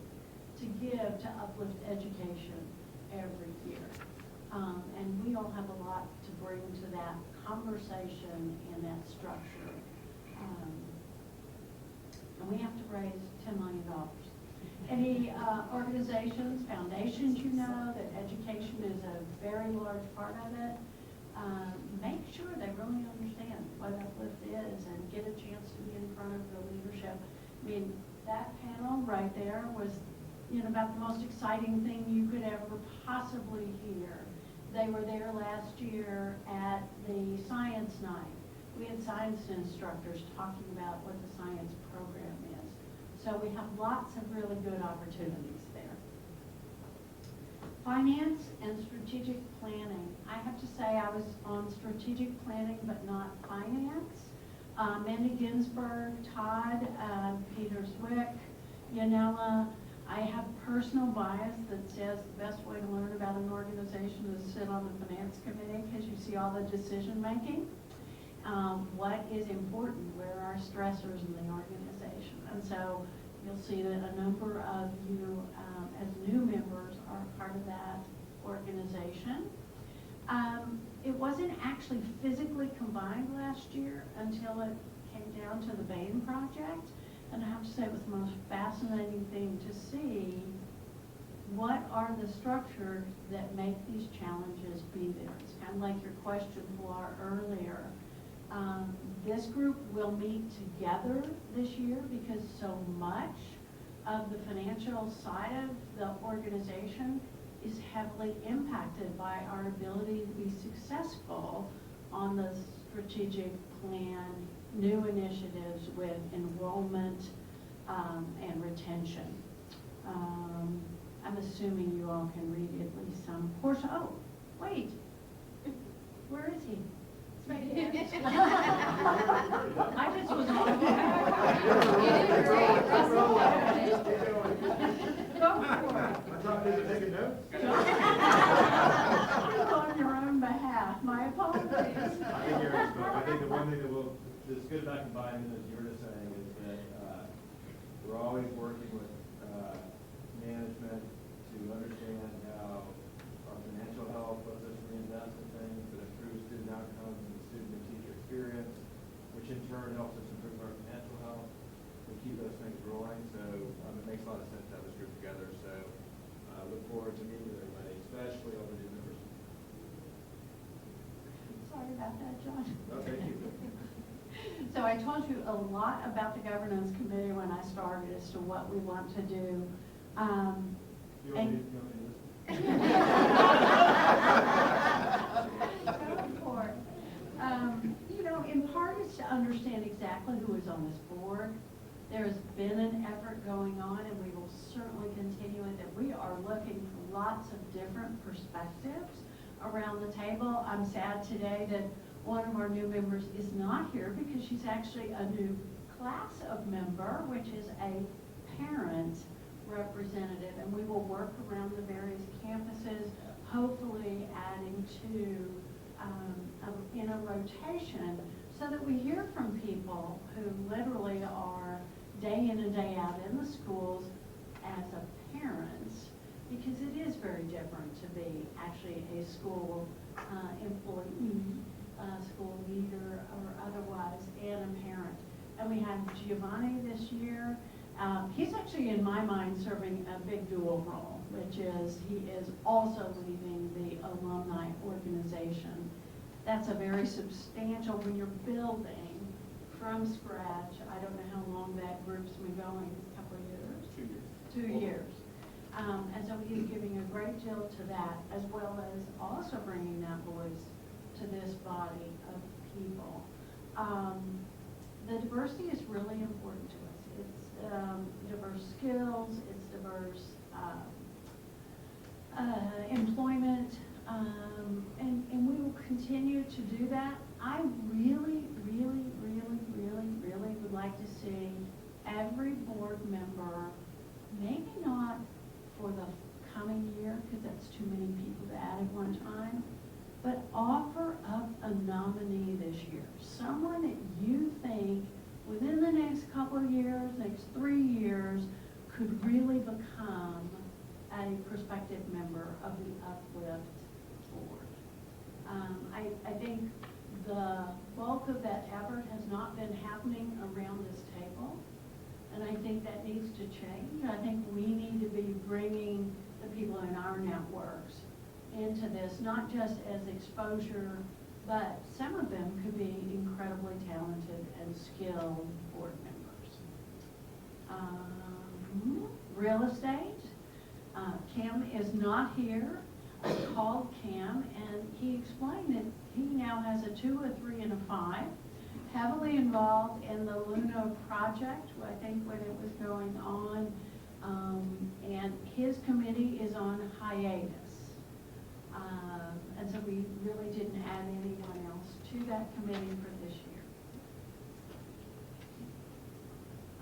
Speaker 8: to give to Uplift education every year. And we all have a lot to bring to that conversation and that structure. And we have to raise $10 million. Any organizations, foundations you know that education is a very large part of it, make sure they really understand what Uplift is and get a chance to be in front of the leadership. I mean, that panel right there was, you know, about the most exciting thing you could ever possibly hear. They were there last year at the science night. We had science instructors talking about what the science program is. So we have lots of really good opportunities there. Finance and strategic planning. I have to say I was on strategic planning but not finance. Mandy Ginsburg, Todd, Peter Zwick, Yanela. I have personal bias that says the best way to learn about an organization is to sit on the finance committee because you see all the decision making. What is important, where are stressors in the organization? And so you'll see that a number of you as new members are part of that organization. It wasn't actually physically combined last year until it came down to the Bain project. And I have to say it was the most fascinating thing to see what are the structures that make these challenges be there. It's kind of like your question, Pilar, earlier. This group will meet together this year because so much of the financial side of the organization is heavily impacted by our ability to be successful on the strategic plan, new initiatives with enrollment and retention. I'm assuming you all can read at least some portion. Oh, wait, where is he? Right here. I just was on. Go for it. On your own behalf. My apologies.
Speaker 6: I think the one thing that's good about combining, as you were just saying, is that we're always working with management to understand how our financial health lets us reinvest in things that improve student outcomes and student and teacher experience, which in turn helps us improve our financial health and keep those things rolling. So it makes a lot of sense to have this group together. So I look forward to meeting with everybody, especially all the new members.
Speaker 8: Sorry about that, John.
Speaker 6: No, thank you.
Speaker 8: So I told you a lot about the governance committee when I started as to what we want to do.
Speaker 6: You want me to listen?
Speaker 8: Go for it. You know, in part it's to understand exactly who is on this board, There has been an effort going on, and we will certainly continue with it. We are looking for lots of different perspectives around the table. I'm sad today that one of our new members is not here because she's actually a new class of member, which is a parent representative, and we will work around the various campuses, hopefully adding to in a rotation so that we hear from people who literally are day in and day out in the schools as a parent, because it is very different to be actually a school employee, school leader or otherwise, and a parent. And we have Giovanni this year. He's actually, in my mind, serving a big dual role, which is he is also leading the alumni organization. That's a very substantial, when you're building from scratch. I don't know how long that group's been going, a couple of years? 2 years. 2 years. And so he's giving a great deal to that, as well as also bringing that voice to this body of people. The diversity is really important to us. It's diverse skills, it's diverse employment, and we will continue to do that. I really, really, really, really, really would like to see every board member, maybe not for the coming year, because that's too many people to add at one time, but offer up a nominee this year. Someone that you think within the next couple of years, next 3 years, could really become a prospective member of the Uplift board. I think the bulk of that effort has not been happening around this table, and I think that needs to change. I think we need to be bringing the people in our networks into this, not just as exposure, but some of them could be incredibly talented and skilled board members. Real estate. Cam is not here. I called Cam, and he explained that he now has a 2, a 3, and a 5. Heavily involved in the Luna project, I think, when it was going on, and his committee is on hiatus. And so we really didn't add anyone else to that committee for this year.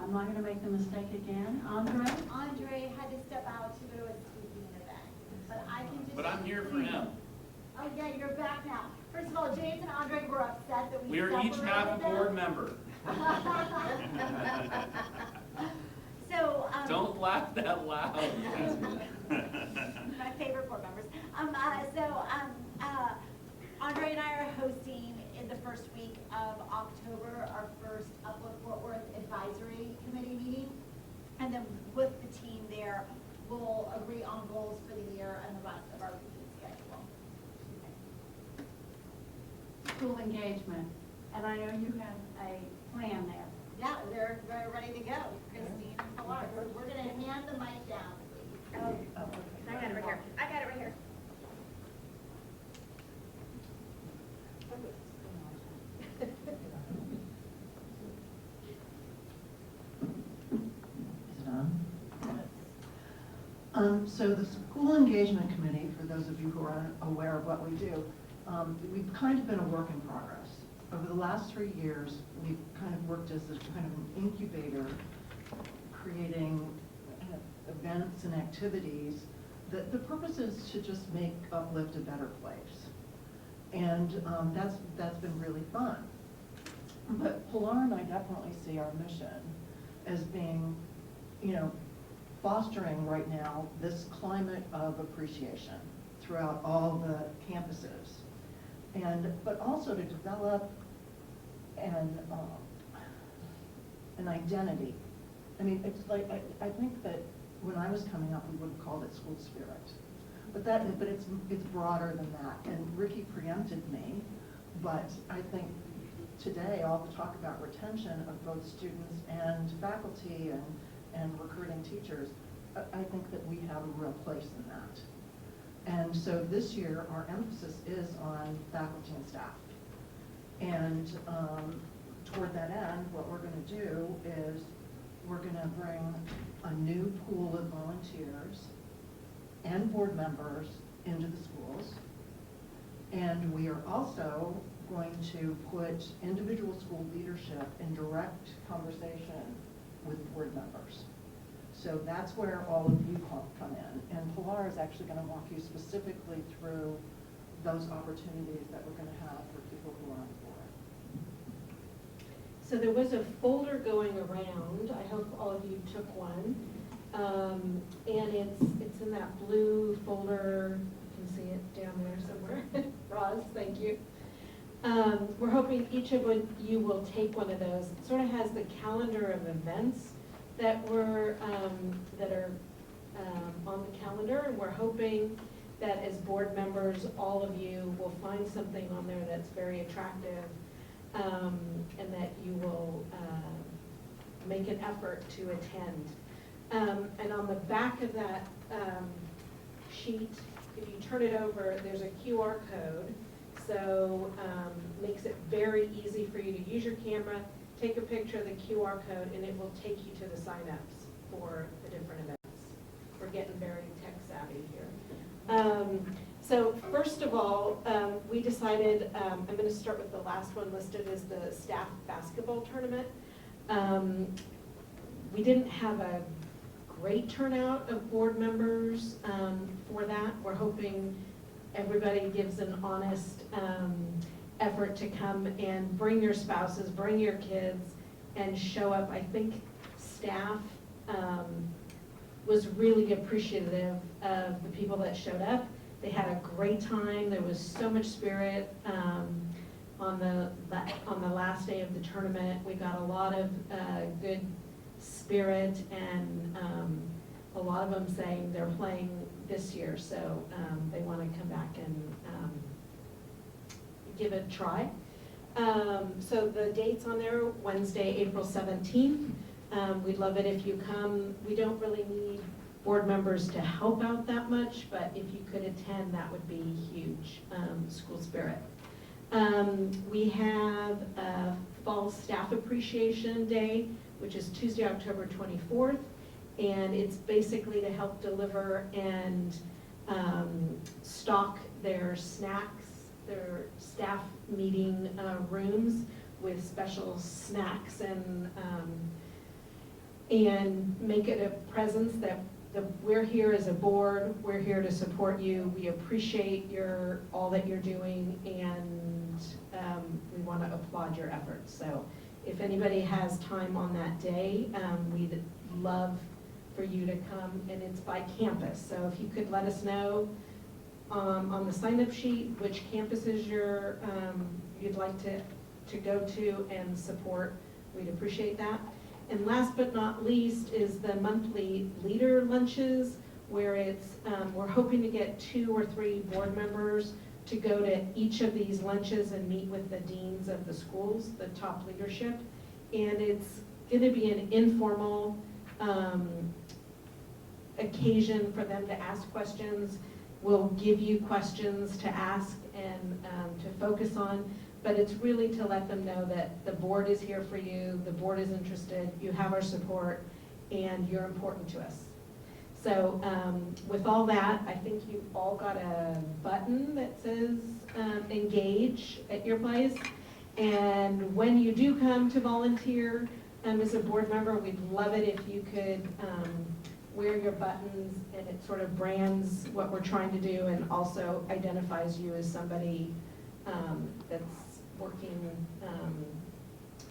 Speaker 8: I'm not going to make the mistake again. Andre
Speaker 2: had to step out to go to a speaking event, but I can just.
Speaker 13: But I'm here for him.
Speaker 2: Oh yeah, you're back now. First of all, James and Andre were upset that we
Speaker 13: are each half a board member.
Speaker 2: So.
Speaker 13: Don't laugh that loud.
Speaker 2: My favorite board members. Andre and I are hosting in the first week of October our first Uplift Fort Worth Advisory Committee meeting. And then with the team there, we'll agree on goals for the year and the rest of our meeting schedule.
Speaker 8: School engagement, and I know you have a plan there.
Speaker 2: Yeah, they're ready to go. Christine and Pilar, we're going to hand the mic down, please.
Speaker 21: Oh, I got it right here. I got it right here.
Speaker 10: Is it on? So the School Engagement Committee, for those of you who are unaware of what we do, we've kind of been a work in progress. Over the last 3 years, we've kind of worked as a kind of an incubator, creating events and activities. The purpose is to just make Uplift a better place. And that's been really fun. But Pilar and I definitely see our mission as being, fostering right now this climate of appreciation throughout all the campuses. But also to develop an identity. I mean, it's like, I think that when I was coming up, we would have called it school spirit. But it's broader than that. And Ricky preempted me, but I think today all the talk about retention of both students and faculty and recruiting teachers, I think that we have a real place in that. And so this year, our emphasis is on faculty and staff. And toward that end, what we're going to do is we're gonna bring a new pool of volunteers and board members into the schools. And we are also going to put individual school leadership in direct conversation with board members. So that's where all of you come in. And Pilar is actually going to walk you specifically through those opportunities that we're going to have for people who are on board.
Speaker 8: So there was a folder going around, I hope all of you took one, and it's in that blue folder, you can see it down there somewhere. Roz, thank you. We're hoping each of you will take one of those. It sort of has the calendar of events that are on the calendar, and we're hoping that as board members, all of you will find something on there that's very attractive, and that you will make an effort to attend. And on the back of that sheet, if you turn it over, there's a QR code. So makes it very easy for you to use your camera, take a picture of the QR code, and it will take you to the signups for the different events. We're getting very tech savvy here. So first of all, we decided, I'm going to start with the last one listed as the staff basketball tournament. We didn't have a great turnout of board members for that. We're hoping everybody gives an honest effort to come and bring your spouses, bring your kids, and show up. I think staff was really appreciative of the people that showed up. They had a great time. There was so much spirit on the last day of the tournament. We got a lot of good spirit, and a lot of them saying they're playing this year, so they want to come back and give it a try. So the dates on there, Wednesday, April 17th. We'd love it if you come. We don't really need board members to help out that much, but if you could attend, that would be huge, school spirit. We have a Fall Staff Appreciation Day, which is Tuesday, October 24th. And it's basically to help deliver and stock their snacks, their staff meeting rooms with special snacks, and make it a presence that we're here as a board, we're here to support you, we appreciate all that you're doing, and we want to applaud your efforts. So if anybody has time on that day, we'd love for you to come, and it's by campus. So if you could let us know on the sign-up sheet which campuses you'd like to go to and support, we'd appreciate that. And last but not least is the monthly leader lunches, where we're hoping to get 2 or 3 board members to go to each of these lunches and meet with the deans of the schools, the top leadership. And it's going to be an informal occasion for them to ask questions. We'll give you questions to ask and to focus on, but it's really to let them know that the board is here for you, the board is interested, you have our support, and you're important to us. So with all that, I think you all got a button that says engage at your place. And when you do come to volunteer as a board member, we'd love it if you could wear your buttons, and it sort of brands what we're trying to do and also identifies you as somebody that's working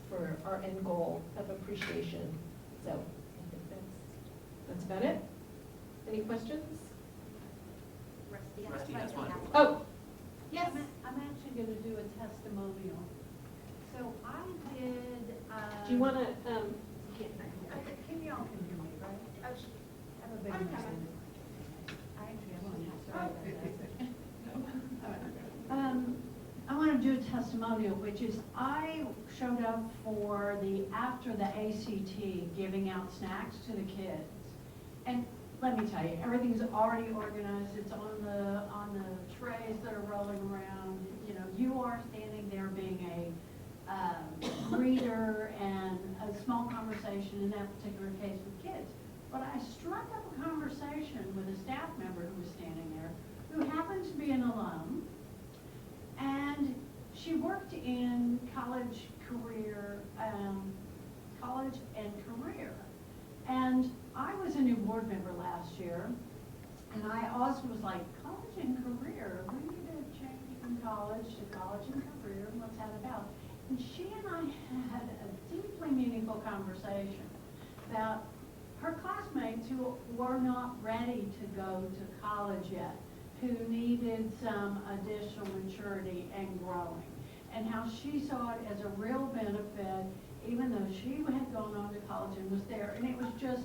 Speaker 8: for our end goal of appreciation. So I think that's about it. Any questions?
Speaker 1: Rusty has one.
Speaker 8: Oh, yes. I'm actually going to do a testimonial. So I did.
Speaker 7: Do you want to,
Speaker 8: Can y'all can hear me, right? I have a big message. I actually have one. Sorry about that. I want to do a testimonial, which is I showed up for after the ACT giving out snacks to the kids. And let me tell you, everything's already organized. It's on the trays that are rolling around. You know, you are standing there being a greeter and a small conversation in that particular case with kids. But I struck up a conversation with a staff member who was standing there, who happened to be an alum, and she worked in college and career. And I was a new board member last year, and I also was like, college and career, we need to change from college to college and career, and what's that about? And she and I had a deeply meaningful conversation about her classmates who were not ready to go to college yet, who needed some additional maturity and growing, and how she saw it as a real benefit, even though she had gone on to college and was there. And it was just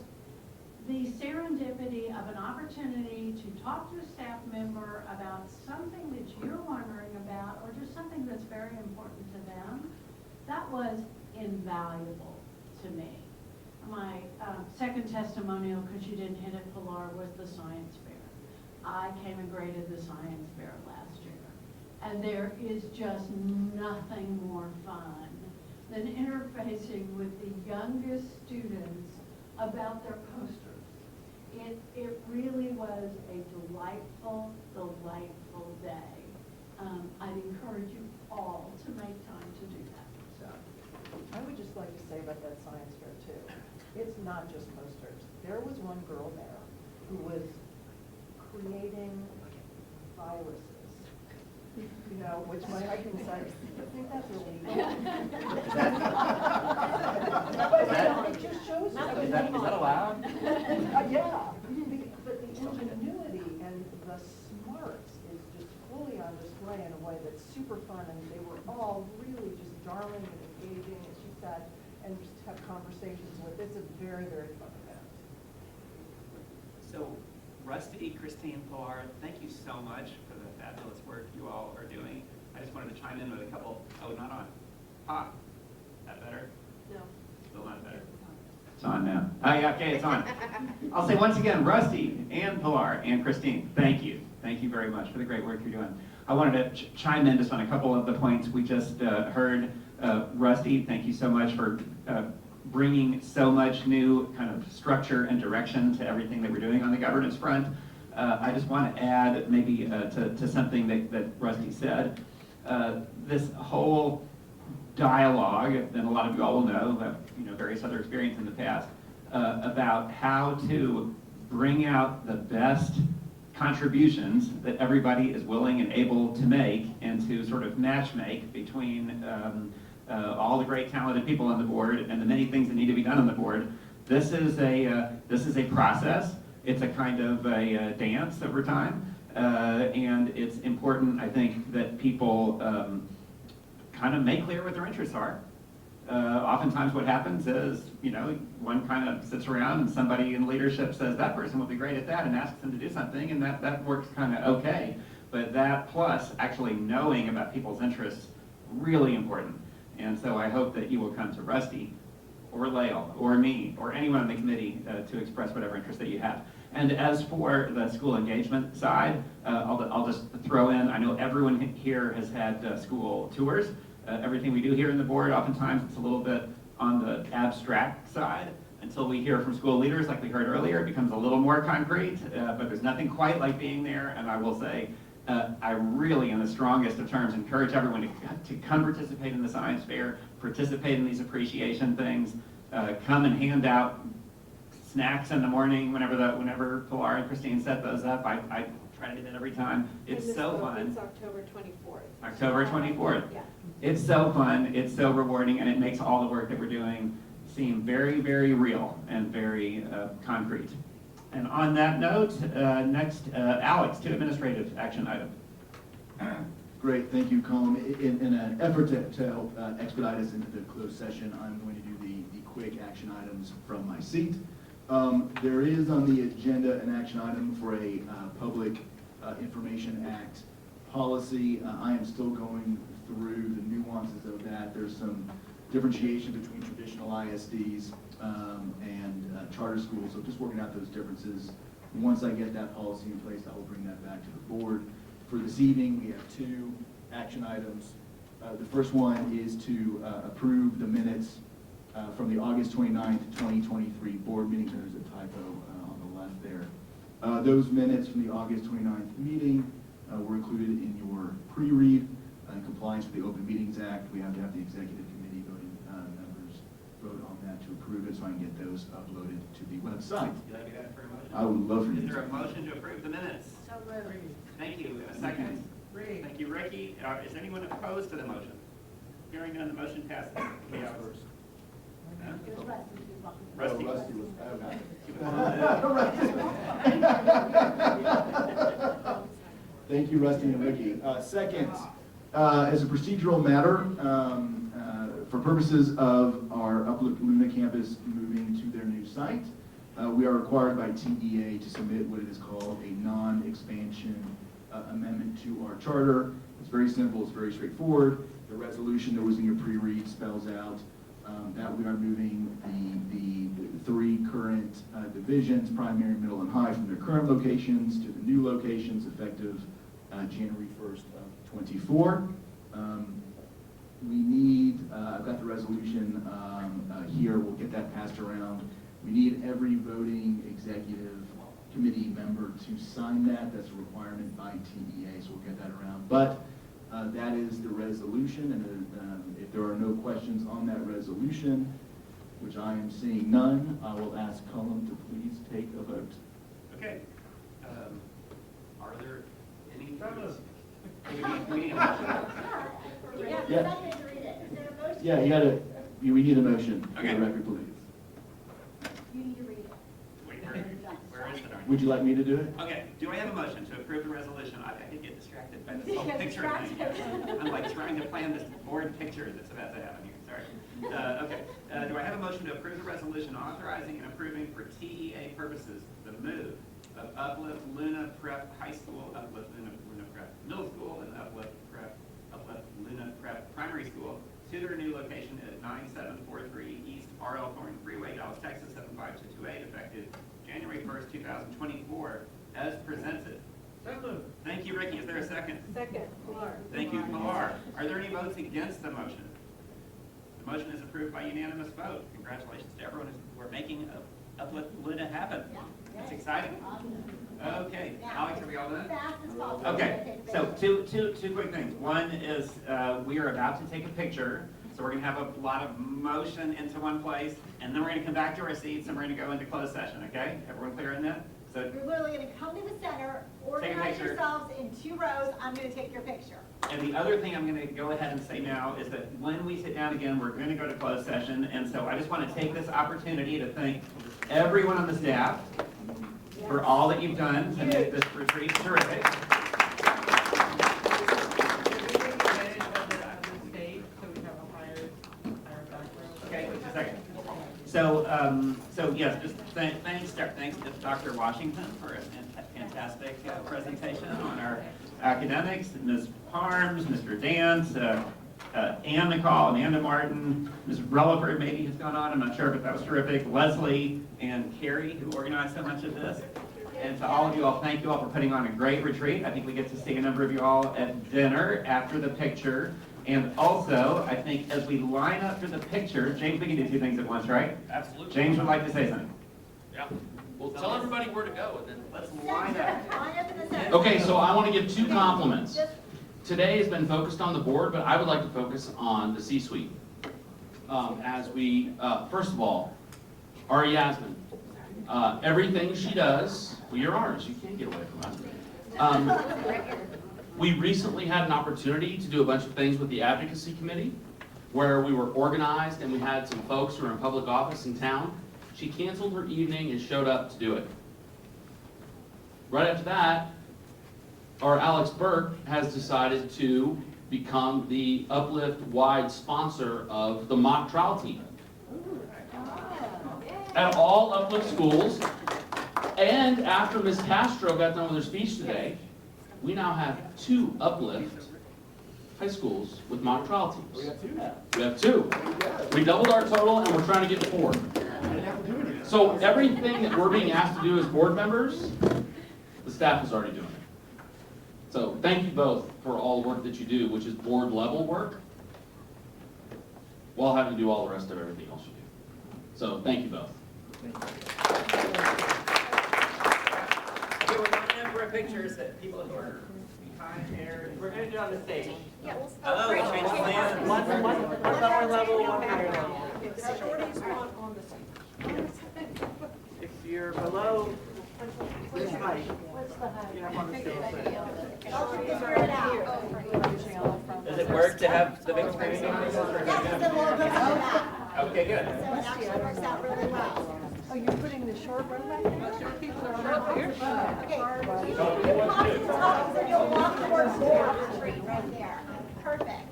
Speaker 8: the serendipity of an opportunity to talk to a staff member about something that you're wondering about, or just something that's very important to them. That was invaluable to me. My second testimonial, because you didn't hit it, Pilar, was the science fair. I came and graded the science fair last year. And there is just nothing more fun than interfacing with the youngest students about their posters. It really was a delightful, delightful day. I'd encourage you all to make time to do that.
Speaker 10: So, I would just like to say about that science fair too. It's not just posters. There was one girl there who was creating viruses. You know, which my husband said, I think that's illegal. But it just shows you.
Speaker 17: Is that allowed?
Speaker 10: Yeah, but the ingenuity and the smarts is just fully on display in a way that's super fun, and they were all really just darling and engaging, as she said, and just have conversations with. It's a very, very fun event.
Speaker 1: So, Rusty, Christine, Pilar, thank you so much for the fabulous work you all are doing. I just wanted to chime in with a couple. Oh, not on. Ah, that better?
Speaker 8: No.
Speaker 1: Still not better.
Speaker 17: It's on now. Oh, yeah, okay, it's on. I'll say once again, Rusty and Pilar and Christine, thank you. Thank you very much for the great work you're doing. I wanted to chime in just on a couple of the points we just heard. Rusty, thank you so much for bringing so much new kind of structure and direction to everything that we're doing on the governance front. I just want to add maybe to something that Rusty said. This whole dialogue, and a lot of you all will know, various other experience in the past, about how to bring out the best contributions that everybody is willing and able to make, and to sort of match make between all the great talented people on the board and the many things that need to be done on the board. This is a process. It's a kind of a dance over time, and it's important, I think, that people kind of make clear what their interests are. Oftentimes what happens is, one kind of sits around and somebody in leadership says, that person will be great at that, and asks them to do something, and that works kind of okay. But that plus actually knowing about people's interests, really important. And so I hope that you will come to Rusty, or Lael, or me, or anyone on the committee to express whatever interest that you have. And as for the school engagement side, I'll just throw in, I know everyone here has had school tours. Everything we do here in the board, oftentimes it's a little bit on the abstract side. Until we hear from school leaders, like we heard earlier, it becomes a little more concrete, but there's nothing quite like being there. And I will say, I really, in the strongest of terms, encourage everyone to come participate in the science fair, participate in these appreciation things, come and hand out snacks in the morning whenever Pilar and Christine set those up. I try to do that every time. It's so fun.
Speaker 21: It's October 24th.
Speaker 17: October 24th.
Speaker 21: Yeah.
Speaker 17: It's so fun, it's so rewarding, and it makes all the work that we're doing seem very, very real and very concrete. And on that note, next, Alex, 2 administrative action items.
Speaker 12: Great, thank you, Colm. In an effort to help expedite us into the closed session, I'm going to do the quick action items from my seat. There is on the agenda an action item for a Public Information Act policy. I am still going through the nuances of that. There's some differentiation between traditional ISDs and charter schools, so just working out those differences. Once I get that policy in place, I will bring that back to the board. For this evening, we have 2 action items. The first one is to approve the minutes from the August 29th, 2023 board meeting. So there's a typo on the left there. Those minutes from the August 29th meeting were included in your pre-read. In compliance with the Open Meetings Act, we have to have the executive committee voting members vote on that to approve it, so I can get those uploaded to the website.
Speaker 1: Would you like to ask for a motion?
Speaker 12: I would love for you
Speaker 1: Is
Speaker 12: to.
Speaker 1: there a motion to approve the minutes?
Speaker 2: So moved.
Speaker 1: Thank you. A second? Thank you, Ricky. Is anyone opposed to the motion? Hearing none, the motion passes. Yeah.
Speaker 2: It was Rusty who was
Speaker 1: Rusty.
Speaker 12: Oh, Rusty was, okay. Thank you, Rusty and Ricky. Second, as a procedural matter, for purposes of our Uplift Luna campus moving to their new site, we are required by TEA to submit what it is called a non-expansion amendment to our charter. It's very simple, it's very straightforward. The resolution that was in your pre-read spells out that we are moving the three current divisions, primary, middle, and high, from their current locations to the new locations effective January 1st of 24. We need, I've got the resolution here, we'll get that passed around. We need every voting executive committee member to sign that. That's a requirement by TEA, so we'll get that around. But that is the resolution, and if there are no questions on that resolution, which I am seeing none, I will ask Colin to please take a vote.
Speaker 1: Okay. Are there any? We need a motion.
Speaker 12: Yeah. Yeah, we need a motion for
Speaker 1: Okay.
Speaker 12: the record, please.
Speaker 2: You need to read it.
Speaker 1: Wait, where is it?
Speaker 12: Would you like me to do it?
Speaker 1: Okay, do I have a motion to approve the resolution? I did get distracted by this whole picture thing. I'm like trying to plan this board picture that's about to happen here, sorry. Okay, do I have a motion to approve the resolution authorizing and approving for TEA purposes the move of Uplift Luna Prep High School, Uplift Luna Prep Middle School, and Uplift Luna Prep Primary School to their new location at 9743 East R.L. Thornton Freeway, Dallas, Texas, 75228, effective January 1st, 2024, as presented. Thank you, Ricky. Is there a second?
Speaker 8: Second.
Speaker 1: Thank you, Pilar. Are there any votes against the motion? The motion is approved by unanimous vote. Congratulations to everyone who are making Uplift Luna happen. It's exciting. Okay, Alex, are we all done? Okay, so two quick things. One is we are about to take a picture, so we're going to have a lot of motion into one place, and then we're going to come back to our seats and we're going to go into closed session. Okay, everyone clear on that? So
Speaker 2: You're literally going to come to the center, organize
Speaker 1: picture.
Speaker 2: yourselves in 2 rows. I'm going to take your picture.
Speaker 1: And the other thing I'm going to go ahead and say now is that when we sit down again, we're going to go to closed session, and so I just want to take this opportunity to thank everyone on the staff for all that you've done to make this retreat terrific. Okay, just a second. So yes, just thanks to Dr. Washington for a fantastic presentation on our academics, Ms. Harms, Mr. Dance, Ann McCall, Amanda Martin, Ms. Relaford maybe has gone on, I'm not sure, but that was terrific. Leslie and Carrie, who organized so much of this. And to all of you all, thank you all for putting on a great retreat. I think we get to see a number of you all at dinner after the picture. And also, I think as we line up for the picture, James, we can do 2 things at once, right?
Speaker 13: Absolutely.
Speaker 1: James would like to say something.
Speaker 13: Yeah. Well, tell everybody where to go, and then
Speaker 1: let's line up.
Speaker 2: Line up in the center.
Speaker 15: Okay, so I want to give 2 compliments. Today has been focused on the board, but I would like to focus on the C-suite. As we, first of all, Ari Yasmin, everything she does, well, you're ours, you can't get away from us. We recently had an opportunity to do a bunch of things with the advocacy committee, where we were organized and we had some folks who are in public office in town. She canceled her evening and showed up to do it. Right after that, our Alex Burke has decided to become the Uplift-wide sponsor of the mock trial team. At all Uplift schools, and after Ms. Castro got done with her speech today, we now have 2 Uplift high schools with mock trial teams.
Speaker 12: We have 2 now.
Speaker 15: We have 2. We doubled our total and we're trying to get to 4. So everything that we're being asked to do as board members, the staff is already doing it. So thank you both for all the work that you do, which is board level work, while having to do all the rest of everything else you do. So thank you both.
Speaker 1: Okay, we're lining up for a pictures that people who are behind there.
Speaker 4: We're gonna do it on the stage.
Speaker 2: Yeah, we'll
Speaker 1: Oh,
Speaker 2: start.
Speaker 1: change the plans.
Speaker 4: One lower level, one higher level.
Speaker 5: If the shorties want on the seat.
Speaker 4: If you're below this height,
Speaker 8: What's the height?
Speaker 4: you're up on the stage.
Speaker 2: Y'all can figure it out.
Speaker 1: Does it work to have the big screen?
Speaker 2: Yes, the logo's on that.
Speaker 1: Okay, good.
Speaker 2: So it actually works out really well.
Speaker 8: Oh, you're putting the short one back there? Short people are up here.
Speaker 2: Okay, you can walk to the top, so you'll walk towards the tree right there. Perfect.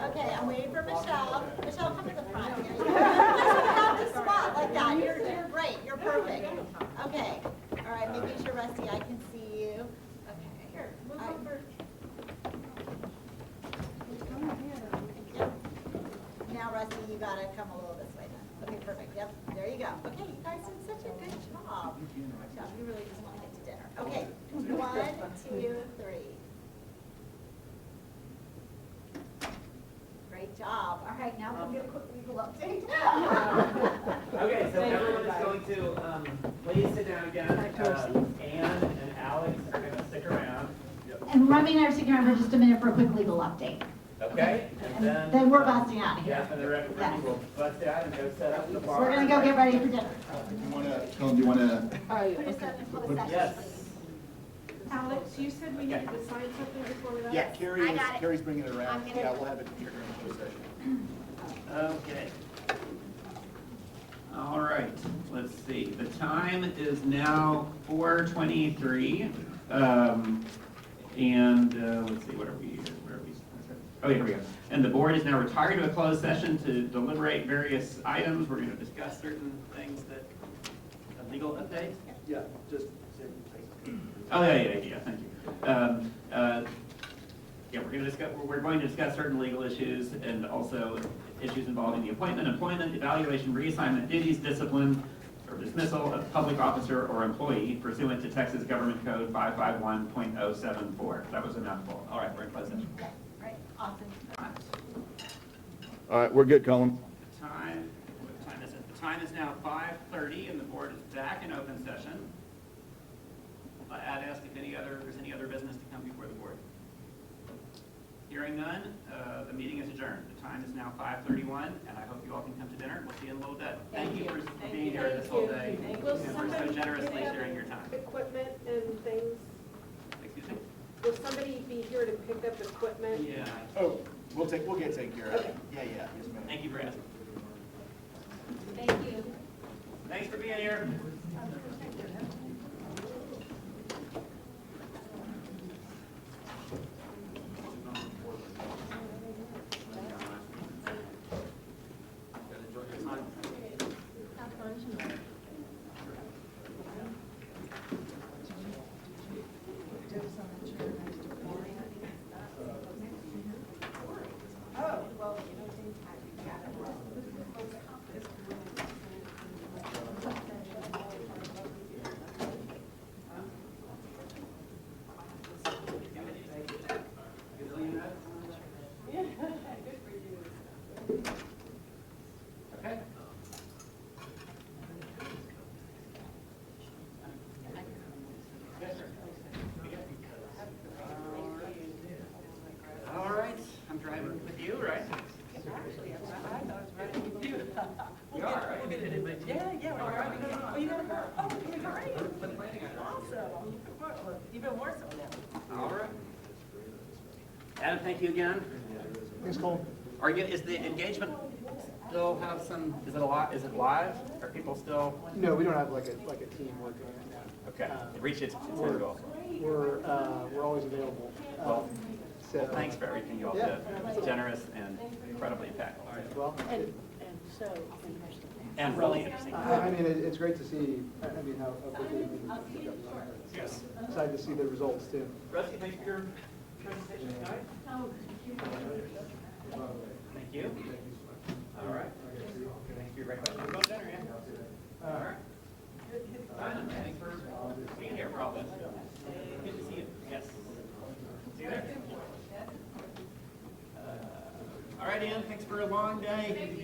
Speaker 2: Okay, I'm waiting for Michelle. Michelle, come to the front. You have to spot like that. You're great. You're perfect. Okay. All right, making sure, Rusty, I can see you. Okay. Here, move over. Yep. Now, Rusty, you gotta come a little this way then. Okay, perfect. Yep, there you go. Okay, you guys did such a good job. Good job. You really just want to get to dinner. Okay, 1, 2, 3. Great job. All right, now we'll get a quick legal update.
Speaker 4: Okay, so everyone is going to, please sit down again. Ann and Alex are gonna stick around.
Speaker 2: And Remy and I are sticking around for just a minute for a quick legal update.
Speaker 4: Okay, and
Speaker 2: Then we're busting out of here.
Speaker 4: Jasmine, the referee, will bust out and go set up the bar.
Speaker 2: We're gonna go get ready for dinner.
Speaker 12: Colin, do you wanna?
Speaker 4: Yes.
Speaker 8: Alex, you said we need to sign something before we left?
Speaker 12: Yeah, Carrie
Speaker 2: I got it.
Speaker 12: Carrie's bringing it
Speaker 2: I'm
Speaker 12: around.
Speaker 2: gonna-
Speaker 12: Yeah, we'll have it here during the closed session.
Speaker 1: Okay. All right, let's see. The time is now 4:23. Let's see, what are we, where are we? Oh, here we go. And the board is now retired to a closed session to deliberate various items. We're going to discuss certain things that, a legal update?
Speaker 12: Yeah, just say.
Speaker 1: Oh, yeah, thank you. Yeah, we're going to discuss certain legal issues and also issues involving the appointment, employment, evaluation, reassignment, duties, discipline, or dismissal of public officer or employee pursuant to Texas Government Code 551.074. That was a mouthful. All right, we're in closed session.
Speaker 2: Right, awesome.
Speaker 12: All right, we're good, Colin.
Speaker 1: What time is it? The time is now 5:30 and the board is back in open session. I'd ask if there's any other business to come before the board. Hearing none, the meeting is adjourned. The time is now 5:31, and I hope you all can come to dinner. We'll see you in a little bit. Thank you for being here this whole day and
Speaker 8: Will
Speaker 1: for so
Speaker 8: somebody
Speaker 1: generously
Speaker 8: have
Speaker 1: sharing your time.
Speaker 8: Equipment and things?
Speaker 1: Excuse me?
Speaker 8: Will somebody be here to pick up equipment?
Speaker 1: Yeah.
Speaker 12: Oh, we'll get taken care of. Yeah, yes, ma'am.
Speaker 1: Thank you for asking.
Speaker 2: Thank you.
Speaker 1: Thanks for being here. Okay. Yes, sir. All right, I'm driving with you, right?
Speaker 5: Actually, I thought it was right with you.
Speaker 1: We are, right?
Speaker 5: Yeah, we're driving. Oh, you got a car? Oh, great. Awesome. Even more so now.
Speaker 1: All right. Adam, thank you again.
Speaker 22: Thanks, Colin.
Speaker 1: Is the engagement still have some, is it live? Are people still?
Speaker 22: No, we don't have like a team working on it now.
Speaker 1: Okay, it reached its end goal.
Speaker 22: We're always available.
Speaker 1: Well,
Speaker 22: So
Speaker 1: thanks for everything you all
Speaker 22: Yeah.
Speaker 1: did. It's generous and incredibly impactful.
Speaker 22: Well,
Speaker 1: And really interesting.
Speaker 22: I mean, it's great to see, I mean, how quickly we can pick up on it.
Speaker 1: Yes.
Speaker 22: Excited to see the results too.
Speaker 1: Rusty, thanks for your presentation tonight. Thank you. All right. Thanks for your great question. Go to dinner, yeah? All right. Thanks for being here for all this. Good to see you. Yes. See you there. All right, Ian, thanks for a long day.